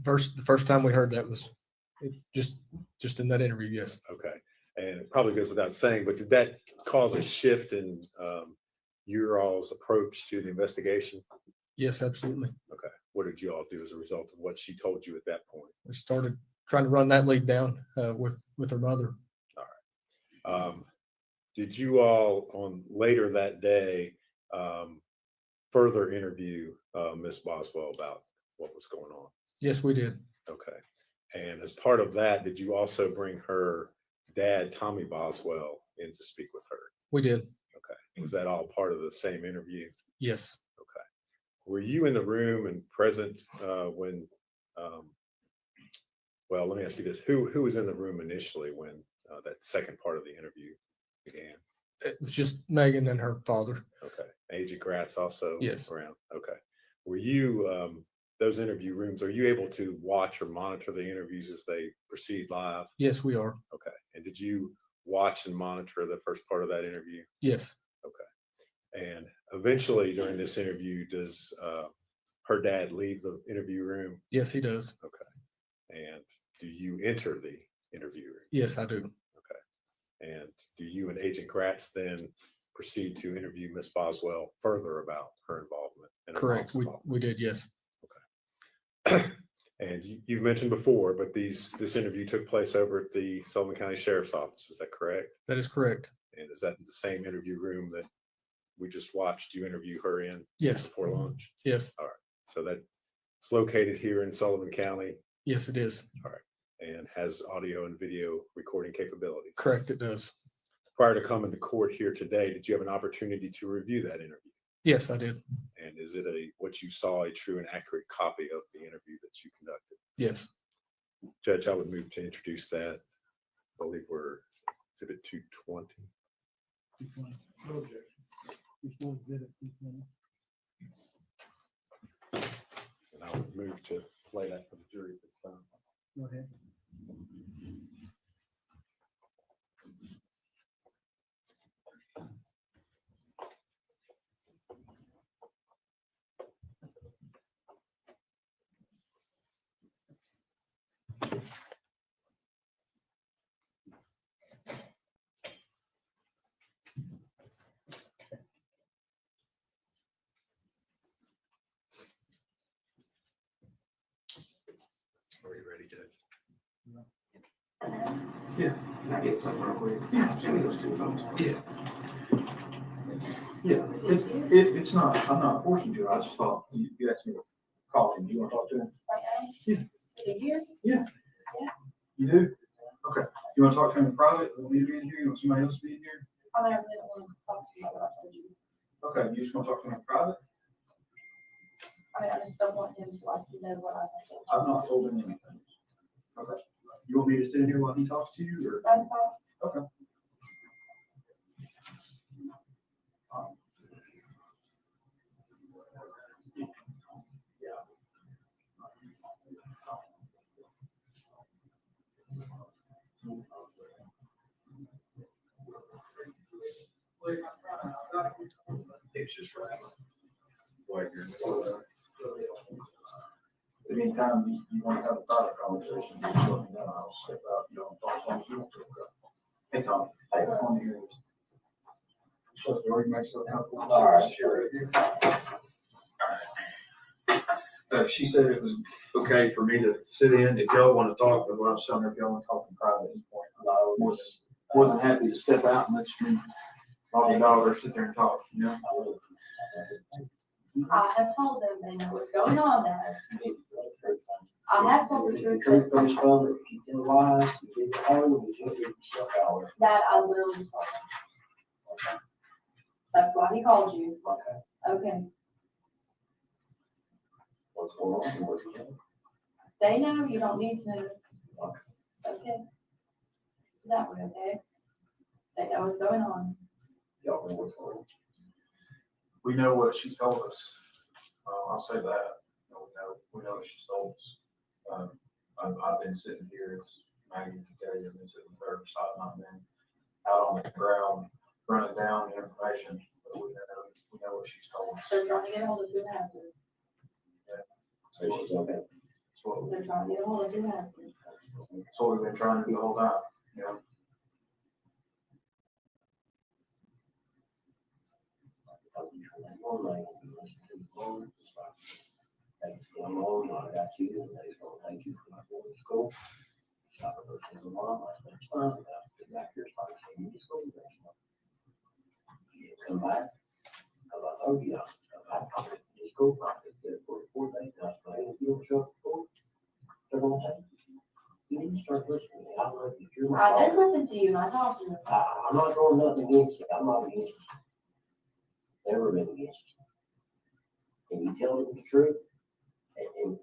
The first time we heard that was just in that interview. Yes. Okay. And it probably goes without saying, but did that cause a shift in your all's approach to the investigation? Yes, absolutely. Okay. What did you all do as a result of what she told you at that point? We started trying to run that lead down with her mother. All right. Did you all on later that day further interview Miss Boswell about what was going on? Yes, we did. Okay. And as part of that, did you also bring her dad, Tommy Boswell, in to speak with her? We did. Okay. Was that all part of the same interview? Yes. Okay. Were you in the room and present when, well, let me ask you this. Who was in the room initially when that second part of the interview began? It was just Megan and her father. Okay. Agent Gratz also Yes. around. Okay. Were you, those interview rooms, are you able to watch or monitor the interviews as they proceed live? Yes, we are. Okay. And did you watch and monitor the first part of that interview? Yes. Okay. And eventually during this interview, does her dad leave the interview room? Yes, he does. Okay. And do you enter the interview room? Yes, I do. Okay. And do you and Agent Gratz then proceed to interview Miss Boswell further about her involvement? And her Correct. mom's involvement? We did. Yes. And you've mentioned before, but this interview took place over at the Sullivan County Sheriff's Office. Is that correct? That is correct. And is that the same interview room that we just watched you interview her in? Yes. Before lunch? Yes. All right. So that's located here in Sullivan County? Yes, it is. All right. And has audio and video recording capabilities? Correct. It does. Prior to coming to court here today, did you have an opportunity to review that interview? Yes, I did. And is it what you saw a true and accurate copy of the interview that you conducted? Yes. Judge, I would move to introduce that. I believe we're exhibit 220. 220. No objection. You're supposed to exhibit 220. And I would move to play that for the jury this time. Go ahead. Are you ready, Judge? Yeah, can I get something real quick? Yeah, send me those two phones. Yeah. Yeah, it's not, I'm not forcing you, I just thought you asked me to Call him. You want to talk to him? right now? Is he here? You do? Okay. You want to talk to him in private? Want me to be in here? You want somebody else to be in here? I mean, I really don't want to talk to you about what I told you. Okay, you just want to talk to him in private? I mean, I just don't want him to like to know what I told you. I've not told him anything. Okay. You want me to sit here while he talks to you or? That's fine. Okay. It's just right. Like you're. Anytime you want to have a private conversation, just let me know. I'll step out, talk to you. Hey, Tom. Hey, come on here. So the already makes it helpful. All right, sure. She said it was okay for me to sit in if y'all want to talk, but when I was telling her if y'all want to talk in private at any point, I was more than happy to step out and let you, all the dollars sit there and talk, you know? I have told them they know what's going on there. I have told the truth. Truth comes from it. If you tell lies, you get home, you can't get yourself out. That I literally told them. That's why he called you. Okay. What's going on? What's going on? They know, you don't need to know. Okay. That way, okay? They know what's going on. Y'all know what's going on. We know what she told us. I'll say that. We know what she told us. I've been sitting here, as Megan can tell you, I've been sitting there beside my man, out on the ground, running down the information. But we know what she's told us. They're trying to get hold of who has it. So she's okay. They're trying to get hold of who has it. That's what we've been trying to do the whole time, you know? I got you, and they're gonna thank you for not going to school. I don't know if it's a mom, I spent time with that, but back here's my senior school. You come back, I'm like, oh, yeah, I'm coming to school, I could get 4 days, I was playing, if you don't show up for, they're gonna take you. You need to start listening, I don't know if you're. I did listen to you and I talked to you. I'm not throwing nothing against you, I'm not against you. Never been against you. And you tell them the truth, and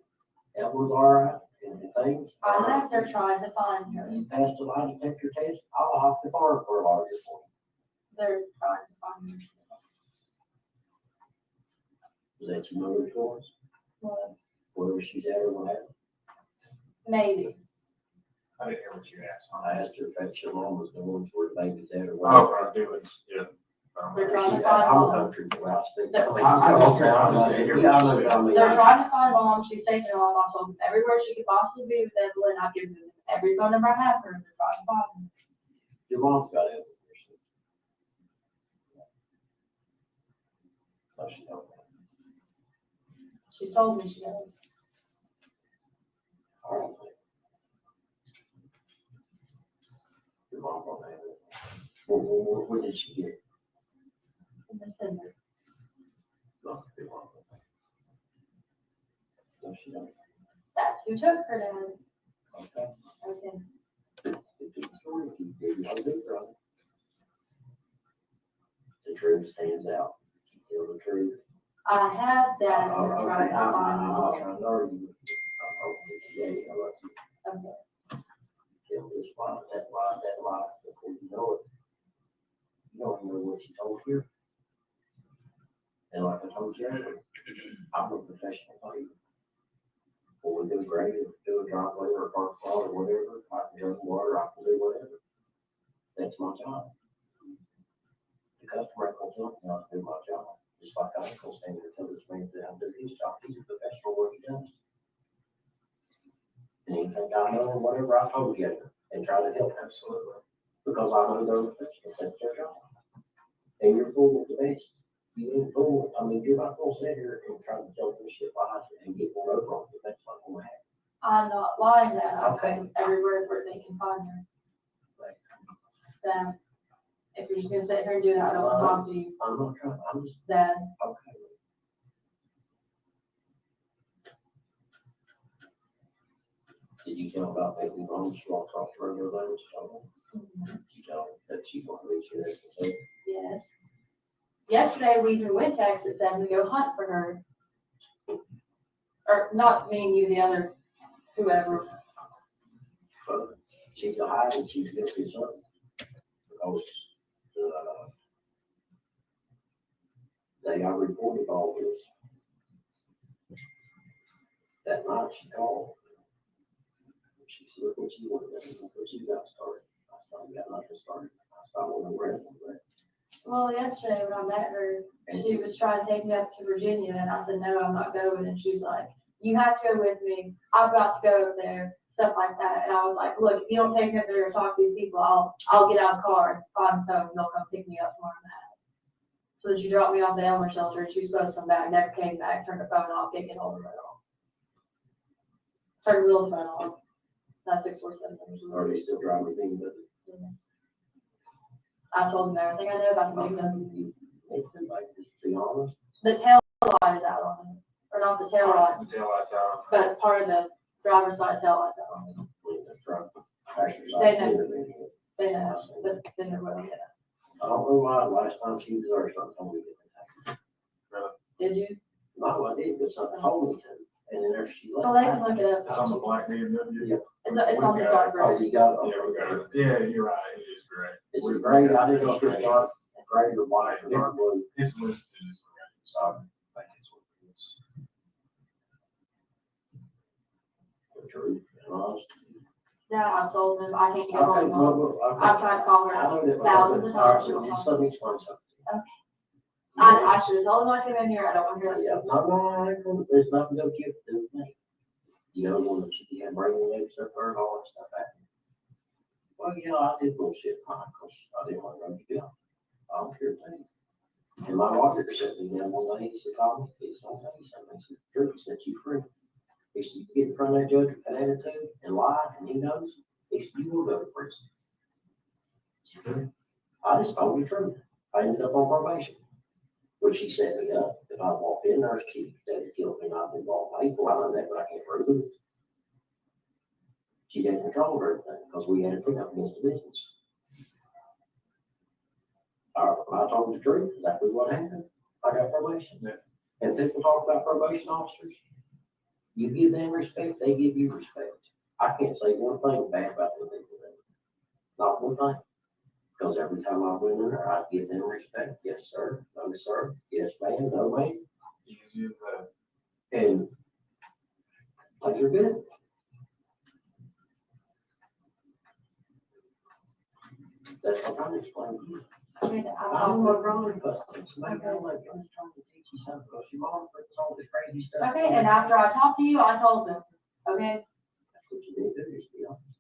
Evelyn's all right, and the things. I'm after trying to find her. You passed the lie detector test, I'll hop the bar for a lawyer for you. They're trying to find her. Is that your mother's voice? Well, Where she's at or what? maybe. I didn't hear what you asked. I asked her if that's your mom was going where the baby's at or Oh, what. I do it, yeah. They're trying to I'm find a mom. country boy, I speak. They're Yeah, I know what I mean. They're trying to find mom. She's taking her off of everywhere she could possibly be with Evelyn. I've given them every phone number I have for her. They're trying to find her. Your mom's got it. Oh, she don't. She told me she does. All right. Your mom don't have it. What did she get? In December. No, your mom don't have it. No, she don't. That's who took her down. Okay. Okay. If you story, if you do, I'll do it, brother. The truth stands out. Keep telling the truth. I have that. I'm They're not trying to find mom. trying to argue with you. I'm hoping today, I let you Okay. tell this lie, that lie, before you know it. You don't know what she told you. And like I told you, I'm a professional player. Or we do grade, or do a driveway, or a park wall, or whatever, I can drink water, I can do whatever. That's my job. The customer calls up, and I'll do my job. Just like I can stand there and tell this man that I'm doing his job, he's a professional what he does. And anything I know, or whatever, I told you, and try to help, absolutely. Because I know they're professionals, that's their job. And you're fooling the best. You ain't fooling, I mean, you're not gonna sit here and try to tell them shit lies and get one over on you, that's not gonna happen. I'm not lying that. Okay. Everywhere where they can find her. Then, if you're just gonna sit here and do that, I don't want to talk to you. I'm not trying, I'm just, Then, okay. Did you tell about making wrong, she walked off the road, there was trouble? You tell her that she's going to reach here, so. Yes. Yesterday, we threw wind text that said we go hunt for her. Or not me and you, the other, whoever. But she's a high and she's guilty of something. Because, they are reported all this. That night she called. She said, what you want to do, what you got started. I started, got nothing started. I started on the red one, Well, yesterday when I met her, she was trying to take me up to Virginia, and I said, no, I'm not going. And she's like, you have to go with me. I've got to go over there, stuff like that. And I was like, look, if you don't take me up there and talk to these people, I'll get out of the car and find the phone, and they'll come pick me up tomorrow night. So then she dropped me off the Elmer shelter, and she was supposed to come back, never came back, turned the phone off, didn't get hold of her at all. Turned the real phone off. Not 647. Are they still driving me? But I told them everything I know about the big you make them like this, to be honest. The tail light is out on it, or not the tail light, The tail lights out. but part of the driver's side tail light's out on it. They know. They know, but then they're willing to. I don't know why last time she was there, something told me to. Did you? No, I did, but something told me to. And then there she left. Well, they can look it up. That's on the black BMW. Yeah. It's on the dark Oh, road. you got it. Yeah, we got it. Yeah, you're right, it is gray. It's gray, I didn't know if it's dark, gray or white or dark blue. It's listed as gray, so I think it's what it is. The truth, and honest. Yeah, I told them I can't get Okay, on. well, I've tried to call her I know that. thousands of All right, times. She so won't just talk. let me explain something. I should have told them I came in here. I don't want to hear Yeah, that. no, there's nothing to do with me. You know, when she had brain waves up there and all that stuff happened. Well, yeah, I did bullshit, because I didn't want to run you down. I don't care a thing. And my lawyer said to me, one day, he said, "Tommy, it's don't tell you something." He said, "The truth set you free." He said, "You get in front of that judge with that attitude and lie, and he knows, he said, you will go to prison." I just told you the truth. I ended up on probation. Which she set me up. If I walked in there, she said it killed me, I've been involved in people. I know that, but I can't prove it. She didn't control everything because we had to pick up against the business. I told you the truth, exactly what happened. I got probation. And people talk about probation officers. You give them respect, they give you respect. I can't say one thing bad about the people. Not one thing. Because every time I went in there, I'd give them respect. Yes, sir. No, sir. Yes, ma'am. No, ma'am. You give, And things are good. That's what I'm explaining to you. I mean, I'm not wrong, but somebody got like, I'm just trying to teach you something, because your mom puts all this crazy stuff. Okay, and after I talked to you, I told them, okay? That's what you need to do, is be honest.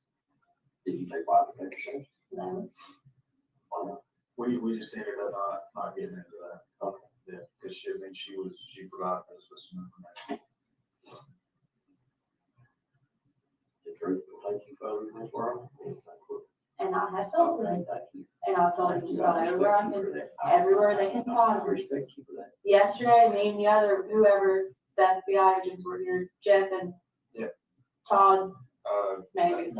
Did you take life protection? No. Why not? we just ended up not getting into that. Okay. Yeah, because she provided us with some information. The truth will take you further in this world. And I have told them, Thank you. and I told them to go everywhere I can, everywhere they can I find me. respect you for that. Yesterday, me and the other, whoever, the FBI agents were here, Jeff and Yeah. Todd, Maybe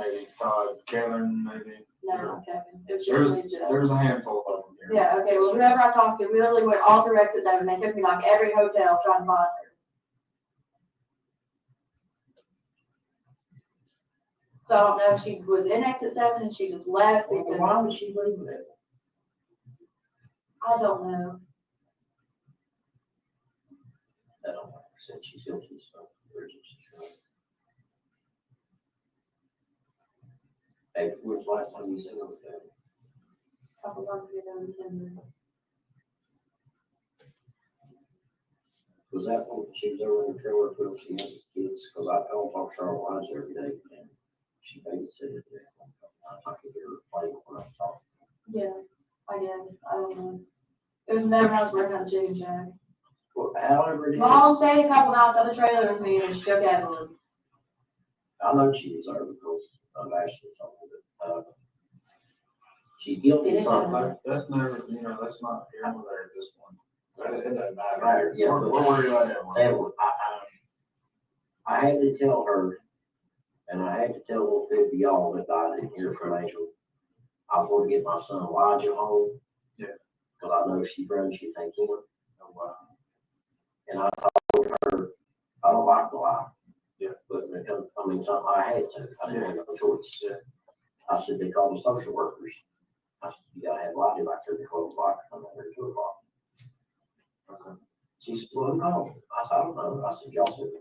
Todd, Kevin, maybe. no, not Kevin. It was just me and Jeff. There's a handful of them here. Yeah, okay, well, whoever I talked to, we literally went all through exit 7, they took me like every hotel trying to find her. So I don't know if she was in exit 7 and she just left Well, because, why would she leave it? I don't know. I don't know. Since she's guilty, so where's she from? Hey, when's the last time you seen her with that? Couple months ago, in December. Was that when she was over in the trailer when she had the kids? Because I called talk Charlotte Wise every day and she babysitted there. I could hear her playing when I was talking. Yeah, I guess, I don't know. It was never house working on chicken shack. Well, however it is, Mom stayed a couple nights on the trailer with me and she took Evelyn. I know she was there because of Ashley told me that, she's guilty of something. That's never, that's not here or there at this point. It doesn't matter. Right, yeah. We're worried about that one. I had to tell her And I had to tell little fifty y'all that I didn't hear from Angel. I was going to get my son Elijah home. Yeah. Cause I know she runs, she take him. Oh, wow. And I told her, I don't like the lie. Yeah. But when it comes, I mean, something I had to, I didn't have no choice. Yeah. I said, they call the social workers. I said, you gotta have Elijah back there at 12 o'clock, I'm at 2 o'clock. Okay. She said, well, who called? I said, I don't know. I said, y'all said,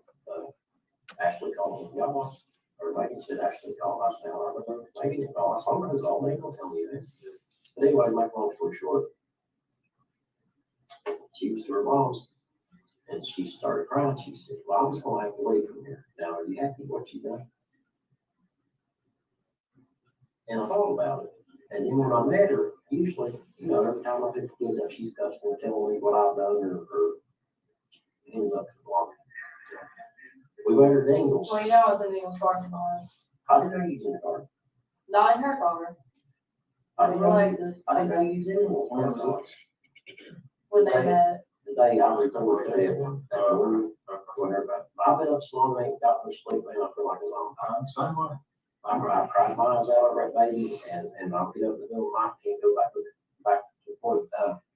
Ashley called. Y'all, or Megan said Ashley called. I said, all right, Megan didn't call. I said, I don't know who's all they gonna tell me that. But anyway, to make a long story short, she was to her mom's and she started crying. She said, well, I'm just gonna have to leave from here. Now, are you happy with what you done? And I thought about it. And then when I met her, usually, you know, every time I pick the kids up, she's cussing and telling me what I've done or ends up to the block. We went her dingles. Well, you know, I was in the Eagles parking lot. I didn't know you was in the car. Not in her car. I didn't know you was in the car. When they met. The day I recorded that one, whenever, I've been up so long, I ain't got no sleep, man, I feel like a long time. Same way. I cried my eyes out over that baby, and I'll get up in the middle of the night and go back to the point.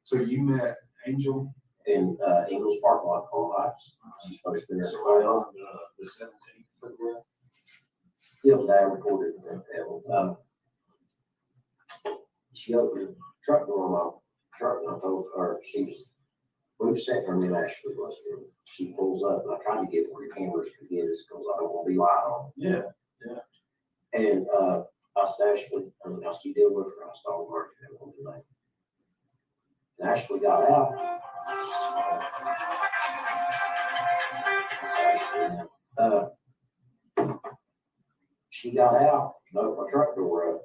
So you met Angel in Eagles Park Lot on Heights. She's supposed to be there. On the 17th. Yeah, I recorded that. She opened the truck door on my truck, and I told her we were sitting there, and Ashley was here. She pulls up, and I tried to get where the cameras could get us because I don't want to be lied on. Yeah, yeah. And I said, Ashley, I mean, I still deal with her. I saw her working at one tonight. And Ashley got out. She got out, opened my truck door up.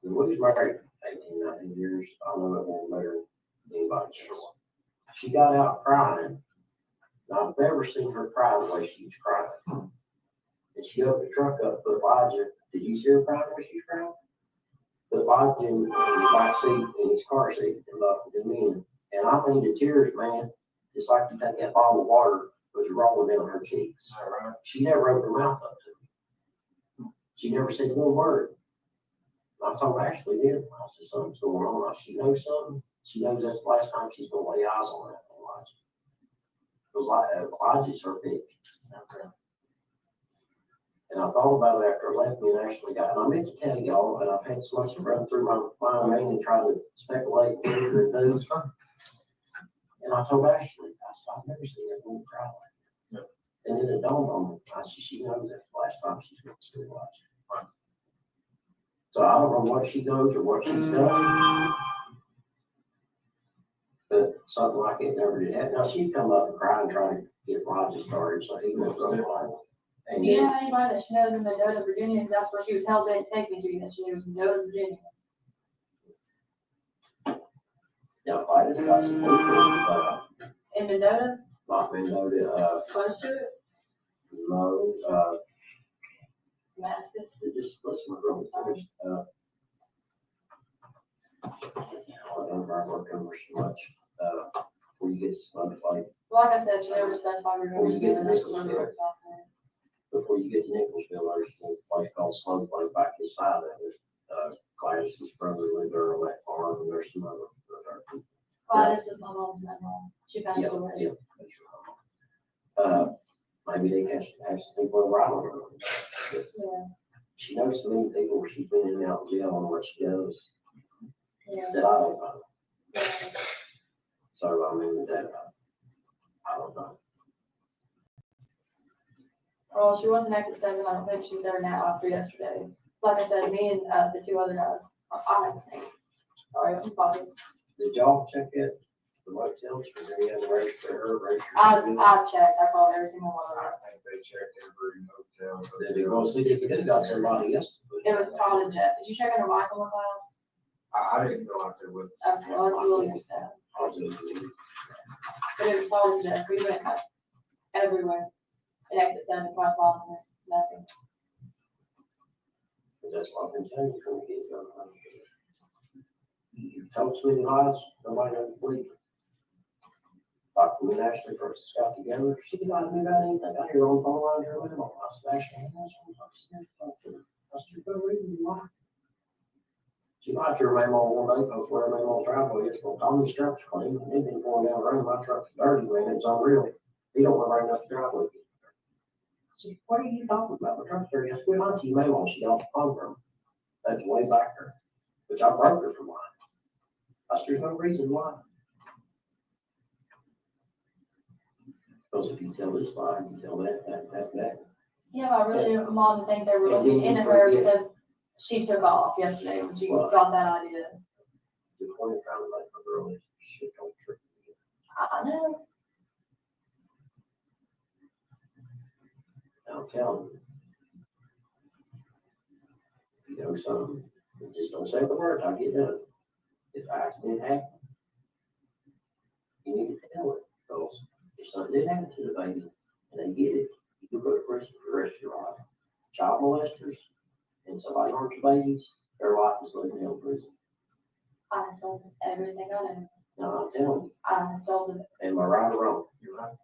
And we was married 18, 19 years. I know it won't matter to anybody sure. She got out crying. Now, I've never seen her cry the way she was crying. And she opened the truck up, put Elijah. Did you see her crying when she was crying? Put Elijah in the back seat, in his car seat, and looked at me. And I mean, the tears, man, just like you take that bottle of water, was rolling down her cheeks. All right. She never opened her mouth up to me. She never said one word. I told Ashley then, I said, something's going on. She knows something. She knows that's the last time she's going to lay eyes on that Elijah. Because Elijah's her pick. Okay. And I thought about it after I left me and Ashley got, and I meant to tell y'all, and I've had so much to run through my mind and try to speculate and do. And I told Ashley, I said, I've never seen that woman cry like that. And then it dawned on me, I said, she knows that's the last time she's going to see Elijah. Right. So I don't know what she knows or what she's done. But something like it never did happen. Now she'd come up and cry and try to get Elijah started, so he was going to. And you know anybody that she knows in Mendota, Virginia? That's where she was held in, taken to, that she was in Mendota, Virginia. Yeah, I didn't got some In Mendota? not Mendota, Close to it? no, Damascus? just listen to real fast. I don't know, I work over so much, before you get to like, Like I said, she never specified we're going to get in this one. before you get to Nicholsville, there's a place called Slow Play back inside of it. Gladys's brother lived there on that farm, and there's some other. Gladys is my mom's mom. She passed away. Yeah, maybe they have some people around her. Yeah. She knows so many people where she's been in and out of jail on what she does Yeah. that I don't know. Yeah. So, I mean, that, I don't know. Well, she wasn't at the 7. I don't think she's there now after yesterday. Like I said, me and the 2 other guys. Sorry, I'm sorry. Did y'all check it? The motels, was there any other register her register? I've checked. I called every single one of them. I think they checked every hotel. Did they go see if they did got somebody else? It was Todd and Jeff. Did you check under Michael with I didn't go out there with. that? Okay, well, you will get that. I'll just leave. But it was Todd and Jeff. We went everywhere. And exit 7, tried following her. Nothing. That's what I've been telling you from the get-go. You told so many lies, nobody knows to believe it. Like when Ashley first got together, she got me about anything. I hear on phone line here with him. I smashed her. That's your good reason why. She liked your memo one day, because where memo's driveway is, well, Tommy's truck's clean, and they've been going down the road, my truck's dirty, man, it's unreal. He don't want to bring up the driveway. I said, what are you talking about? My truck's dirty. I said, we liked your memo, she got the phone from. That's way back there, which I broke her for mine. I said, there's no reason why. Because if you tell this lie, you tell that. Yeah, I really didn't want to think they were looking into her because she took off yesterday when she got that idea. The point of trying to make my girl is shit don't trick me. I know. I'm telling you. You know something, just don't say the words, I'll get done. If accident happens, you need to tell it, because if something did happen to the baby, and they get it, you can go to prison for the rest of your life. Child molesters, and somebody hurts your babies, their life is living in prison. I told them everything I know. No, I'm telling you, I told them, am I right or wrong? You're right.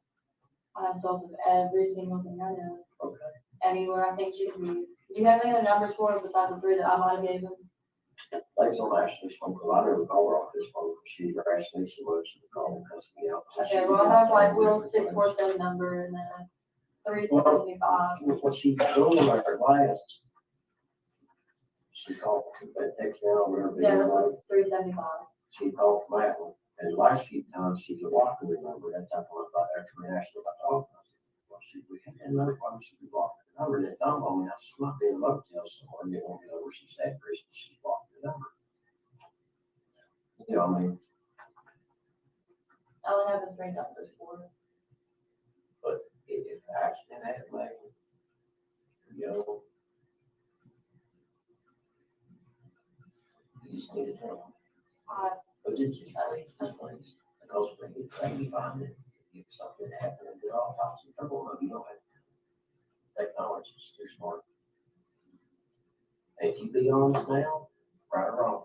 I told them every single thing I know. Okay. Anywhere I think she can be. Do you have any other numbers for her besides the 3 that I might have gave them? Thanks on Ashley's phone, because I never call her off this phone, she harassed me so much, she would call and cuss me out. Okay, well, I have like Will's 647 number and then 375. When she was doing like her last, she called, that text now, whatever. Yeah, 375. She called from that one, and the last few times she could walk and remember, that's how I thought actually Ashley about talking. I said, well, we had that number, why would she be walking the number? And it dawned on me, she might be in a motel somewhere, and they won't know where she's at, Chris, she's walking the number. You know, I mean, I only have the 3 numbers for her. but if the accident happened, like, you know, you just need to tell them. But it's just at least this place, because when you try to find it, if something happened, and they're all types of trouble, no, you don't have technology, they're smart. And if you be honest now, right or wrong,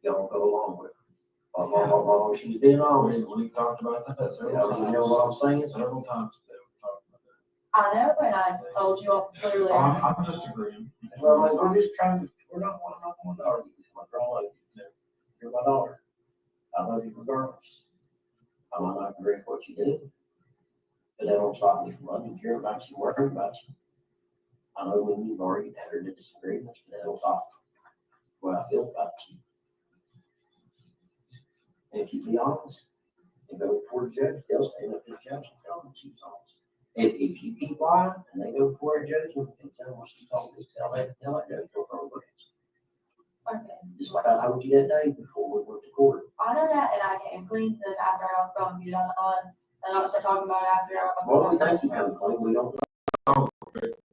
you don't go along with it. She's been honest, we've talked about that several times. You know what I'm saying? Several times. I know, and I told you all clearly. I'm just agreeing. Well, we're just trying to, we're not one to argue. My girl, like, you're my daughter. I love you regardless. I might not agree with what you do, but that don't stop me from loving you, care about you, worrying about you. I know when you've already had her disagreements, but that don't stop what I feel about you. And if you be honest and go before the judge, they'll stand up to the judge and tell them she's honest. If you keep quiet and they go before a judge and tell them what she told us, tell that judge go from the Okay. just like I told you that day before we went to court. I know that, and I came clean to after I was going to be done on, and I was talking about after I was. Well, we think you come clean, we don't know.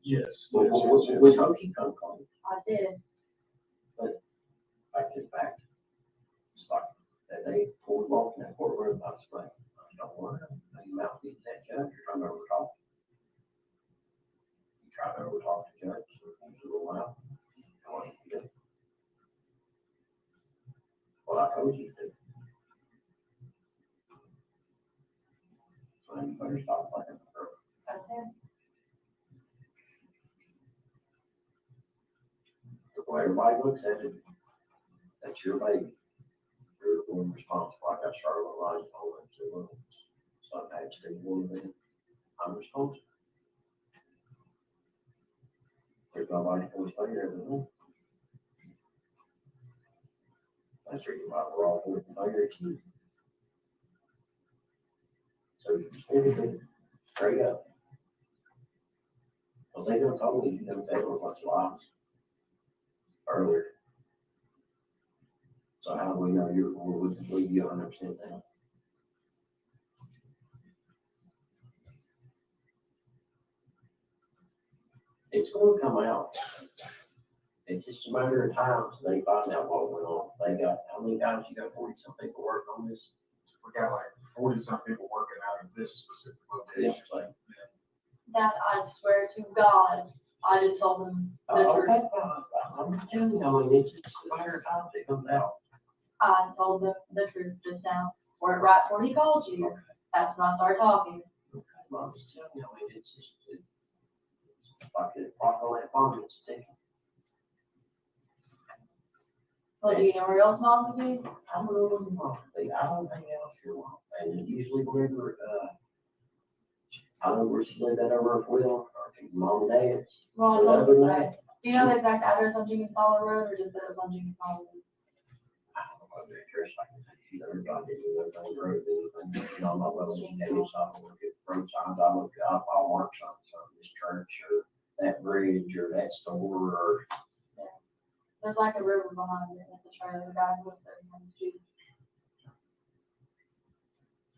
Yes. We hope you come clean. I did. But back to the fact, it's like that day before we walked in that courtroom, I was like, I don't want to, you mouth beat that judge, you're trying to overtalk. You try to overtalk the judge, so he's a little loud. Well, I told you to. So you better stop playing with her. Okay. The way everybody looks at it, that's your baby. You're the one responsible. I got Charlotte Ryan on it too. So I actually one of them. I'm responsible. There's nobody who's there than me. That's the reason why we're all working there too. So you just need to be straight up. Well, they don't tell me you don't tell a bunch of lies earlier. So how do we know you're going to believe you 100% now? It's going to come out. It's just a matter of time so they find out what went on. They got, how many times you got 40-some people working on this? We got like 40-some people working out of this specific location. Like, That I swear to God, I just told them the truth. I'm just telling you, I mean, it's just a matter of time it comes out. I told them the truth just now, or right before he called you. That's when I started talking. Okay, well, I'm just telling you, I mean, it's just, it's like a rock on that farm, it's sticking. But do you know where else mom would be? I don't know what you want, I don't hang out here long, and usually whenever, I don't know where she lived at over at Will, or to mom and dad's. Well, But I other than told that, do you know the exact address on Jenkins Hollow Road, or just that it was on Jenkins Hollow Road? I don't know what the address, I can take you there, but I didn't know if I wrote anything, you know, I'm not well, in days, I don't look at road signs, I look up, I'll mark something, so this church, or that bridge, or that store, or. There's like a river behind it, and the trailer guy was there.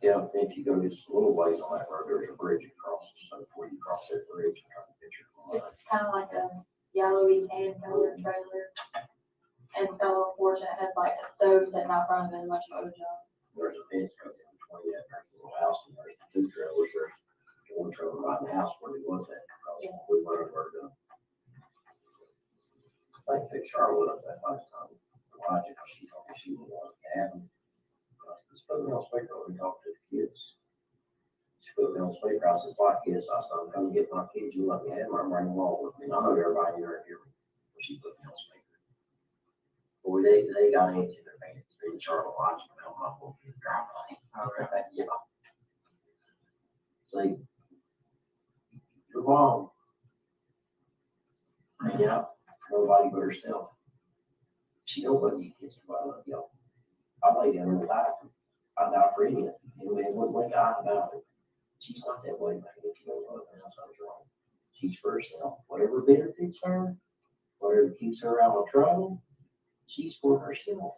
Yeah, if you go just a little ways on that road, there's a bridge across, so before you cross that bridge, you have a picture of it. It's kind of like a yellowy tan color trailer. And so, of course, it has like a stove sitting out front of it, and much motor job. There's a fence covered in between that, there's a little house, and there's two trailers, there's one trailer right in the house where he was at, because we went over to. I think Charlotte up that last time, Elijah, because she told me she would want to have him. It's put me on speaker when we talk to the kids. She put me on speaker, I said, "Why kids?" I said, "I'm coming to get my kids, you let me have them, I'm running along with me." I know everybody here hear me, but she put me on speaker. Boy, they got into their pants, they Charlotte watching me on my phone, drive like, all right, yeah. See, your mom, yeah, nobody but herself. She don't let me kiss her, I love y'all. I lay down in the bathroom. I die for any of it. And when we got about it, she's not that way, man. If you don't love her, something's wrong. She's for herself. Whatever benefits her, whatever keeps her out of trouble, she's for herself.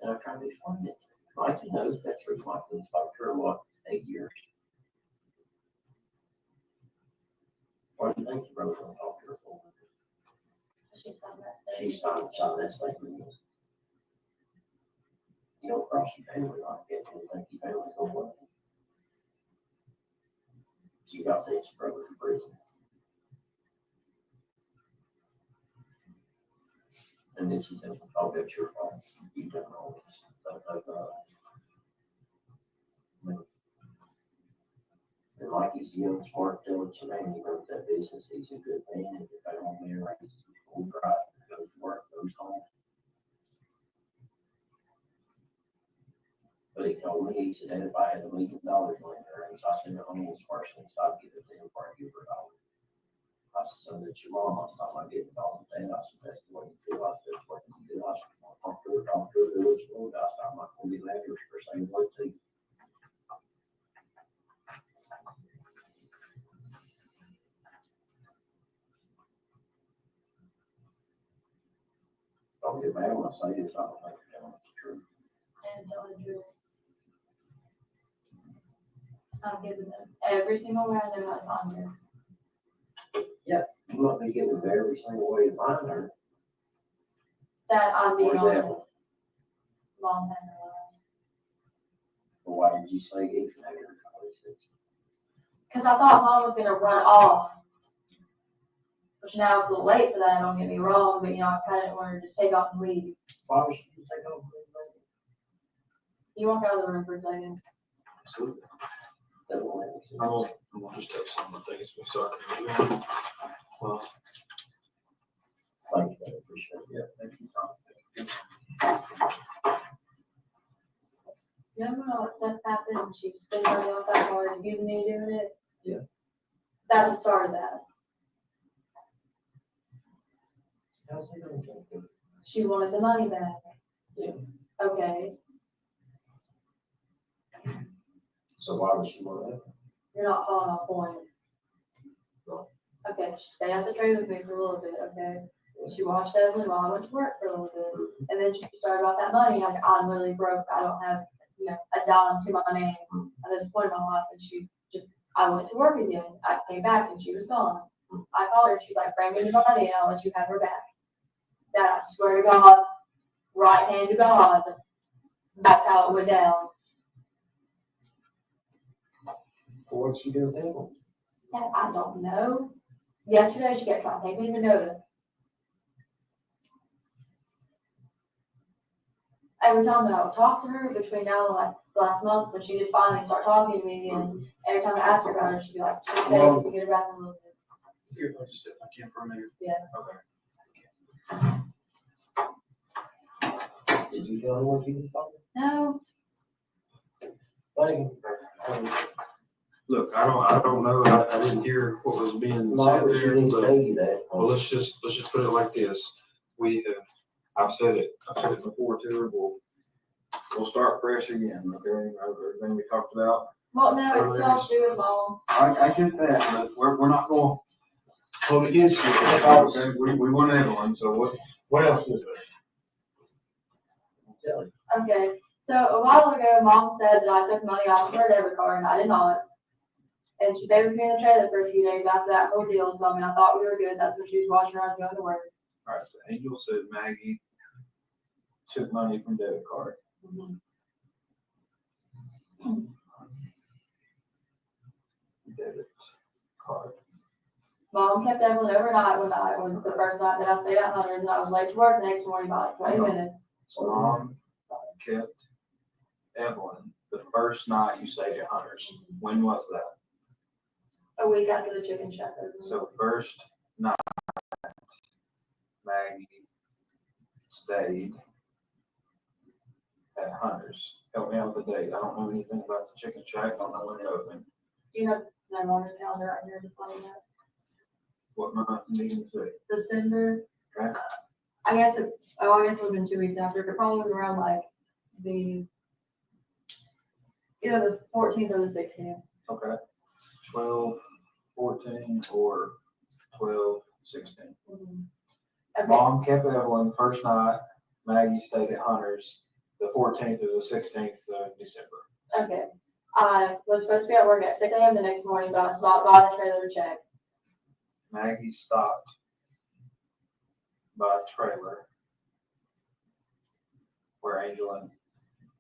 And I try to explain it. Mikey knows that's the reason why I couldn't talk to her, what, 8 years. What do you think your brother's gonna talk to her for? She's not that statement. You don't cross your family like that, and think your family's gonna love you. You got this brother in prison. And then she says, "Oh, that's your fault. You done all this." And like he's young, smart, diligent man, he runs that business. He's a good man. If I don't marry, he's full drive, goes to work, goes home. But he told me, he said, if I had $1 million laying there, I said, "The homeless person, so I'd give it to him before I give her $1." I said, "So that's your mom." I said, "I give it all the day." I said, "That's the way you feel." I said, "That's what you do." I said, talk to her, do what you want." I said, "I'm not gonna be mad for saying what to you." Don't get mad when I say this, I don't think you're telling the truth. And telling you, I'm giving them every single random that's on here. Yeah, you might be giving them every single way to find her. That I'm being Where's that honest. one? Long time ago. Well, why did you say it? Because I thought mom was gonna run off. Which now it's a little late for that, don't get me wrong, but you know, I kind of wanted to just take off and leave. Why was she take off? You walk out of the room for a second. Absolutely. That one, I'm gonna just take some of the things we started. Well, thank you, I appreciate it. Yeah, thank you. You know what that happened, and she's been running off that hard and giving me doing it? Yeah. That was the start of that. How's it going? She wanted the money back. Yeah. Okay, So why would she want that? you're not following my point. No. Okay, stay at the trade with me for a little bit, okay? She watched Evelyn while I went to work for a little bit. And then she started about that money, like, I'm really broke, I don't have, you know, a dime to my name. At this point in my life, and she just, I went to work again. I came back and she was gone. I called her, she's like, "Bring me the money and I'll let you have her back." That, I swear to God, right hand to God, that's how it went down. What'd she do then? And I don't know. Yesterday she kept trying to take me to notice. every time that I would talk to her between now and like last month, when she did finally start talking to me again, every time I asked her about her, she'd be like, okay, you can get her back in a little bit. Here, I'll just sit back in for a minute. Yeah. Okay. Did you tell her what you was talking? No, Thank you. Look, I don't know, I didn't hear what was being said there, but, well, let's just put it like this. I've said it before too, we'll start fresh again, okay, everything we talked about. well, no, it's all to do with Mom. I get that, but we're not going to hold against you. Okay, we want Evelyn, so what else is there? Okay, so a while ago, Mom said that I took money off of her debit card, and I did not. And she stayed with me in the trailer for a few days after that whole deal, so I mean, I thought we were good. That's what she was watching around going to work. All right, so Angel said Maggie took money from debit card. Mhm. Debit card. Mom kept Evelyn overnight one night, when the first night that I stayed at Hunter's, and I was late to work the next morning by like 20 minutes. So Mom kept Evelyn the first night you stayed at Hunter's. When was that? A week after the chicken shack opened. So first night Maggie stayed at Hunter's. Help me out with the date. I don't know anything about the chicken shack. I don't know when it opened. You have my mom's calendar right here, just letting you know. What month meeting is it? December. Okay. I guess it would have been 2 weeks after, but probably around like either the 14th or the 16th. Okay. 12, 14, or 12, 16. Mm-hmm. Okay. Mom kept Evelyn first night. Maggie stayed at Hunter's the 14th or the 16th of December. Okay. I was supposed to be at work at 6 a.m. the next morning, but I stopped by the trailer to check. Maggie stopped by a trailer where Angel and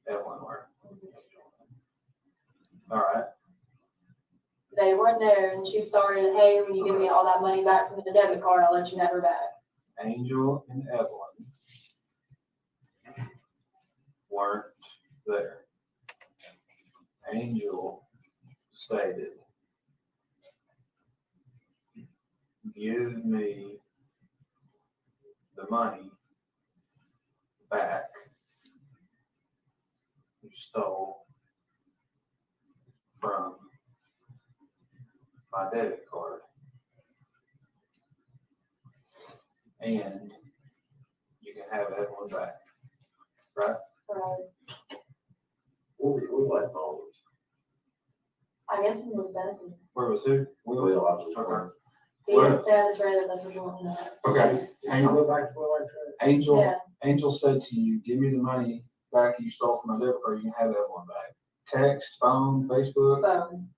Evelyn were. All right. They weren't there, and she started, hey, when you give me all that money back from the debit card, I'll let you have her back. Angel and Evelyn weren't there. Angel stated, give me the money back you stole from my debit card, and you can have Evelyn back, right? Right. What phone? I guess it was Benson. Where was who? Will, I was Okay. wondering. He didn't stay at the trailer, that's what you want to know. Okay. Can you go back to where I Angel, Yeah. Angel said to you, give me the money back you stole from my debit card, you can have Evelyn back. Text, phone, Facebook, Phone.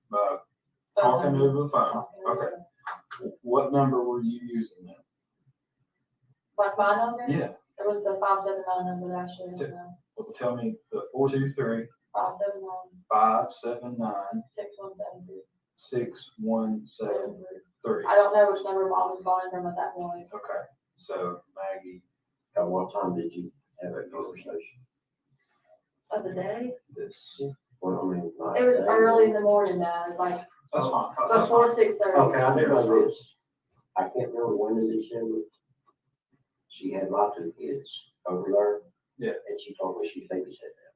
talking over the phone. Talking over Okay. the phone. What number were you using then? Like my number? Yeah. It was the 579 number that I showed you now. Well, tell me the 423 579 579 6173. 6173. I don't know which number Mom was calling from at that point. Okay. So Maggie, At what time did you have that conversation? Of the day? this, Well, I mean, like, It was early in the morning now, it was like that's fine. That's fine. before 6:30. Okay, I do know this. I can't remember when in December. She had my two kids over there. Yeah. And she told me she babysat them.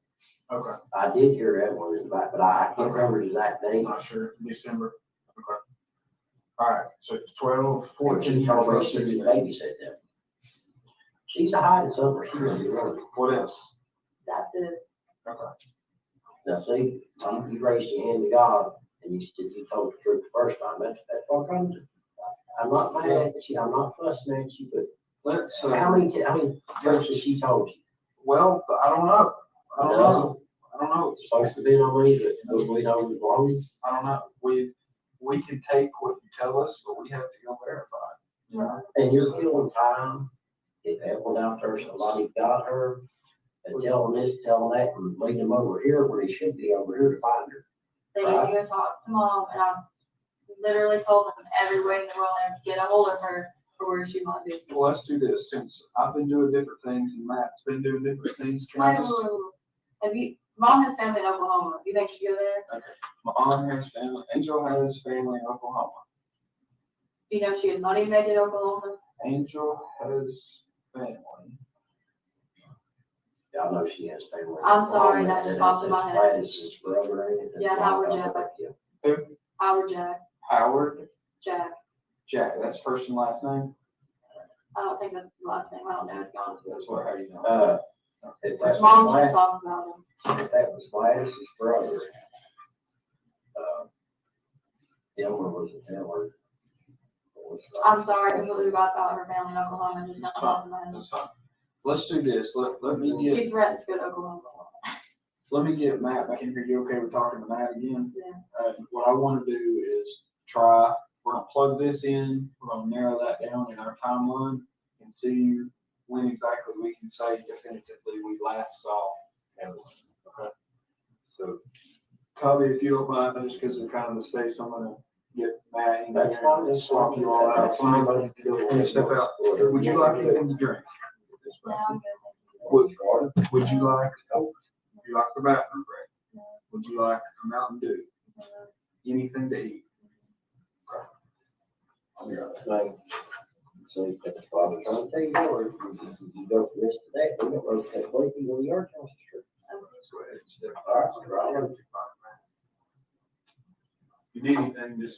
Okay. I did hear that one in the back, but I can't remember the exact I'm date. not sure. December. Okay. All right. So it's 12, And 14. she told me she did babysit them. She's a hiding somewhere. She really running. What else? That's it. Okay. Now, see, you raised your hand to God, and you told the truth the first time. That's what comes. I'm not mad at you. I'm not fussing at you, but Let's, how many times has she told you? well, I don't know. I don't know. I don't know. It's supposed to be on me, but we know as long as. I don't know. We can take what you tell us, but we have to go verify it. You know? And you're killing time. If Evelyn out there, somebody got her, and telling this, telling that, and leading them over here where they should be over here to find her. They need to go talk to Mom, and I literally told them every way in the world I have to get a hold of her. or she might be. Well, let's do this, since I've been doing different things and Matt's been doing different things, can I just? Have you, mom has family in Oklahoma, you think she go there? Okay, my aunt has family, Angel has family in Oklahoma. Do you know if she has money made in Oklahoma? Angel has family. Yeah, I know she has family. I'm sorry, that just popped in my head. Gladys's brother, ain't it? Yeah, Howard Jack. Who? Howard Jack, Howard Jack. Jack, that's first and last name? I don't think that's the last name, I don't know, it's gone. That's what, how you know? If that Mom was just talked about him. If that was Gladys's brother, Evelyn was a family. I'm sorry, I completely forgot about her family in Oklahoma, just not popped in my head. That's fine. Let's do this, let me get, She threatened to go to Oklahoma. let me get Matt back in here. You okay with talking to Matt again? Yeah. What I want to do is try, we're gonna plug this in, we're gonna narrow that down in our timeline and see when exactly we can say definitively we last saw Evelyn. Okay? So, Cubby, if you don't mind, just because of kind of the space, I'm gonna get Matt in there and swap you all out. Somebody can step out. Would you like anything to drink? Yeah, I'm good. Would you like the bathroom break? Would you like a Mountain Dew? Anything to eat? I'll be right back. So you got the father trying to tell you that, or if you go for this today, we don't rotate Blakey when you are across the street. All right, right. If you need anything, just.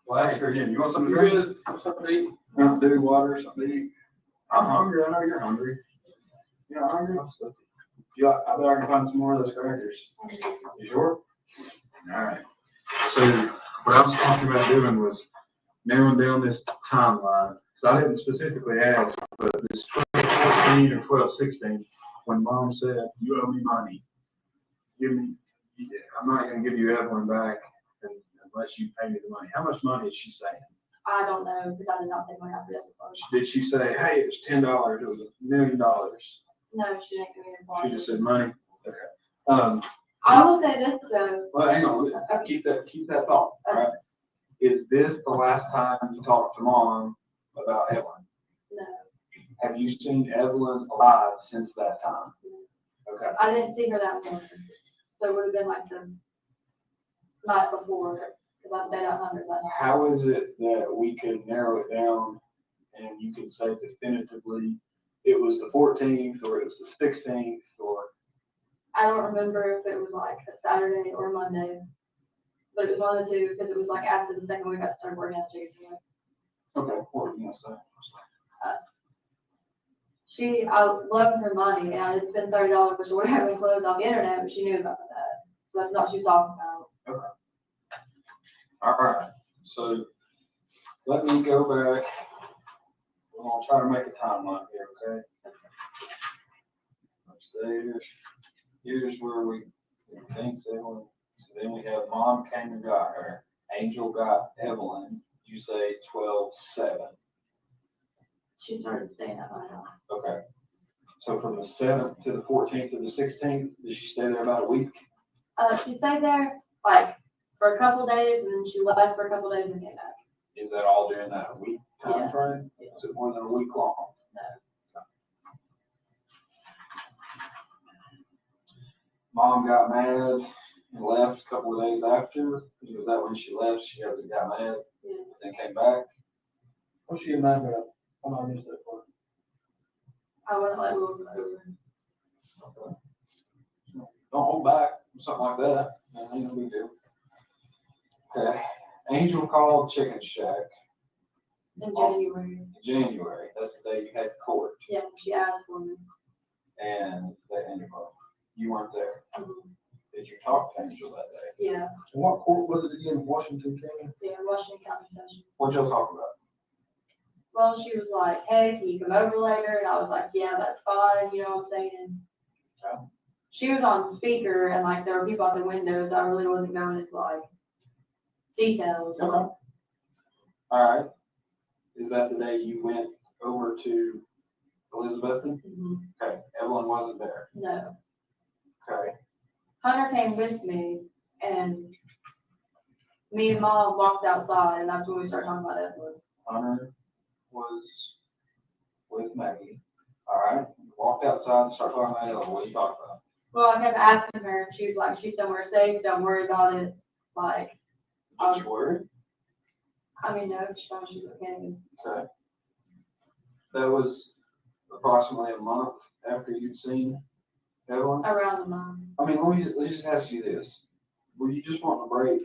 Well, hey, again, you want something to drink? Something to eat? Mountain Dew, water, something to eat? I'm hungry. I know you're hungry. You're not hungry? I bet I can find some more of those crackers. You sure? All right. So what I was talking about doing was narrowing down this timeline. So I didn't specifically ask, but this 12/14 or 12/16, when Mom said, "You owe me money, give me," I'm not going to give you Evelyn back unless you pay me the money. How much money is she saying? I don't know, because I did not take my out of the Did she say, hey, it was $10, it was $1 million? No, she didn't give me a She just said money? Okay. I will say this though. Well, hang on, keep that thought, all right? Is this the last time you talked to Mom about Evelyn? No, Have you seen Evelyn alive since that time? Okay. I didn't see her that morning, so it would have been like the night before, because I stayed at 100 that night. How is it that we can narrow it down and you can say definitively it was the 14th or it was the 16th or? I don't remember if it was like a Saturday or Monday, but it was one of the two, because it was like after the second week I started working at Tuesday. Okay, what were you gonna say? I loved her money, and I had spent $30 for having clothes off the internet, but she knew about that. So that's not what she was talking about. Okay. All right, so let me go back. I'm gonna try to make a timeline here, okay? Let's stay here. Here's where we think they were. So then we have mom came and got her. Angel got Evelyn. You say 12/7. She started staying at my house. Okay. So from the 7th to the 14th to the 16th, did she stay there about a week? She stayed there like for a couple days, and then she left for a couple days and came back. Is that all during that week time Yeah. frame? Yeah. Is it more than a week long? No. Mom got mad and left a couple of days after. Was that when she left? She got mad, Yeah. then came back. What's she mad about? I'm not missed that part. I wouldn't let Will come over. Okay. Don't hold back, something like that. That ain't no big deal. Okay. Angel called Chicken Shack In January. in January. That's the day you had court. Yeah, she asked for me. And you weren't there. Mhm. Did you talk to Angel that day? Yeah, What court was it again? Washington County? yeah, Washington County Session. What y'all talk about? Well, she was like, hey, can you come over later? And I was like, yeah, that's fine, you know what I'm saying? Yeah. She was on speaker, and like there were people out the windows. I really wasn't going into like details. Okay. All right. Is that the day you went over to Elizabethton? Mhm. Okay. Evelyn wasn't there. No. Okay. Hunter came with me, and me and Mom walked outside, and that's when we started talking about Evelyn. Hunter was with Maggie. All right. You walked outside and started talking about Evelyn. What are you talking about? Well, I kept asking her, and she was like, she's somewhere safe, don't worry about it. Like, Did you worry? I mean, no, she thought she was okay. Okay. That was approximately a month after you'd seen Evelyn. Around the month. I mean, let me just ask you this. Were you just wanting a break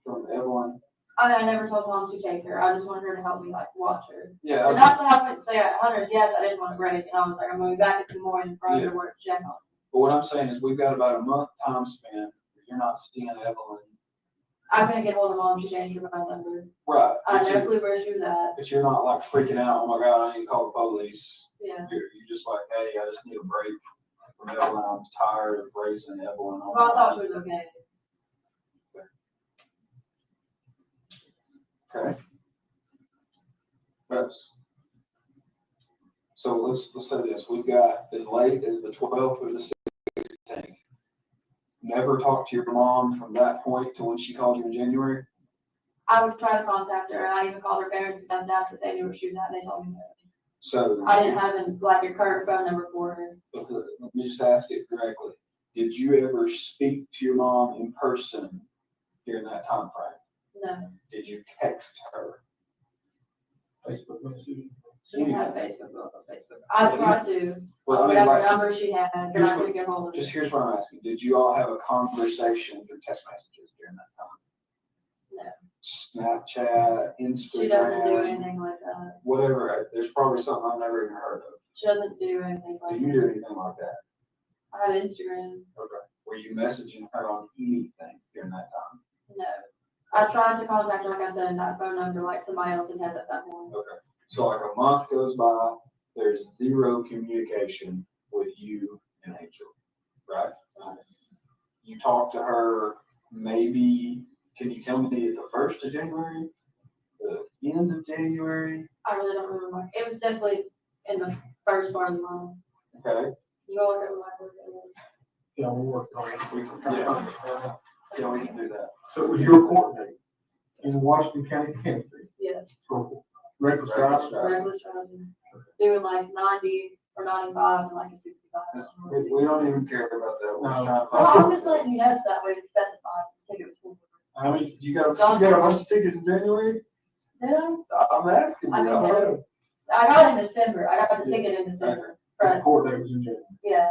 from Evelyn? I never told Mom to take her. I just wanted her to help me, like, watch her. Yeah. And that's what I went to say at Hunter's. Yes, I didn't want to break. And I was like, I'm going back in the morning for her to work check on. But what I'm saying is we've got about a month time span. You're not seeing Evelyn. I couldn't get hold of Mom. She changed her phone number. Right. I had no clue where she was at. But you're not like freaking out. Oh my God, I need to call the police. Yeah. You're just like, hey, I just need a break from Evelyn. I'm tired of raising Evelyn. Well, I thought she was okay. Okay. So let's say this. We've got as late as the 12th or the 16th. Never talked to your mom from that point to when she called you in January? I would try to contact her. I even called her parents and found out that they knew where she was at. And they told me that. So I didn't have like a current phone number for her. let me just ask it directly. Did you ever speak to your mom in person during that time frame? No. Did you text her? Facebook message? She didn't have Facebook. I tried to. Well, I mean, whatever like, number she had, but I couldn't get hold of just her. here's what I'm asking. Did you all have a conversation through text messages during that time? Snapchat, She doesn't do Instagram, anything like that. whatever. There's probably something I've never even heard of. She doesn't do anything Do like you that. do anything like that? I have Instagram. Okay. Were you messaging her on anything during that time? No. I tried to contact her, like I said, that phone number, like somebody else had at that point. Okay. So like a month goes by, there's zero communication with you and Angel, right? You talk to her maybe, can you tell me at the 1st of January? The end of January? I really don't remember. It was definitely in the first part of the month. Okay. You know what it was like? Yeah, we'll work on it. We can, yeah, we can do that. So it was your court date in Washington County Penitentiary? Yes. So Reckless driving. Reckless driving. Doing like 90 or 95 and like a 65. We don't even care about that. Well, I'm just letting you know so that way it's specified. Ticket was I mean, you got a bunch of tickets in January? Yeah. I'm asking you. I got it in December. I got the ticket in December. The Right. court date was in January. Yeah.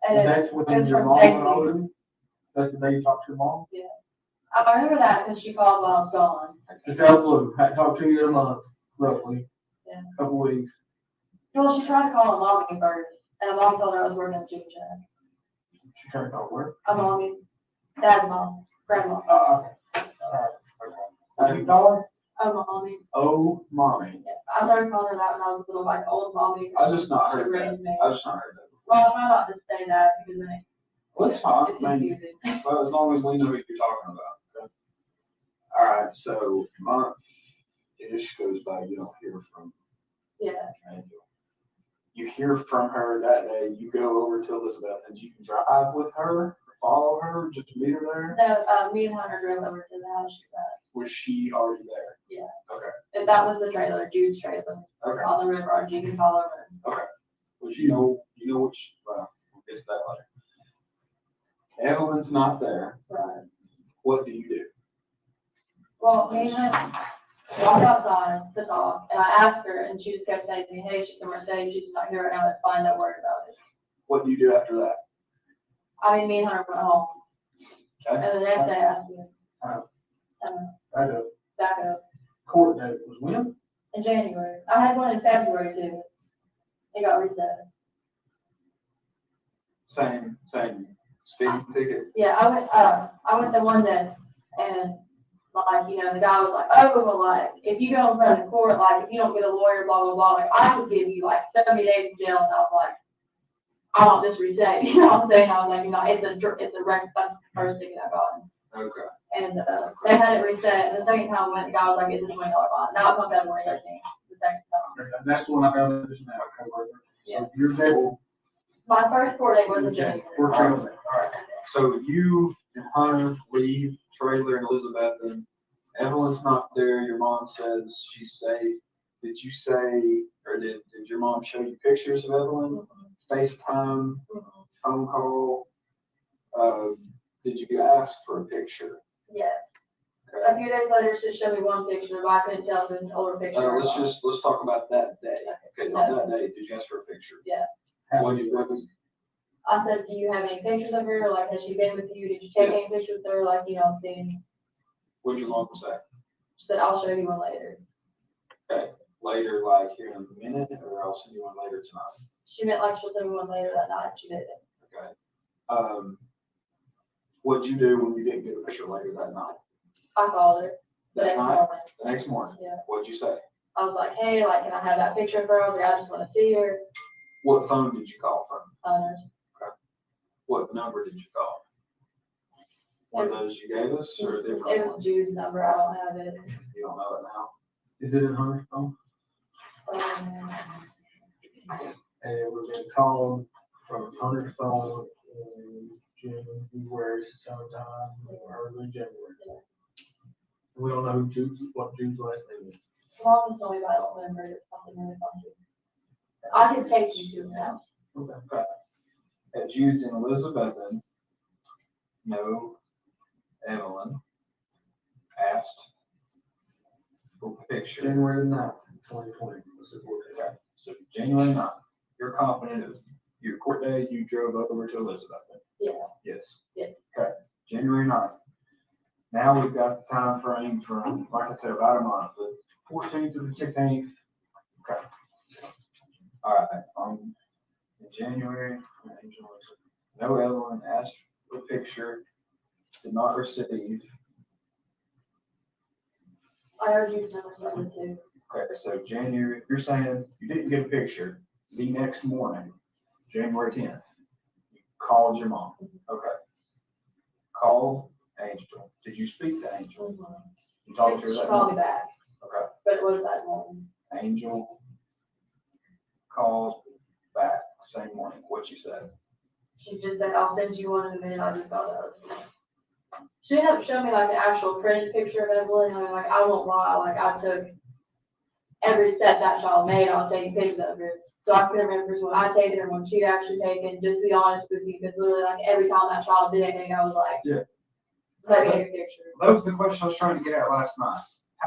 And then that's when it was your from mom safety. and all of them? That's the day you talked to your mom? I remember that because she called while I was gone. Just got a blue, had talked to you a month, roughly. Yeah. Couple weeks. Well, she tried to call a mommy first, and a mom told her I was working at Chicken Shack. She tried to call where? A mommy. Dad's mom. Grandma. Okay. All right. Okay. How you calling? Oh, mommy. Oh, mommy. Yeah. I started calling her that when I was little, like old mommy. I just not heard She that. raised me. I just not heard that. Well, I'm not to say that because then Well, it's fine. it's I mean, confusing. well, as long as we know who you're talking about. Okay? All right, so month-ish goes by, you don't hear from Yeah. Angel. You hear from her that day, you go over to Elizabeth, and you can drive with her, or follow her, just to meet her there? No, me and Hunter drove over to the house she was at. Was she already there? Yeah. Okay. And that was the trailer, Jude's trailer. Okay. On the river, you can follow her. Okay. Well, you know which, well, we'll get to that later. Evelyn's not there. Right. What do you do? Well, me and her walked outside to talk, and I asked her, and she just kept saying to me, hey, she's in Mercedes, she's not here right now, it's fine, don't worry about it. What do you do after that? I mean, me and Hunter went home. Okay. And the next day, I asked her, I know. back up. Court date was when? In January. I had one in February, too. It got reset. Same speeding ticket. Yeah, I went to one day, and like, you know, the guy was like, oh, well, like, if you go in front of the court, like, if you don't get a lawyer, blah, blah, blah, like, I could give you, like, 70 days in jail, and I was like, I want this reset, you know what I'm saying? I was like, you know, it's a record, that's the first thing I got. Okay. And, they had it reset, and the second time I went, the guy was like, it's a $20 bond. That was on February 13th, the second time. And that's when I found this now, okay, Yeah. so you're able. My first court date was in January. We're filming. All right. So you and Hunter leave trailer and Elizabeth, and Evelyn's not there. Your mom says she's safe. Did you say, or did your mom show you pictures of Evelyn? FaceTime, phone call? Did you ask for a picture? Yeah. Okay. A few days later, she showed me one picture, but I couldn't tell if it was an older picture or not. Let's talk about that day. Okay, on that day, did you ask for a picture? Yeah. What did you I said, do you have any pictures of her? Like, has she been with you? Did you take any pictures of her? Like, you know, seeing? What did your mom say? She said, I'll show you one later. Okay, later, like here in a minute, or I'll send you one later tonight. She meant like she'll send me one later that night. She didn't. Okay. What'd you do when you didn't get a picture later that night? I called her the That next night? morning. The next morning? Yeah. What'd you say? I was like, hey, like, can I have that picture of her? I was like, I just want to see her. What phone did you call from? Hunter's. What number did you call? One of those you gave us, or a different It one? was Jude's number. I don't have it. You don't know it now? Is it in Hunter's phone? And we've been called from Hunter's phone in January sometime, early January. We don't know what Jude's last name is. Mom told me, but I don't remember. It's something really funny. I can take you to his house. Okay. At Jude's in Elizabethton, no, Evelyn asked for a picture. January 9th, 2020. Okay. So January 9th, you're confident of your court day, you drove over to Elizabethton? Yeah. Yes. Yeah. Okay. January 9th. Now we've got the time frame from, like I said, about a month, the 14th to the 16th. Okay. All right. In January, no Evelyn asked for a picture, did not receive. I heard Jude's number started too. Okay, so January, you're saying you didn't get a picture. The next morning, January 10th, you called your mom. Okay. Called Angel. Did you speak to Angel? You talked to her She that called me morning? back, Okay. but it was that morning. Angel called back same morning. What she said? She just said, I'll send you one in a minute. I just thought of it. She didn't have to show me like an actual printed picture of Evelyn. I mean, like, I won't lie. Like, I took every step that child made, I was taking pictures of her. So I can remember when I taken her, when she'd actually taken, just to be honest with you, because literally like every time that child did anything, I was like, Yeah. let me get a picture. That was the question I was trying to get at last night.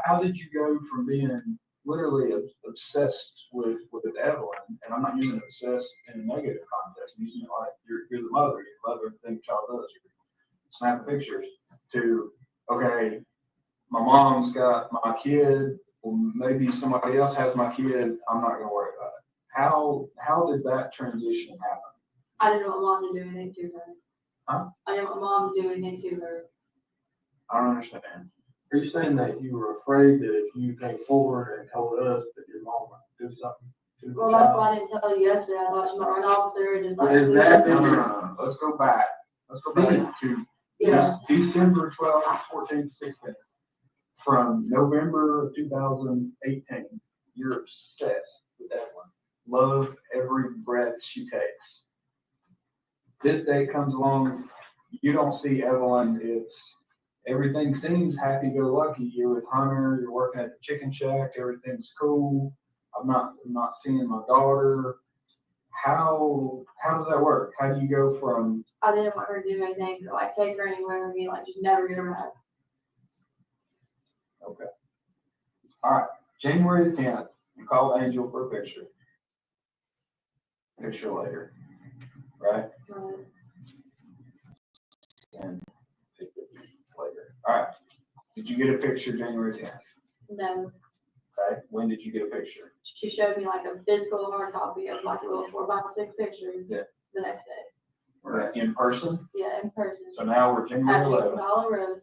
How did you go from being literally obsessed with Evelyn, and I'm not using obsessed in a negative context, I'm using it like you're the mother, you love everything the child does, you snap pictures, to, okay, my mom's got my kid, or maybe somebody else has my kid, I'm not gonna worry about it. How did that transition happen? I didn't want mom to do anything to her. Huh? I didn't want mom to do anything to her. I don't understand. Are you saying that you were afraid that if you came forward and told us that your mom would do something to the Well, that's child? why I didn't tell you yesterday. I thought she might run off there and just But like. is that, no. Let's go back. Let's go back to Yeah. December 12th, 14th, 16th. From November of 2018, you're obsessed with Evelyn. Love every breath she takes. This day comes along, you don't see Evelyn. Everything seems happy-go-lucky. You're with Hunter, you're working at the chicken shack, everything's cool. I'm not seeing my daughter. How does that work? How do you go from? I didn't want her to do anything, like take her anywhere with me, like just never get her back. Okay. All right. January 10th, you called Angel for a picture. Picture later, right? And later. All right. Did you get a picture January 10th? No. Okay. When did you get a picture? She showed me like a physical hard copy of like a little 4x6 pictures. Yeah. The next day. Right. In person? Yeah, in person. So now we're January 11th. Dollar Road.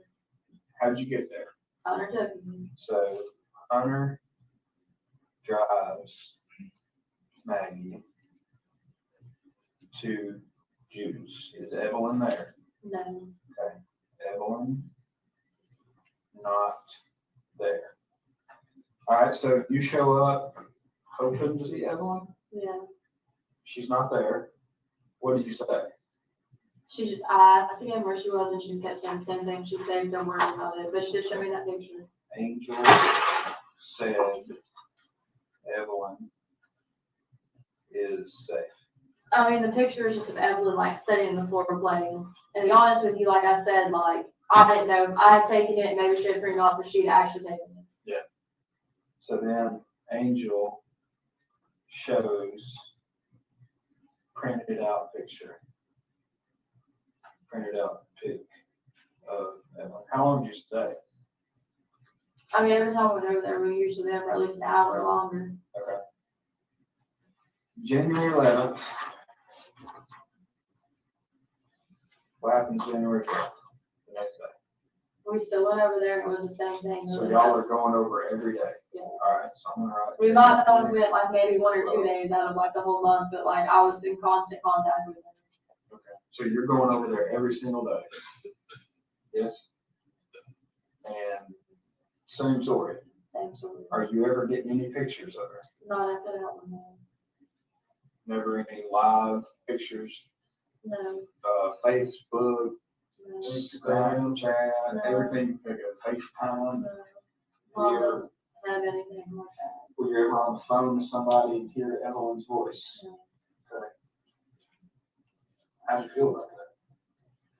How'd you get there? Hunter took me. So Hunter drives Maggie to Juice. Is Evelyn there? No. Okay. Evelyn not there. All right, so you show up hoping to see Evelyn? Yeah. She's not there. What did you say? She just, I forget where she was and she kept saying the same thing. She said, don't worry about it. But she just showed me that picture. Angel said Evelyn is safe. I mean, the picture is just of Evelyn like sitting in the floor playing. And to be honest with you, like I said, like I didn't know if I had taken it, maybe she had printed off, but she'd actually taken it. Yeah. So then Angel shows printed out picture. Printed out pic of Evelyn. How long did you stay? I mean, every time we went over there, we usually there for at least an hour or longer. Okay. January 11th. What happened January 12th? The next day. We still went over there and it was the same thing. So y'all are going over every day? Yeah. All right, so I'm gonna write. We might have went like maybe 1 or 2 days out of like the whole month, but like I was in constant contact with them. Okay, so you're going over there every single day? Yes? And same story. Same story. Are you ever getting any pictures of her? Not after that one, no. Never any live pictures? No. Facebook, No. Instagram, chat, No. everything, like a FaceTime? No. Were you ever, Don't have anything like that. were you ever on the phone with somebody and hear Evelyn's voice? No. Okay. How do you feel about that?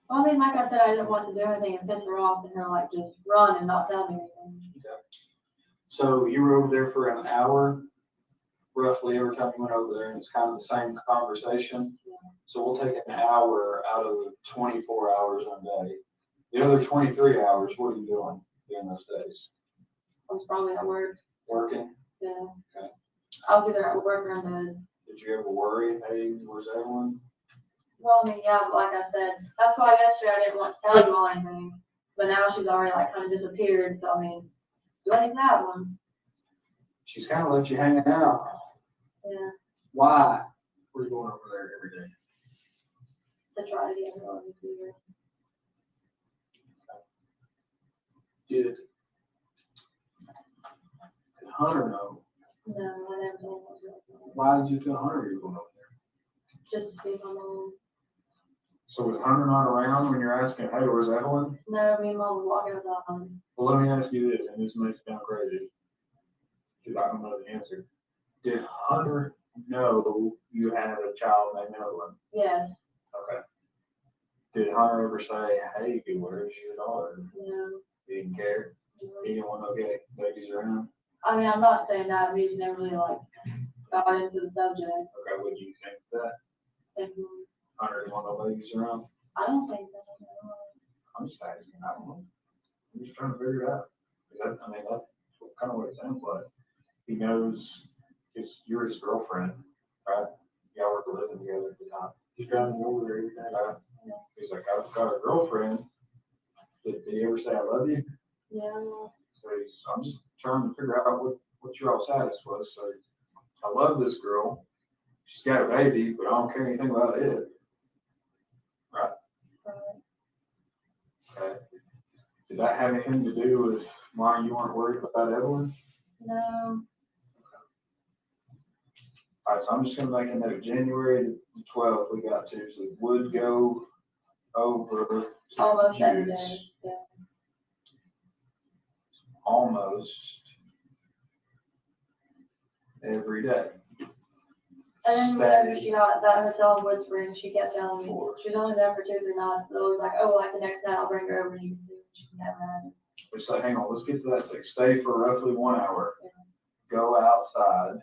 Well, I mean, like I said, I didn't want to do anything and piss her off and her like just run and not tell me anything. Okay. So you were over there for an hour, roughly every time you went over there, and it's kind of the same conversation. Yeah. So we'll take an hour out of the 24 hours on a day. The other 23 hours, what are you doing during those days? I was probably at work. Working? Yeah. Okay. I was either at work or in bed. Did you ever worry, hey, where's Evelyn? Well, I mean, yeah, but like I said, that's why yesterday I didn't want to tell you all anything. But now she's already like kind of disappeared, so I mean, do I even have one? She's kind of let you hang out. Yeah, Why? We're going over there every day. to try to get her on the computer. Did Hunter know? No, I never told her. Why did you tell Hunter you were going over there? Just to see my mom. So was Hunter not around when you're asking, hey, where's Evelyn? No, me and mom was walking around. Well, let me ask you this, and this may sound crazy. because I don't know the answer. Did Hunter know you had a child named Evelyn? Yes, Okay. Did Hunter ever say, hey, where's your daughter? no. He didn't care. He didn't want to get babies around. I mean, I'm not saying that, we never really like got into the subject. Okay, what do you think of that? And Hunter didn't want no babies around? I don't think that. No. I'm just asking. I don't know. I'm just trying to figure it out. That, I mean, that's kind of what it sounds like. He knows you're his girlfriend, right? Y'all were living together at the time. He's driving you over there every day, right? Yeah. He's like, I've got a girlfriend. Did he ever say I love you? Yeah. So I'm just trying to figure out what your all status was. So I love this girl. She's got a baby, but I don't care anything about it. Right? Okay. Did that have anything to do with why you weren't worried about Evelyn? No. All right, so I'm just going to make a note. January the 12th, we got to, so it would go over to Almost every Jude's. day. Yeah. Almost every day. And then whenever she got that hotel in Wood Spring, she kept telling me she's only there for 2 or 3 nights. So it was like, oh, like the next night I'll bring her over and you can do it. She never had it. So hang on, let's get to that thing. Stay for roughly 1 hour. Go outside.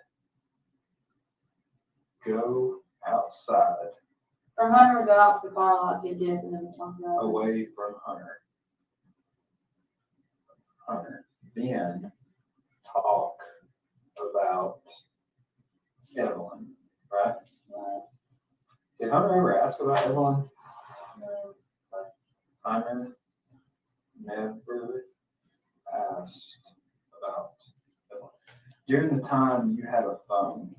Go outside. Or Hunter would go out to the car lot, get dipped, and then we talk about it. Away from Hunter. Then talk about Evelyn, right? Right. Did Hunter ever ask about Evelyn? No. Hunter never asked about Evelyn. During the time you had a phone,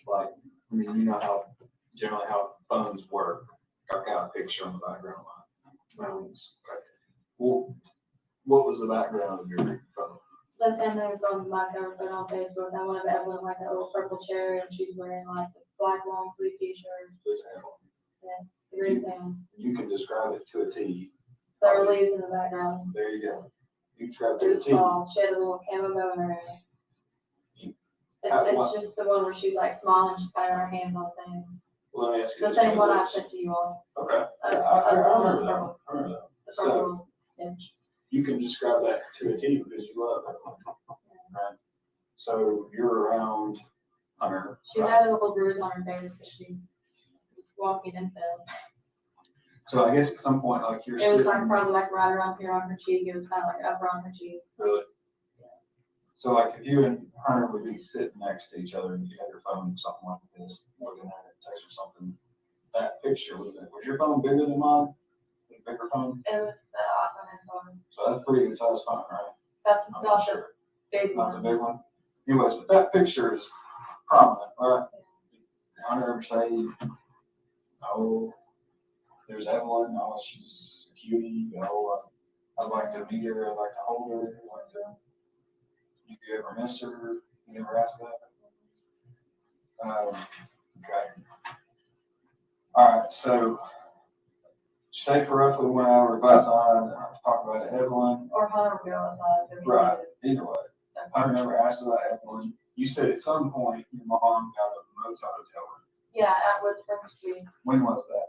like, I mean, you know how generally how phones work. I've got a picture on the background line. Phones. Okay. Well, what was the background of your phone? But then there was on my cover put on Facebook, I wanted Evelyn like a little purple cherry, and she's wearing like a black long sleeve t-shirt. Yeah, the green thing. You can describe it to a T. There were leaves in the background. There you go. You describe it It to a was T. small, she had a little camo bow in her hair. It's just the one where she's like smiling, she's patting her hands on things. Well, let me ask you The this. same one I sent to you all. Okay. I remember that one. I remember that. The purple. Yeah. You can describe that to a T because you love it. Right? So you're around Hunter. She had a little bruise on her face because she was walking and fell. So I guess at some point, like you're It was like sitting, probably like right around here on her cheek. It was kind of like up around her cheek. really. So like if you and Hunter would be sitting next to each other and you had your phone, something like this, looking at it, text or something, that picture, was your phone bigger than mine? A bigger phone? It was the iPhone phone. So that's pretty good size phone, right? That's I'm not not the sure. big Not the one. big one. Anyways, but that picture is prominent, right? Did Hunter ever say, oh, there's Evelyn, oh, she's a cutie, oh, I'd like to meet her, I'd like to hold her, I'd like to, if you ever miss her, you never asked that? Okay. All right, so stay for roughly 1 hour, go outside, talk about Evelyn. Or Hunter would go outside. Right, either way. Hunter never asked about Evelyn. You said at some point your mom got a motel hotel room. Yeah, at Wood Spring Street. When was that?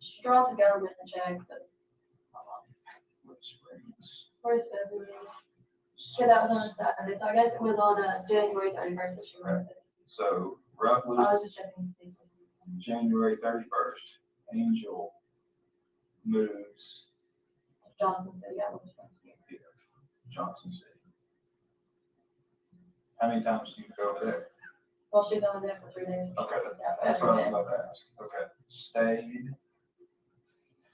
She dropped the government check, but Which springs? where's February? Yeah, that was on a Saturday, so I guess it was on January 31st that she wrote it. So roughly I was just checking. to see. January 31st, Angel moves Johnson said, yeah, Wood Spring Street. here, Johnson City. How many times do you go over there? Well, she's only there for 3 days. Okay, Yeah, that's what I was every day. about to ask. Okay, stayed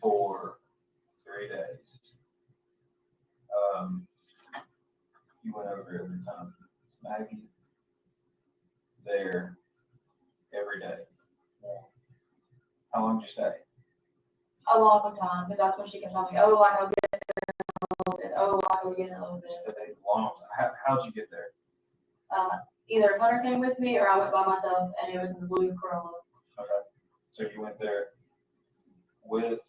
for 3 days. You went over every time. Maggie there every day. Yeah. How long did you stay? A long time, but that's when she can tell me, oh, I'll get there in a little bit, oh, I'll get in a little bit. Stayed a long time. How'd you get there? Either Hunter came with me or I went by myself, and it was in the blue Corolla. Okay, so you went there with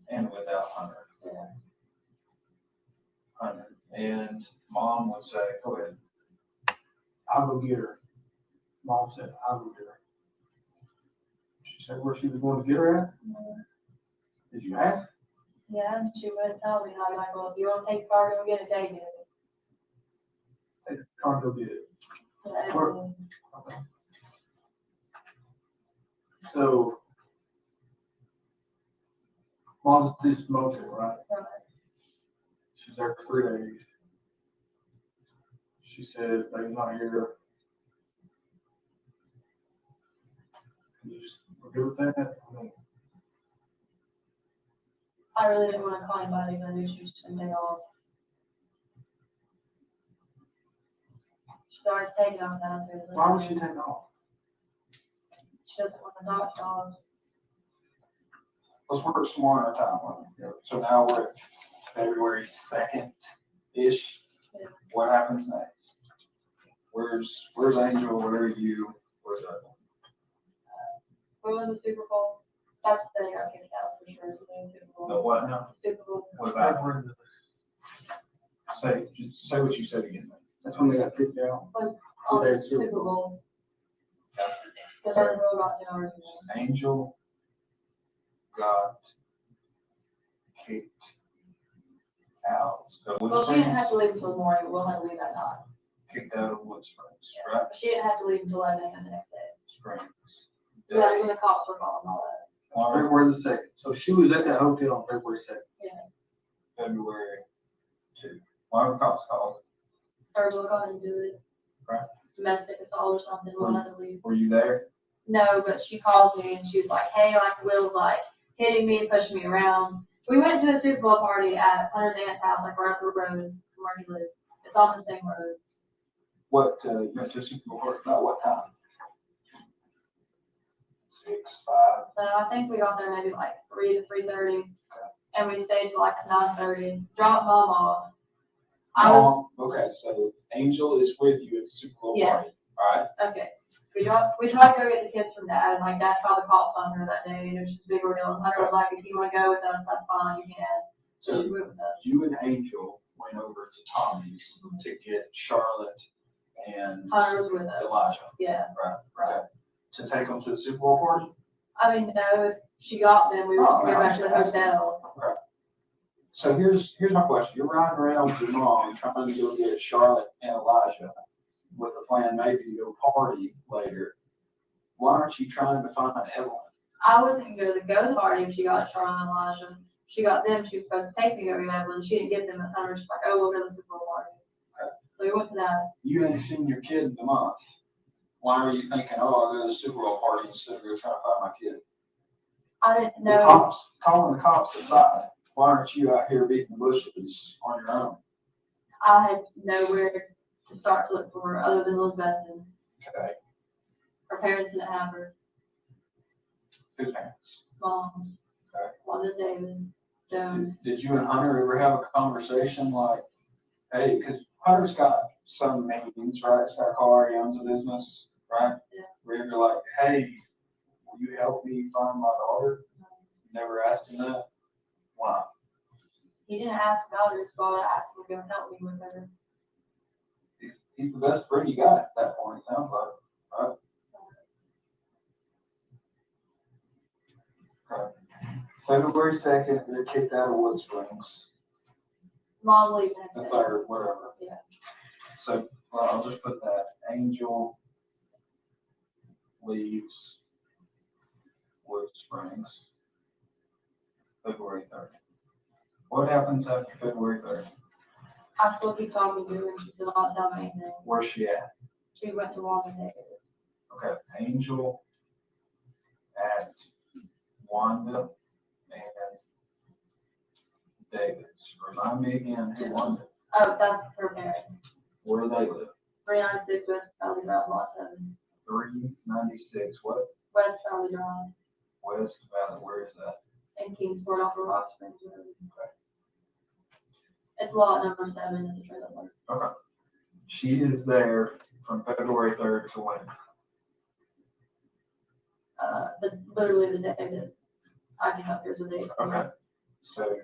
and without Hunter. Yeah. Hunter and mom would say, go ahead. I'll go get her. Mom said, I'll go get her. She said where she was going to get her at? Did you ask? Yeah, and she wouldn't tell me. I'm like, well, if you want to take the car, go get it, take it. Take the car, go get it. So, Where? Okay. So, mom's at this motel, right? She's there for 3 days. She said, they're not here. Can you just agree with that? I mean, I really didn't want to call anybody, but I knew she was going to take off. She started taking off down there. why would she take off? She doesn't want to knock dogs. Let's work some more at a time. So now we're at February 2nd-ish. Yeah. What happens next? Where's Angel? Where are you? Where's Evelyn? We won the Super Bowl. That's the thing I kicked out for sure. So the Super Bowl. The what now? Super Bowl. What about? Say what you said again. That's when they got kicked out. On the Super Bowl. Because our girl got in ours. Angel got kicked out. So Well, she didn't have to leave until the morning. We'll have to leave that night. kicked out of Wood Springs, right? She didn't have to leave until 11 a.m. the next day. Springs. Yeah, when the cops were calling all that. On February the 2nd. So she was at that hotel on February 2nd. February 2. Why were cops called? Or we'll go ahead and do it. Right. Domestic assault or something. We'll have to leave. Were you there? No, but she called me and she was like, hey, like Will's like hitting me, pushing me around. We went to a Super Bowl party at Hunter's aunt's house, like right up the road from where he lives. It's on the same road. What, you went to Super Bowl party about what time? 6, 5. So I think we got there maybe like 3 to 3:30. And we stayed till like 9:30. Dropped mom off. Okay, so Angel is with you at the Super Bowl Yeah. party, all right? Okay. We tried to go get the kids from dad, and like dad called the cops on her that day, and it was just a big ordeal. And Hunter was like, if you want to go with us, that's fine, you can. So she went with us. You and Angel went over to Tommy's to get Charlotte and Hunter was with us. Elijah, Yeah. right? To take them to the Super Bowl party? I mean, no, if she got them, we would go back to the hotel. Right. So here's my question. You're riding around with your mom trying to go get Charlotte and Elijah with a plan maybe to go party later. Why aren't you trying to find Evelyn? I wasn't going to go to the party if she got Charlotte and Elijah. She got them, she was supposed to take me to go get Evelyn. She didn't get them at Hunter. She's like, oh, we'll go to the Super Bowl party. Okay. So we went to that. You ain't seen your kid in a month. Why are you thinking, oh, I'll go to the Super Bowl party instead of go trying to find my kid? I didn't The know. cops, calling the cops aside, why aren't you out here beating the bushes on your own? I had nowhere to start to look for her other than Elizabeth, and Okay, her parents didn't have her. whose parents? Mom, Okay. Wanda David, Joan. Did you and Hunter ever have a conversation like, hey, because Hunter's got some means, right? He's got a car, he owns a business, right? Yeah. Where you're like, hey, will you help me find my daughter? You never asked him that? Why? He didn't ask about her, so I asked him to go help me with her. He's the best friend you got at that point, it sounds like, right? Okay. February 2nd, they're kicked out of Wood Springs. Mom leaving The next day. 3rd, whatever. Yeah. So, well, I'll just put that. Angel leaves Wood Springs, February 3rd. What happens after February 3rd? I still keep talking to her, and she still not done anything. Where's she at? She went to Wanda David. Okay, Angel at Wanda and David's. Remind me again who Wanda. Oh, that's her parents. Where do they live? 396 West Valley Drive, Lot 7. 396, what? West Valley Drive, West Valley, where is that? in Kingsport off of Rock Springs Road. It's lot number 7 in the trailer. Okay. She is there from February 3rd to when? Literally the day that I came up here today. Okay. So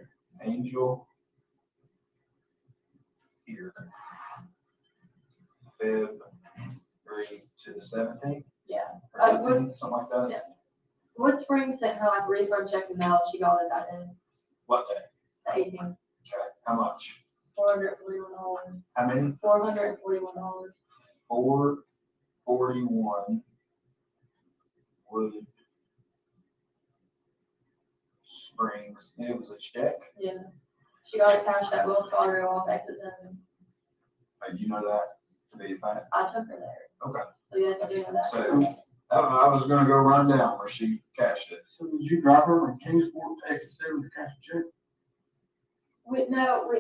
Angel here February to the 17th? Yeah. Or 18th, something like that? Yeah. Wood Spring sent her like a refund check in the mail. She got it that day, What day? the 18th. Okay, how much? $441. How many? $441. 441 Wood Springs. It was a check. Yeah. She got it cashed at Wells Fargo off exit 7. You know that to be a fact? I took her there. Okay. So yes, I do know that. So I was gonna go run down where she cashed it. So did you drive her from Kingsport to exit 7 to cash the check?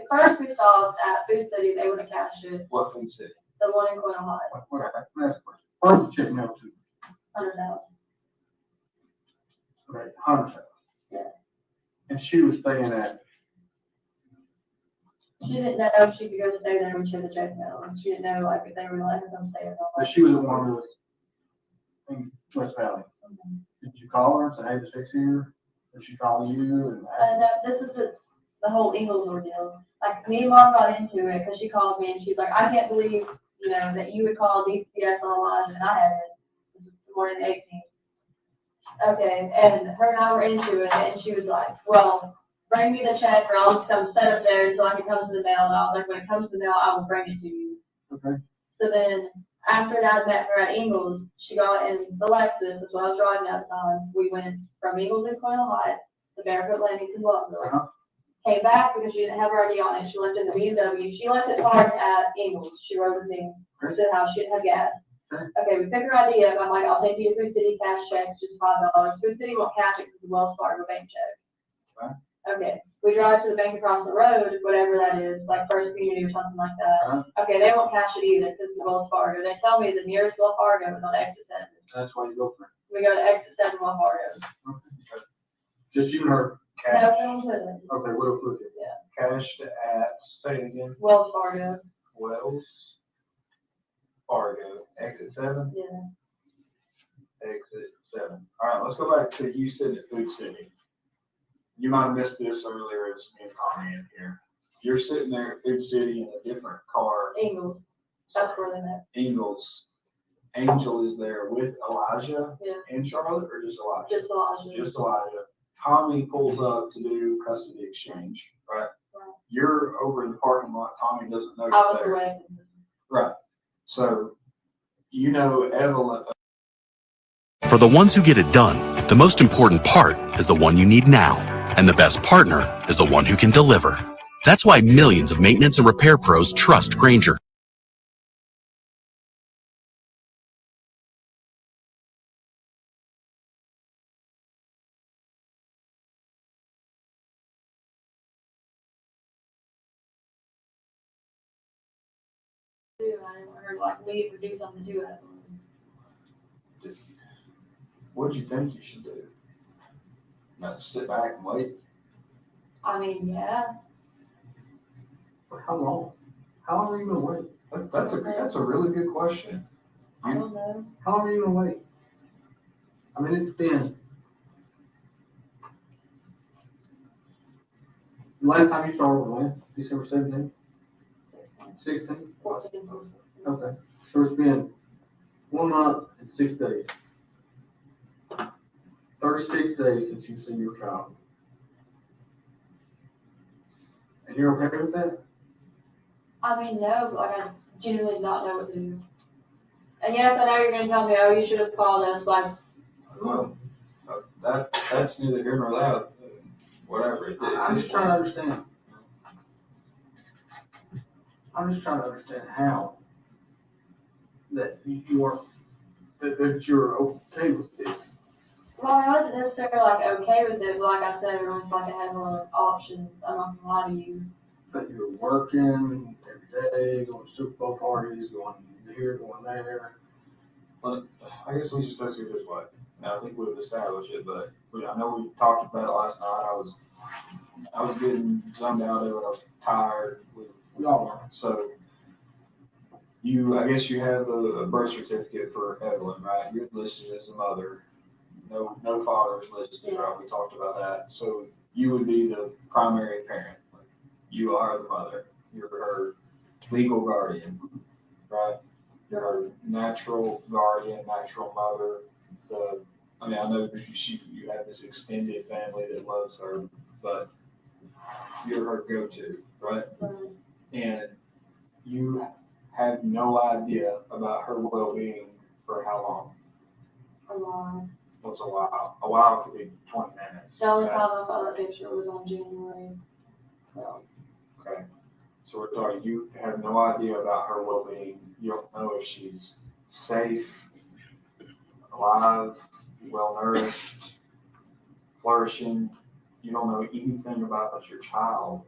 First we saw at Food City, they would have cashed it, What food city? the one in Coyle High, What, where was the check mail to? 100,000. Okay, 100,000. Yeah. And she was staying at, She didn't know if she could go stay there when she had the check mail, and she didn't know like if they were letting her come stay or but not. she was the one who was in West Valley. Did you call her and say, hey, the check's here? Did she call you and And this is the whole Eagles ordeal. Like, me and Mom got into it because she called me and she's like, I can't believe, that you would call DCS online and I hadn't. This is the morning of the 18th. Okay, and her and I were into it and she was like, well, bring me the check or I'll just come set up there until I can come to the mail. And I was like, when it comes to the mail, I will bring it to you. Okay. So then, after I met her at Eagles, she got in the Lexus, that's what I was driving at the time. We went from Eagles in Coyle Heights to Barefoot Landings in Bluffville. Came back because she didn't have her ID on it. She left in the BMW. She left it parked at Eagles. She rode with me to the house. She didn't have gas. Okay, we pick her ID up. I'm like, I'll take you to Food City cash check, just $5. Food City won't cash it because it's Wells Fargo bank check. Okay, we drive to the bank across the road, whatever that is, like First Community or something like that. Okay, they won't cash it either because it's Wells Fargo. They tell me the nearest Wells Fargo is on exit 7. that's why you go for it? We go to exit 7 Wells Fargo. Okay. Just you and her cash. No, we don't put it. Okay, we'll put it. Yeah. Cashed at, say it again. Wells Fargo. Wells Fargo, exit 7? Yeah. Exit 7. All right, let's go back to you sitting at Food City. You might have missed this earlier as me and Tommy in here. You're sitting there at Food City in a different car. Eagles. That's where they met. Eagles. Angel is there with Elijah Yeah. and Charlotte, or just Elijah? Just Elijah. Just Elijah. Tommy pulls up to do custody exchange, right? Right. You're over in the parking lot. Tommy doesn't know I was you're there. away. Right. So, Evelyn. For the ones who get it done, the most important part is the one you need now. And the best partner is the one who can deliver. That's why millions of maintenance and repair pros trust Grainger. I didn't want her to like leave or do something to it. What do you think you should do? Not sit back and wait? I mean, yeah. For how long? How long are you gonna wait? That's a really good question. I don't know. How long are you gonna wait? I mean, it depends. Last time you started when? December 17th? 16th? 14. Okay. So it's been 1 month and 6 days. 36 days since you've seen your child. And you're okay with that? I mean, no, like I genuinely not know what to do. And yes, I know you're gonna tell me, oh, you should have called us, like, Well, that's neither here nor there. Whatever. I'm just trying to understand. I'm just trying to understand how that you're okay with it. well, I wasn't necessarily like okay with it, but like I said, it was like I had more options. I'm not gonna lie to you. That you're working every day, going to Super Bowl parties, going here, going there. But I guess we should go through this way. Now, I think we've established it, but I know we talked about it last night. I was getting zoomed out of it. I was tired. We all are. So I guess you have a birth certificate for Evelyn, right? You're listed as a mother. No father is listed, right? We talked about that. So you would be the primary parent. You are the mother. You're her legal guardian, right? your natural guardian, natural mother, I mean, I know you have this extended family that loves her, but you're her go-to, right? And you have no idea about her well-being for how long? A while. What's a while? A while could be 20 minutes. The only time I saw that picture was on January. So. Okay. So we're talking, you have no idea about her well-being. You don't know if she's safe, alive, well-nourished, flourishing. You don't know anything about your child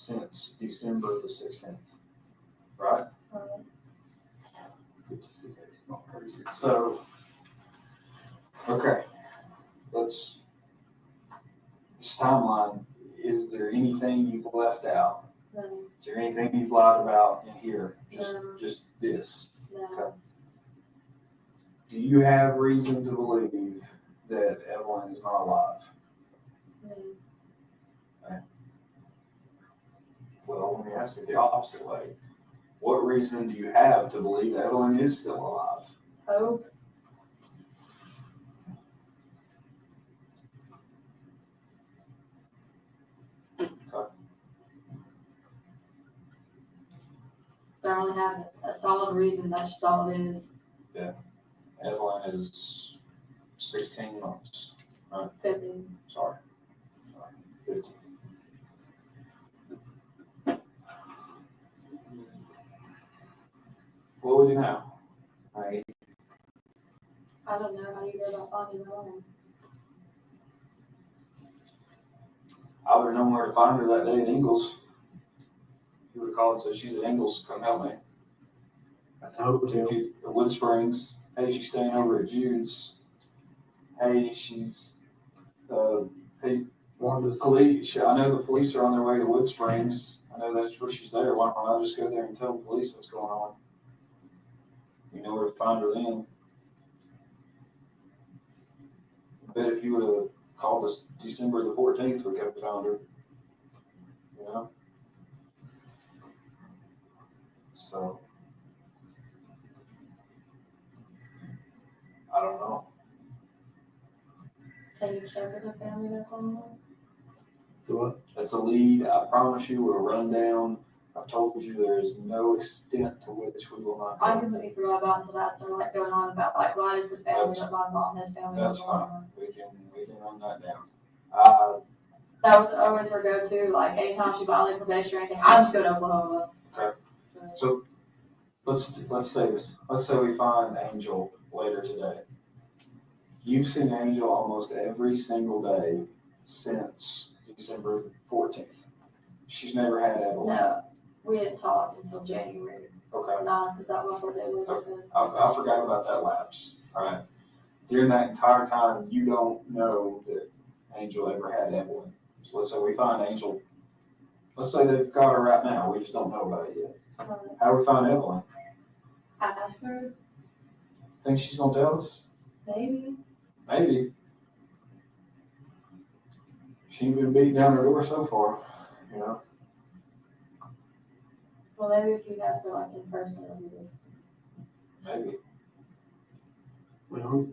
since December the 16th, right? So, okay, this timeline, is there anything you've left out? No. Is there anything you've lied about in here? No. Just this? No. Okay. Do you have reason to believe that Evelyn is not alive? No. Okay. Well, let me ask it the opposite way. What reason do you have to believe Evelyn is still alive? Hope. I only have a solid reason, that's all it is. Yeah. Evelyn is 16 months. Right? 15. Sorry. 15. What would you now? Right. I don't know how you go about finding her home. I would have known where to find her that day at Ingles. You would have called and said, she's at Ingles, come help me. At the hotel. At Wood Springs. Hey, she's staying over at Jude's. Hey, she's, hey, one of the police, I know the police are on their way to Wood Springs. I know that's where she's there. Why don't I just go there and tell the police what's going on? You know where to find her then. I bet if you would have called us December the 14th, we could have found her. You know? So, I don't know. Can you check with the family that's on there? Do what? That's a lead. I promise you, we'll run down. I've told you there is no extent to which we will not I go. completely forgot about to that, so like going on about like why is the family that my mom has family That's that's fine. on We can run that down. That was always her go-to, like anytime she violates probation or anything, I'm just going to Oklahoma. Okay. So let's say this. Let's say we find Angel later today. You've seen Angel almost every single day since December 14th. She's never had Evelyn. No, we didn't talk until January. Okay. No, because that was what they was. I forgot about that lapse. All right. During that entire time, you don't know that Angel ever had Evelyn. So let's say we find Angel. Let's say they've got her right now. We just don't know about it yet. How do we find Evelyn? Ask her. Think she's gonna tell us? Maybe. Maybe. She ain't been beating down her door so far, you know. Well, maybe if you have to like in person. Maybe. Well,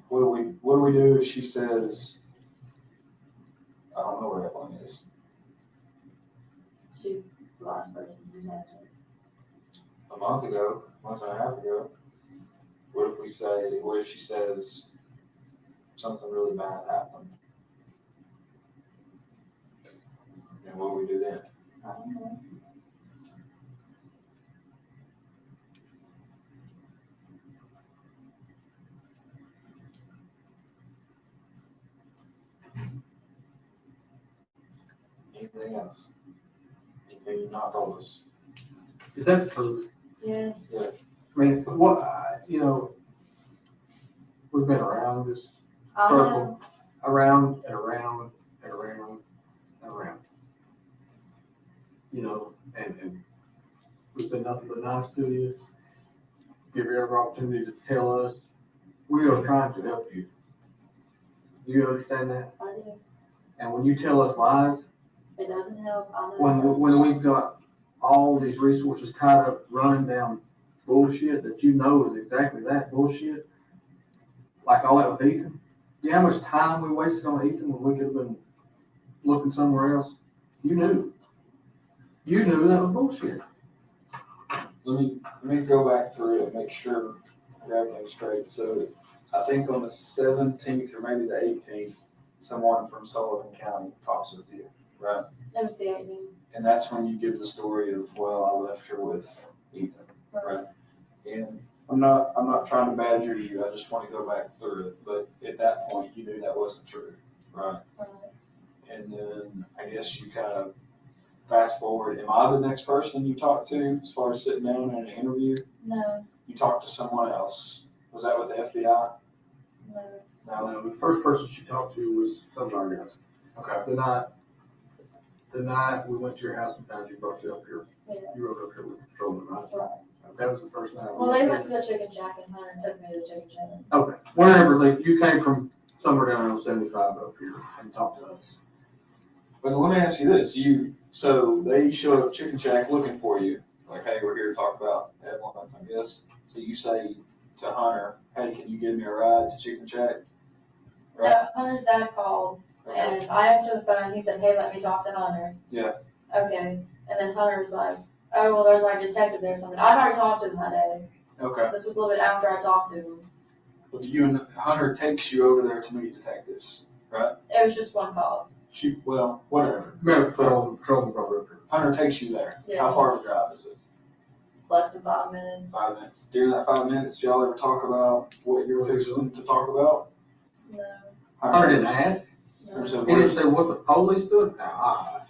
what do we do if she says, I don't know where Evelyn is? She's the last person who mentioned. A month and a half ago. What if she says something really bad happened? And what do we do then? I don't know. Anything else? Anything you've not told us? Is that true? Yeah. Yeah. I mean, you know, we've been around this I circle, around and around and around and around. You know, and we've been nothing but nice to you. Give you every opportunity to tell us. We are trying to help you. Do you understand that? I do. And when you tell us lies, It doesn't help. I know. when we've got all these resources tied up running down bullshit that you know is exactly that bullshit, like all that with Ethan. Do you know how much time we wasted on Ethan when we could have been looking somewhere else? You knew. You knew that was bullshit. Let me go back through it and make sure I got everything straight. So I think on the 17th or maybe the 18th, someone from Sullivan County talks with you, right? That was the 18th. And that's when you give the story of, well, I left her with Ethan, right? And I'm not trying to badger you. I just want to go back through it. But at that point, you knew that wasn't true, right? Right. And then I guess you kind of fast forward. Am I the next person you talked to as far as sitting down in an interview? No, You talked to someone else. Was that with the FBI? no. Now, the first person she talked to was somebody else. Okay. The night we went to your house and found you, brought you up here. Yeah. You rode up here with the patrolman, right? Right. That was the first night. Well, they went to the chicken shack and Hunter took me to the chicken shack. Okay, wherever you came from, somewhere down on 75 up here and talked to us. But let me ask you this. So they showed up at Chicken Shack looking for you. Like, hey, we're here to talk about Evelyn, I guess. So you say to Hunter, hey, can you give me a ride to Chicken Shack? Right? No, Hunter's dad called and I answered the phone. He said, hey, let me talk to Hunter. Yeah. Okay. And then Hunter was like, oh, well, there's like a detective there or something. I'd already talked to him that day. Okay. This was a little bit after I talked to him. But you and Hunter takes you over there to meet detectives, right? It was just one call. Well, whatever. Remember, patrolman brought her up here. Hunter takes you there. Yeah. How far of a drive is it? Less than 5 minutes. 5 minutes. During that 5 minutes, y'all ever talk about what you're fixing to talk about? No. Hunter didn't ask. No. So He didn't say what the police doing. Now,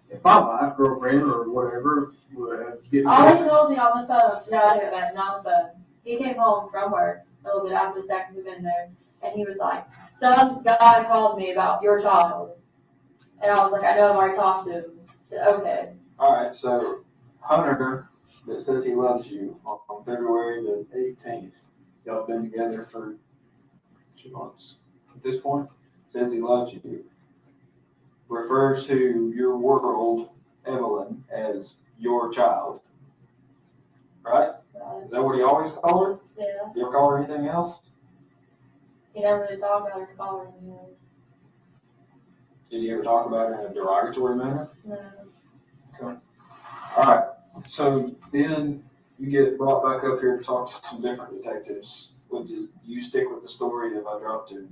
if my wife, girlfriend, or whatever would get All he told me on the phone, no, I hear that, not on the phone. He came home from work a little bit after the second we've been there, and he was like, some guy called me about your child. And I was like, I know I've already talked to him. He said, okay. All right, so Hunter, that says he loves you, on February the 18th, y'all been together for 2 months. At this point, says he loves you, refers to your world, Evelyn, as your child, right? Is that what he always called her? Yeah. You ever call her anything else? He never really talked about her calling me. Did he ever talk about her in a derogatory manner? No. Okay. All right. So then you get brought back up here to talk to some different detectives. Would you stick with the story of I dropped her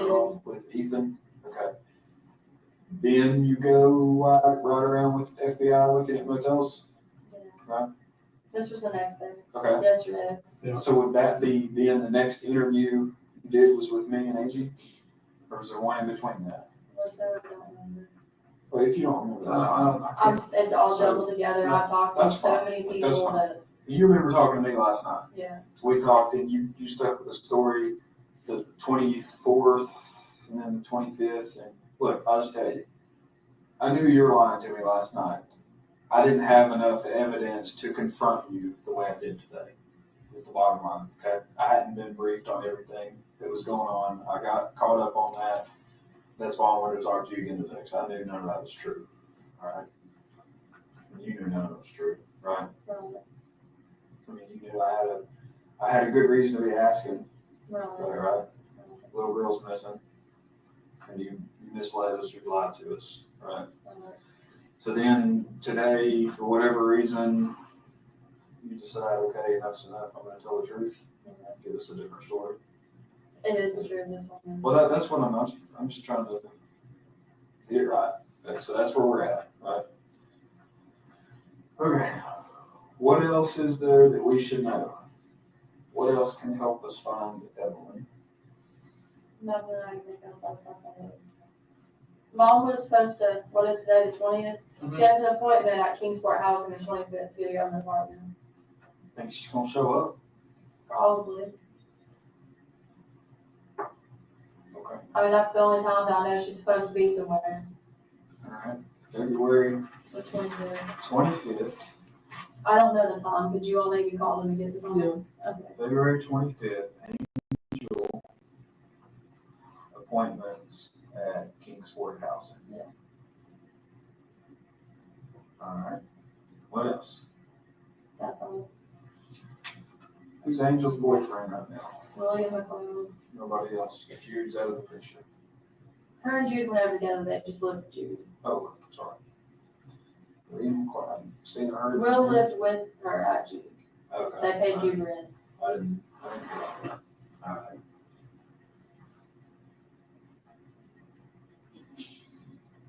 off with Ethan? Okay. Then you go right around with FBI looking at motels? Yeah. Right. This was the next day. Okay. Yesterday. Yeah. So would that be then the next interview you did was with me and Angie? Or is there one in between that? Whatever, I don't remember. Well, if you don't remember that. It's all jumbled together. I talked to so many people that, You remember talking to me last night. yeah. We talked and you stuck with the story, the 24th and then the 25th. And look, I'll just tell you, I knew you were lying to me last night. I didn't have enough evidence to confront you the way I did today. With the bottom line, okay? I hadn't been briefed on everything that was going on. I got caught up on that. That's why I wanted to talk to you again today, because I knew none of that was true. All right? You knew none of it was true, right? Right. I mean, you knew I had a good reason to be asking, Right. right? Little girl's missing, and you misled us, you lied to us, right? So then today, for whatever reason, you decide, okay, enough's enough, I'm going to tell the truth. Give us a different story. It is the truth. This one. Well, that's what I'm just trying to get it right. Okay, so that's where we're at, right? Okay. What else is there that we should know? What else can help us find Evelyn? Nothing I can think of off the top of my head. Mom was supposed to, what is today, the 20th? She has an appointment at Kingsport House on the 25th to go to the apartment. Think she's gonna show up? Probably. Okay. I mean, that's the only time that I know she's supposed to be somewhere. All right. February The 25th. 25th. I don't know the time. Could you all maybe call them and get the time? Yeah. Okay. February 25th. Angel appointments at Kingsport House. Yeah. All right. What else? That's all. Who's Angel's boyfriend right now? William McLeod. Nobody else. Jude's out of the picture. Her and Jude went over together, they just lived with Jude. Oh, sorry. William McLeod. Seen her? Will lived with her at Jude. Okay. They paid Jude rent. I didn't get that. All right.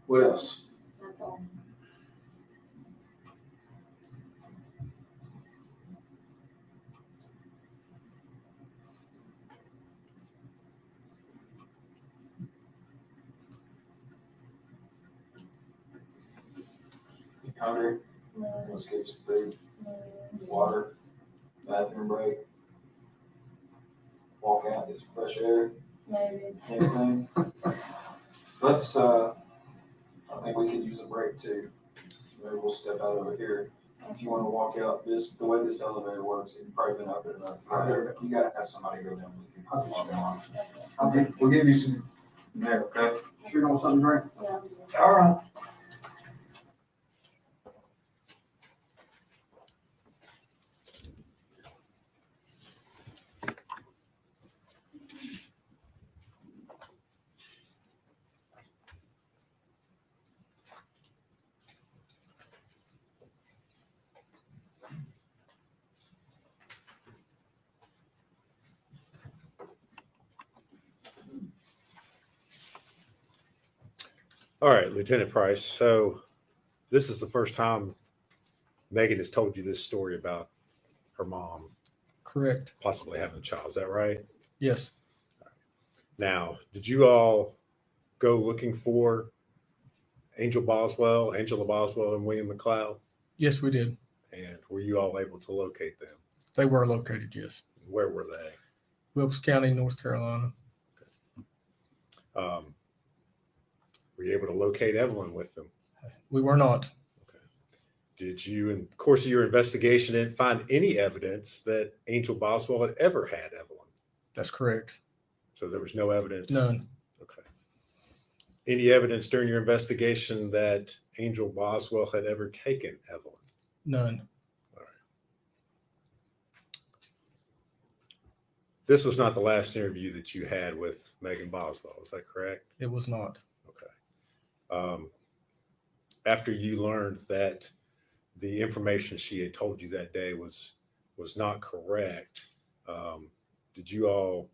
What else? That's all. You hungry? Let's get some food, water, bathroom break. Walk out, get some fresh air, Maybe. anything. Let's, I think we could use a break too. Maybe we'll step out over here. If you want to walk out, the way this elevator works, you've probably been up there enough. You gotta have somebody go down with you. We'll give you some there, okay? Sure want something to drink? Yeah. All right. All right, Lieutenant Price. So this is the first time Megan has told you this story about her mom Correct. possibly having a child. Is that right? Yes. Now, did you all go looking for Angela Boswell, and William McLeod? Yes, we did. And were you all able to locate them? They were located, yes. Where were they? Wilkes County, North Carolina. Were you able to locate Evelyn with them? We were not. Okay. Did you, in the course of your investigation, didn't find any evidence that Angel Boswell had ever had Evelyn? That's correct. So there was no evidence? None. Okay. Any evidence during your investigation that Angel Boswell had ever taken Evelyn? None. All right. This was not the last interview that you had with Megan Boswell, is that correct? It was not. Okay. After you learned that the information she had told you that day was not correct, did you all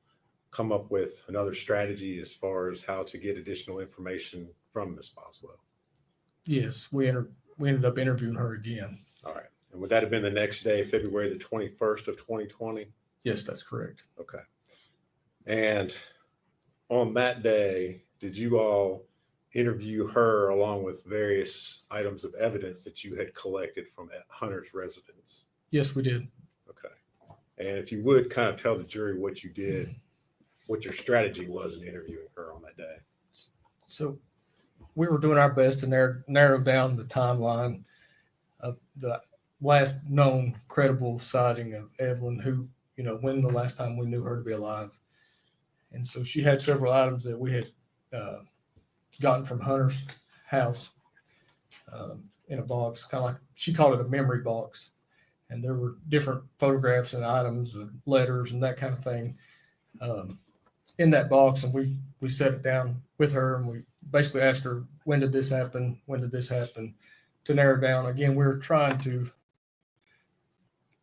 come up with another strategy as far as how to get additional information from Ms. Boswell? Yes, we ended up interviewing her again. All right. And would that have been the next day, February the 21st of 2020? Yes, that's correct. Okay. And on that day, did you all interview her along with various items of evidence that you had collected from Hunter's residence? Yes, we did. Okay. And if you would kind of tell the jury what you did, what your strategy was in interviewing her on that day. So we were doing our best to narrow down the timeline of the last known credible sighting of Evelyn, who, when the last time we knew her to be alive. And so she had several items that we had gotten from Hunter's house in a box, kind of like she called it a memory box. And there were different photographs and items and letters and that kind of thing in that box. And we set it down with her and we basically asked her, when did this happen? When did this happen? To narrow down. Again, we were trying to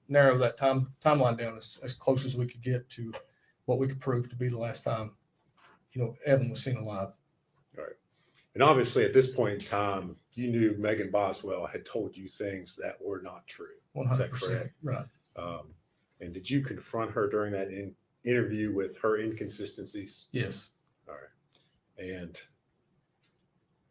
narrow that timeline down as close as we could get to what we could prove to be the last time, Evan was seen alive. All right. And obviously at this point in time, you knew Megan Boswell had told you things that were not true. 100%. Is that correct? Right. And did you confront her during that interview with her inconsistencies? Yes. All right. And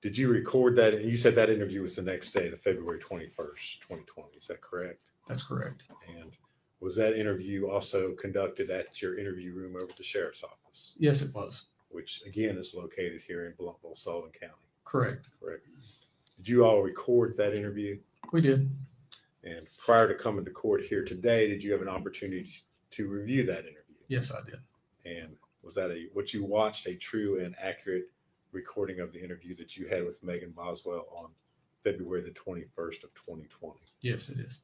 did you record that? And you said that interview was the next day, the February 21st, 2020. Is that correct? That's correct. And was that interview also conducted at your interview room over at the sheriff's office? Yes, it was. Which again is located here in Blumpville, Sullivan County. Correct. Correct. Did you all record that interview? We did. And prior to coming to court here today, did you have an opportunity to review that interview? Yes, I did. And was that what you watched, a true and accurate recording of the interview that you had with Megan Boswell on February the 21st of 2020? Yes, it is.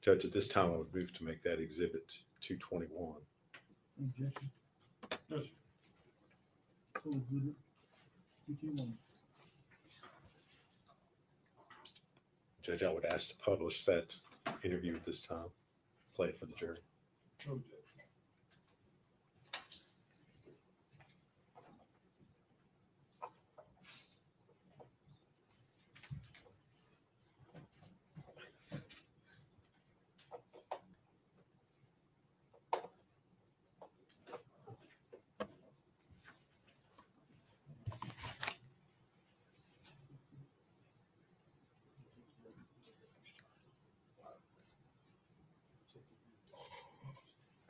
Judge, at this time, I would move to make that exhibit 221. Objection. No, sir. So exhibit 221. Judge, I would ask to publish that interview at this time, play it for the jury. No objection.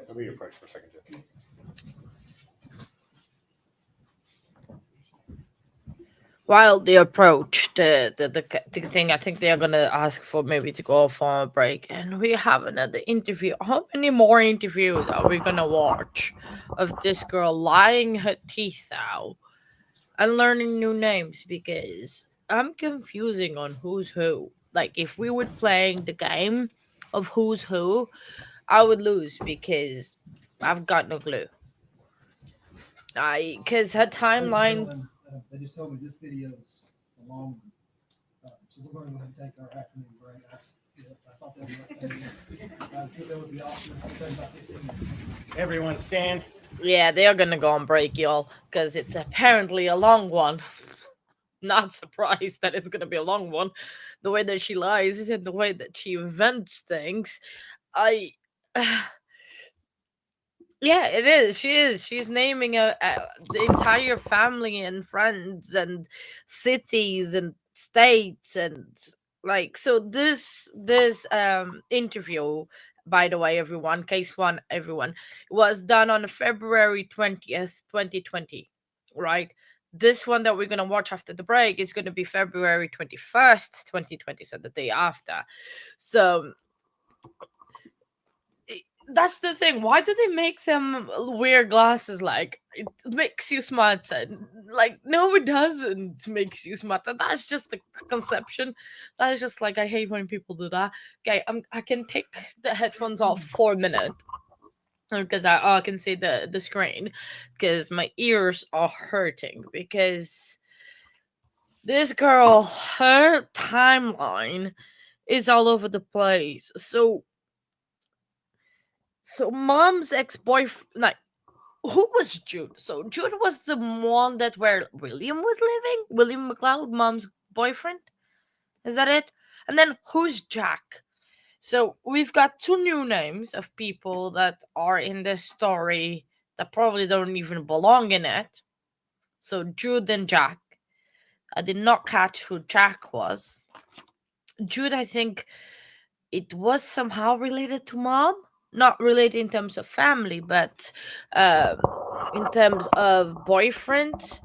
Let me your price for a second, Judge. While they approach the thing, I think they're gonna ask for maybe to go for a break, and we have another interview. How many more interviews are we gonna watch of this girl lying her teeth out and learning new names? Because I'm confusing on who's who. Like, if we were playing the game of who's who, I would lose because I've got no clue. Because her timeline. They just told me this video is a long one. So we're going to go ahead and take our afternoon break. I thought that was I think that would be awesome. I'll say about 15 minutes. Everyone stand. Yeah, they are gonna go on break, y'all, because it's apparently a long one. Not surprised that it's gonna be a long one. The way that she lies and the way that she invents things. Yeah, it is. She is. She's naming the entire family and friends and cities and states and like so. This interview, by the way, everyone, case one, everyone, was done on February 20th, 2020. Right. This one that we're gonna watch after the break is gonna be February 21st, 2020, so the day after. So that's the thing. Why do they make them wear glasses? Like, it makes you smarter. Like, no, it doesn't makes you smarter. That's just the conception. That is just like, I hate when people do that. Okay, I can take the headphones off for a minute because I can see the screen because my ears are hurting because this girl, her timeline is all over the place. So mom's ex-boyfriend, like, who was Jude? So Jude was the one that where William was living? William McLeod, mom's boyfriend? Is that it? And then who's Jack? So we've got two new names of people that are in this story that probably don't even belong in it. So Jude and Jack. I did not catch who Jack was. Jude, I think it was somehow related to mom. Not related in terms of family, but in terms of boyfriend.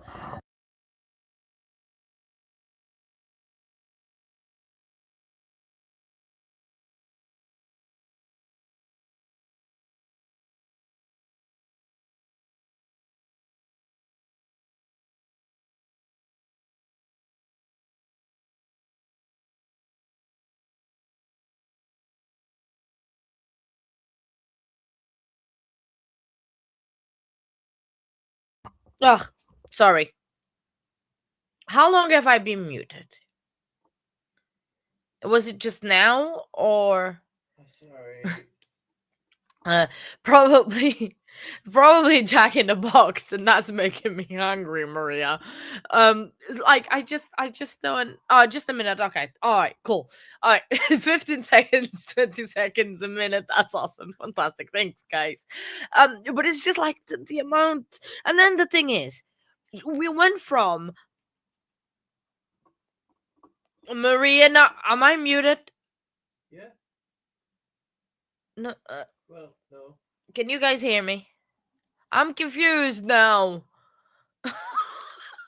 Ugh, sorry. How long have I been muted? Was it just now or Sorry. probably probably Jack in the Box, and that's making me hungry, Maria. Like I just don't. Oh, just a minute. Okay, all right, cool. All right, 15 seconds, 20 seconds, a minute. That's awesome, fantastic. Thanks, guys. But it's just like the amount, and then the thing is, we went from Maria. Now, am I muted? Yeah. No. Well, no. Can you guys hear me? I'm confused now.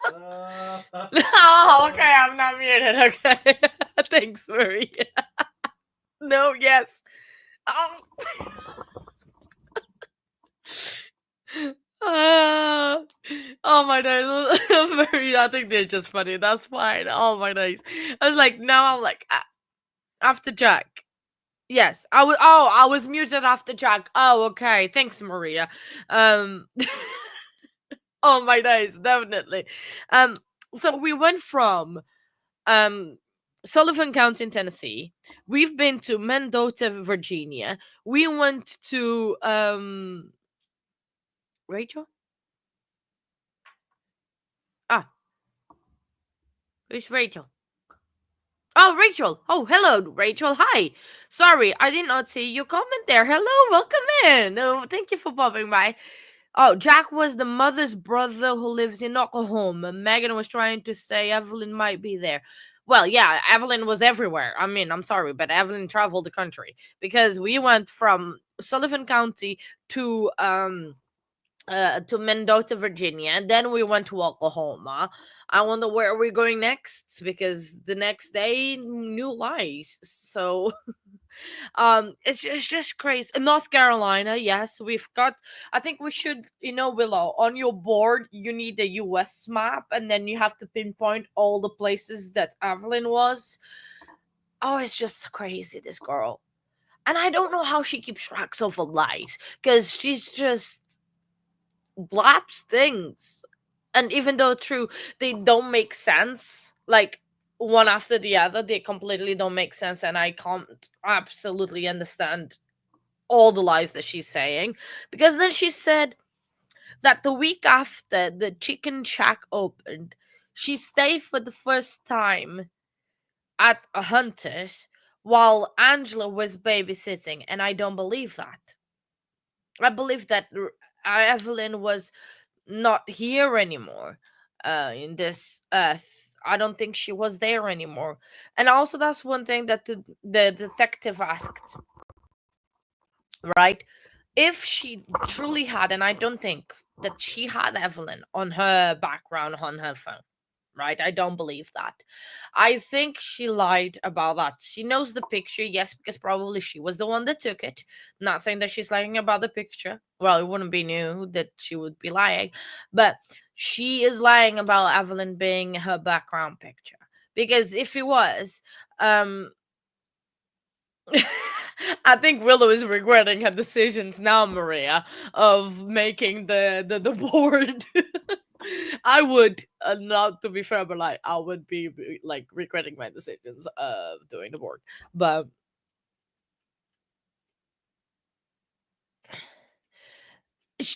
Oh, okay, I'm not muted. Okay. Thanks, Maria. No, yes. Oh. Oh my days. Maria, I think they're just funny. That's fine. Oh my days. I was like, now I'm like, after Jack. Yes, I was. Oh, I was muted after Jack. Oh, okay. Thanks, Maria. Um, oh my days, definitely. Um, so we went from um Sullivan County in Tennessee. We've been to Mendota, Virginia. We went to Rachel. Ah, who's Rachel? Oh, Rachel. Oh, hello, Rachel. Hi. Sorry, I did not see your comment there. Hello, welcome in. Oh, thank you for popping by. Oh, Jack was the mother's brother who lives in Oklahoma. Megan was trying to say Evelyn might be there. Well, yeah, Evelyn was everywhere. I mean, I'm sorry, but Evelyn traveled the country because we went from Sullivan County to Mendota, Virginia, and then we went to Oklahoma. I wonder where we're going next because the next day, new lies. So it's just crazy. North Carolina, yes, we've got. I think we should, Willow, on your board you need a US map, and then you have to pinpoint all the places that Evelyn was. Oh, it's just crazy, this girl. And I don't know how she keeps track of her lies, because she's just blaps things. And even though true, they don't make sense, like one after the other, they completely don't make sense, and I can't absolutely understand all the lies that she's saying. Because then she said that the week after the chicken shack opened, she stayed for the first time at a Hunter's while Angela was babysitting, and I don't believe that. I believe that Evelyn was not here anymore. In this, I don't think she was there anymore. And also, that's one thing that the detective asked, right? If she truly had, and I don't think that she had Evelyn on her background on her phone, right? I don't believe that. I think she lied about that. She knows the picture, yes, because probably she was the one that took it. Not saying that she's lying about the picture. Well, it wouldn't be new that she would be lying, but she is lying about Evelyn being her background picture. Because if it was, um, I think Willow is regretting her decisions now, Maria, of making the board. I would, not to be fair, but like I would be like regretting my decisions of doing the board. But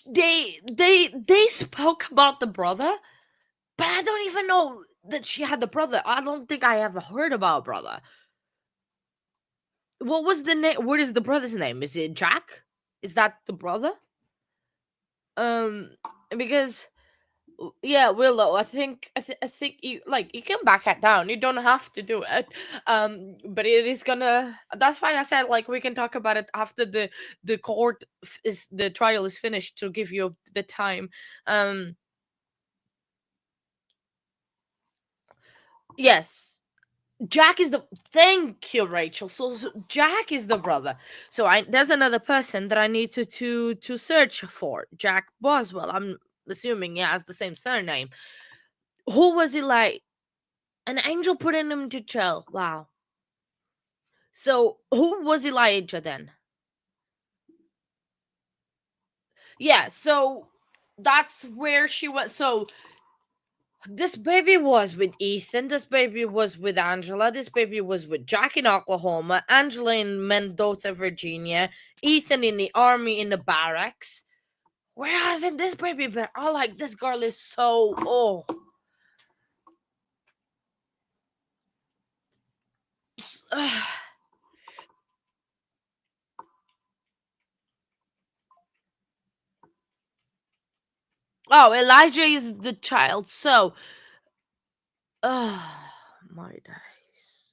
they spoke about the brother, but I don't even know that she had the brother. I don't think I ever heard about brother. What was the name? What is the brother's name? Is it Jack? Is that the brother? Um, because yeah, Willow, I think you can back it down. You don't have to do it. But it is gonna. That's why I said like we can talk about it after the court is the trial is finished to give you a bit time. Um, yes. Jack is the thank you, Rachel. So Jack is the brother. So I there's another person that I need to search for. Jack Boswell. I'm assuming he has the same surname. Who was he like? An angel putting him to jail. Wow. So who was Elijah then? Yeah, so that's where she was. So this baby was with Ethan. This baby was with Angela. This baby was with Jack in Oklahoma. Angela in Mendota, Virginia. Ethan in the army in the barracks. Where hasn't this baby been? Oh, like this girl is so oh, Elijah is the child. So, oh my days.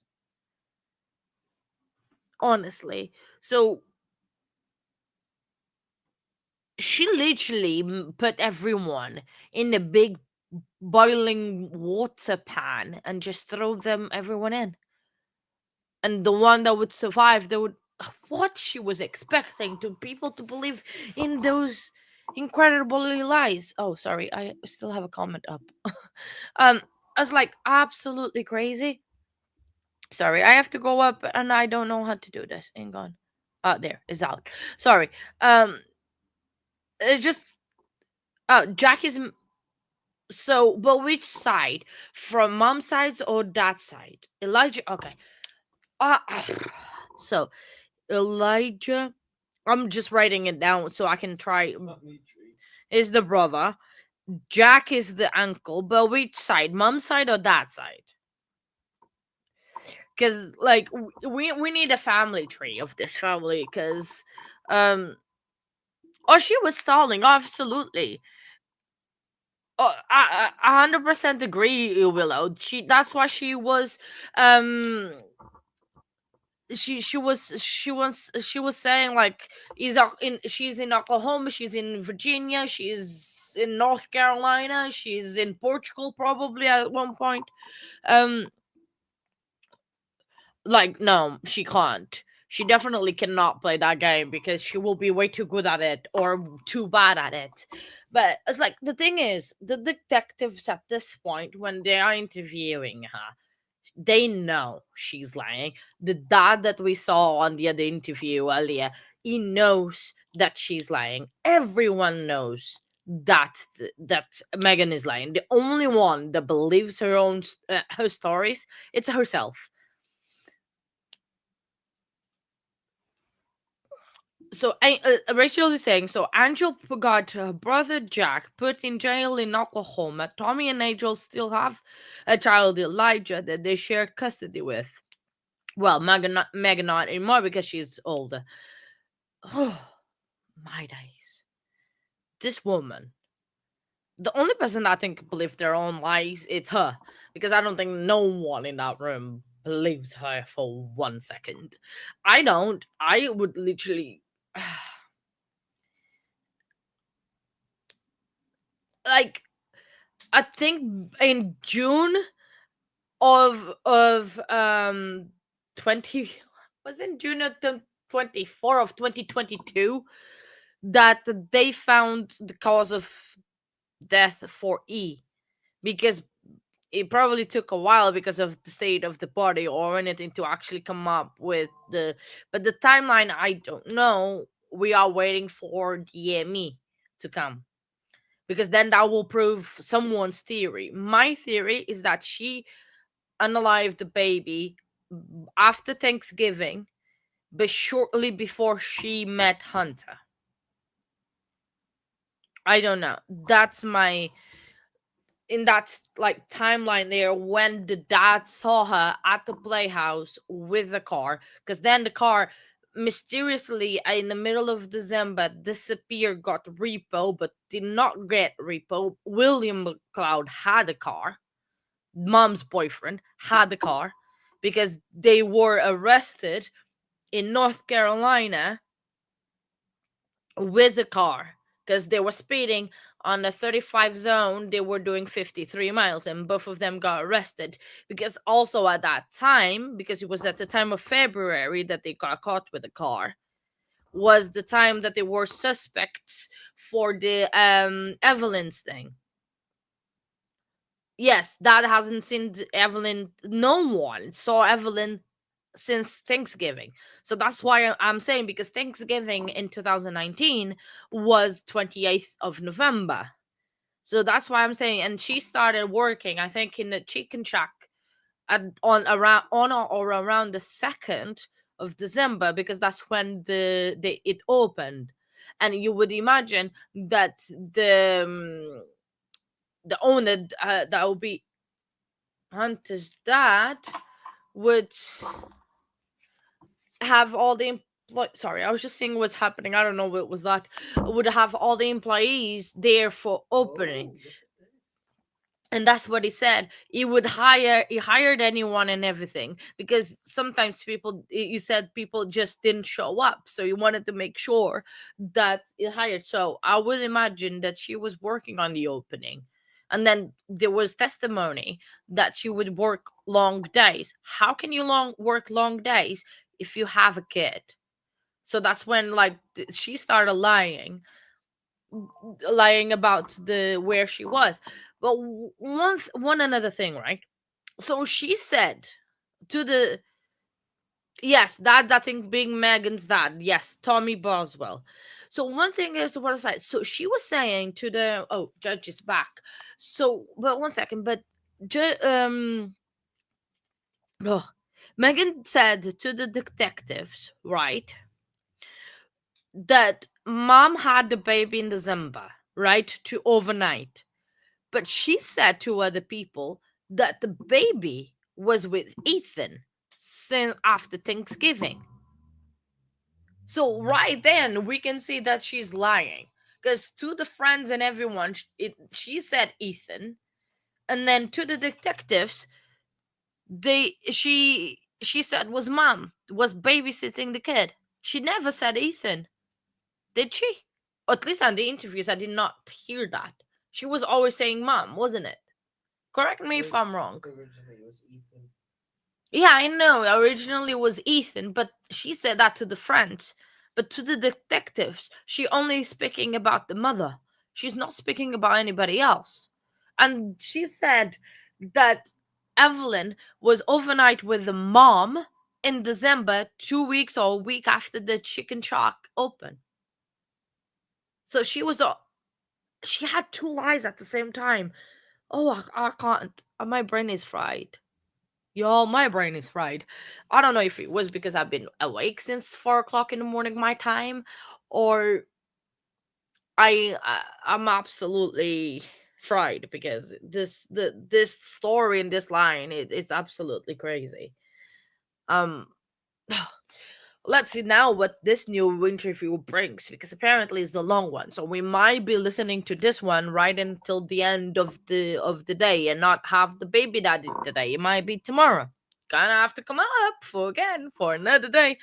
Honestly, so she literally put everyone in a big boiling water pan and just throw them everyone in, and the one that would survive, they would what she was expecting to people to believe in those incredibly lies. Oh, sorry, I still have a comment up. um I was like absolutely crazy. Sorry, I have to go up and I don't know how to do this. Hang on. There, it's out. Sorry. It's just Jack is so, but which side? From mom's sides or dad side? Elijah. Okay. Uh, so Elijah. I'm just writing it down so I can try. Not me, tree. Is the brother. Jack is the uncle, but which side? Mom's side or dad side? Because like we need a family tree of this family. Because oh, she was stalling. Absolutely. Oh, I 100% agree, Willow. That's why um she was saying like she's in Oklahoma, she's in Virginia, she's in North Carolina, she's in Portugal probably at one point. Um like no, she can't. She definitely cannot play that game because she will be way too good at it or too bad at it. But it's like the thing is, the detectives at this point when they are interviewing her, they know she's lying. The dad that we saw on the other interview earlier, he knows that she's lying. Everyone knows that Megan is lying. The only one that believes her stories, it's herself. So Rachel is saying, so Angel got her brother Jack put in jail in Oklahoma. Tommy and Angel still have a child, Elijah, that they share custody with. Well, Megan not anymore because she's older. Oh, my days. This woman. The only person I think believed their own lies, it's her. Because I don't think no one in that room believes her for 1 second. I don't. I would literally like I think in June of 20 was in June of the 24 of 2022 that they found the cause of death for E, because it probably took a while because of the state of the body or anything to actually come up with but the timeline I don't know. We are waiting for DME to come, because then that will prove someone's theory. My theory is that she unalived the baby after Thanksgiving, but shortly before she met Hunter. I don't know. That's my in that like timeline there when the dad saw her at the playhouse with the car, because then the car mysteriously in the middle of December disappeared, got repo, but did not get repo. William McLeod had a car. Mom's boyfriend had the car because they were arrested in North Carolina with the car because they were speeding on the 35 zone. They were doing 53 miles and both of them got arrested, because also at that time, because it was at the time of February that they got caught with the car, was the time that they were suspects for the Evelyn's thing. Yes, Dad hasn't seen Evelyn. No one saw Evelyn since Thanksgiving. So that's why I'm saying, because Thanksgiving in 2019 was 28th of November. So that's why I'm saying, and she started working, I think, in the chicken shack on or around the 2nd of December, because that's when it opened. And you would imagine that the owner that would be Hunter's dad would have all the sorry, I was just seeing what's happening. I don't know what was that. Would have all the employees there for opening. And that's what he said. He hired anyone and everything, because sometimes you said people just didn't show up. So he wanted to make sure that he hired. So I would imagine that she was working on the opening. And then there was testimony that she would work long days. How can you work long days if you have a kid? So that's when like she started lying about the where she was. But one another thing, right? So she said to the yes, that thing being Megan's dad. Yes, Tommy Boswell. So one thing is what aside. So she was saying to the judge is back. So but one second, but ugh. Megan said to the detectives, right, that mom had the baby in December, right, to overnight. But she said to other people that the baby was with Ethan since after Thanksgiving. So right then we can see that she's lying because to the friends and everyone, she said Ethan, and then to the detectives, she said was mom was babysitting the kid. She never said Ethan, did she? Or at least on the interviews, I did not hear that. She was always saying mom, wasn't it? Correct me if I'm wrong. Originally, it was Ethan. Yeah, I know. Originally it was Ethan, but she said that to the friends. But to the detectives, she only is speaking about the mother. She's not speaking about anybody else. And she said that Evelyn was overnight with the mom in December, 2 weeks or a week after the chicken shack opened. So she was she had two lies at the same time. Oh, I can't. My brain is fried. Y'all, my brain is fried. I don't know if it was because I've been awake since 4 o'clock in the morning my time, or I'm absolutely fried because this story and this line it's absolutely crazy. Um, let's see now what this new interview brings because apparently it's a long one, so we might be listening to this one right until the end of the day and not have the baby daddy today. It might be tomorrow. Gonna have to come up for another day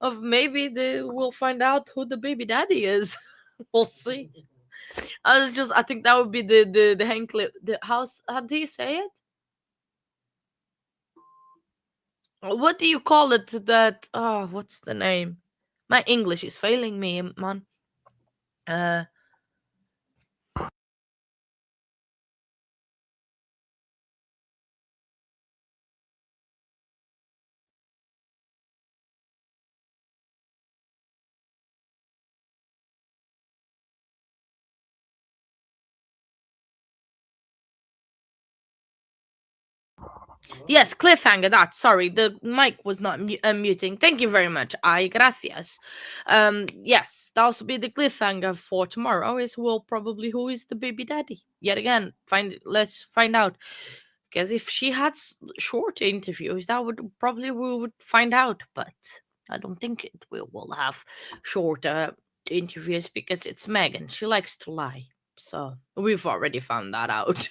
of maybe we'll find out who the baby daddy is. We'll see. I think that would be the hand clip, the house. How do you say it? What do you call it? That what's the name? My English is failing me, man. Uh, yes, cliffhanger. That sorry, the mic was not muting. Thank you very much. Ay, gracias. Yes, that'll be the cliffhanger for tomorrow. Is who is the baby daddy? Yet again, let's find out. Because if she had short interviews, that would probably we would find out. But I don't think we will have shorter interviews because it's Megan. She likes to lie. So we've already found that out.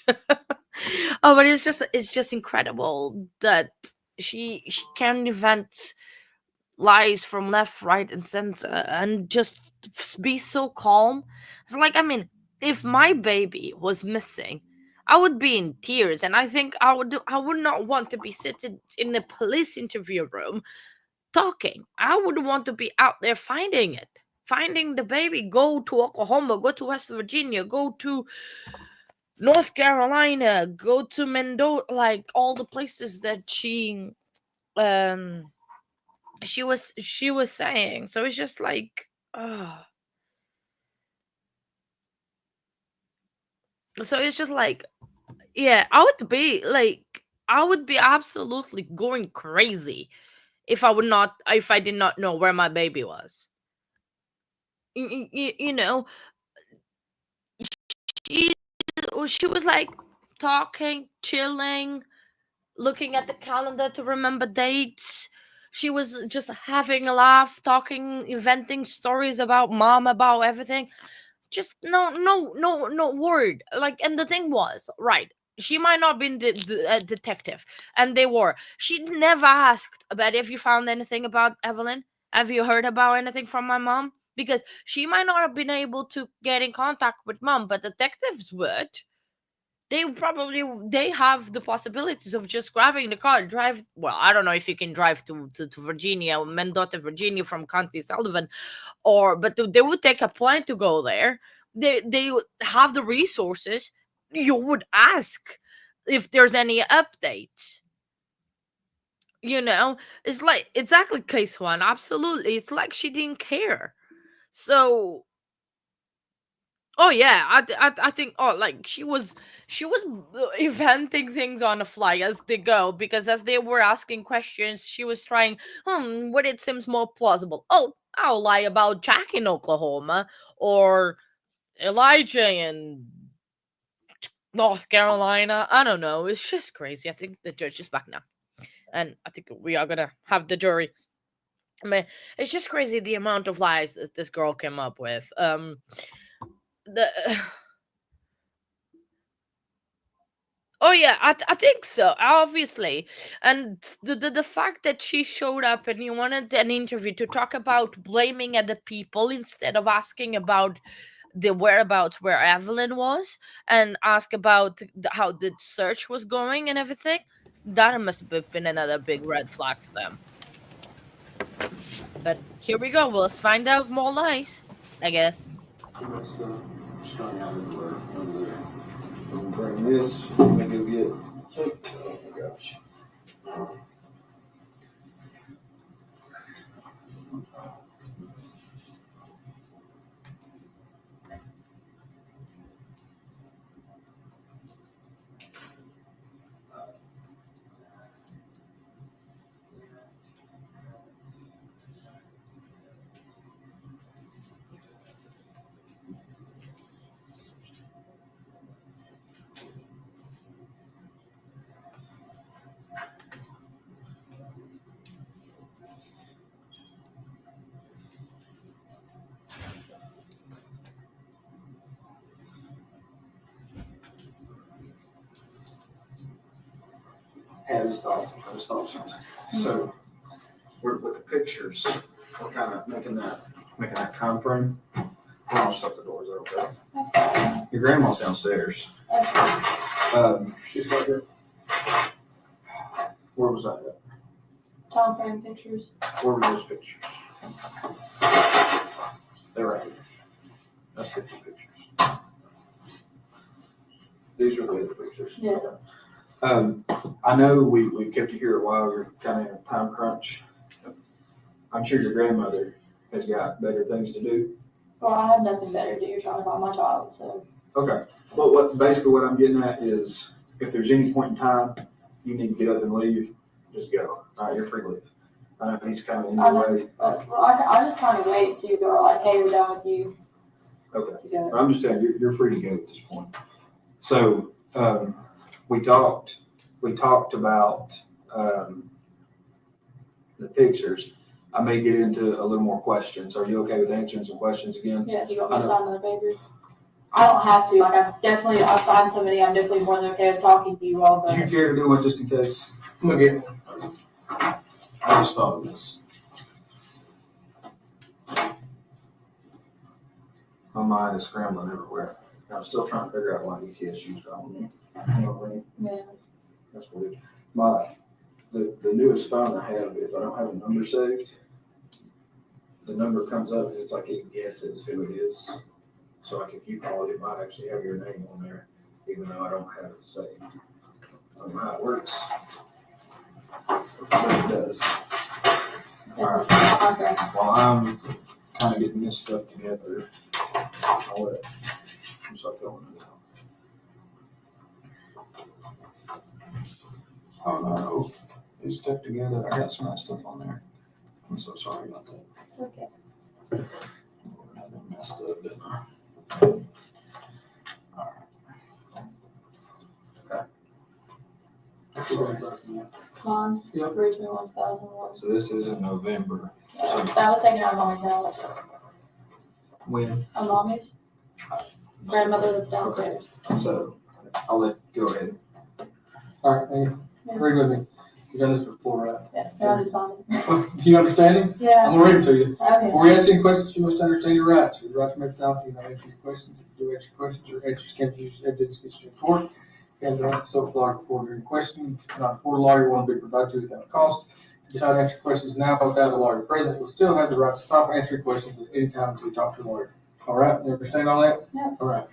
Oh, but it's just incredible that she can invent lies from left, right, and center and just be so calm. It's like, I mean, if my baby was missing, I would be in tears, and I think I would not want to be sitting in the police interview room talking. I would want to be out there finding the baby. Go to Oklahoma, go to West Virginia, go to North Carolina, go to Mendoza, like all the places that um she was saying. So it's just like so it's just like, yeah, I would be absolutely going crazy if I did not know where my baby was. You know, she she was like talking, chilling, looking at the calendar to remember dates. She was just having a laugh, talking, inventing stories about mom, about everything. Just no word. Like, and the thing was, right? She might not been the detective, and they were. She never asked about if you found anything about Evelyn. Have you heard about anything from my mom? Because she might not have been able to get in contact with mom, but detectives would. They have the possibilities of just grabbing the car, drive. Well, I don't know if you can drive to Virginia, Mendota, Virginia from County Sullivan, but they would take a plane to go there. They would have the resources. You would ask if there's any updates. You know, it's like exactly case one. Absolutely, it's like she didn't care. So, oh yeah, I think like she was inventing things on the fly as they go, because as they were asking questions, she was trying. What it seems more plausible. Oh, I'll lie about Jack in Oklahoma, or Elijah in North Carolina. I don't know. It's just crazy. I think the judge is back now, and I think we are gonna have the jury. I mean, it's just crazy the amount of lies that this girl came up with. The Oh yeah, I think so. Obviously, and the fact that she showed up and you wanted an interview to talk about blaming other people instead of asking about the whereabouts where Evelyn was, and ask about how the search was going and everything, that must have been another big red flag to them. But here we go. Let's find out more lies, I guess. Strung out everywhere over there. We'll bring this, let me go get, oh my gosh. I just thought something. So, we're with the pictures, we're kind of making that time frame. I'll shut the doors, okay? Your grandma's downstairs. She's right there. Where was that at? Time frame pictures. Where were those pictures? They're right here. That's 50 pictures. These are the other pictures. Yeah. I know we kept you here a while, you're kind of in a time crunch. I'm sure your grandmother has got better things to do. Well, I have nothing better to do. You're trying to find my child, so. Okay, well, basically what I'm getting at is, if there's any point in time you need to get up and leave, just go. All right, you're free to leave. I know he's kind of in your way. Well, I just trying to wait till you're like, hey, we're done with you. Okay, To go. I'm just saying, you're free to go at this point. So, we talked about, the pictures. I may get into a little more questions. Are you okay with answering some questions again? Yeah, do you want me to sign another paper? I don't have to, like, I'll sign somebody, I'm definitely more than okay with talking to you all, Do you but. care to do one just in case? I'm gonna get one. I just thought of this. My mind is scrambling everywhere. I'm still trying to figure out why ETSU's calling me. You know what I mean? Yeah. That's weird. The newest phone I have, if I don't have a number saved, the number comes up and it's like it guesses who it is. So like if you call it, it might actually have your name on there, even though I don't have it saved. I don't know how it works. But it does. All right. While I'm kind of getting this stuff together, I'll let you start filling it out. Oh no, it's stuck together. I got some of that stuff on there. I'm so sorry about that. Okay. I done messed up, didn't I? All right. Okay. Mine, Yep. 321,001. So this is in November. That was taken out of mommy's house. When? On mommy's. Grandmother lives downstairs. So I'll let go ahead. All right, Megan, agree with me. You done this before, right? Yeah, I just signed it. Do you understand it? Yeah. I'm gonna read it to you. Okay. Before you ask any questions, you must understand your rights. Your rights may stop you, not answer your questions. If you do answer questions, your answers can be used evidence against you in court. And so lawyer before your question, not before a lawyer will be provided to you without cost. If you decide to answer questions now without a lawyer present, you'll still have the right to stop answering questions at any time until you talk to a lawyer. All right, you understand all that? Yeah. All right.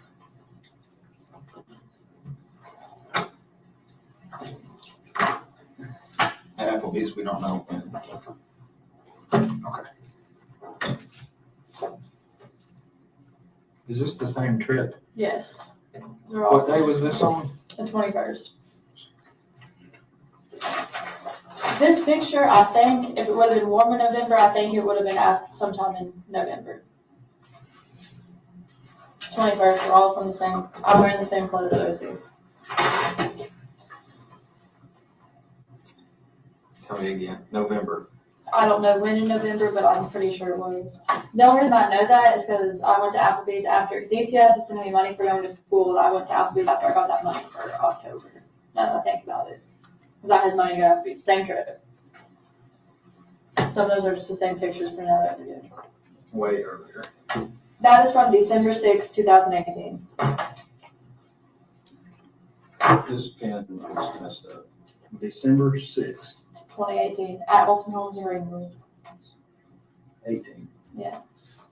Apple. because we don't know when. Okay. Is this the same trip? Yes. They're all What day was this on? the 21st. This picture, I think, if it would have been warm in November, I think it would have been sometime in November. 21st, we're all from the same, I'm wearing the same clothes as those two. Tell me again, November. I don't know when in November, but I'm pretty sure it was. The only reason I know that is because I went to Applebee's after DPS was sending me money for going to school. I went to Applebee's after I got that money for October. Now that I think about it. Because I had money to go to Applebee's, same trip. Some of those are just the same pictures for now that we did. Way earlier. That is from December 6, 2018. This pen is messed up. December 6th, 2018, at Bolton Homes in Greenwood. 18. Yeah.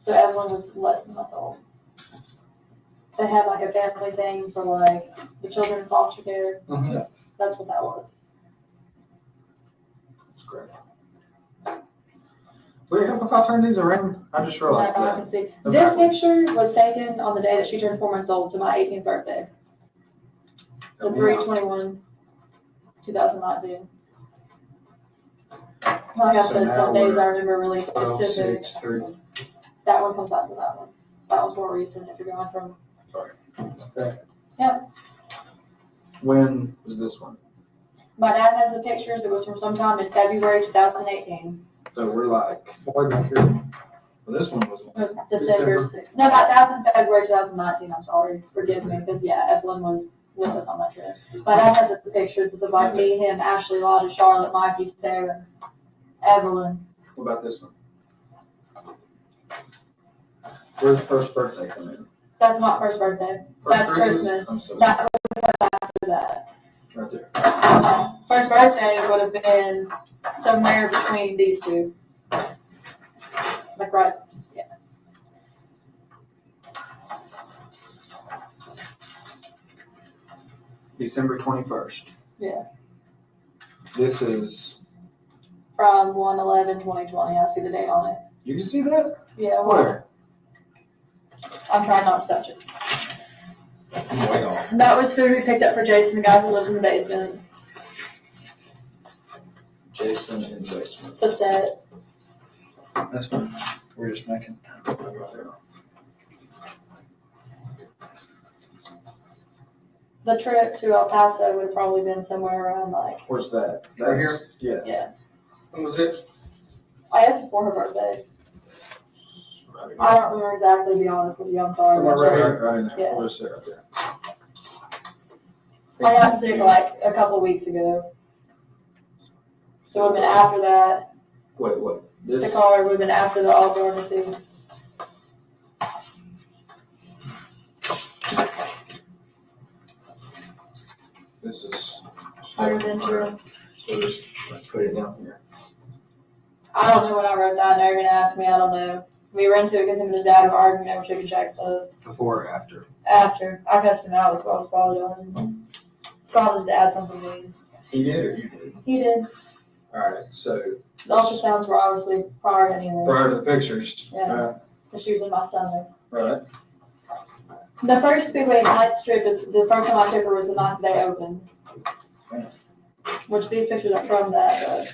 So Evelyn was less than a month old. They had like a family thing for like the children in foster care. Uh-huh. That's what that was. That's great. Wait, how about I turn these around? I just realized Like, I that. can see. This picture was taken on the day that she turned 4 months old, to my 18th birthday. The 3/21/2019. Like I So said, now some days we're I remember really specific. 12/6/30. That one comes after that one. That was more recent if you're going from. Sorry. Okay. Yep. When was this one? My dad has the pictures. It was from sometime in February 2018. So we're like, way back here. Well, this one was December 6th. No, that was in February 2019. I'm sorry. Forgive me. Because, yeah, Evelyn was with us on that trip. My dad has the pictures of like me, him, Ashley, Lodge, Charlotte, Mikey, Sarah, Evelyn. What about this one? Where's the first birthday come in? That's not first birthday. That's Christmas. I'm so That was after that. right there. First birthday would have been somewhere between these two. Like right, yeah. December 21st. Yeah. This is, From 1/11/2020. I see the date on it. you can see that? Yeah. Well, Where? I'm trying not to touch it. I'm way off. That was food we picked up for Jason, the guy who lives in the basement. Jason in the basement. The set. That's fine. We're just making. The trip to El Paso would have probably been somewhere around like, Where's that? Right here? Yeah. yeah. When was it? I guess before her birthday. I don't remember exactly, to be honest with you. I'm sorry. Right here, right in there. Yeah. Where's that right there? I got sick like a couple weeks ago. So it would have been after that. Wait, what? The This? car would have been after the all pharmacy. This is. Hunter's insurance. So just put it down here. I don't know when I wrote that. Now you're going to ask me. I don't know. We ran into it because him and his dad were arguing over chicken shack stuff. Before or after? After. I cussed him out, so I was apologizing. Called his dad something mean. He did or you did? He did. Alright, so The ultrasounds were obviously prior to any of this. prior to the pictures. Yeah. Because she was in my stomach. Right. The first 2-week night strip, the first time I took her was the ninth day open. Which these pictures are from that, but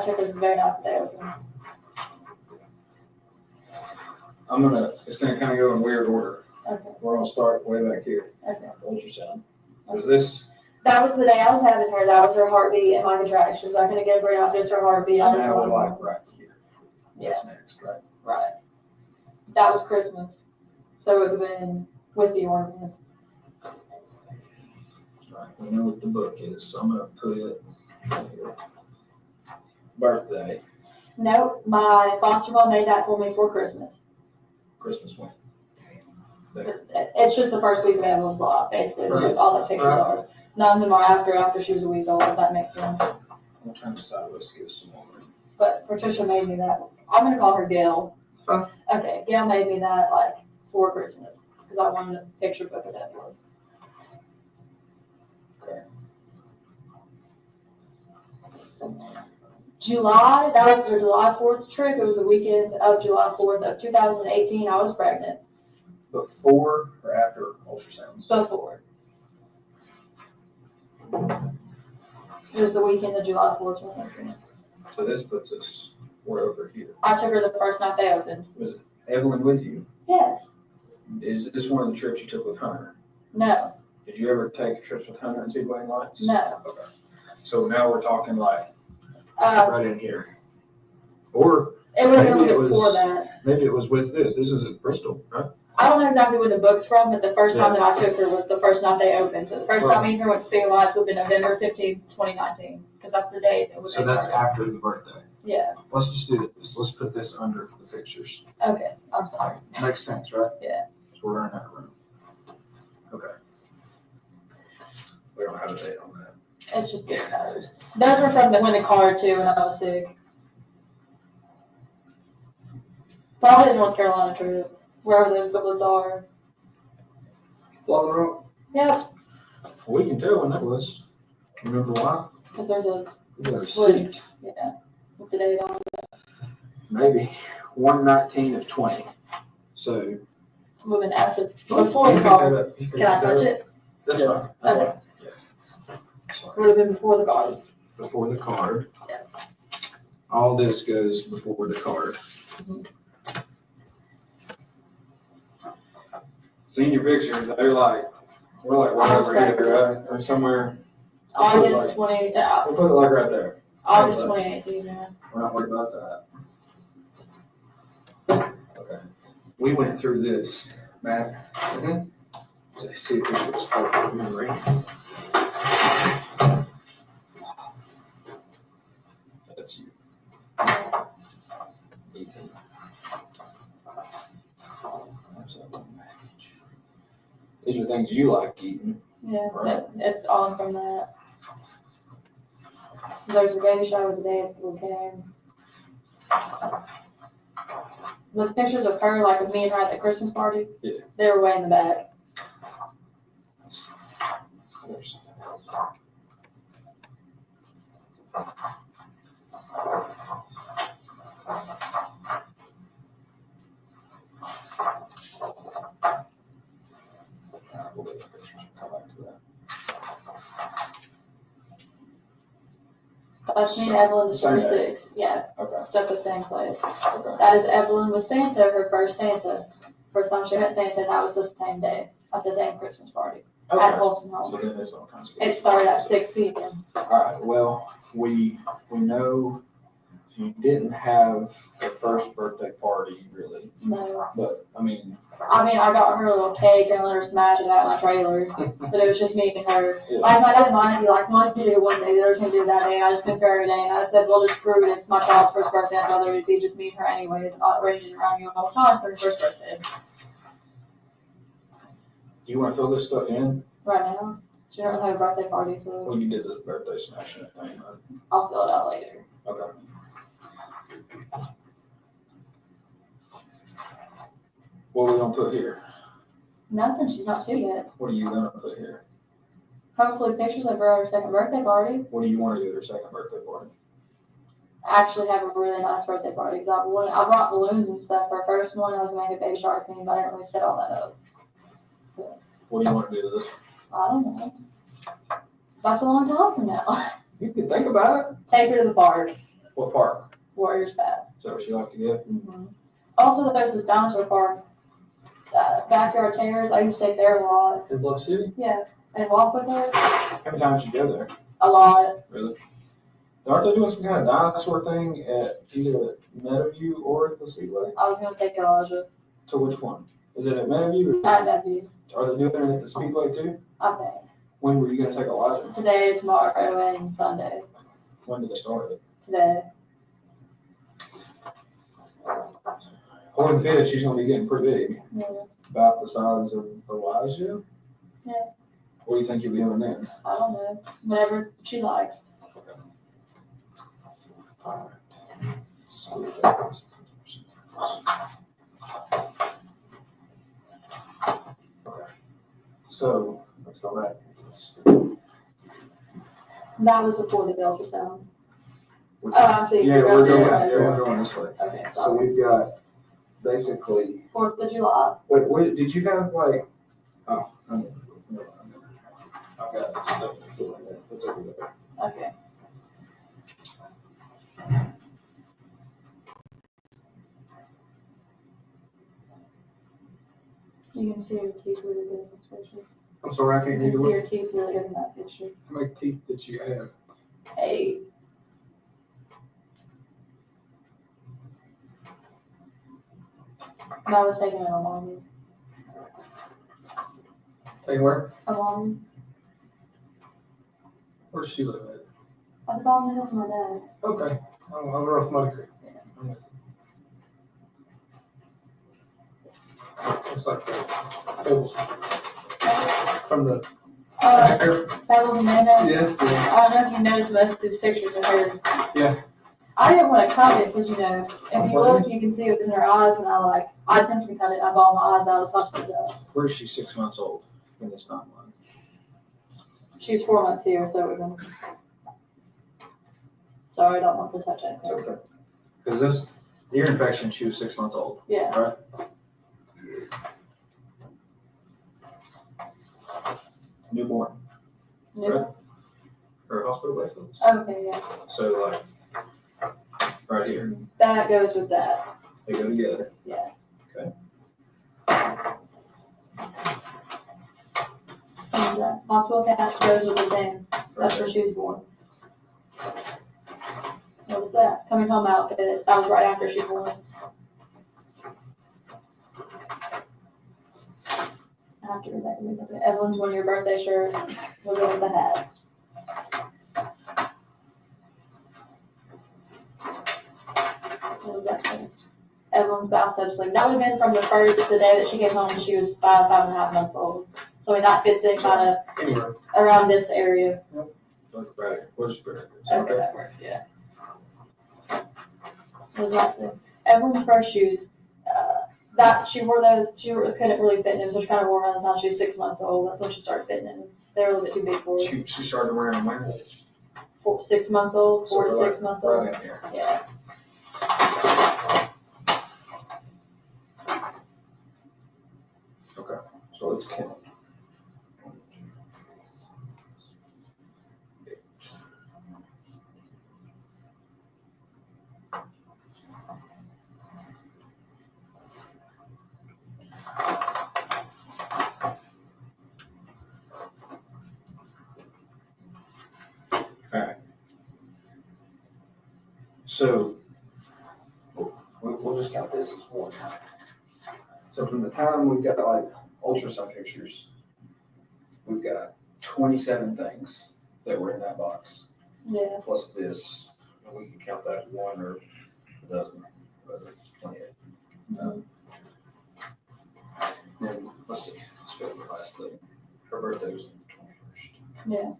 I took her the very ninth day open. It's gonna kind of go in weird order. Okay. We're gonna start way back here. Okay. Ultrasound. Is this, That was the day I was having her. That was her heartbeat and my contractions. I couldn't get her out just her heartbeat. I now we're didn't like know. right here. Yeah. What's next, right? Right. That was Christmas. So it would have been with the ornament. Right, we know what the book is, so I'm gonna put it right here. Birthday, No, my foster mom made that for me for Christmas. Christmas one. There. It's just the first week of Evelyn's life, basically. Right. All the pictures Right. are. None of them are after she was a week old, if that makes sense. I'm trying to decide, let's give us some more. But Patricia made me that. I'm going to call her Gail. Huh? Okay, Gail made me that, like, for Christmas. Because I wanted a picture book of Evelyn. Okay. July, that was the July 4th trip. It was the weekend of July 4th of 2018. I was pregnant. Before or after ultrasounds? Before. It was the weekend of July 4th, 2018. So this puts us, we're over here. I took her the first night they opened. Was Evelyn with you? Yes. Is this one of the trips you took with Hunter? No. Did you ever take trips with Hunter and see Blaine Lights? No. Okay. So now we're talking like right in here. Or It would have maybe been it was- before that. maybe it was with this. This is at Bristol, right? I don't know exactly where the book's from, but the first time Yeah. that I took her was the first night they opened. So the first time me and her went to see Lights would have been November 15th, 2019, because that's the day that was. So that's after the birthday. Yeah. Let's just do this. Let's put this under the pictures. Okay. I'm sorry. Makes sense, right? Yeah. So we're in that room. Okay. We don't have a date on that. It's just good code. Those were from when the card too when I was sick. Probably the North Carolina trip, wherever those booklets are. Long Rock? Yep. We can tell when that was. Remember why? Because there's a We got a Wood. sheet. Yeah. With the date on it. Maybe 1/19 of 20. So. Moving after, Oh, before you the pick card. that up. You pick Can I that touch up. it? That's fine. Okay. Yeah. Sorry. Would have been before the card. Before the card. Yeah. All this goes before the card. Senior pictures, they're like, we're like right over here, right? Or somewhere. August 20, We'll put it like right there. August 2018, yeah. We're not worried about that. Okay. We went through this, Matt. Let's see if this was part memory. That's you. Ethan. These are things you like eating. Yeah, Right. it's on from that. There's a baby shower the day we came. The pictures of her, like of me and her at the Christmas party, Yeah. they were way in the back. There's- We'll get the pictures. Come back to that. That's me and Evelyn the Same day. 26th. Yeah, Okay. that's the same place. Okay. That is Evelyn with Santa, her first Santa. First time she met Santa, and that was the same day, at the same Christmas party, at Okay. Holston So Home. then there's all kinds of. It started at 6 p.m. All right, well, we know you didn't have the first birthday party really, No. but I mean, I got her a little cake and let her smash it out in my trailer, but it was just me and her. Yeah. Like, I didn't mind if you like wanted to do it one day, the other can do it that day. I just couldn't for every day, and I said, well, just screw it. It's my child's first birthday. I'd rather it be just me and her anyways, and not arranging around you all the time for her first birthday. do you want to fill this stuff in? Right now, she doesn't have a birthday party, so Well, you did the birthday smashing it thing, right? I'll fill it out later. Okay. What are we gonna put here? Nothing, she's not 2 yet. What are you gonna put here? Hopefully pictures of her second birthday party. What do you want to do at her second birthday party? Actually have a really nice birthday party. 'Cause I brought balloons and stuff for her first one. I was going to make a baby shower theme, but I didn't really set all that up. What do you want to do to this? I don't know. That's a long time from now. You can think about it. Take her to the park, What park? Warriors Path. Is that what she like to get? Mm-hmm. Also, there's this dinosaur park, backyard terrace. I used to take there a lot. In Bluff City? Yeah, and walk with her How many times you go there? a lot. Really? Aren't they doing some kind of dinosaur thing at either Meadowview or at the Speedway? I was going to take Elijah. So which one? Is it at Meadowview At that view, or are they doing it at the Speedway too? I think. When were you gonna take Elijah? Today, tomorrow, and Sunday. When did they start it? Today. Holy fish, she's gonna be getting pretty big. Yeah. About the size of Elijah? Yeah. What do you think you'll be doing then? I don't know. Whatever she likes. Alright. Okay. So, let's go back. That was before the ultrasound. Which I see. Yeah, You're we're going going, there. yeah, we're going this way. Okay, So sorry. we've got basically, 4th of July. wait, did you have like, oh, I know. I've got stuff to do like that. It's over there. Okay. You can see your teeth really good in this picture. I'm sorry, I can't You hear can see you. your teeth really good in that picture. How many teeth did you have? 8. And I was taking it along you. Hey, where? Along you. Where's she live at? I was on the hill with my dad. Okay, I'm Rough Muddy Creek. It's like from the. That was Amanda. Yeah. I don't know if you noticed most of these pictures of her. Yeah. I didn't want to cut it because, if you look, you can see it in her eyes, and I essentially cut it. I balled my eyes out. I was like, Where's she 6 months old in this timeline? she's 4 months here, so it was. Sorry, I don't want to touch it. Okay. Because this ear infection, she was 6 months old. Yeah. Right? Newborn. Yeah. Her hospital records. Okay, yeah. So like, right here, That goes with that. they go together. Yeah. Okay. And the hospital cash goes with the same. That's where she was born. What was that? Coming home outfit. That was right after she was born. After that, Evelyn's 1-year birthday shirt. We'll go with the hat. What was that thing? Evelyn's bathtub sleep. That would have been from the first, the day that she came home, and she was 5.5 months old. So that fits in kind of Anywhere. around this area. Look right. Where's the Okay, that works, yeah. Was that thing? Evelyn's first shoes, that she wore those, couldn't really fit in them, so she kind of wore them until she was 6 months old. That's when she started fitting in them. They were a little bit too big for her. She started wearing them when? 6 months old, 4 to 6 months old. Right in here. Yeah. Okay. So it's 10. Alright. So, we'll just count this as one. So from the time we've got like ultrasound pictures, we've got 27 things that were in that box. Yeah. Plus this, and we can count that as one or a dozen, whatever, 28. Then, let's see, let's go to the last thing. Her birthday was on the 21st. Yeah.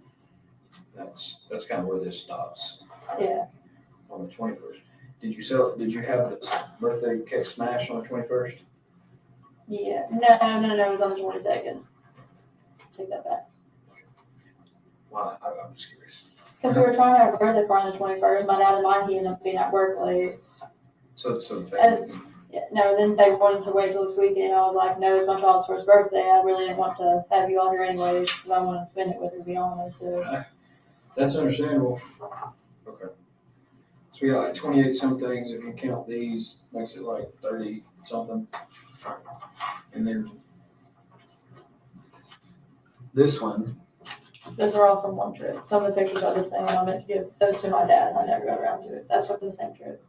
That's kind of where this stops. Yeah. On the 21st. Did you have this birthday cake smash on the 21st? Yeah. No, it was on the 22nd. Take that back. Why? I'm just curious. Because we were trying to have a birthday party on the 21st. My dad and mine, he ended up being at work late. So Yeah, no, then they wanted to wait till this weekend. I was like, no, it's my child's first birthday. I really didn't want to have you on here anyways, because I want to spend it with her, to be honest. So. That's understandable. Okay. So we got like 28 some things. If you count these, makes it like 30 something. And then this one. Those are all from one trip. Some of the pictures are the same. I meant to give those to my dad, and I never got around to it. That's from the same trip.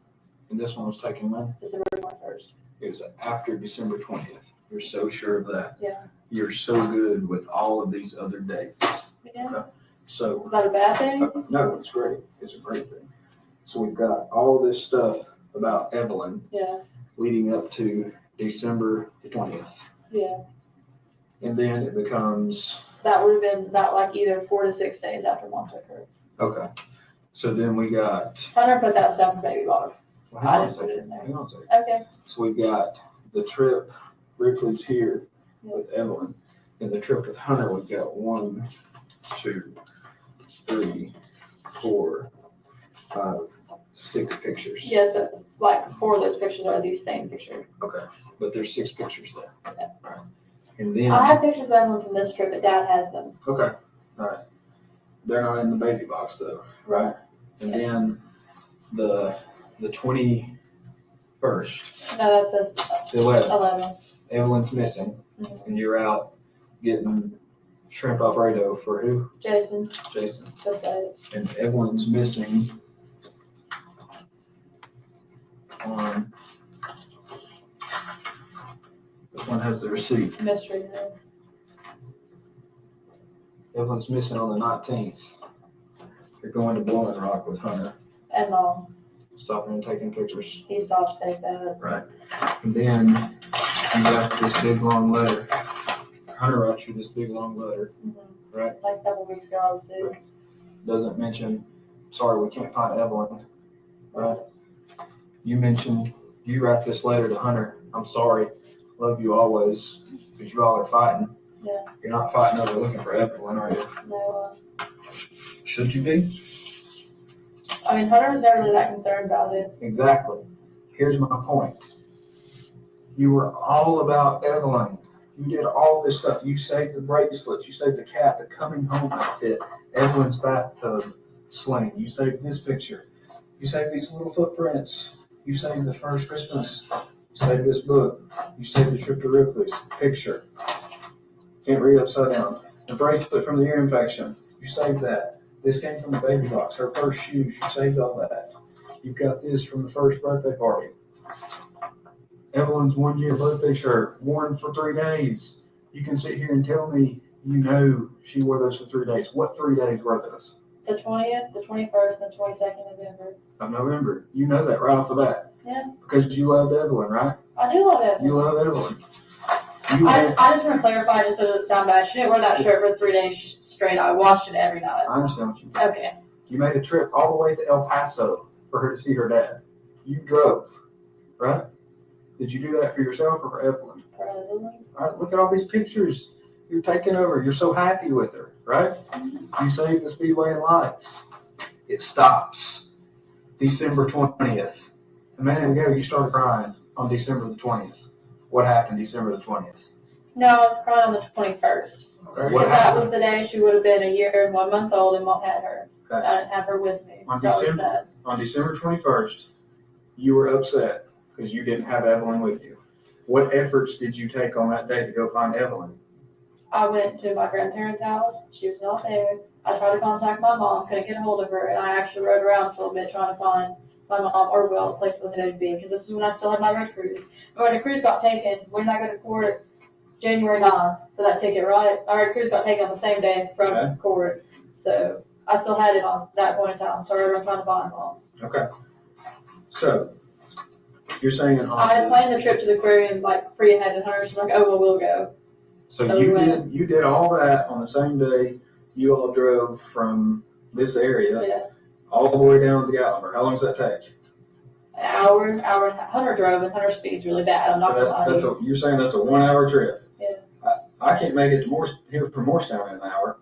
And this one was taken when? December 21st. It was after December 20th. You're so sure of that. Yeah. You're so good with all of these other dates. Yeah. So. Is that a bad thing? No, it's great. It's a great thing. So we've got all this stuff about Evelyn. Yeah. Leading up to December the 20th. Yeah. And then it becomes. That would have been about like either 4 to 6 days after Mom took her. Okay. So then we got. Hunter put that stuff in baby bottles. Well, I didn't put it in there. Hang on a second. Okay. So we got the trip, Ripley's here with Evelyn. And the trip with Hunter, we've got 1, 2, 3, 4, 5, 6 pictures. Yeah, so, like, 4 of those pictures are these same pictures. Okay, but there's 6 pictures there. Okay. All right. And then, I have pictures of Evelyn from this trip, but Dad has them. okay, all right. They're not in the baby box though, right? And then the 21st, No, that's the 11th, 11. Evelyn's missing, Mhm. and you're out getting shrimp Alfredo for who? Jason, Jason. that's it. And Evelyn's missing on, this one has the receipt. Mystery. No. Evelyn's missing on the 19th. You're going to Blowing Rock with Hunter, And Mom, stopping and taking pictures. he stopped to take that. Right. And then you got this big long letter. Hunter wrote you this big long letter, right? Like a couple weeks ago, I was due. Doesn't mention, sorry, we can't find Evelyn, right? You mentioned, you write this letter to Hunter, I'm sorry, love you always, because you all are fighting. Yeah. You're not fighting over looking for Evelyn, are you? No, Should you be? I mean, Hunter's never really that concerned about it. Exactly. Here's my point. You were all about Evelyn. You did all this stuff. You saved the bracelets. You saved the cat, the coming home outfit, Evelyn's bathtub swing. You saved this picture. You saved these little footprints. You saved the first Christmas. You saved this book. You saved the trip to Ripley's picture. Can't read upside down. The bracelet from the ear infection. You saved that. This came from the baby box. Her first shoes. You saved all that. You've got this from the first birthday party. Evelyn's 1-year birthday shirt, worn for 3 days. You can sit here and tell me you know she wore those for 3 days. What 3 days were those? The 20th, the 21st, and the 22nd of November. Of November. You know that right off the bat. Yeah. Because you loved Evelyn, right? I do love Evelyn. You love Evelyn. I just want to clarify just so it doesn't sound bad. She didn't wear that shirt for 3 days straight. I washed it every night. I understand what you mean. Okay. You made a trip all the way to El Paso for her to see her dad. You drove, right? Did you do that for yourself or for Evelyn? Probably. All right, look at all these pictures you're taking over. You're so happy with her, right? You saved the Speedway and Lights. It stops December 20th. A minute ago, you started crying on December the 20th. What happened December the 20th? No, I was crying on the 21st. Okay. Because that was the day she would have been 1 year and 1 month old and Mom had her. Okay. I didn't have her with me. On So I was December, sad. on December 21st, you were upset because you didn't have Evelyn with you. What efforts did you take on that day to go find Evelyn? I went to my grandparents' house. She was not there. I tried to contact my mom, couldn't get a hold of her, and I actually rode around for a little bit trying to find my mom or Will, the place where they'd be, because this is when I still had my road cruise. But when the cruise got taken, when did I go to court? January 9th for that ticket, right? Our road cruise got taken on the same day from court. So I still had it on that point in time, so I rode trying to find mom. Okay. So, you're saying in I had planned the trip to the Caribbean like free ahead, and her, she's like, oh, well, we'll go. So So you we went. you did all that on the same day. You all drove from this area Yeah. all the way down to Gatlinburg. How long does that take? An hour and a half. Hunter drove, and Hunter speed's really bad. I'm not So gonna lie to that's you. you're saying that's a 1 hour trip? Yeah. I can't make it to here from Morristown in an hour.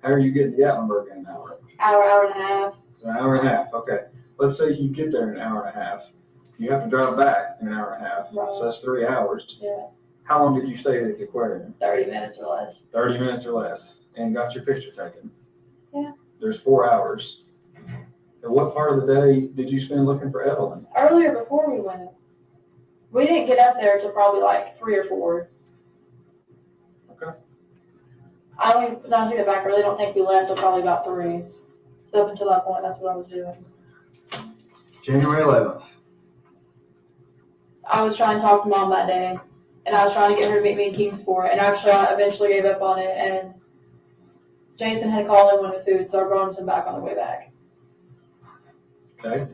How are you getting to Gatlinburg in an hour? Hour and a half. An hour and a half. Okay. Let's say you get there in an hour and a half. You have to drive back in an hour and a half. Right. So that's 3 hours. Yeah. How long did you stay at the aquarium? 30 minutes or less. 30 minutes or less. And got your picture taken? Yeah. There's 4 hours. And what part of the day did you spend looking for Evelyn? Earlier before we went. We didn't get up there until probably like 3 or 4. Okay. I don't even, now I take it back, I really don't think we left until probably about 3. So up until that point, that's what I was doing. January 11th. I was trying to talk to Mom that day, and I was trying to get her to meet me in Kingsport, and actually I eventually gave up on it, and Jason had called in with food, so I brought him some back on the way back. Okay.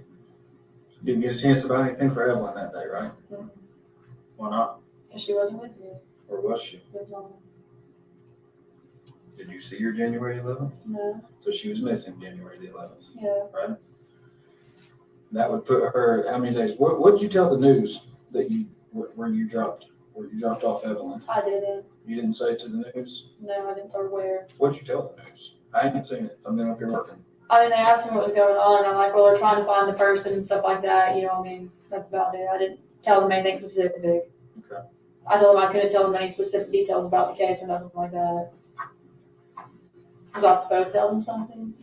Didn't get a chance to buy anything for Evelyn that day, right? Mm-hmm. Why not? And she wasn't with me. Or was she? With Mom. Did you see her January 11th? No. So she was missing January the 11th, Yeah. right? That would put her, how many days? What did you tell the news that where you dropped off Evelyn? I didn't. You didn't say it to the news? No, I didn't. Or where. What did you tell the news? I haven't seen it. I've been up here working. I mean, they asked me what was going on, and I'm like, well, they're trying to find the person and stuff like that, you know, I mean, that's about it. I didn't tell them anything specific. Okay. I told them I couldn't tell them any specific details about the case or nothing like that. Was I supposed to tell them something?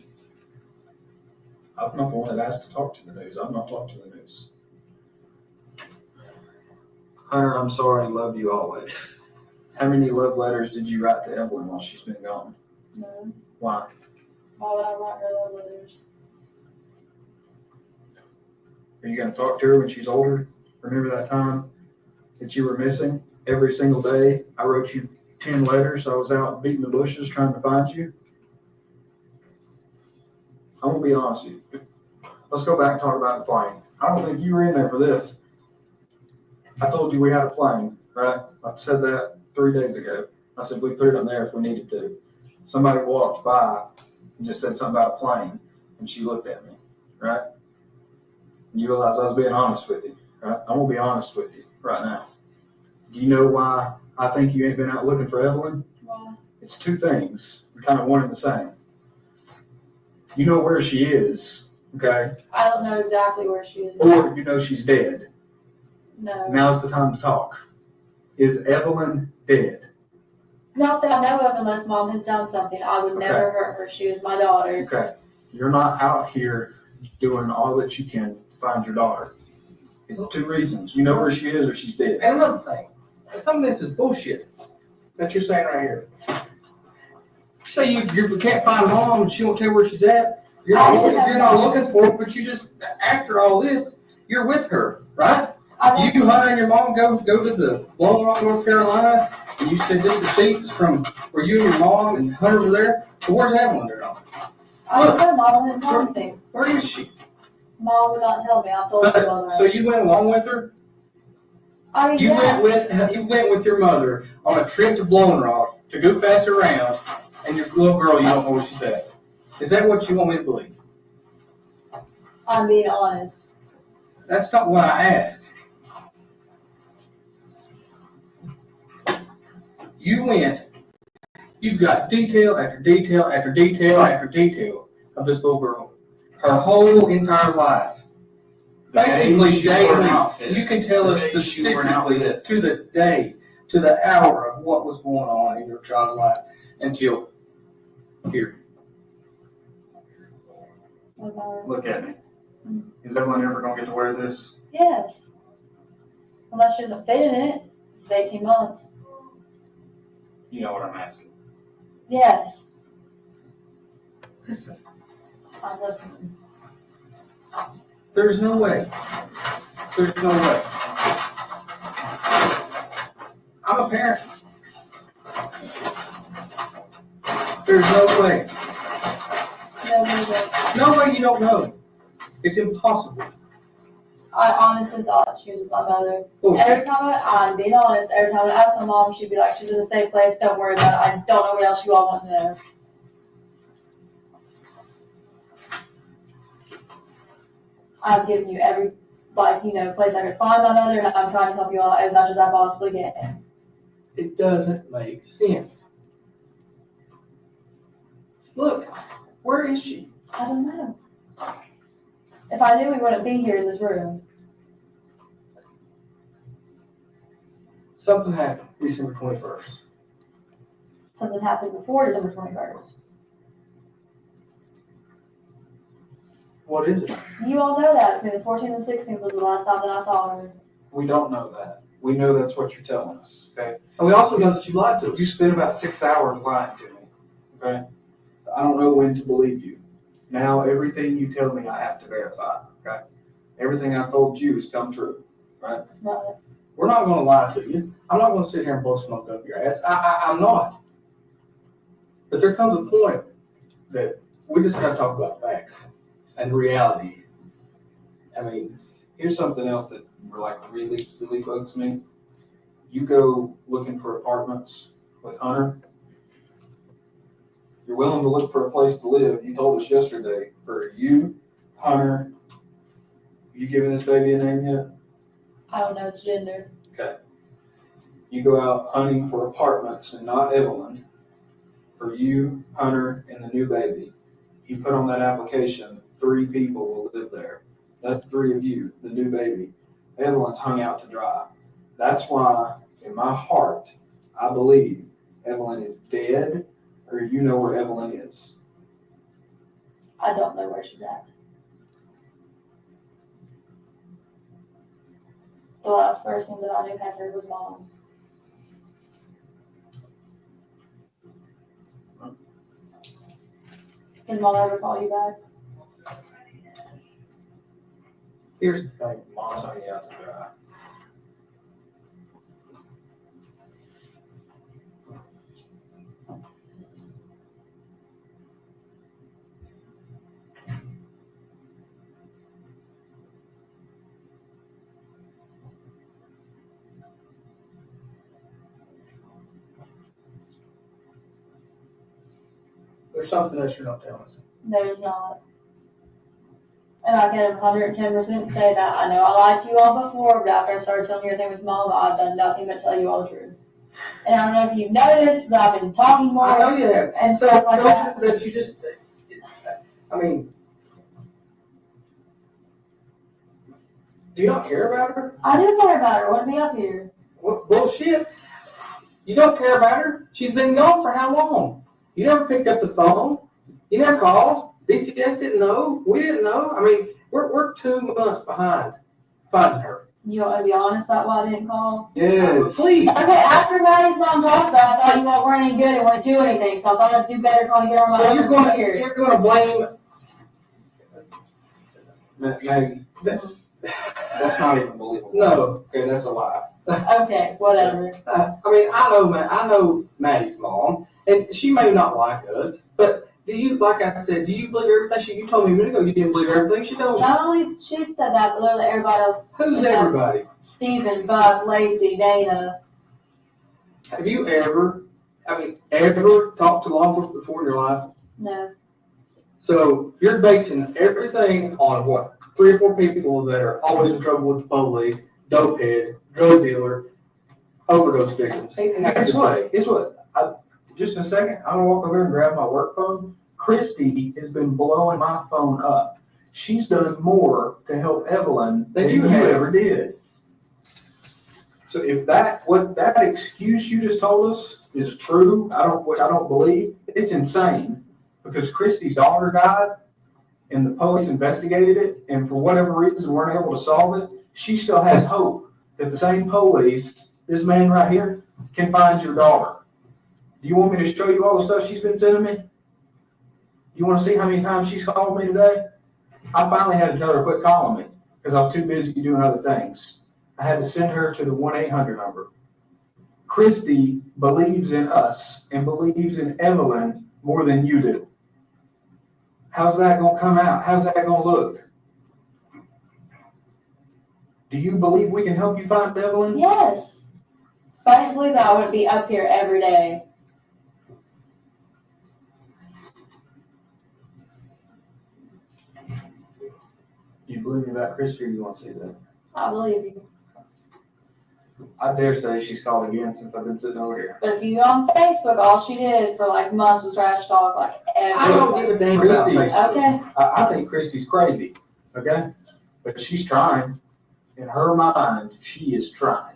I'm not the one that asked to talk to the news. I'm not talking to the news. Hunter, I'm sorry and love you always. How many love letters did you write to Evelyn while she's been gone? No. Why? Why would I write her love letters? Are you going to talk to her when she's older? Remember that time that you were missing? Every single day, I wrote you 10 letters. I was out beating the bushes trying to find you. I'm going to be honest with you. Let's go back and talk about the plane. I don't think you were in there for this. I told you we had a plane, right? I said that 3 days ago. I said we put it in there if we needed to. Somebody walked by and just said something about a plane, and she looked at me, right? And you realize I was being honest with you, right? I'm going to be honest with you right now. Do you know why I think you ain't been out looking for Evelyn? Why? It's two things. They're kind of one and the same. You know where she is, okay? I don't know exactly where she is. Or you know she's dead. No. Now's the time to talk. Is Evelyn dead? Not that I know of unless mom has done something. I would never hurt her. She was my daughter. Okay. You're not out here doing all that you can to find your daughter. It's two reasons. You know where she is or she's dead. And another thing, some of this is bullshit that you're saying right here. Say you can't find mom and she won't tell you where she's at. You're not looking for her, but you just, after all this, you're with her, right? You, Hunter, and your mom go to the Lone Rock, North Carolina, and you said this receipt is from where you and your mom and Hunter were there. So where's Evelyn there? I don't know. Mom didn't tell me. Where is she? Mom would not tell me. I told her about So that. you went along with her? I mean, You yeah. went with your mother on a trip to Blowing Rock to go pass her around, and your little girl, you don't know where she's at. Is that what you want me to believe? I'm being honest. That's not what I asked. You went, you've got detail after detail after detail after detail of this little girl. Her whole entire life. Basically, daily, you can tell us specifically to the day, to the hour of what was going on in your child's life until here. Look at me. Is everyone ever going to get to wear this? Yes. Unless she doesn't fit in it. It's 18 months. You know what I'm asking. Yes. I'm listening. There's no way. There's no way. I'm a parent. There's no way. No way you don't know. It's impossible. I honestly thought she was my mother. Okay. Every time I'm being honest, every time I ask my mom, she'd be like, she's in a safe place, don't worry about it. I don't know what else you all want to know. I've given you every, place I could find my mother, and I'm trying to help you all as much as I possibly can. It doesn't make sense. Look, where is she? I don't know. If I knew we wouldn't be here in this room. Something happened December 21st. Something happened before December 21st. What is it? You all know that. Between the 14th and 16th was the last time that I saw her. We don't know that. We know that's what you're telling us, okay? And we also know that you lied to us. You spent about 6 hours lying to me, okay? I don't know when to believe you. Now everything you tell me I have to verify, okay? Everything I told you has come true, right? Right. We're not going to lie to you. I'm not going to sit here and blow smoke up your ass. I'm not. But there comes a point that we just got to talk about facts and reality. I mean, here's something else that really bugs me. You go looking for apartments with Hunter. You're willing to look for a place to live. You told us yesterday for you, Hunter. You giving this baby a name yet? I don't know its gender. Okay. You go out hunting for apartments and not Evelyn. For you, Hunter, and the new baby. he put on that application, 3 people will live there. That's 3 of you, the new baby. Evelyn's hung out to dry. That's why, in my heart, I believe Evelyn is dead, or you know where Evelyn is. I don't know where she's at. The last person that I knew had her was Mom. Did Mom ever call you back? Here's the thing, Mom's hanging out to dry. There's something else you're not telling us. There's not. And I can 110% say that. I know I lied to you all before, but after I started telling you everything with Mom, I've done nothing but tell you all the truth. And I don't know if you've noticed, but I've been talking more. I know you have. And stuff like that. That you just, I mean, do you not care about her? I do care about her. Wouldn't be up here. What bullshit? You don't care about her? She's been gone for how long? You never picked up the phone. You never called. DTS didn't know. We didn't know. I mean, we're 2 months behind finding her. You want to be honest about why I didn't call? Yes. Please. Okay, after Maddie's mom talked about it, I thought you weren't any good and wouldn't do anything, so I thought I'd do better trying to get on my So own you're going to blame Maggie. That's not even believable. No. Okay, that's a lie. Okay, whatever. I mean, I know Maddie's mom, and she may not like us, but do you, like I said, do you believe everything you told me a minute ago? You didn't believe everything she told you. Not only she said that, but literally everybody else. Who's everybody? Steven, Buck, Lacey, Dana. Have you ever talked to law enforcement before in your life? No. So you're basing everything on what? 3 or 4 people that are always in trouble with the police, dope head, drug dealer, overdose victims. And guess what? Guess what? Just in a second, I'm gonna walk over and grab my work phone. Christy has been blowing my phone up. She's done more to help Evelyn than you ever did. So if that excuse you just told us is true, which I don't believe, it's insane. Because Christy's daughter died, and the police investigated it, and for whatever reason weren't able to solve it. She still has hope that the same police, this man right here, can find your daughter. Do you want me to show you all the stuff she's been sending me? You want to see how many times she's called me today? I finally had to tell her to quit calling me because I was too busy doing other things. I had to send her to the 1-800 number. Christy believes in us and believes in Evelyn more than you do. How's that going to come out? How's that going to look? Do you believe we can help you find Evelyn? Yes. If I didn't believe that, I wouldn't be up here every day. Do you believe me about Christy or you want to see that? I believe you. I dare say she's called again since I've been sitting over here. But if you go on Facebook, all she did for like months was trash talk like every I don't give a damn about Facebook. Okay. I think Christy's crazy, okay? But she's trying. In her mind, she is trying.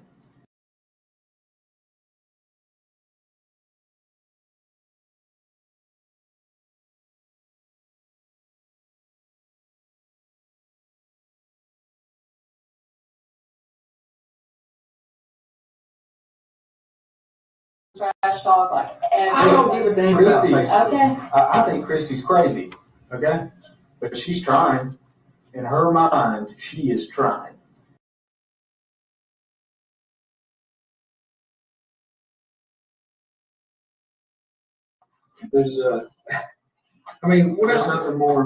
Trash talk like every I don't give a damn about Facebook. Okay. I think Christy's crazy, okay? But she's trying. In her mind, she is trying. There's there's nothing more.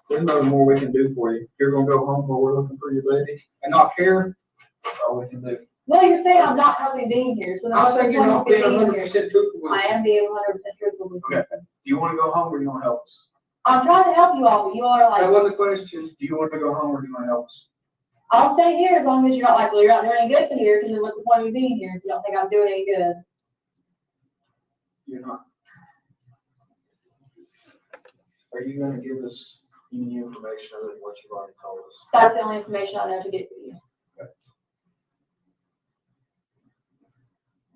There's nothing more we can do for you. You're gonna go home while we're looking for your baby and not care. That's all we can do. Well, you're saying I'm not really being here, so I think you're not being 100% truthful with I us. am being 100% truthful with you. Okay. Do you want to go home or do you want to help us? I'm trying to help you all, but you all are That like, wasn't the question. Do you want to go home or do you want to help us? I'll stay here as long as you're not like, well, you're not doing any good here, because what's the point of me being here if you don't think I'm doing any good? You're not. Are you gonna give us any information other than what you've already told us? That's the only information I know to get to you.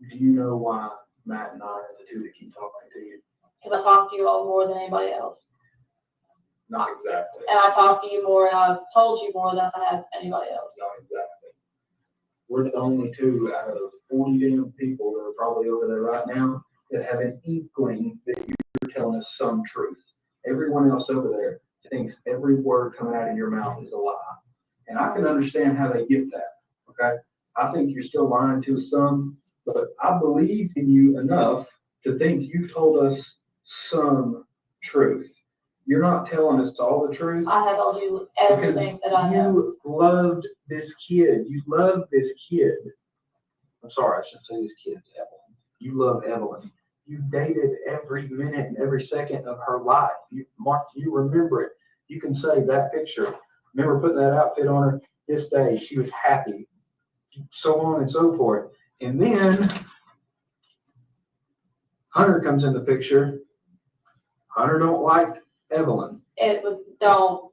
Do you know why Matt and I are the two that keep talking to you? Because I talk to you all more than anybody else. Not exactly. And I talk to you more, and I've told you more than I have anybody else. Not exactly. We're the only two out of those 40 damn people that are probably over there right now that have an inkling that you're telling us some truth. Everyone else over there thinks every word coming out of your mouth is a lie. And I can understand how they get that, okay? I think you're still lying to some, but I believe in you enough to think you've told us some truth. You're not telling us all the truth. I have told you everything that I know. You loved this kid. You loved this kid. I'm sorry, I shouldn't say this kid, Evelyn. You love Evelyn. You dated every minute and every second of her life. Mark, you remember it. You can say that picture. Remember putting that outfit on her this day. She was happy. So on and so forth. And then Hunter comes in the picture. Hunter don't like Evelyn. It was, don't.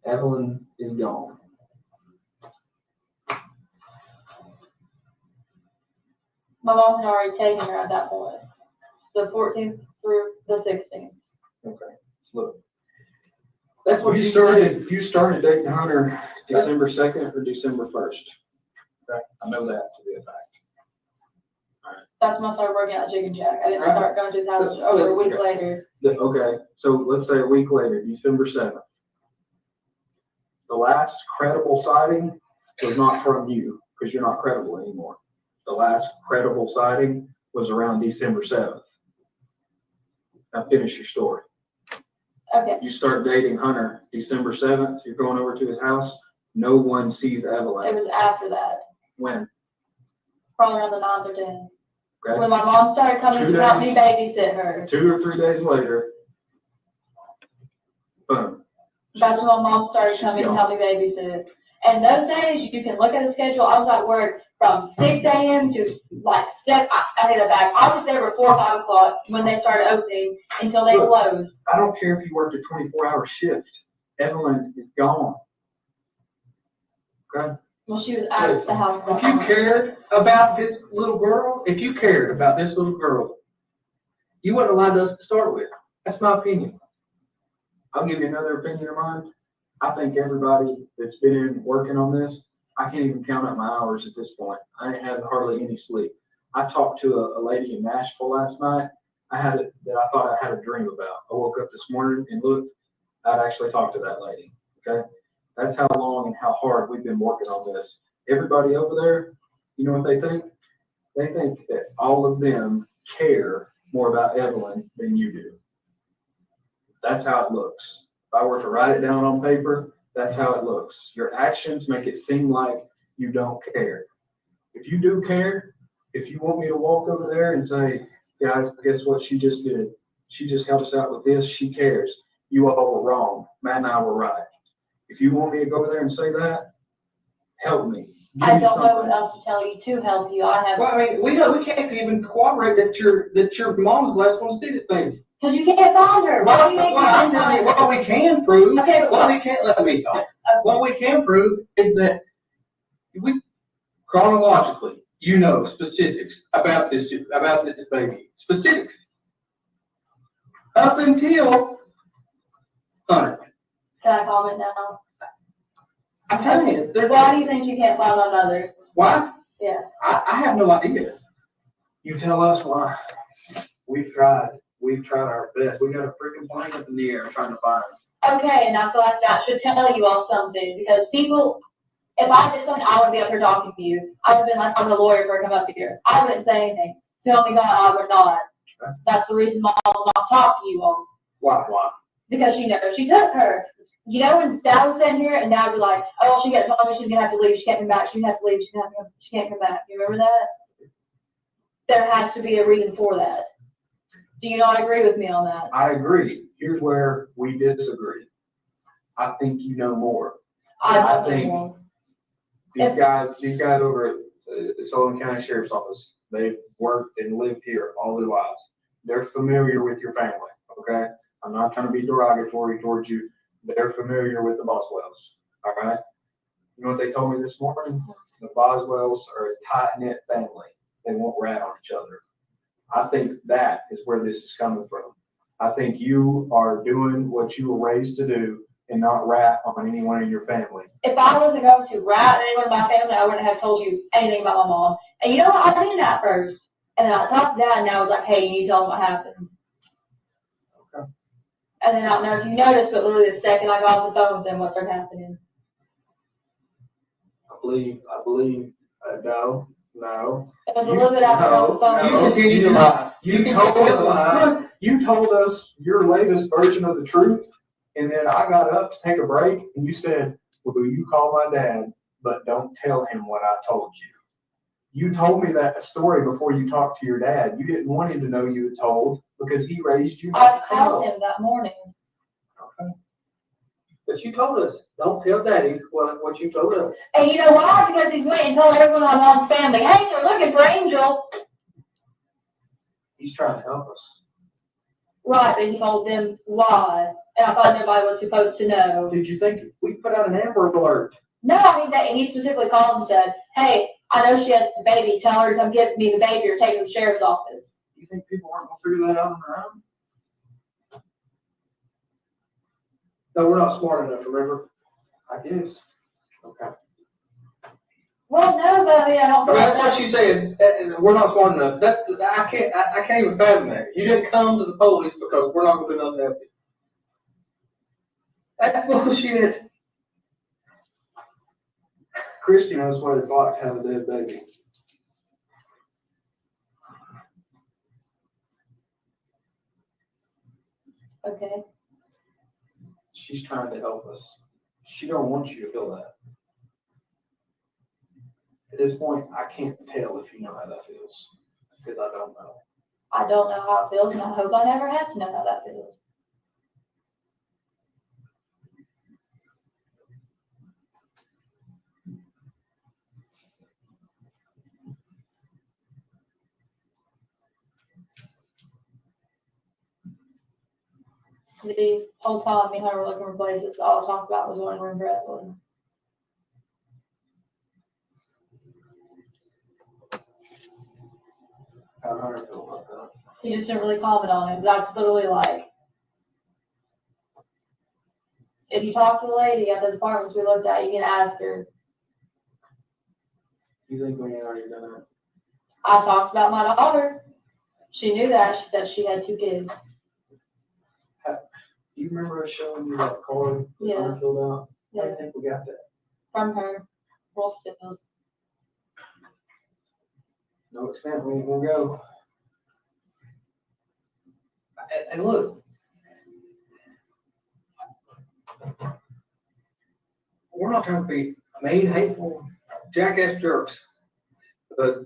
Evelyn is gone. My mom had already taken her at that point. The 14th through the 16th. Okay, look. That's what you started dating Hunter December 2nd or December 1st. Okay, I know that to be a fact. That's when I started working at Jig and Jack. I didn't start going to his house over a week later. Okay, so let's say a week later, December 7th. The last credible sighting was not from you, because you're not credible anymore. The last credible sighting was around December 7th. Now finish your story. Okay. You start dating Hunter December 7th, you're going over to his house, no one sees Evelyn. It was after that. When? Probably around the 9th or 10th. Okay. When my mom started coming to help me babysit her. 2 or 3 days later, boom. That's when my mom started coming to help me babysit. And those days, you can look at the schedule. I was at work from 6 a.m. to like 7. I hit it back. I was there at 4 or 5 o'clock when they started opening until they closed. I don't care if you worked a 24-hour shift. Evelyn is gone. Okay? Well, she was at the house. If you cared about this little girl, you wouldn't have allowed us to start with. That's my opinion. I'll give you another opinion of mine. I think everybody that's been in working on this, I can't even count up my hours at this point. I ain't had hardly any sleep. I talked to a lady in Nashville last night. That I thought I had a dream about. I woke up this morning and looked. I'd actually talked to that lady. Okay, that's how long and how hard we've been working on this. Everybody over there, you know what they think? They think that all of them care more about Evelyn than you do. That's how it looks. If I were to write it down on paper, that's how it looks. Your actions make it seem like you don't care. If you do care, if you want me to walk over there and say, guys, guess what she just did? She just helped us out with this. She cares. You all were wrong. Matt and I were right. If you want me to go over there and say that, help me. I don't know what else to tell you to help you. Well, I mean, we can't even cooperate that your mom's the last one to see this thing. Because you can't find her. Why do you think you can't find her? What we can prove, Okay, but what we can't, let me talk. What we can prove is that we, chronologically, you know specifics about this baby. Specifics. Up until Hunter. Can I comment now? I'm telling you. Why do you think you can't find my mother? Why? Yeah. I have no idea. You tell us why. We've tried our best. We got a freaking plane up in the air trying to find her. Okay, and I feel like that should tell you all something, because people, if I did something, I wouldn't be up here talking to you. I would have been like, I'm a lawyer for come up here. I wouldn't say anything. Tell me that I would not. Okay. That's the reason why I will not talk to you all. Why? Because she knows she took her. You know, when Dad was in here and Dad was like, oh, she got told me she's going to have to leave. She can't come back. She has to leave. She can't come back. You remember that? There has to be a reason for that. Do you not agree with me on that? I agree. Here's where we disagree. I think you know more. I think know. These guys over at the Sullivan County Sheriff's Office, they've worked and lived here all their lives. They're familiar with your family, okay? I'm not trying to be derogatory towards you. They're familiar with the Boswells, all right? You know what they told me this morning? The Boswells are a tight-knit family. They won't rat on each other. I think that is where this is coming from. I think you are doing what you were raised to do and not rat on anyone in your family. If I wasn't going to rat anyone in my family, I wouldn't have told you anything about my mom. And you know what? I did that first. And then I talked to Dad, and I was like, hey, you need to tell him what happened. Okay. And then I don't know if you noticed, but literally the second I got off the phone with them, what started happening. I believe, no. It was a little bit after I was on the phone. You continue to lie. You told us your latest version of the truth, and then I got up to take a break, and you said, well, you call my dad, but don't tell him what I told you. You told me that story before you talked to your dad. You didn't want him to know you had told because he raised you. I called him that morning. Okay. But you told us, don't tell Daddy what you told us. And you know why? Because he's waiting and told everyone on Mom's family, hey, they're looking for Angel. He's trying to help us. Right, but he told them why. And I thought nobody was supposed to know. Did you think we put out an Amber Alert? No, I mean, he specifically called and said, hey, I know she has a baby. Tell her to come get me the baby or take her to the sheriff's office. You think people aren't going to figure that out on their own? No, we're not smart enough, remember? I guess. Okay. Well, no, but I mean, I don't think That's what you said. We're not smart enough. I can't even fathom that. You didn't come to the police because we're not going to do nothing else. That's bullshit. Christy knows what it's like to have a dead baby. Okay. She's trying to help us. She don't want you to feel that. At this point, I can't tell if you know how that feels because I don't know. I don't know how it feels, and I hope I never have to know how that feels. The whole time me and her were looking for places, all I talked about was one room for Evelyn. How do I feel about that? He just didn't really comment on it. That's literally like, if you talk to the lady at the apartments we looked at, you can ask her. You think we already done that? I talked about my daughter. She knew that. She said she had 2 kids. Do you remember us showing you that card? Yeah. I filled out? Yeah. I think we got that. From her. Wolffield. No extent, we ain't gonna go. And look, we're not trying to be mean, hateful, jackass jerks, but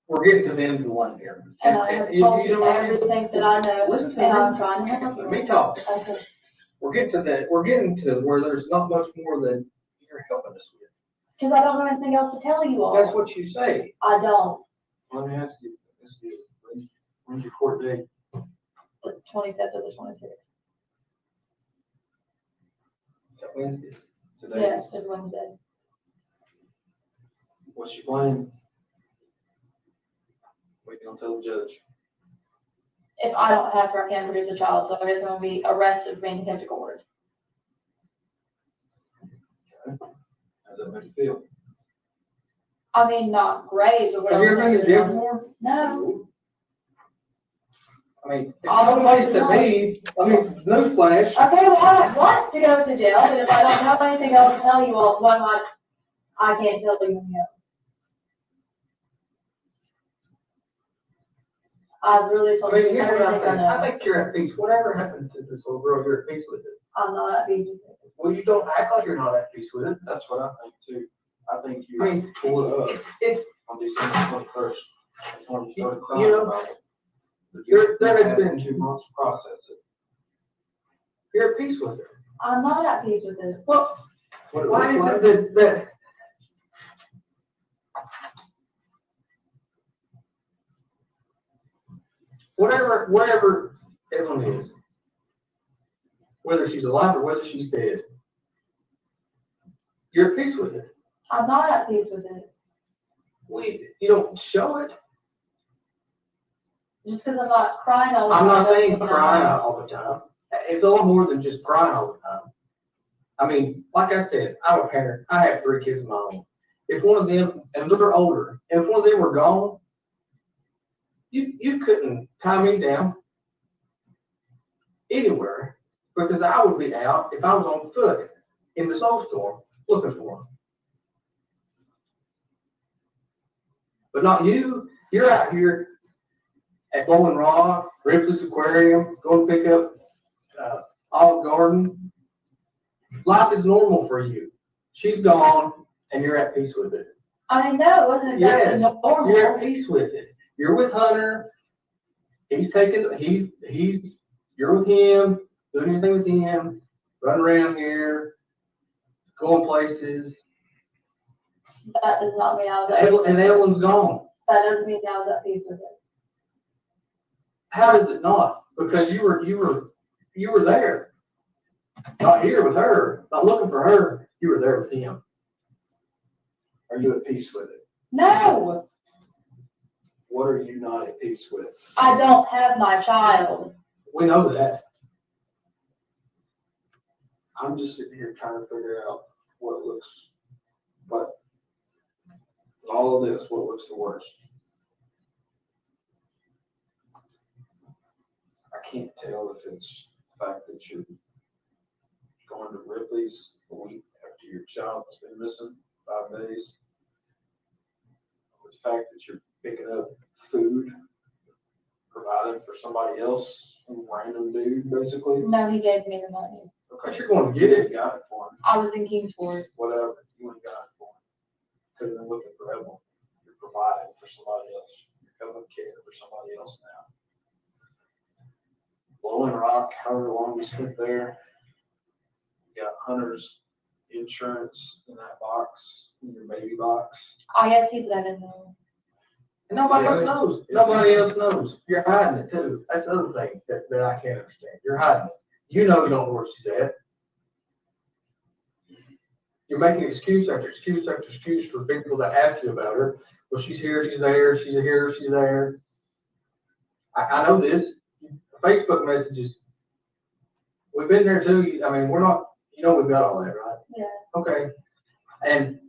we're getting to the end of the line here. And I have told you everything that I know, Listen to and me. I'm trying to help you. Let me talk. Okay. We're getting to where there's not much more than you're helping us with. Because I don't know anything else to tell you all. That's what you say. I don't. Let me ask you, when's your court date? The 25th or the 26th. Is that Wednesday? Today? Yes, it's Wednesday. What's your plan? What you gonna tell the judge? If I don't have her, I can't produce a child, so it's going to be arrested for being contempt of court. Okay. How does that make you feel? I mean, not great, but Have you ever been in jail before? No. I mean, it's no place to be. I mean, newsflash. Okay, well, I want to go to jail, but if I don't have anything else to tell you all, why not? I can't tell you yet. I really told you Here's what everything I know. I think you're at peace. Whatever happened to this little girl, you're at peace with it. I'm not at peace with it. Well, you don't act like you're not at peace with it. That's what I think too. I think you pull it up. It's on December 21st. That's when you started crying about it. But there has been 2 months to process it. You're at peace with it. I'm not at peace with it. Well, why is it that whatever Evelyn is. Whether she's alive or whether she's dead. You're at peace with it. I'm not at peace with it. You don't show it. Just because I'm not crying all the I'm time. not saying doesn't mean crying I'm- all the time. It's a lot more than just crying all the time. I mean, like I said, I'm a parent. I have 3 kids of my own. If one of them, and they're older, if one of them were gone, you couldn't tie me down anywhere because I would be out if I was on foot in the snowstorm looking for them. But not you. You're out here at Bowling Rock, Ripley's Aquarium, going to pick up Olive Garden. Life is normal for you. She's gone, and you're at peace with it. I know, it wasn't exactly Yes, normal. you're at peace with it. You're with Hunter. You're with him, doing anything with him, running around here, going places. That does not mean I was at peace. And Evelyn's gone. That doesn't mean I was at peace with it. How does it not? Because you were there. Not here with her, not looking for her. You were there with him. Are you at peace with it? No, What are you not at peace with? I don't have my child. We know that. I'm just sitting here trying to figure out what all of this, what looks the worst. I can't tell if it's the fact that you're going to Ripley's a week after your child's been missing 5 days. Or the fact that you're picking up food, providing for somebody else, some random dude, basically. No, he gave me the money. Because you're going to get it, got it for him. I was in Kingsport. Whatever, you ain't got it for him. Could have been looking for Evelyn. You're providing for somebody else. You're coming care for somebody else now. Blowing Rock, however long you spent there. You got Hunter's insurance in that box, in your baby box. I guess he's that in there. And nobody else knows. Nobody else knows. You're hiding it too. That's the other thing that I can't understand. You're hiding it. You know where she's at. You're making excuse after excuse after excuse for people that ask you about her. Well, she's here, she's there, she's here, she's there. I know this. Facebook messages. We've been there too. I mean, we're not, we've got all that, right? Yeah. Okay. And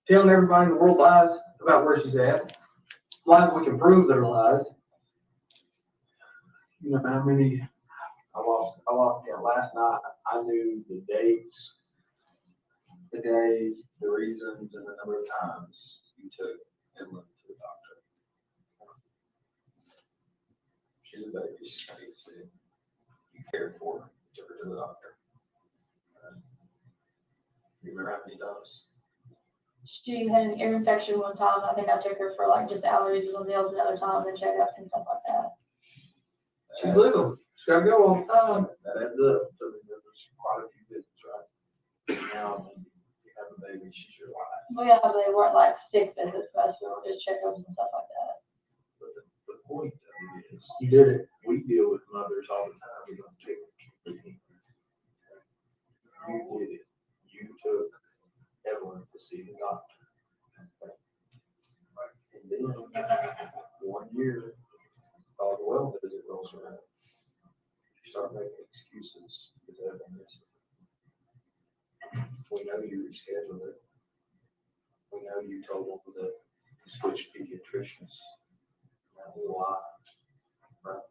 telling everybody in the world lies about where she's at. Lies we can prove that are lies. You know how many I lost last night. I knew the dates, the days, the reasons, and the number of times you took Evelyn to the doctor. She's a baby. She's sick. You cared for her. You took her to the doctor. You remember how many times? She had an ear infection one time. I think I took her for like just allergies and nails another time and checkups and stuff like that. She's little. She's got to go all the time. That adds up. So there's quite a few visits, right? Now you have a baby. She's your wife. Well, yeah, but they weren't like sick visits, but they were just checkups and stuff like that. But the point of it is, you did it. We deal with mothers all the time. We don't take it. You did it. You took Evelyn to see the doctor. And then 1 year, all the well visit rolls around. You start making excuses because Evelyn is. We know you rescheduled it. We know you told them that you switched pediatricians. That was a lie. Right?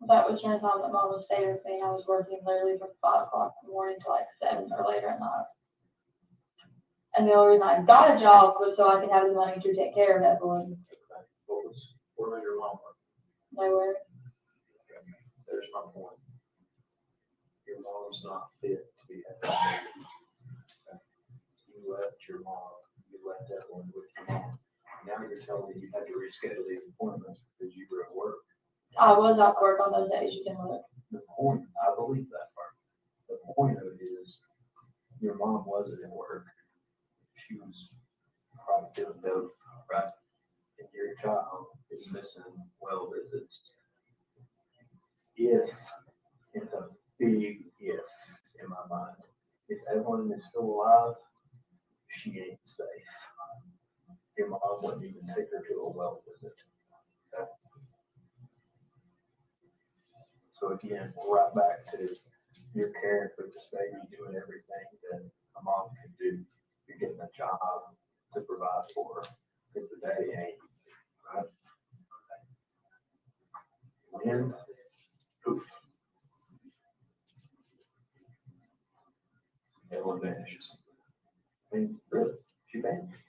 That was during the time that Mom was staying with me. I was working literally from 5 o'clock in the morning to like 7 or later at night. And the only reason I got a job was so I could have the money to take care of Evelyn. Where was your mom? Nowhere. There's my point. Your mom's not fit to be at that baby. You left your mom. You left Evelyn with your mom. Now you're telling me you had to reschedule these appointments because you were at work. I was at work on those days. You can look. The point, I believe that part. The point of it is your mom wasn't at work. She was probably feeling dope, right? And your child is missing well visits. If, it's a big if in my mind, if Evelyn is still alive, she ain't safe. Your mom wouldn't even take her to a well visit. Okay? So again, we're right back to you're caring for this baby, doing everything that a mom can do. You're getting a job to provide for her. Because the daddy ain't, right? When, poof. Evelyn vanishes. I mean, really, she vanished.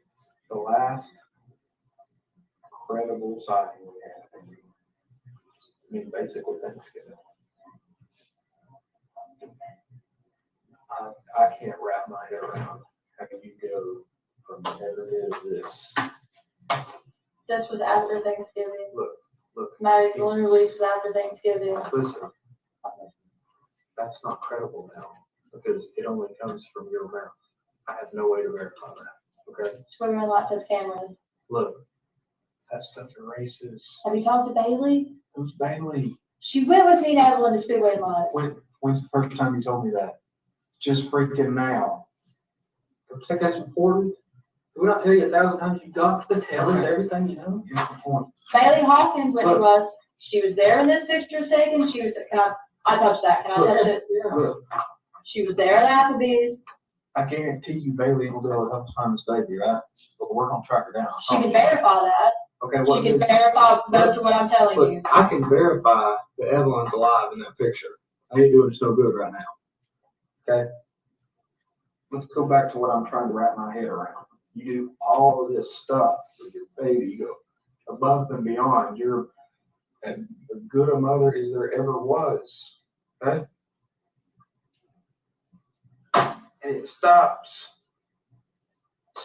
The last credible sighting we had, I mean, basically Thanksgiving. I can't wrap my head around how you go from whatever it is this. This was after Thanksgiving. Look. Married literally was after Thanksgiving. Listen, that's not credible now because it only comes from your mouth. I have no way to verify that. Okay. Swearing on lots of cameras. Look, that stuff erases. Have you talked to Bailey? Who's Bailey? She went with me and Evelyn to Speedway Live. When's the first time you told me that? Just freaking now. Don't you think that's important? Did we not tell you 1,000 times you got to tell us everything you know? Here's the point. Bailey Hawkins went to us. She was there in this picture taken. She was, I touched that. Can I touch it? Look, She was there at Applebee's. I guarantee you Bailey will be able to help us find this baby, right? But we're going to track her down. She can verify that. Okay, She can verify most of what I'm telling you. I can verify that Evelyn's alive in that picture. I ain't doing so good right now. Okay? Let's go back to what I'm trying to wrap my head around. You do all of this stuff with your baby. You go above and beyond. You're as good a mother as there ever was. Okay? And it stops.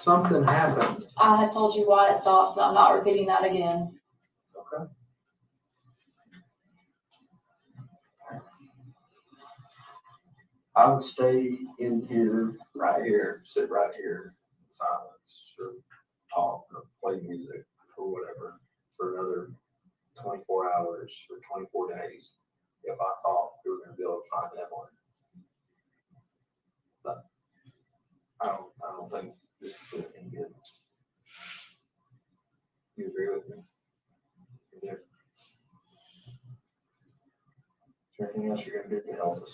Something happened. I had told you why it stopped, and I'm not repeating that again. Okay? I would stay in here, right here, sit right here, in silence, or talk, or play music, or whatever, for another 24 hours, or 24 days, if I thought we were going to be able to find Evelyn. But I don't think this is any good. You agree with me? Yeah. Is there anything else you're going to do to help us?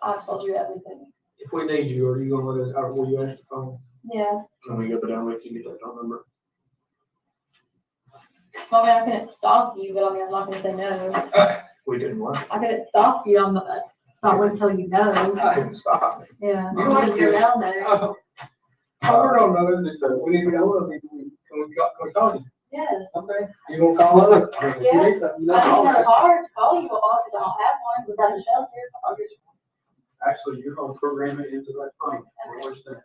I told you everything. If we need you, are you going to let us out? Will you answer the phone? Yeah. Can we go down with you, get that phone number? Well, I mean, I couldn't stop you, but I mean, I'm not going to say no. We didn't want. I couldn't stop you. I'm not going to tell you no. I didn't stop. Yeah. You want to You're down there. Oh, we're on another. We need to know. Can we call you? Yes. Okay. You gonna call us? Yeah. I don't have a car to call you about because I don't have one. We've got a shelter. I'll get you. Actually, you're gonna program it into that phone. What's that?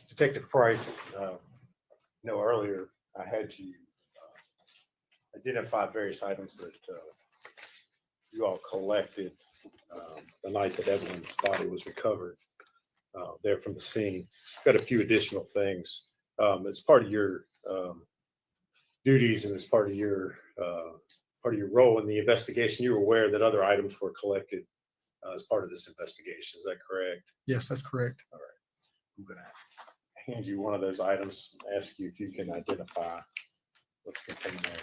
Detective Price, earlier I had you identify various items that you all collected the night that Evelyn's body was recovered there from the scene. Got a few additional things. As part of your duties and as part of your role in the investigation, you were aware that other items were collected as part of this investigation. Is that correct? Yes, that's correct. All right. I'm going to hand you one of those items and ask you if you can identify what's contained there.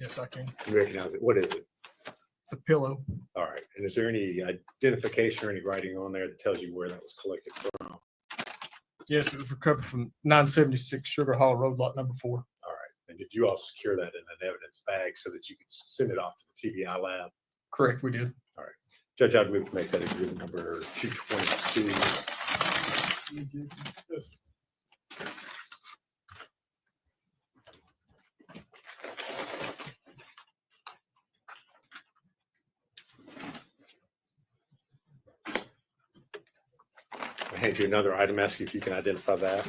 Yes, I can. You recognize it. What is it? It's a pillow. All right. And is there any identification or any writing on there that tells you where that was collected from? Yes, it was recovered from 976 Sugar Hall Road, lot number 4. All right. And did you all secure that in an evidence bag so that you could send it off to the TBI lab? Correct, we did. All right. Judge, I'd move to make that exhibit number 222. I'll hand you another item, ask you if you can identify that.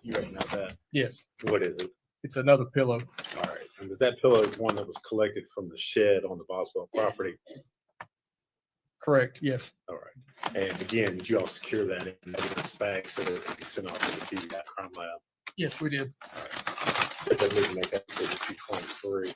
You recognize that? Yes, What is it? it's another pillow. All right. And was that pillow one that was collected from the shed on the Boswell property? Correct, yes. All right. And again, did you all secure that in evidence bag so that it could be sent off to the TBI crime lab? Yes, we did. But that movie make that exhibit 223.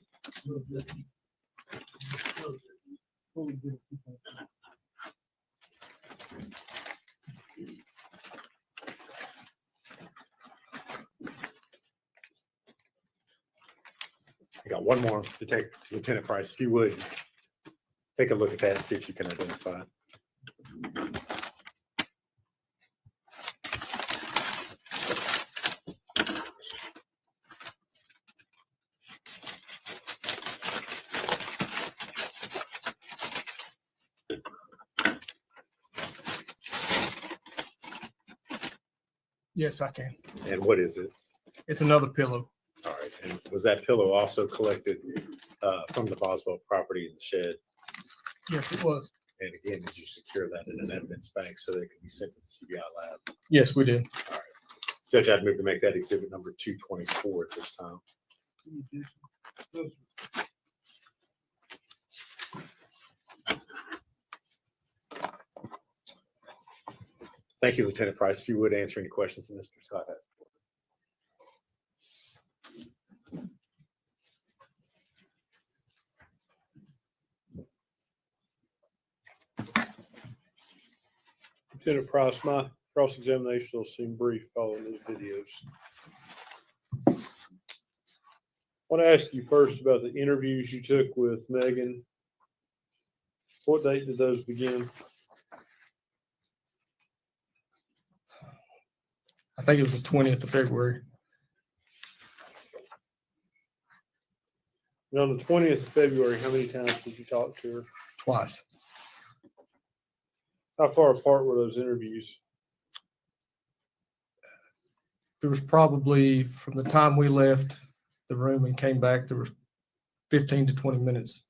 I got one more to take, Lieutenant Price, if you would take a look at that and see if you can identify it. Yes, I can. And what is it? It's another pillow. All right. And was that pillow also collected from the Boswell property in the shed? Yes, it was. And again, did you secure that in an evidence bank so that it could be sent to the CBI lab? Yes, we did. All right. Judge, I'd move to make that exhibit number 224 at this time. Thank you, Lieutenant Price. If you would answer any questions that Mr. Scott has. Lieutenant Price, my cross-examination will seem brief following these videos. I want to ask you first about the interviews you took with Megan. What date did those begin? I think it was the 20th of February. And on the 20th of February, how many times did you talk to her? Twice. How far apart were those interviews? There was probably, from the time we left the room and came back, there was 15 to 20 minutes.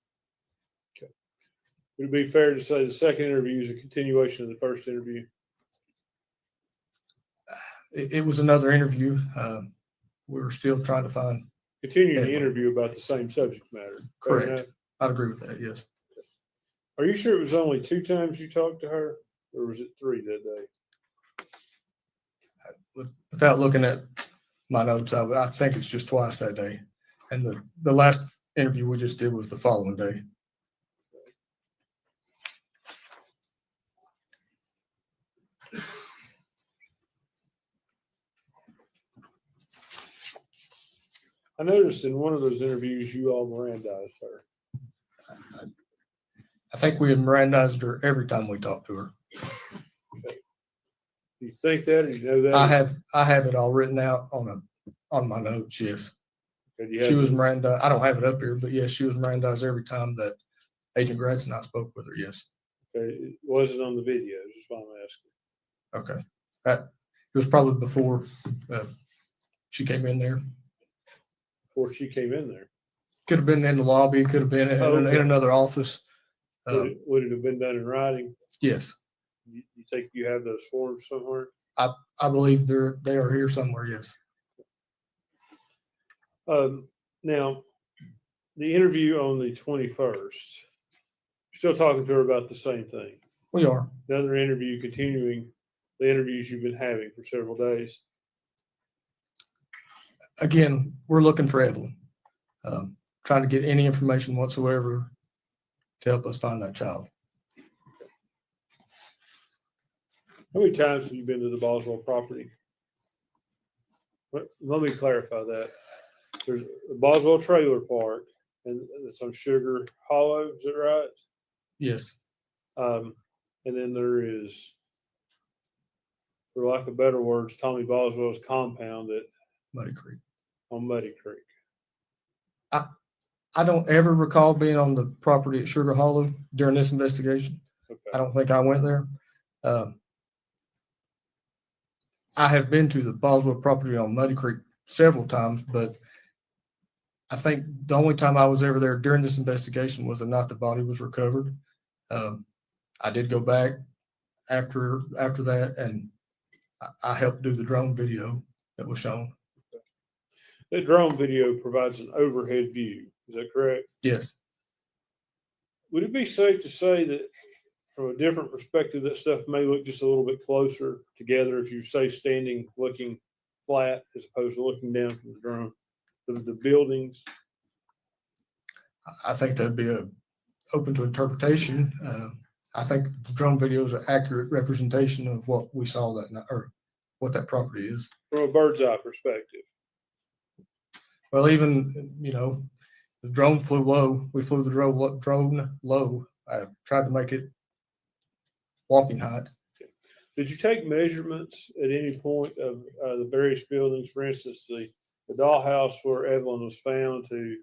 Would it be fair to say the second interview is a continuation of the first interview? It was another interview. We were still trying to find. Continuing the interview about the same subject matter. Correct. I'd agree with that, yes. Are you sure it was only 2 times you talked to her, or was it 3 that day? Without looking at my notes, I think it's just twice that day. And the last interview we just did was the following day. I noticed in one of those interviews you all Mirandized her. I think we had Mirandized her every time we talked to her. Do you think that, or you know that? I have it all written out on my notes, yes. Okay, She was Miranda. I don't have it up here, but yes, she was Mirandized every time that Agent Gratz and I spoke with her, yes. Okay, it wasn't on the video, just why I'm asking. Okay. It was probably before she came in there. Before she came in there. Could have been in the lobby, could have been in another office. Would it have been done in writing? Yes. You think you have those forms somewhere? I believe they are here somewhere, yes. Now, the interview on the 21st, still talking to her about the same thing. We are. Another interview, continuing the interviews you've been having for several days. Again, we're looking for Evelyn, trying to get any information whatsoever to help us find that child. How many times have you been to the Boswell property? Let me clarify that. There's a Boswell trailer park, and it's on Sugar Hollow. Is that right? Yes. And then there is, for lack of better words, Tommy Boswell's compound at Muddy Creek. On Muddy Creek. I don't ever recall being on the property at Sugar Hollow during this investigation. Okay. I don't think I went there. I have been to the Boswell property on Muddy Creek several times, but I think the only time I was ever there during this investigation was the night the body was recovered. I did go back after that, and I helped do the drone video that was shown. That drone video provides an overhead view. Is that correct? Yes. Would it be safe to say that from a different perspective, that stuff may look just a little bit closer together if you say standing looking flat as opposed to looking down from the drone? The buildings. I think that'd be open to interpretation. I think the drone video is an accurate representation of what we saw that night, or what that property is. From a bird's eye perspective. Well, even, the drone flew low. We flew the drone low. I tried to make it walking height. Did you take measurements at any point of the various buildings? For instance, the dollhouse where Evelyn was found to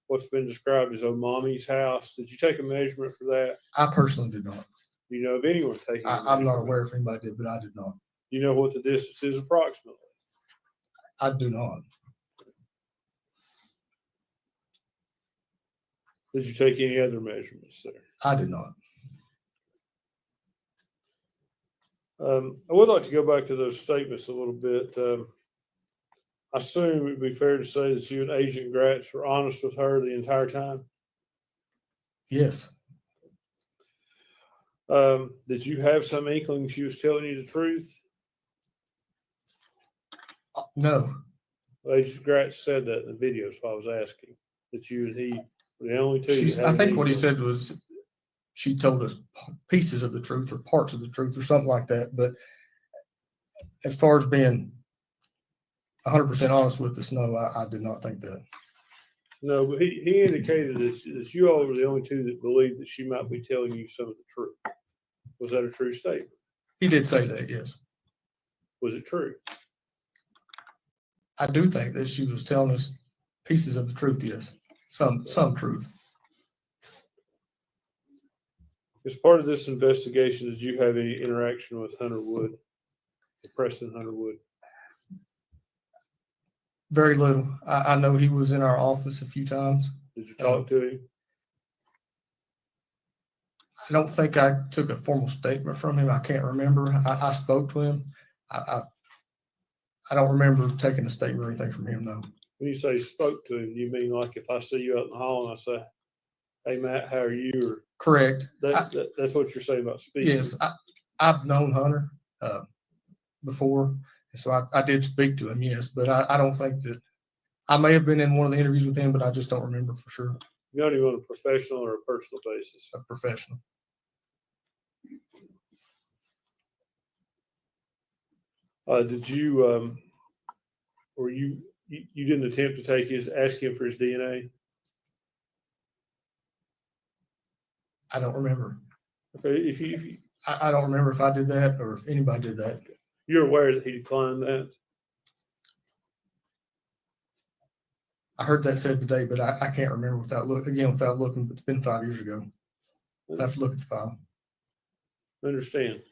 what's been described as Mommy's house. Did you take a measurement for that? I personally did not. Do you know of anyone taking I'm not aware if anybody did, but I did not. Do you know what the distance is approximately? I do not. Did you take any other measurements there? I did not. I would like to go back to those statements a little bit. I assume it'd be fair to say that you and Agent Gratz were honest with her the entire time. Yes. Did you have some inkling she was telling you the truth? No. Well, Agent Gratz said that in the video, so I was asking that you and he were the only two. I think what he said was she told us pieces of the truth or parts of the truth or something like that. But as far as being 100% honest with us, no, I did not think that. No, but he indicated that you all were the only two that believed that she might be telling you some of the truth. Was that a true statement? He did say that, yes. Was it true? I do think that she was telling us pieces of the truth, yes. Some truth. As part of this investigation, did you have any interaction with Hunter Wood, Preston Hunter Wood? Very little. I know he was in our office a few times. Did you talk to him? I don't think I took a formal statement from him. I can't remember. I spoke to him. I don't remember taking a statement or anything from him, though. When you say spoke to him, do you mean like if I see you out in the hall and I say, "Hey Matt, how are you?" Or correct. That's what you're saying about speaking. Yes, I've known Hunter before, so I did speak to him. Yes, but I don't think that I may have been in one of the interviews with him, but I just don't remember for sure. You know him on a professional or a personal basis? A professional. Did you or you didn't attempt to ask him for his DNA? I don't remember. Okay, if you I don't remember if I did that or if anybody did that. You're aware that he declined that? I heard that said today, but I can't remember without looking. But it's been 5 years ago. I have to look at the file. Understand.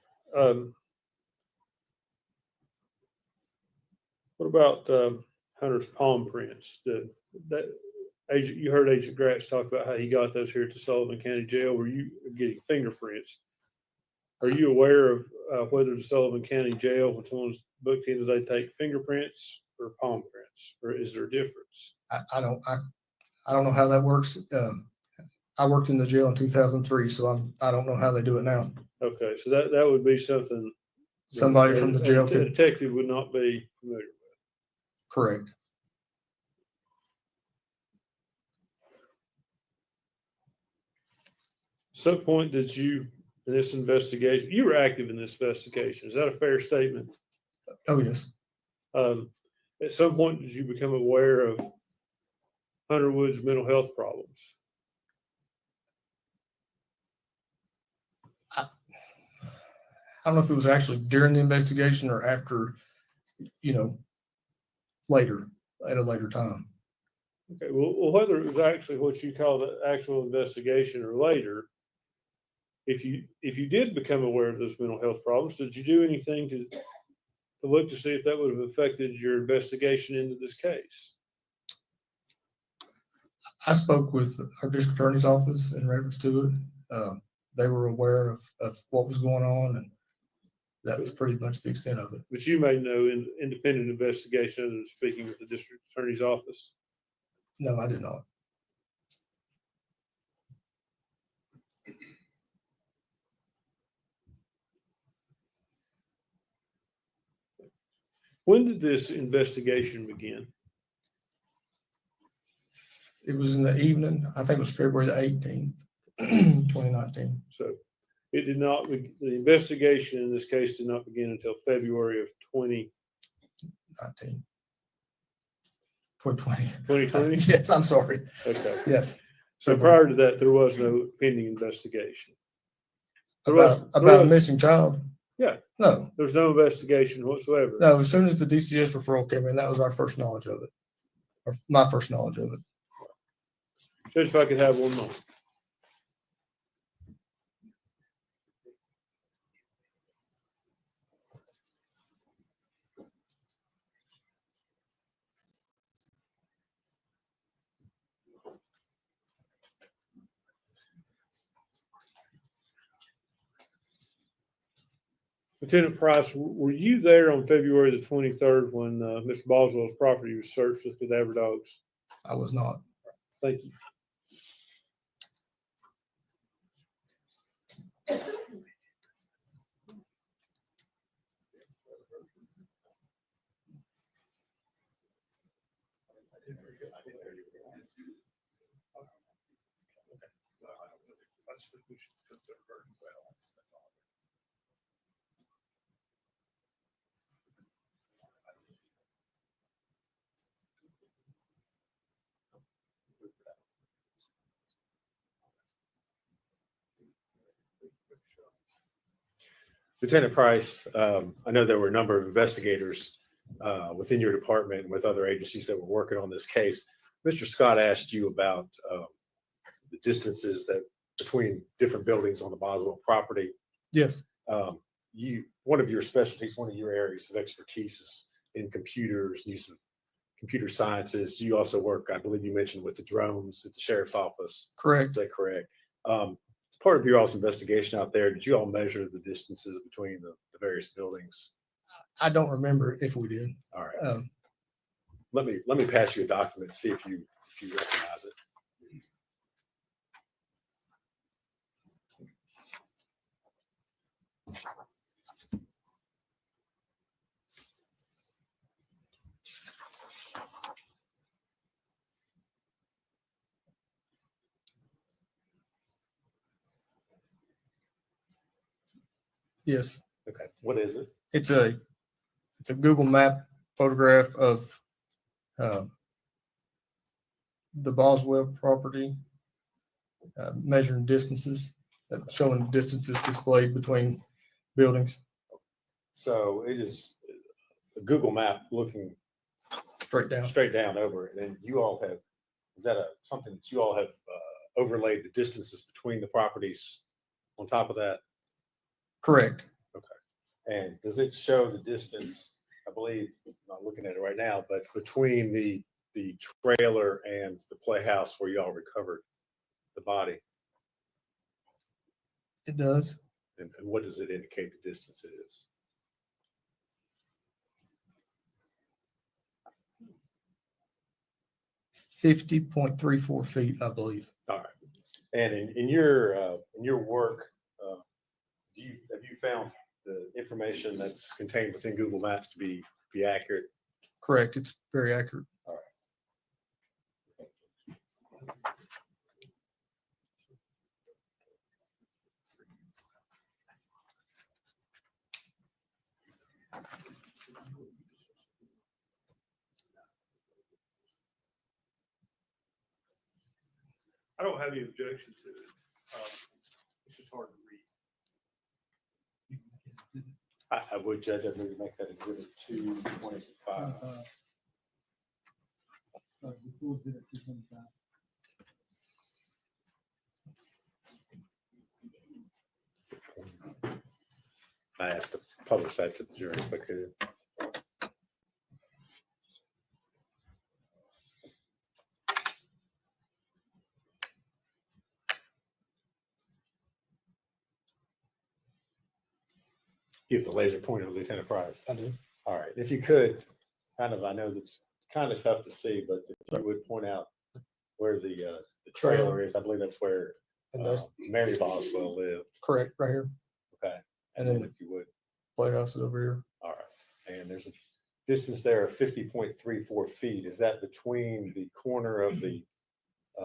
What about Hunter's palm prints? You heard Agent Gratz talk about how he got those here to Sullivan County Jail. Were you getting fingerprints? Are you aware of whether the Sullivan County Jail, when someone's booked in, do they take fingerprints or palm prints, or is there a difference? I I don't know how that works. I worked in the jail in 2003, so I don't know how they do it now. Okay, so that would be something. Somebody from the jail A could, detective would not be familiar. correct. Some point did you, in this investigation, you were active in this investigation. Is that a fair statement? Oh, yes. At some point, did you become aware of Hunter Wood's mental health problems? I don't know if it was actually during the investigation or after, later, at a later time. Okay, well, whether it was actually what you call the actual investigation or later, if you did become aware of those mental health problems, did you do anything to look to see if that would have affected your investigation into this case? I spoke with our district attorney's office in reference to it. They were aware of what was going on, and that was pretty much the extent of it. But you made no independent investigation other than speaking with the district attorney's office. No, I did not. When did this investigation begin? It was in the evening. I think it was February the 18th, 2019. So it did not, the investigation in this case did not begin until February of 2019. 2020. 2020? Yes, I'm sorry. Okay. Yes. So prior to that, there was no pending investigation. About a missing child? Yeah. No. There's no investigation whatsoever. No, as soon as the DCS referral came in, that was our first knowledge of it. Or my first knowledge of it. Judge, if I could have one moment. Lieutenant Price, were you there on February the 23rd when Mr. Boswell's property was searched with cadaver dogs? I was not. Thank you. Lieutenant Price, I know there were a number of investigators within your department and with other agencies that were working on this case. Mr. Scott asked you about the distances that between different buildings on the Boswell property. Yes. One of your specialties, one of your areas of expertise is in computers, use of computer sciences. You also work, I believe you mentioned, with the drones at the sheriff's office. Correct. Is that correct? As part of your all's investigation out there, did you all measure the distances between the various buildings? I don't remember if we did. All right. Let me pass you a document and see if you recognize it. Yes. Okay. What is it? It's a Google map photograph of the Boswell property, measuring distances, showing distances displayed between buildings. So it is a Google map looking straight down over it. And you all have, is that something that you all have overlaid the distances between the properties on top of that? Correct. Okay. And does it show the distance, I believe, I'm not looking at it right now, but between the trailer and the playhouse where y'all recovered the body? It does. And what does it indicate the distance is? 50.34 feet, I believe. All right. And in your work, have you found the information that's contained within Google Maps to be accurate? Correct. It's very accurate. All right. I don't have any objection to it. It's just hard to read. I would, Judge, I'd maybe make that exhibit 225. Before exhibit 225. I asked to publish that to the jury if I could. Give the laser pointer to Lieutenant Price. I do. All right. If you could, I know that's kind of tough to see, but if you would point out where the trailer is, I believe that's where And that's Mary Boswell lived. correct right here. Okay. And then if you would. Playhouse is over here. All right. And there's a distance there of 50.34 feet. Is that between the corner of the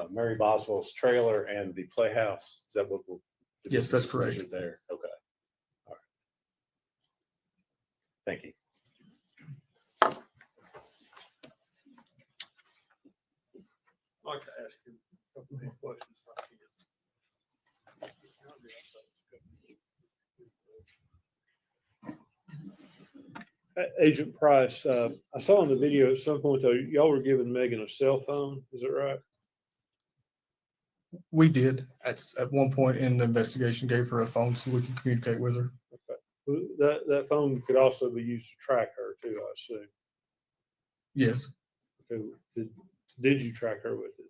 Mary Boswell's trailer and the playhouse? Is that what we'll? Yes, that's correct. There. Okay. All right. Thank you. I'd like to ask you a couple of questions. Agent Price, I saw in the video at some point though, y'all were giving Megan a cell phone. Is that right? We did at one point in the investigation, gave her a phone so we could communicate with her. Okay. That phone could also be used to track her too, I assume. Yes. Okay. Did you track her with it?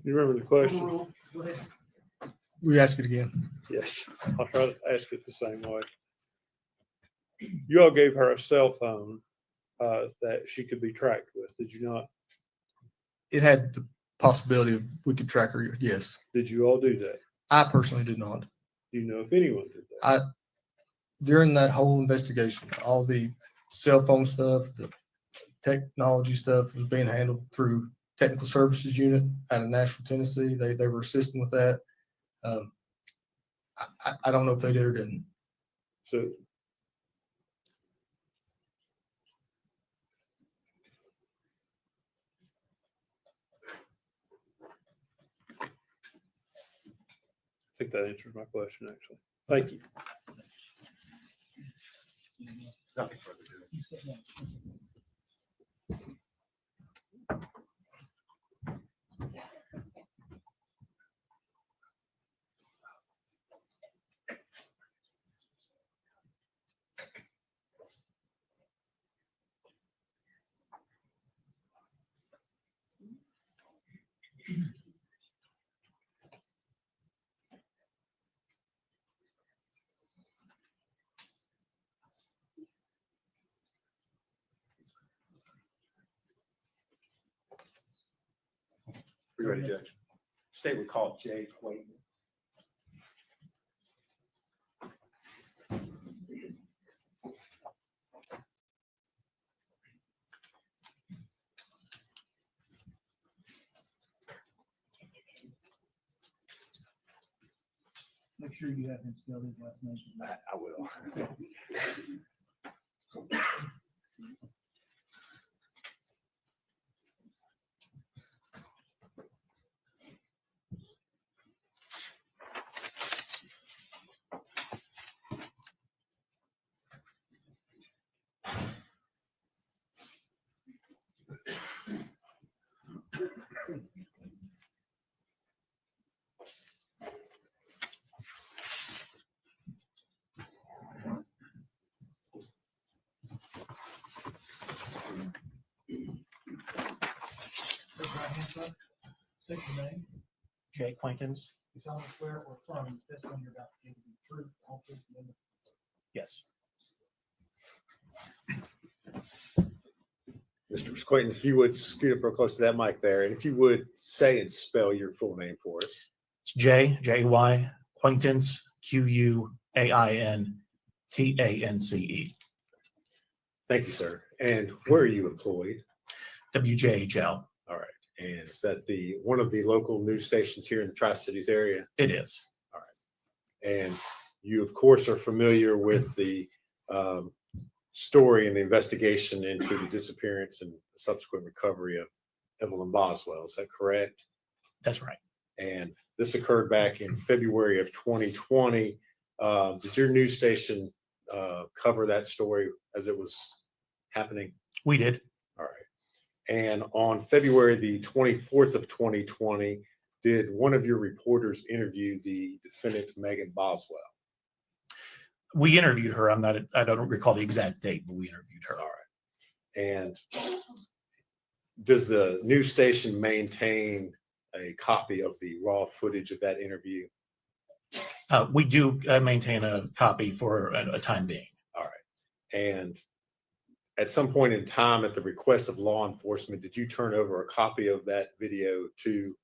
You remember the question? We ask it again. Yes, I'll try to ask it the same way. You all gave her a cell phone that she could be tracked with, did you not? It had the possibility of we could track her. Yes. Did you all do that? I personally did not. Do you know if anyone did that? During that whole investigation, all the cell phone stuff, the technology stuff was being handled through technical services unit out of Nashville, Tennessee. They were assisting with that. I don't know if they did or didn't. So I think that answers my question, actually. Thank you. Nothing further. You ready, Judge? State would call Jay Quaintance. Make sure you have him spell his last name. I will. Raise your right hand, sir. State your name. Jay Quaintance. You solemnly swear or affirm this testimony you're about to give to be true, the whole truth, and nothing Yes. Mr. Quaintance, if you would scoot up real close to that mic there, and if you would say and spell your full name for us. It's J-A-Y, Quaintance, Q-U-A-I-N-T-A-N-C-E. Thank you, sir. And where are you employed? WJHL. All right. And is that one of the local news stations here in the Tri-Cities area? It is. All right. And you, of course, are familiar with the story and the investigation into the disappearance and subsequent recovery of Evelyn Boswell. Is that correct? That's right. And this occurred back in February of 2020. Did your news station cover that story as it was happening? We did. All right. And on February the 24th of 2020, did one of your reporters interview the defendant, Megan Boswell? We interviewed her. I don't recall the exact date, but we interviewed her. All right. And does the news station maintain a copy of the raw footage of that interview? We do maintain a copy for a time being. All right. And at some point in time, at the request of law enforcement, did you turn over a copy of that video to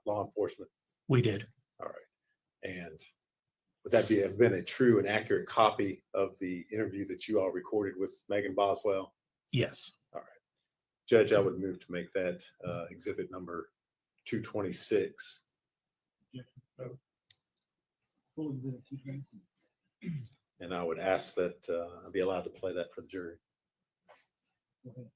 law enforcement? We did. All right. And would that have been a true and accurate copy of the interview that you all recorded with Megan Boswell? Yes. All right. Judge, I would move to make that exhibit number 226. full exhibit 226. And I would ask that I be allowed to play that for the jury. Go ahead.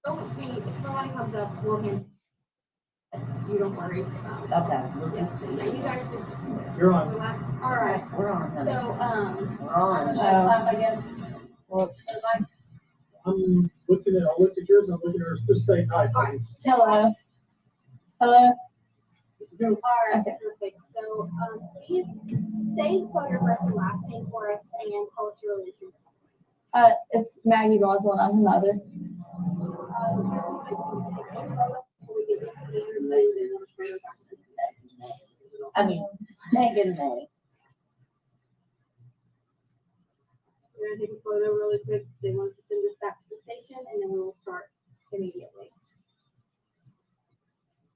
Oh, if nobody comes up, we'll hand. You don't worry. Okay, we'll just see. You guys just You're on. relax. All right. We're on. honey. So, We're on. I guess. Whoops. Like, I'll look at yours, I'm looking at hers, just say hi. all right. Hello. Hello. All right, perfect. So, please say and spell your first and last name for us and tell us your religion. It's Maggie Boswell, and I'm her mother. I mean, Megan May. We're gonna take a photo really quick. They want us to send this back to the station, and then we will start immediately.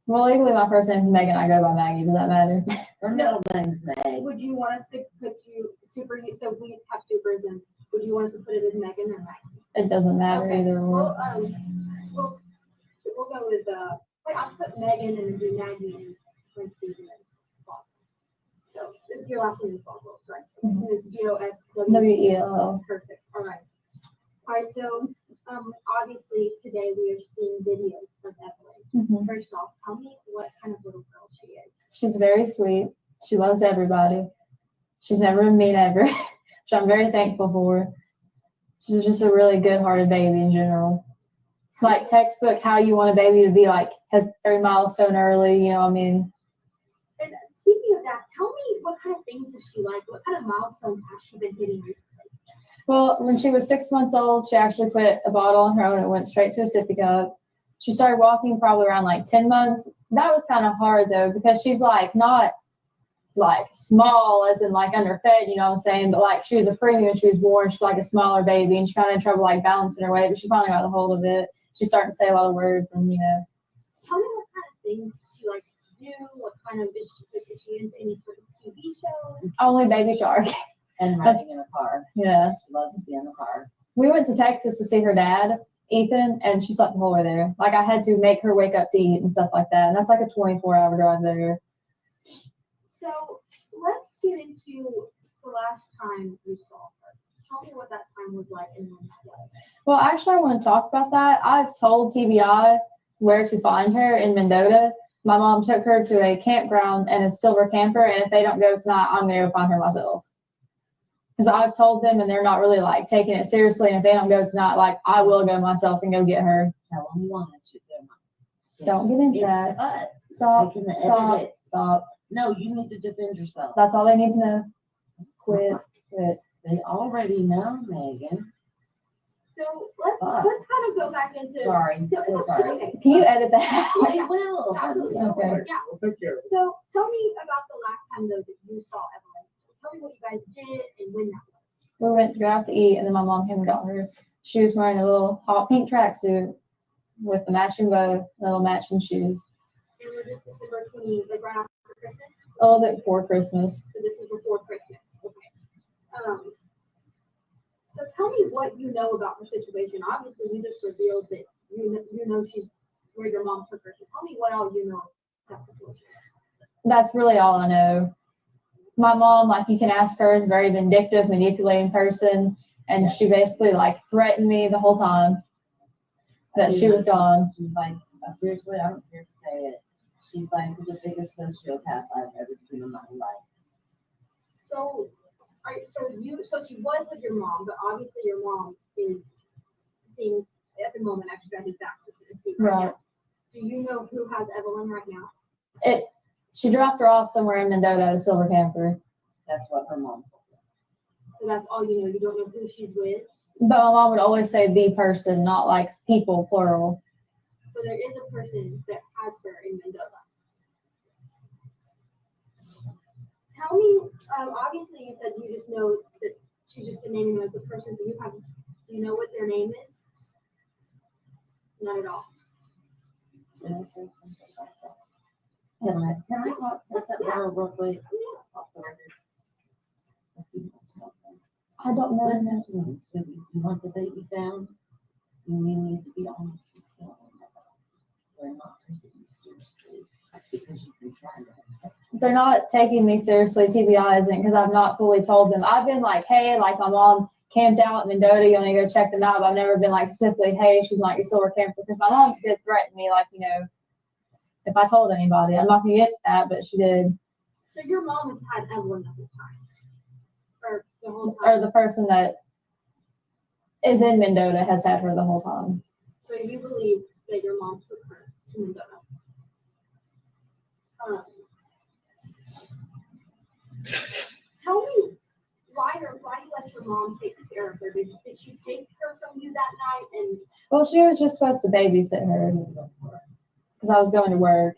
Well, legally, my first name's Megan. I go by Maggie. Does that matter? Her middle name's Meg. Would you want us to put you super? So we have supers, and would you want us to put it as Megan or Maggie? It doesn't matter Okay. either Well, one. we'll go with wait, I'll put Megan and then do Maggie and parentheses and then Boswell. So this your last name is Boswell, right? Mhm. And it's BOSWELL. WELL. Perfect. All right. All right. So obviously today we are seeing videos of Evelyn. Mhm. First off, tell me what kind of little girl she is. She's very sweet. She loves everybody. She's never been mean ever, which I'm very thankful for. She's just a really good-hearted baby in general. Like textbook, how you want a baby to be like, has every milestone early, you know, I mean. And speaking of that, tell me what kind of things does she like? What kind of milestones has she been hitting recently? Well, when she was 6 months old, she actually put a bottle on her own and went straight to a sippy cup. She started walking probably around like 10 months. That was kind of hard though, because she's like not like small as in like underfed, you know what I'm saying? But like she was a preemie when she was born. She's like a smaller baby and she kind of had trouble like balancing her weight, but she finally got a hold of it. She's starting to say a lot of words and, you know. Tell me what kind of things she likes to do. What kind of is she into any sort of TV shows? Only Baby Shark. And riding in a car. Yeah. She loves to be in the car. We went to Texas to see her dad, Ethan, and she slept the whole way there. Like I had to make her wake up to eat and stuff like that. And that's like a 24-hour drive there. So let's get into the last time you saw her. Tell me what that time was like and when that was. Well, actually, I want to talk about that. I've told TBI where to find her in Mendota. My mom took her to a campground and a silver camper, and if they don't go tonight, I'm going to go find her myself. Because I've told them, and they're not really like taking it seriously. And if they don't go tonight, like I will go myself and go get her. Tell them once you go. Don't get into that. Cut. Stop. They can Stop. edit it. Stop. No, you need to defend yourself. That's all they need to know. Quit. Quit. They already know, Megan. So let's kind of go back into. Sorry. Sorry. Okay. Can you edit that? I will. Absolutely. Okay. Yeah. We'll take care of it. So tell me about the last time though that you saw Evelyn. Tell me what you guys did and when that was. We went to go out to eat, and then my mom came and got her. She was wearing a little hot pink tracksuit with the matching bow, little matching shoes. And was this December 20, like right after Christmas? A little bit before Christmas. So this was before Christmas. Okay. So tell me what you know about her situation. Obviously, you just revealed that you know she's where your mom took her. So tell me what all you know about that situation. That's really all I know. My mom, like you can ask her, is a very vindictive, manipulating person, and she basically like threatened me the whole time that she was gone. She's like, seriously, I don't care to say it. She's like the biggest sociopath I've ever seen in my life. So she was with your mom, but obviously your mom is being at the moment extradited back to Tennessee right now. Do you know who has Evelyn right now? She dropped her off somewhere in Mendota at a silver camper. That's what her mom told me. So that's all you know. You don't know who she's with. But my mom would always say the person, not like people, plural. So there is a person that has her in Mendota. Tell me, obviously you said you just know that she's just been naming like the persons that you have. Do you know what their name is? Not at all. Can I say something like that? Can I talk to something real quick? Off the record? I don't know. Listen to me, sweetie. You want the baby found? You need to be honest with yourself. We're not taking you seriously because you've been trying to protect you. They're not taking me seriously. TBI isn't, because I've not fully told them. I've been like, hey, like my mom camped out in Mendota. You want to go check them out? But I've never been like specifically, hey, she's like your silver camper. Because my mom did threaten me, like, you know, if I told anybody. I'm not gonna get that, but she did. So your mom has had Evelyn the whole time, or the whole time, Or the person that is in Mendota has had her the whole time. So you believe that your mom took her to Mendota? Tell me why you let your mom take care of her? Did she take her from you that night? And Well, she was just supposed to babysit her because I was going to work.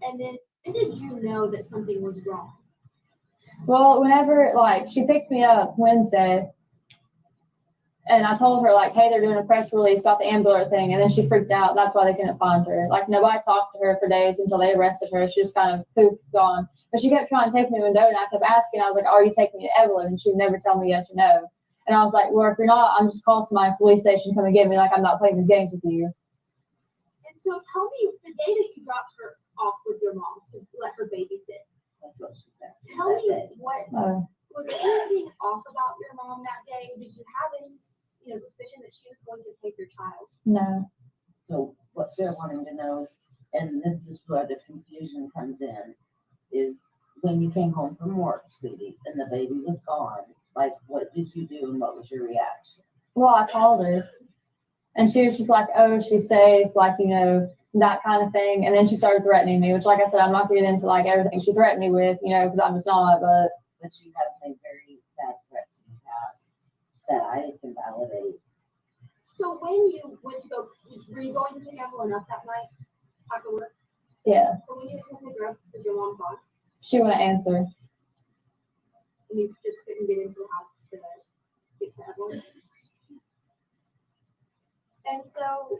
And then when did you know that something was wrong? Well, whenever, like, she picked me up Wednesday, and I told her, like, hey, they're doing a press release about the ambulance thing, and then she freaked out. That's why they couldn't find her. Like, nobody talked to her for days until they arrested her. She just kind of poofed, gone. But she kept trying to take me to Mendota, and I kept asking. I was like, are you taking me to Evelyn? And she would never tell me yes or no. And I was like, well, if you're not, I'm just calling my police station, come and get me. Like, I'm not playing these games with you. And so tell me, the day that you dropped her off with your mom to let her babysit, That's what she said. tell me what was there anything off about your mom that day? Did you have any, suspicion that she was going to take your child? No. So what they're wanting to know is, and this is where the confusion comes in, is when you came home from work, sweetie, and the baby was gone, like, what did you do and what was your reaction? Well, I called her. And she was just like, oh, she's safe, like, you know, that kind of thing. And then she started threatening me, which, like I said, I'm not going to get into like everything she threatened me with, you know, because I'm just not. But she has made very bad threats in the past that I can validate. So when you went to go, were you going to pick Evelyn up that night after work? Yeah. So when you went to pick her up, did your mom call? She wouldn't answer. And you just couldn't get into the house to get to Evelyn? And so,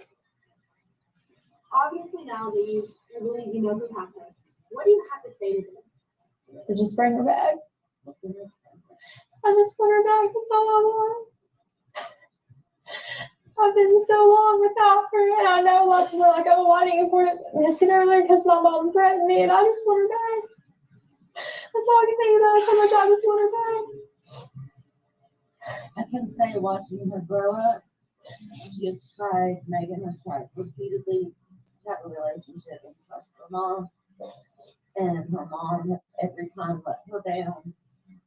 obviously now that you believe you know who has her, what do you have to say to them? To just bring her back. I just want her back. That's all I want. I've been so long without her, and I know lots of people are like, oh, why didn't you miss it earlier? Because my mom threatened me, and I just want her back. That's all I can think about is how much I just want her back. I can say watching her grow up, she has tried, Megan has tried repeatedly to have a relationship and trust her mom. And her mom, every time, let her down.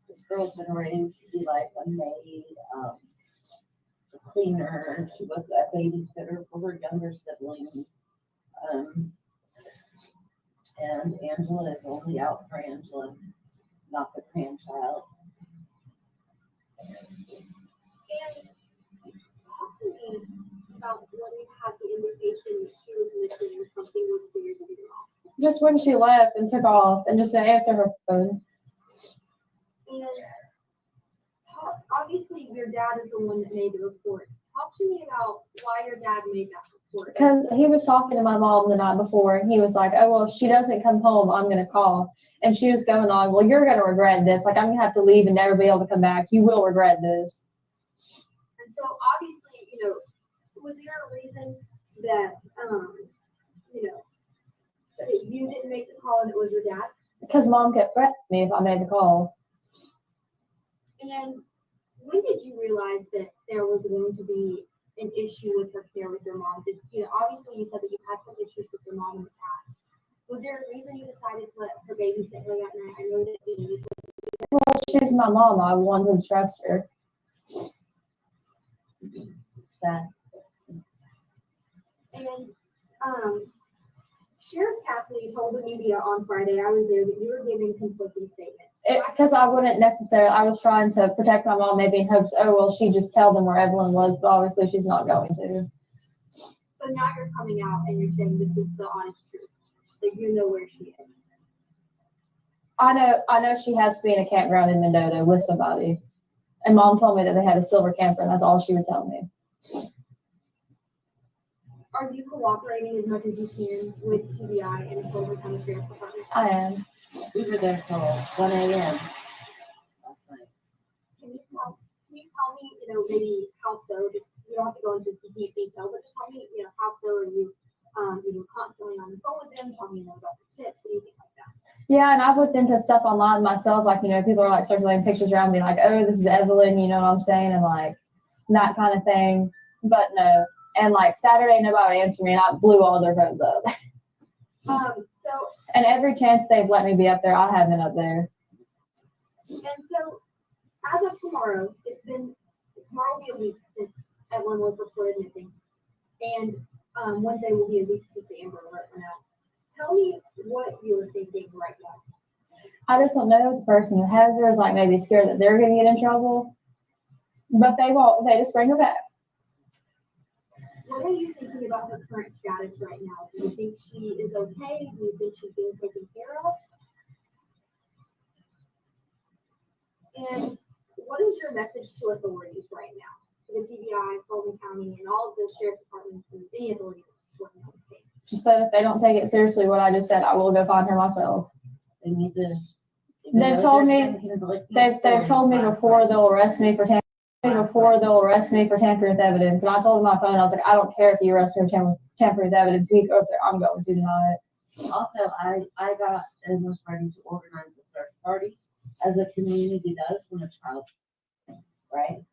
This girl's been raised to be like a maid, a cleaner. She was a babysitter for her younger siblings. And Angela is only out for Angela, not the grandchild. And talk to me about when you had the indication that she was missing and something was seriously wrong. Just when she left and took off and just didn't answer her phone. And obviously your dad is the one that made the report. Talk to me about why your dad made that report. Because he was talking to my mom the night before, and he was like, oh, well, if she doesn't come home, I'm going to call. And she was going on, well, you're going to regret this. Like, I'm going to have to leave and never be able to come back. You will regret this. And so, obviously, you know, was there a reason that, you know, that you didn't make the call and it was your dad? Because mom kept threatening me if I made the call. And when did you realize that there was going to be an issue with her care with your mom? Did, you know, obviously you said that you had some issues with your mom in the past. Was there a reason you decided to let her babysit her that night? I know that you said, well, she's my mom. I wanted to trust her. Sad. And Sheriff Cassidy told the media on Friday, I was there, that you were giving conflicting statements. Because I wouldn't necessarily, I was trying to protect my mom, maybe in hopes, oh, well, she just tell them where Evelyn was, but obviously she's not going to. So now you're coming out and you're saying this is the honest truth, that you know where she is. I know she has to be in a campground in Mendota with somebody. And mom told me that they had a silver camper, and that's all she would tell me. Are you cooperating as much as you can with TBI and Fulton County Sheriff's Department? I am. We were there till 1 a.m. last night. Can you tell me, you know, maybe how so? Just you don't have to go into deep detail, but just tell me, you know, how so are you, you know, constantly on the phone with them? Tell me, you know, about the tips, anything like that. Yeah, and I've looked into stuff online myself. Like, you know, people are like circulating pictures around me, like, oh, this is Evelyn, you know what I'm saying, and like that kind of thing. But no. And like Saturday, nobody would answer me, and I blew all their phones up. And every chance they've let me be up there, I have been up there. And so, as of tomorrow, tomorrow will be a week since Evelyn was reported missing, and Wednesday will be a week since the Amber Alert went out. Tell me what you're thinking right now. I just don't know if the person who has her is like maybe scared that they're going to get in trouble, but they won't. They just bring her back. What are you thinking about her current status right now? Do you think she is okay? Do you think she's being taken care of? And what is your message to authorities right now? To the TBI, Sullivan County, and all of the sheriff's departments and any authorities working on this case? Just that if they don't take it seriously, what I just said, I will go find her myself. They need to. They've told me before they'll arrest me for tampering. They'll arrest me for tampering with evidence. And I told them on my phone, I was like, I don't care if you arrest me for tampering with evidence. If you go up there, I'm going to deny it. Also, I got and was ready to organize a search party, as a community does when a child, right?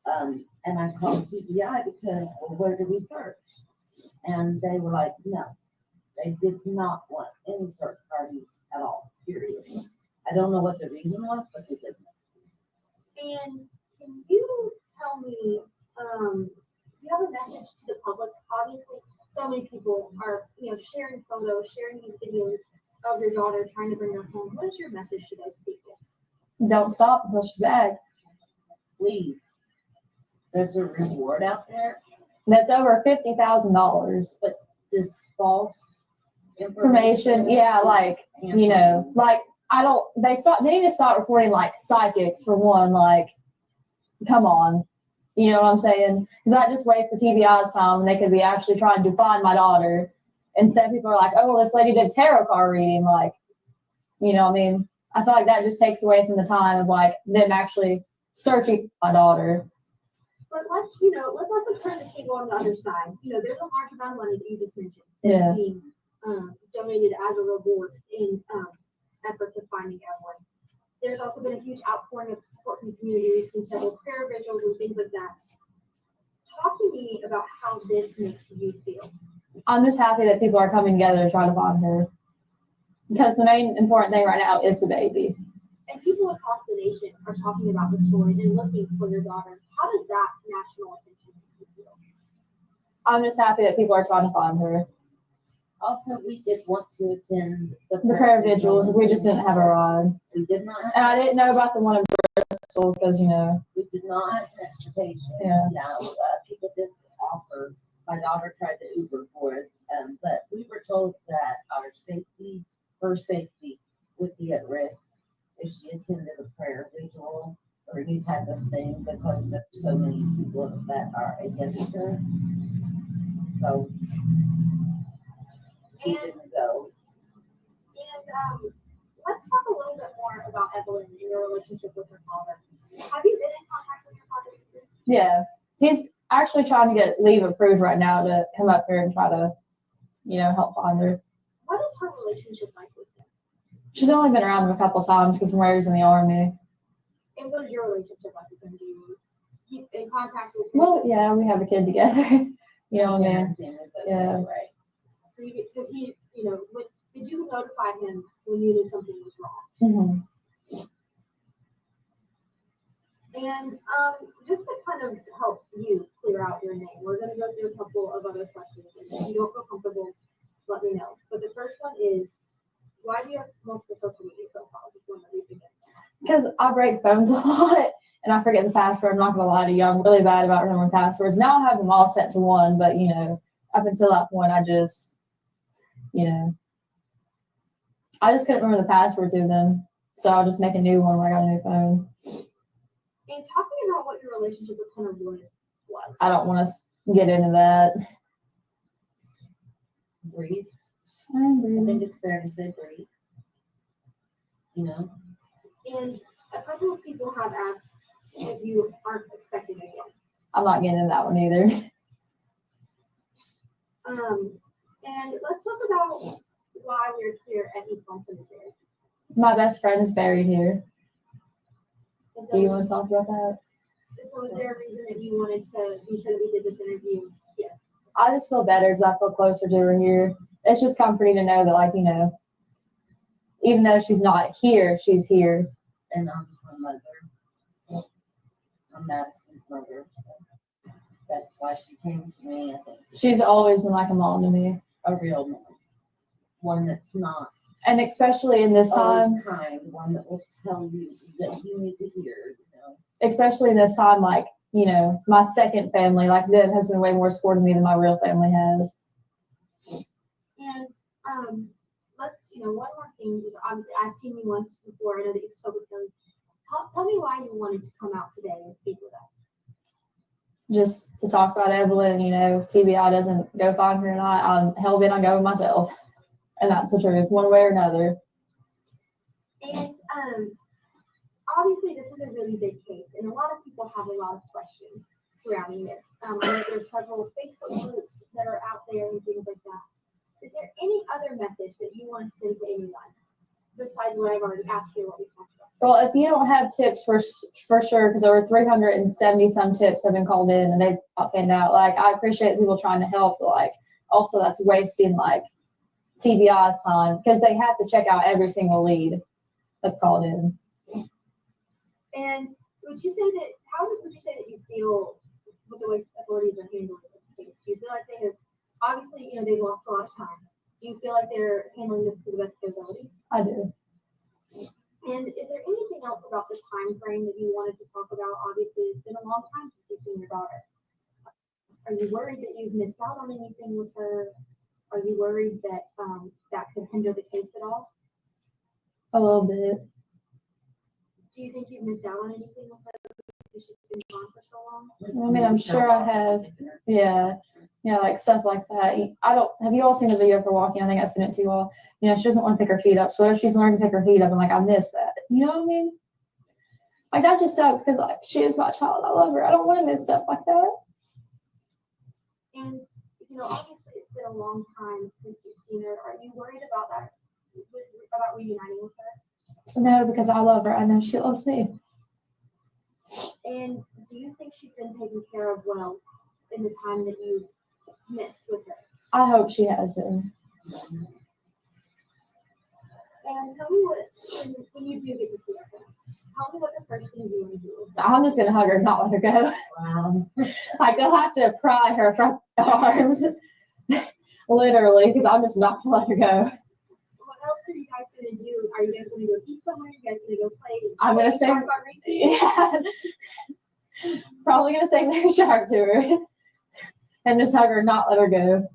And I called CBI because, well, where do we search? And they were like, no, they did not want any search parties at all, period. I don't know what the reason was, but they didn't. And can you tell me, do you have a message to the public? Obviously, so many people are, sharing photos, sharing these videos of your daughter trying to bring her home. What is your message to those people? Don't stop until she's back. Please. There's a reward out there. That's over $50,000. But this false Information, yeah, like, like, they need to stop reporting, like, psychics, for one, like, come on. You know what I'm saying? Because that just wastes the TBI's time, and they could be actually trying to find my daughter. Instead, people are like, oh, well, this lady did tarot card reading, like, I mean, I feel like that just takes away from the time of, like, them actually searching for my daughter. But let's also turn the table on the other side. There's a large amount of money that you just mentioned Yeah. being donated as a reward in efforts of finding Evelyn. There's also been a huge outpouring of support from the community. We've seen several prayer vigils and things like that. Talk to me about how this makes you feel. I'm just happy that people are coming together to try to find her. Because the main important thing right now is the baby. And people across the nation are talking about the story and looking for your daughter. How does that national attention make you feel? I'm just happy that people are trying to find her. Also, we did want to attend The prayer vigils. We just didn't have a ride. We did not have. And I didn't know about the one in Bristol because, We did not have transportation. Yeah. Now, people did offer. My daughter tried to Uber for us, but we were told that her safety would be at risk if she attended a prayer vigil or any type of thing because there's so many people that are against her. So she didn't go. And let's talk a little bit more about Evelyn and your relationship with her father. Have you been in contact with your father recently? yeah. He's actually trying to get leave approved right now to come up here and try to, help find her. What is her relationship like with him? She's only been around him a couple times because Mary's in the army. And what is your relationship like with him? Do you keep in contact with him? Well, yeah, we have a kid together. What I mean? Yeah. Right. So he, did you notify him when you knew something was wrong? Mm-hmm. And just to kind of help you clear out your name, we're going to go through a couple of other questions. And if you don't feel comfortable, let me know. But the first one is, why do you have multiple social media profiles? It's one that we begin. Because I break phones a lot and I forget the password. I'm not going to lie to you. I'm really bad about remembering passwords. Now I have them all set to one, but, up until that point, I just couldn't remember the password to them. So I'll just make a new one when I got a new phone. And talk to me about what your relationship with Hunter Wood was. I don't want to get into that. Breathe. I think it's fair to say breathe. And a couple of people have asked if you aren't expecting again. I'm not getting into that one either. And let's talk about why we're here at East Lawn Cemetery. My best friend is buried here. And Do you want to talk about that? And so is there a reason that you wanted to be sure that we did this interview? Yeah. I just feel better because I feel closer to her here. It's just comforting to know that, even though she's not here, she's here. And I'm her mother. I'm Madison's mother. So that's why she came to me, I think. She's always been like a mom to me. A real mom. One that's not. And especially in this time. Kind. One that will tell you that you need to hear, Especially in this time, my second family, them, has been way more supportive of me than my real family has. And let's, one more thing is obviously I've seen you once before. I know that you spoke with them. Tell me why you wanted to come out today and speak with us. Just to talk about Evelyn, if TBI doesn't go find her or not, I'm hell bent on going myself. And that's the truth, one way or another. And obviously this is a really big case, and a lot of people have a lot of questions surrounding this. I know there's several Facebook groups that are out there and things like that. Is there any other message that you want to send to anyone besides what I've already asked you, what we talked about? Well, if you don't have tips for sure, because over 370 some tips have been called in and they've not panned out. I appreciate people trying to help, but also that's wasting TBI's time because they have to check out every single lead that's called in. And how would you say that you feel with the way authorities are handling this case? Do you feel like they have, obviously, they've lost a lot of time. Do you feel like they're handling this to the best of their ability? I do. And is there anything else about the time frame that you wanted to talk about? Obviously, it's been a long time since you've seen your daughter. Are you worried that you've missed out on anything with her? Are you worried that that could hinder the case at all? A little bit. Do you think you've missed out on anything with her because she's been gone for so long? I mean, I'm sure I have. Yeah. Like stuff like that. Have you all seen the video of her walking? I think I sent it to you all. She doesn't want to pick her feet up. So what if she's learning to pick her feet up and like, I miss that. You know what I mean? Like that just sucks because like she is my child. I love her. I don't want to miss stuff like that. And, obviously it's been a long time since you've seen her. Are you worried about that, about reuniting with her? No, because I love her. I know she loves me. And do you think she's been taken care of well in the time that you've missed with her? I hope she has been. And tell me when you do get to see her, tell me what the first things you want to do. I'm just going to hug her and not let her go. Wow. Like, they'll have to pry her from my arms. Literally, because I'm just not going to let her go. What else are you guys going to do? Are you guys going to go eat somewhere? Are you guys going to go play? I'm going to say, yeah. Probably going to say Mary Shark to her. And just hug her and not let her go.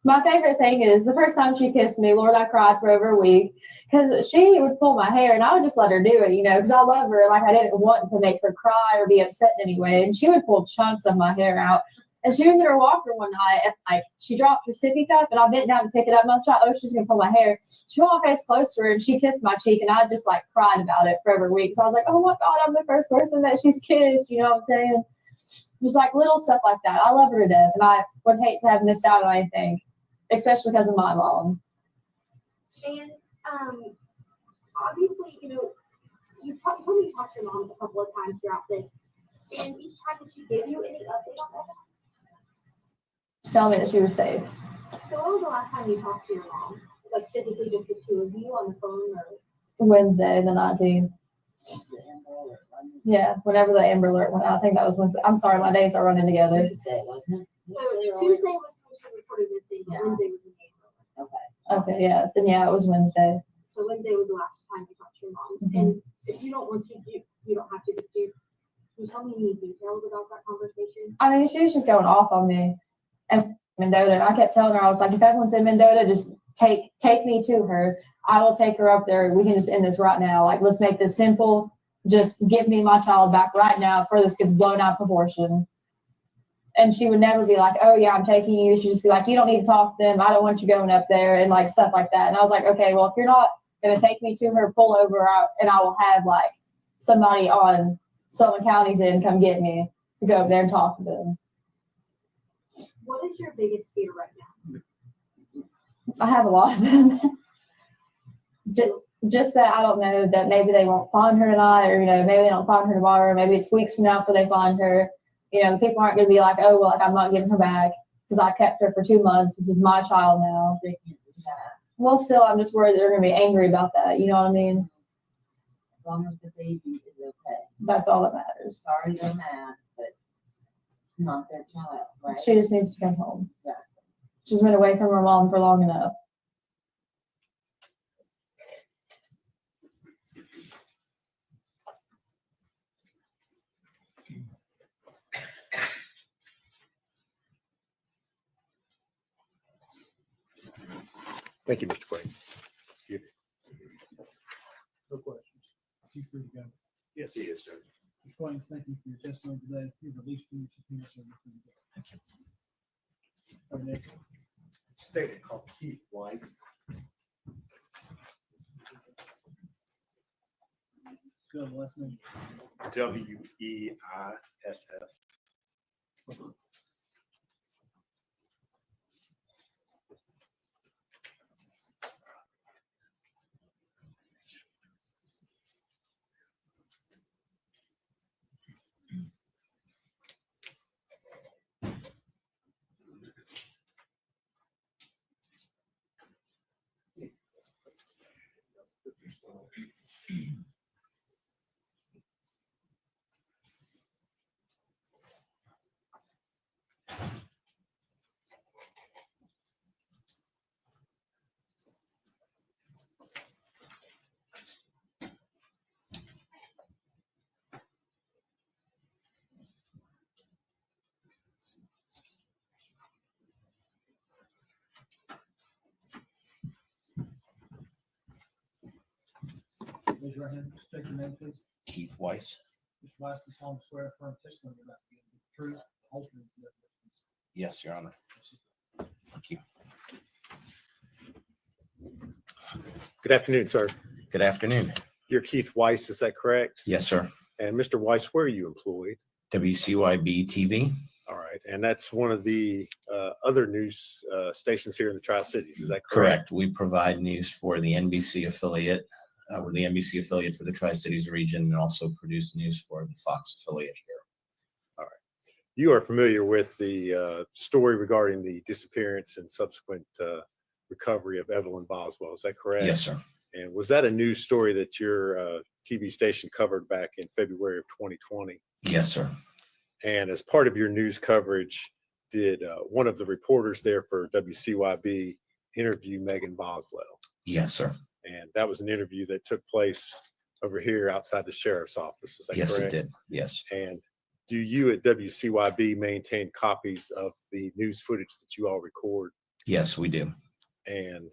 My favorite thing is the first time she kissed me, Lord, I cried for over a week because she would pull my hair and I would just let her do it, because I love her. Like I didn't want to make her cry or be upset in any way. And she would pull chunks of my hair out. And she was in her walker one night and like she dropped her sippy cup and I bent down to pick it up and I was like, oh, she's going to pull my hair. She walked face close to her and she kissed my cheek and I just like cried about it for over a week. So I was like, oh my God, I'm the first person that she's kissed. You know what I'm saying? Just like little stuff like that. I love her to death, and I would hate to have missed out on anything, especially because of my mom. And obviously, you told me you talked to your mom a couple of times throughout this, and each time did she give you any update on that? Just tell me that she was safe. So when was the last time you talked to your mom? Like physically, just the two of you on the phone, or Wednesday, the 19th. Yeah, whenever the Amber Alert went out, I think that was Wednesday. I'm sorry, my days are running together. Tuesday, wasn't it? So Tuesday was when she reported missing, but Wednesday was when the Amber Alert. Okay, yeah. Then yeah, it was Wednesday. So Wednesday was the last time you talked to your mom. And if you don't want to, you don't have to. Can you tell me any details about that conversation? I mean, she was just going off on me and Mendota, and I kept telling her, I was like, if Evelyn's in Mendota, just take me to her. I will take her up there. We can just end this right now. Like, let's make this simple. Just give me my child back right now before this gets blown out of proportion. And she would never be like, oh yeah, I'm taking you. She'd just be like, you don't need to talk to them. I don't want you going up there and like stuff like that. And I was like, okay, well, if you're not going to take me to her, pull over and I will have like somebody on Sullivan County's end come get me to go over there and talk to them. What is your biggest fear right now? I have a lot of them. Just that I don't know that maybe they won't find her tonight, or maybe they don't find her tomorrow. Maybe it's weeks from now before they find her. The people aren't going to be like, oh well, like I'm not giving her back because I kept her for 2 months. This is my child now. Well, still, I'm just worried they're going to be angry about that. You know what I mean? As long as the baby is okay. That's all that matters. Sorry they're mad, but it's not their child, right? She just needs to come home. Exactly. She's been away from her mom for long enough. Thank you, Mr. Quaid. No questions. He's free to go. Yes, he is, Judge. Mr. Quains, thank you for your testimony today. You've released from your subpoena, so you're free to go. Thank you. All right, next. State called Keith Weiss. Let's go to the last name. Weiss. Raise your right hand, state your name, please. Keith Weiss. Mr. Weiss, you solemnly swear affirm testimony you're about to give the truth, the whole truth, and nothing but the truth. Yes, Your Honor. Thank you. Good afternoon, sir. Good afternoon. You're Keith Weiss, is that correct? Yes, sir. And Mr. Weiss, where are you employed? WCYB TV. All right, and that's one of the other news stations here in the Tri-Cities, is that correct? Correct. We provide news for the NBC affiliate. We're the NBC affiliate for the Tri-Cities region and also produce news for the Fox affiliate here. All right. You are familiar with the story regarding the disappearance and subsequent recovery of Evelyn Boswell, is that correct? Yes, sir. And was that a news story that your TV station covered back in February of 2020? Yes, sir. And as part of your news coverage, did one of the reporters there for WCYB interview Megan Boswell? Yes, sir. And that was an interview that took place over here outside the sheriff's office, is that Yes, correct? it did. Yes. And do you at WCYB maintain copies of the news footage that you all record? Yes, we do. And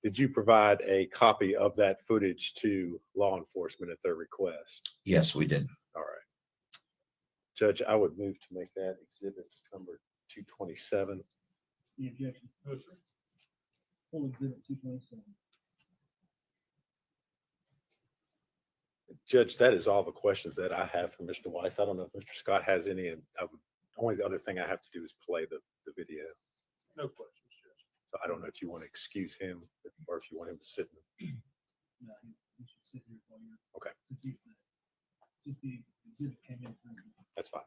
did you provide a copy of that footage to law enforcement at their request? Yes, we did. All right. Judge, I would move to make that exhibit number 227. The objection. No, sir. Full exhibit 227. Judge, that is all the questions that I have for Mr. Weiss. I don't know if Mr. Scott has any. And only the other thing I have to do is play the video. No questions, Judge. So I don't know if you want to excuse him or if you want him to sit in. No, he should sit here while you're. Okay. Since the exhibit came in. That's fine.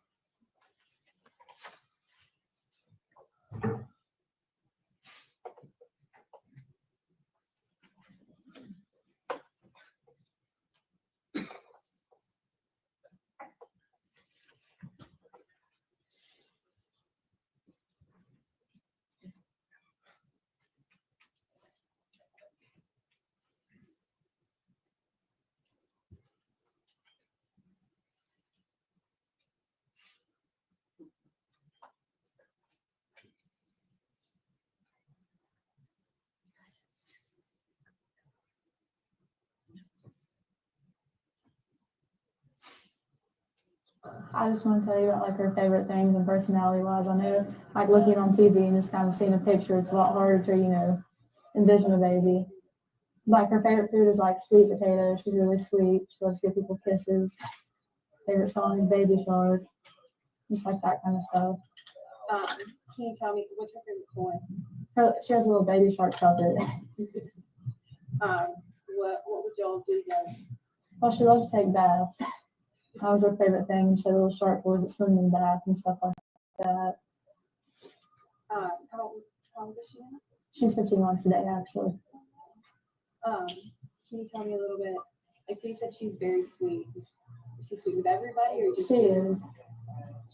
I just want to tell you about like her favorite things and personality wise. I know like looking on TV and just kind of seeing a picture, it's a lot harder to, envision a baby. Like her favorite food is like sweet potatoes. She's really sweet. She loves to give people kisses. Favorite song is Baby Shark. Just like that kind of stuff. Can you tell me what's her favorite toy? She has a little baby shark puppet. What would y'all do then? Well, she loves to take baths. That was her favorite thing. She had little shark boys that swim in the bath and stuff like that. How old is she now? She's 15 months today, actually. Can you tell me a little bit? Like, so you said she's very sweet. Is she sweet with everybody, or just she is?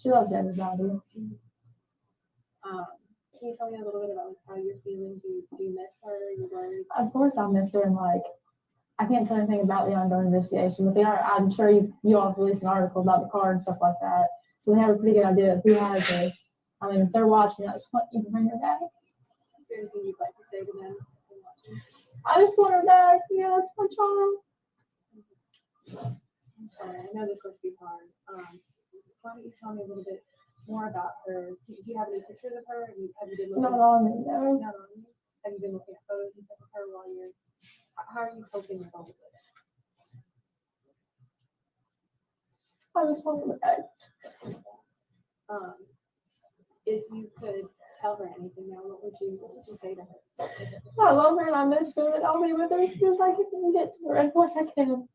She loves everybody. Can you tell me a little bit about like, how you're feeling? Do you miss her? Are you worried? Of course, I miss her, and like, I can't tell anything about the ongoing investigation, but I'm sure you all have released an article about the car and stuff like that, so we have a pretty good idea of who has her. I mean, if they're watching, I just want you to bring her back. Is there anything you'd like to say to them? I just want her back. Yeah, that's my child. I'm sorry, I know this must be hard. Why don't you tell me a little bit more about her? Do you have any pictures of her? Have you been looking? Not on me, no. Not on you. Have you been looking at photos and stuff of her while you're? How are you coping with all of it? I just want her back. If you could tell her anything now, what would you say to her? I love her and I miss her, and I'll be with her as soon as I can get to her as much as I can.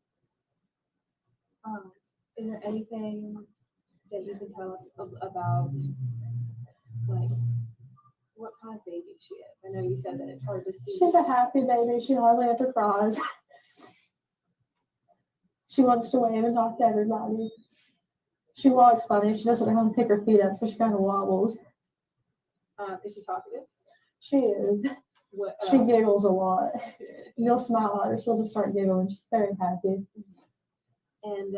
Is there anything that you can tell us about, like, what kind of baby she is? I know you said that it's hard to see. She's a happy baby. She hardly ever cries. She wants to wave and talk to everybody. She walks funny. She doesn't know how to pick her feet up, so she kind of wobbles. Is she talkative? She is. What, she giggles a lot. You'll smile at her, she'll just start giggling. She's very happy. And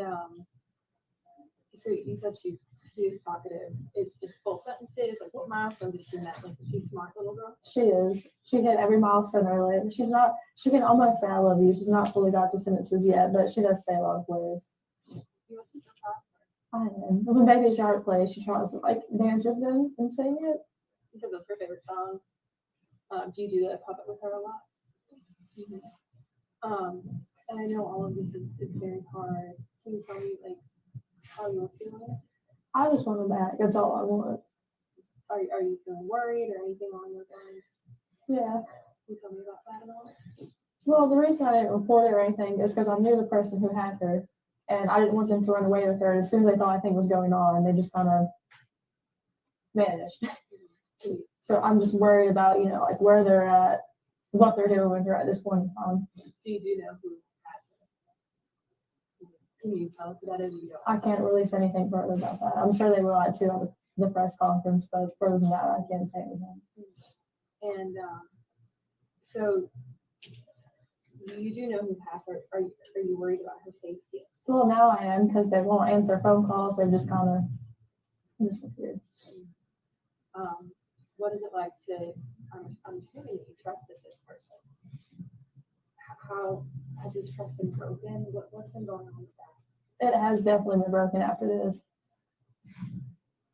so you said she's She is talkative. Is full sentences? Like, what milestone did she met? Like, is she a smart little girl? She is. She hit every milestone early. She's not, she can almost say I love you. She's not fully got the sentences yet, but she does say a lot of words. You must be so proud of I am. When baby shark plays, she tries to like dance with them and sing it. You said that's her favorite song. Do you do the puppet with her a lot? And I know all of this is very hard. Can you tell me like how you're feeling? I just want her back. That's all I want. Are you feeling worried or anything along those lines? Yeah. Can you tell me about that at all? Well, the reason I didn't report it or anything is because I knew the person who had her, and I didn't want them to run away with her. As soon as they thought anything was going on, they just kind of vanished. So I'm just worried about, you know, like where they're at, what they're doing with her at this point in time. So you do know who has it? Can you tell us who that is? You don't. I can't release anything further about that. I'm sure they will at too at the press conference, but further than that, I can't say anything. And so you do know who passed her. Are you worried about her safety? Well, now I am because they won't answer phone calls. They've just kind of disappeared. What is it like to? I'm assuming that you trusted this person. How has his trust been broken? What's been going on with that? It has definitely been broken after this.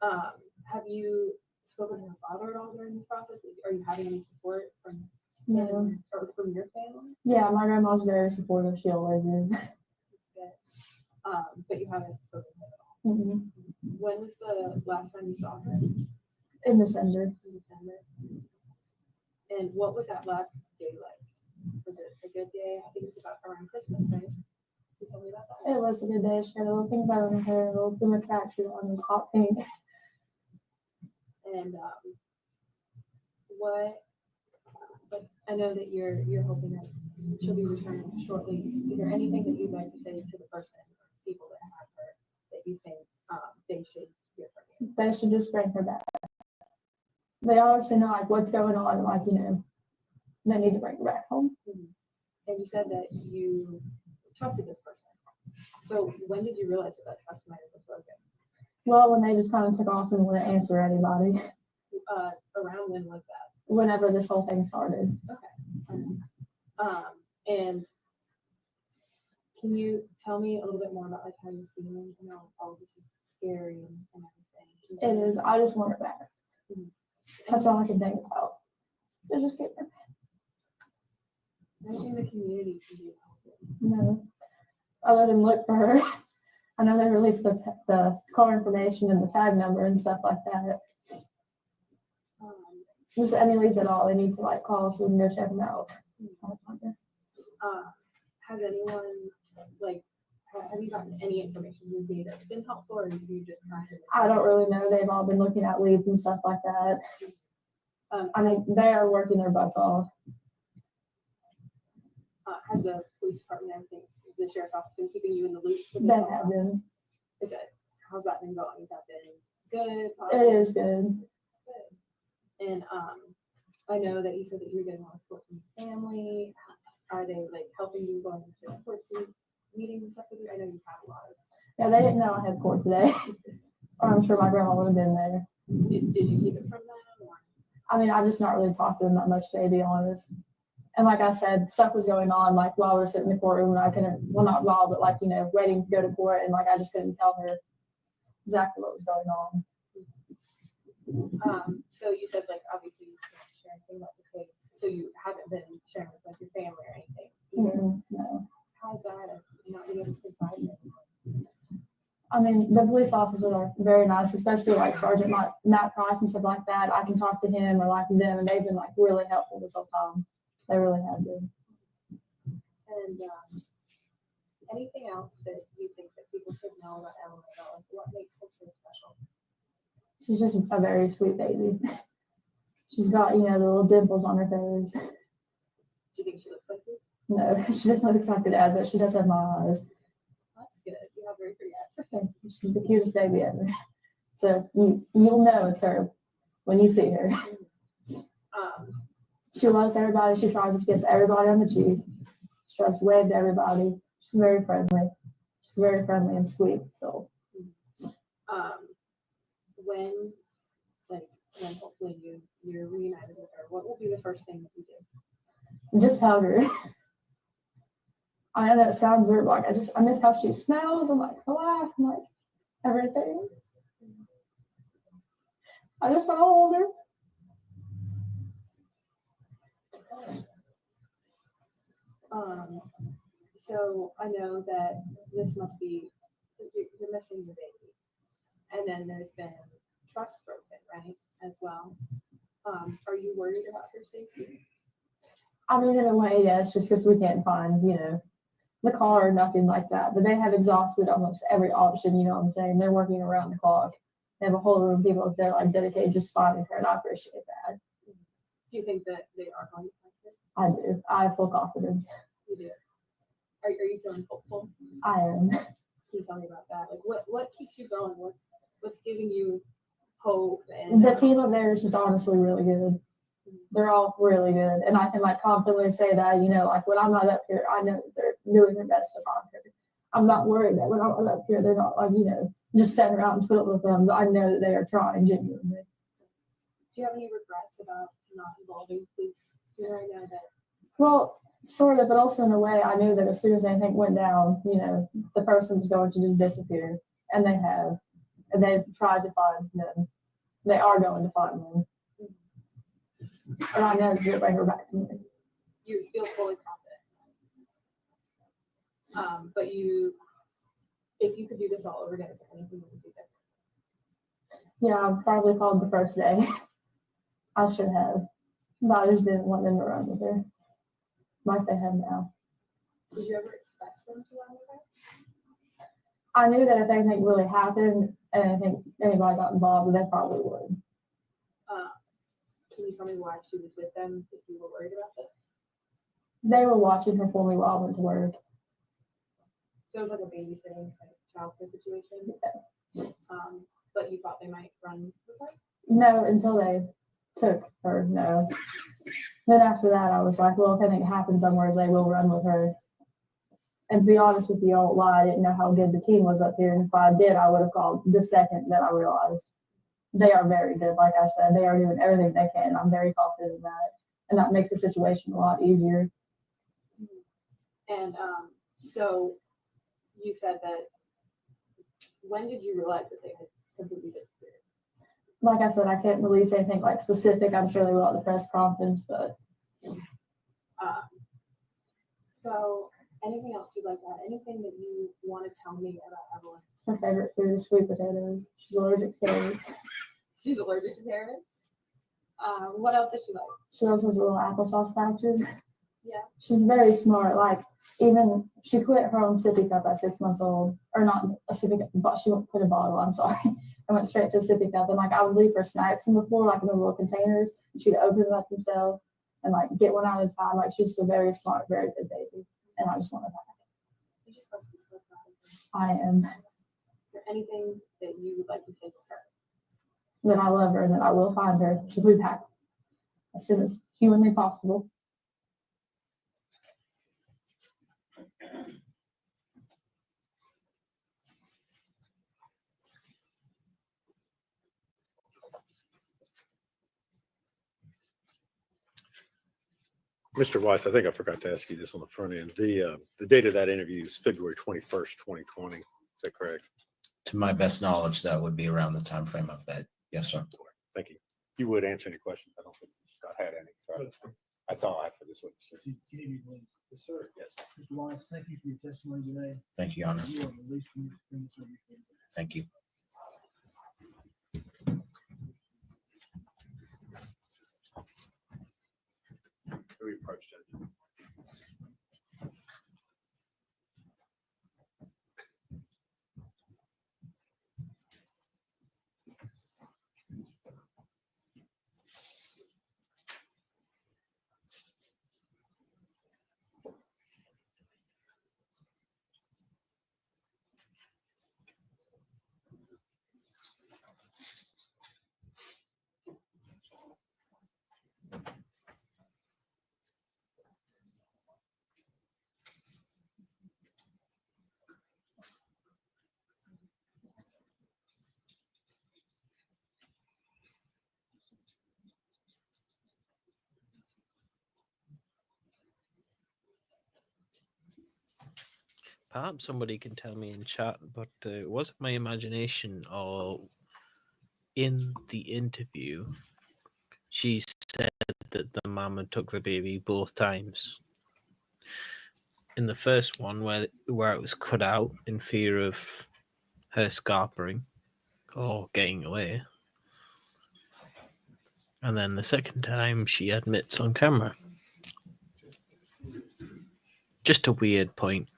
Have you spoken to her father at all during this process? Are you having any support from No. him or from your family? Yeah, my grandma's very supportive. She always is. But you haven't spoken to him at all. Mm-hmm. When was the last time you saw her? In December. And what was that last day like? Was it a good day? I think it was about around Christmas, right? Can you tell me about that? It was a good day. She had a little pink bow in her hair, a little Puma tracksuit on, was hot pink. And what? But I know that you're hoping that she'll be returning shortly. Is there anything that you'd like to say to the person or people that have her that you think they should hear from you? They should just bring her back. They obviously know like what's going on, like, you know, they need to bring her back home. And you said that you trusted this person. So when did you realize that trust might have been broken? Well, when they just kind of took off and wouldn't answer anybody. Around when was that? Whenever this whole thing started. Okay. And can you tell me a little bit more about like how you're feeling? You know, all of this is scary and everything. It is. I just want her back. That's all I can think about. Just get her back. Anything the community can do. No. Other than look for her. I know they released the car information and the tag number and stuff like that. Just any leads at all, they need to like call so we can go check them out. Has anyone like have you gotten any information from me that's been helpful, or do you just kind of? I don't really know. They've all been looking at leads and stuff like that. I mean, they are working their butts off. Has the police department and everything, the sheriff's office, been keeping you in the loop? They have been. Is it? How's that been going? Has that been good? It is good. And I know that you said that you're getting a lot of support from your family. Are they like helping you going into court meetings and stuff with you? I know you have a lot of. Yeah, they didn't know I had court today. Or I'm sure my grandma would have been there. Did you keep it from them? Or? I mean, I just not really talked to them that much today, to be honest. And like I said, stuff was going on like while we were sitting in the courtroom, and I couldn't, well, not while, but like, you know, waiting to go to court, and like I just couldn't tell her exactly what was going on. So you said like obviously you can't share anything about the case, so you haven't been sharing with like your family or anything. No. How's that? Not being able to confide in anyone? I mean, the police officers are very nice, especially like Sergeant Matt Price and stuff like that. I can talk to him or like them, and they've been like really helpful this whole time. They really have been. And anything else that you think that people should know about Evelyn? Like what makes her so special? She's just a very sweet baby. She's got, you know, the little dimples on her face. Do you think she looks like you? No, she doesn't look like her dad, but she does have my eyes. That's good. You have very pretty eyes. Okay. She's the cutest baby ever. So you'll know it's her when you see her. She loves everybody. She tries to kiss everybody on the cheek. She tries to wave to everybody. She's very friendly. She's very friendly and sweet. So when, when hopefully you're reunited with her, what will be the first thing that you do? Just hug her. I know that sounds weird, like I miss how she smells and like her laugh and like everything. I just want to hold her. So I know that this must be, you're missing your baby. And then there's been trust broken, right, as well. Are you worried about her safety? I mean, in a way, yes, just because we can't find, the car or nothing like that. But they have exhausted almost every option, you know what I'm saying? They're working around the clock. They have a whole room of people if they're like dedicated just finding her, and I appreciate that. Do you think that they are going to find her? I do. I have full confidence. You do. Are you feeling hopeful? I am. Can you tell me about that? Like what keeps you going? What's giving you hope? And The team up there is just honestly really good. They're all really good. And I can like confidently say that, like when I'm not up here, I know that they're doing their best to find her. I'm not worried that when I'm not up here, they're not like, just sitting around and twiddling thumbs. I know that they are trying genuinely. Do you have any regrets about not involving police sooner? I know that. Well, sort of, but also in a way, I knew that as soon as anything went down, the person was going to just disappear. And they have. And they've tried to find them. They are going to find them. And I know they'll bring her back to me. You feel fully confident. But if you could do this all over again, is there anything you would do different? Yeah, I probably called the first day. I should have. But I just didn't want them to run with her. Like they have now. Did you ever expect them to run with her? I knew that if anything really happened and I think anybody got involved, they probably would. Can you tell me why she was with them if you were worried about this? They were watching her for me while I went to work. So it was like a babysitting kind of childcare situation? Yeah. But you thought they might run with her? No, until they took her, no. Then after that, I was like, well, if anything happens somewhere, they will run with her. And to be honest with you, I won't lie, I didn't know how good the team was up here. And if I did, I would have called the second that I realized. They are very good. Like I said, they are doing everything they can. I'm very confident in that. And that makes the situation a lot easier. And so you said that, when did you realize that they had completely disappeared? Like I said, I can't release anything like specific. I'm sure they will at the press conference, but. So anything else you'd like to add? Anything that you want to tell me about Evelyn? Her favorite food is sweet potatoes. She's allergic to carrots. She's allergic to carrots? What else does she like? She loves those little applesauce pouches. Yeah. She's very smart. Like, even she quit her own sippy cup at 6 months old. Or not a sippy cup, but she won't put a bottle, I'm sorry. I went straight to a sippy cup. And like, I would leave her snacks in the floor, like in the little containers. And she'd open them up herself and like get one at a time. Like, she's a very smart, very good baby. And I just want her back. You just must be so proud of her. I am. Is there anything that you would like to say to her? That I love her and that I will find her. She'll be back as soon as humanly possible. Mr. Weiss, I think I forgot to ask you this on the front end. The date of that interview is February 21st, 2020. Is that correct? To my best knowledge, that would be around the time frame of that. Yes, sir. Thank you. You would answer any questions. I don't think Scott had any. So that's all I have for this one. Yes, sir. Yes. Mr. Weiss, thank you for your testimony today. Thank you, Your Honor. You are the least committed to bring this over your family. Thank you. We approach Judge. Perhaps somebody can tell me in chat, but was it my imagination or in the interview she said that the mama took the baby both times? In the first one, where it was cut out in fear of her scarpering or getting away, and then the second time she admits on camera. Just a weird point.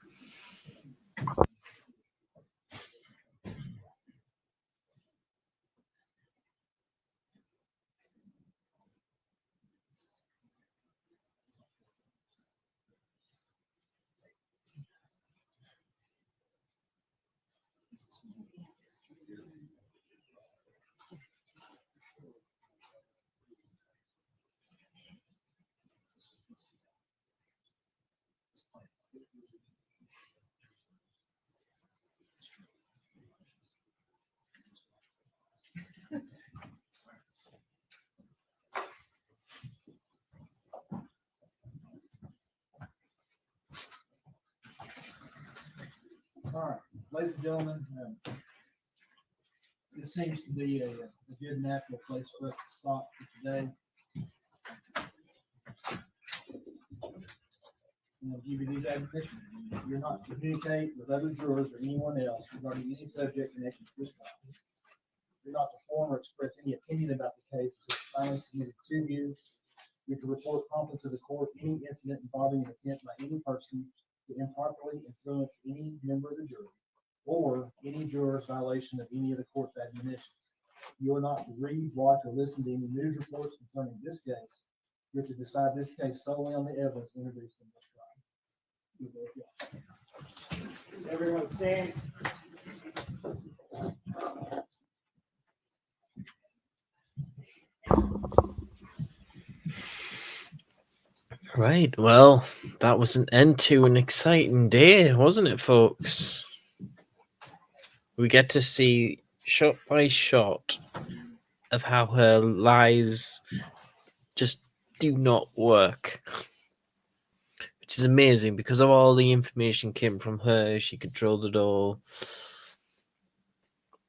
All right, ladies and gentlemen, this seems to be a good natural place for us to stop for today. I'm going to give you these admonitions. You're not to communicate with other jurors or anyone else regarding any subject connected to this trial. You're not to form or express any opinion about the case until it's finally submitted to you. You're to report promptly to the court any incident involving an attempt by any person to improperly influence any member of the jury or any juror's violation of any of the court's admonitions. You are not to read, watch, or listen to any news reports concerning this case. You're to decide this case solely on the evidence introduced in this trial. Everyone stand. Right, well, that was an end to an exciting day, wasn't it, folks? We get to see shot by shot of how her lies just do not work, which is amazing because of all the information came from her. She controlled it all.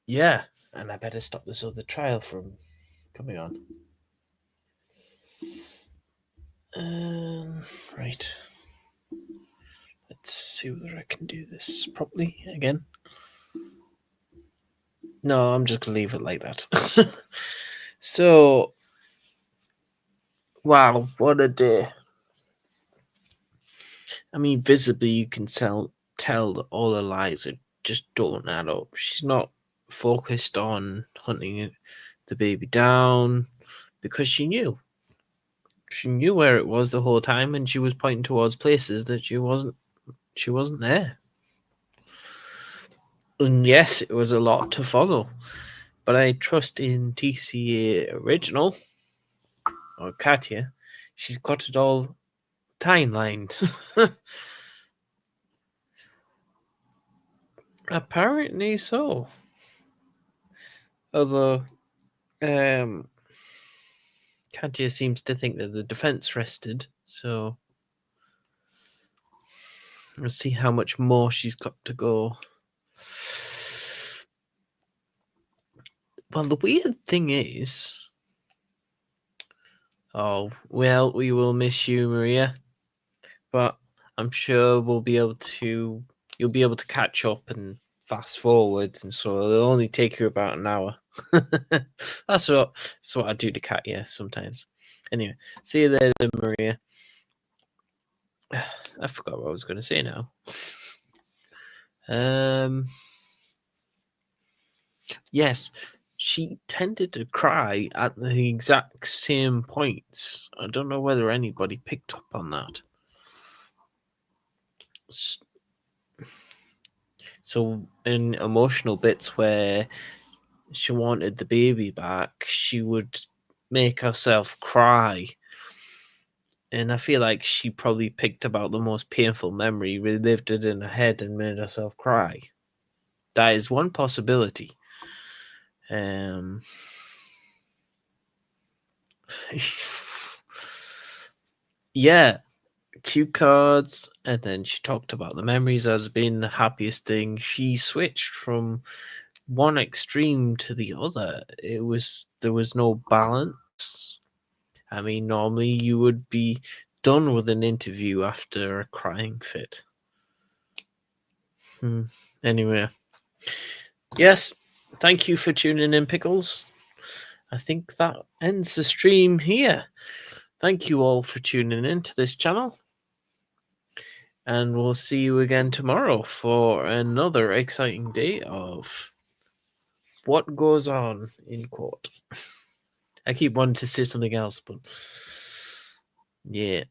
Yeah, and I better stop this other trial from coming on. Right. Let's see whether I can do this properly again. No, I'm just going to leave it like that. So, wow, what a day. I mean, visibly you can tell that all her lies are just don't add up. She's not focused on hunting the baby down because she knew. She knew where it was the whole time, and she was pointing towards places that she wasn't there. And yes, it was a lot to follow, but I trust in TCA Original, or Katya. She's got it all timelined. Apparently so. Although, Katya seems to think that the defense rested, so we'll see how much more she's got to go. Well, the weird thing is, oh, well, we will miss you, Maria, but I'm sure you'll be able to catch up and fast forwards, and so it'll only take you about an hour. That's what I do to Katya sometimes. Anyway, see you later, Maria. I forgot what I was going to say now. Yes, she tended to cry at the exact same points. I don't know whether anybody picked up on that. So in emotional bits where she wanted the baby back, she would make herself cry. And I feel like she probably picked about the most painful memory, relived it in her head, and made herself cry. That is one possibility. Yeah, cue cards, and then she talked about the memories as being the happiest thing. She switched from one extreme to the other. There was no balance. I mean, normally you would be done with an interview after a crying fit. Anyway, yes, thank you for tuning in, Pickles. I think that ends the stream here. Thank you all for tuning in to this channel. And we'll see you again tomorrow for another exciting day of what goes on in court. I keep wanting to say something else, but yeah.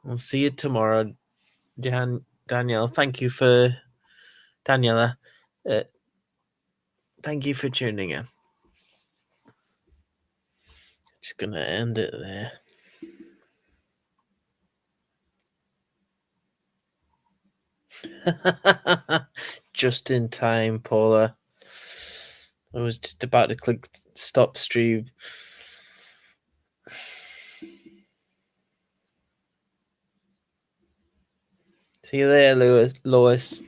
We'll see you tomorrow. Danielle, thank you for Daniela. Thank you for tuning in. Just gonna end it there. Just in time, Paula. I was just about to click stop stream. See you there, Lois.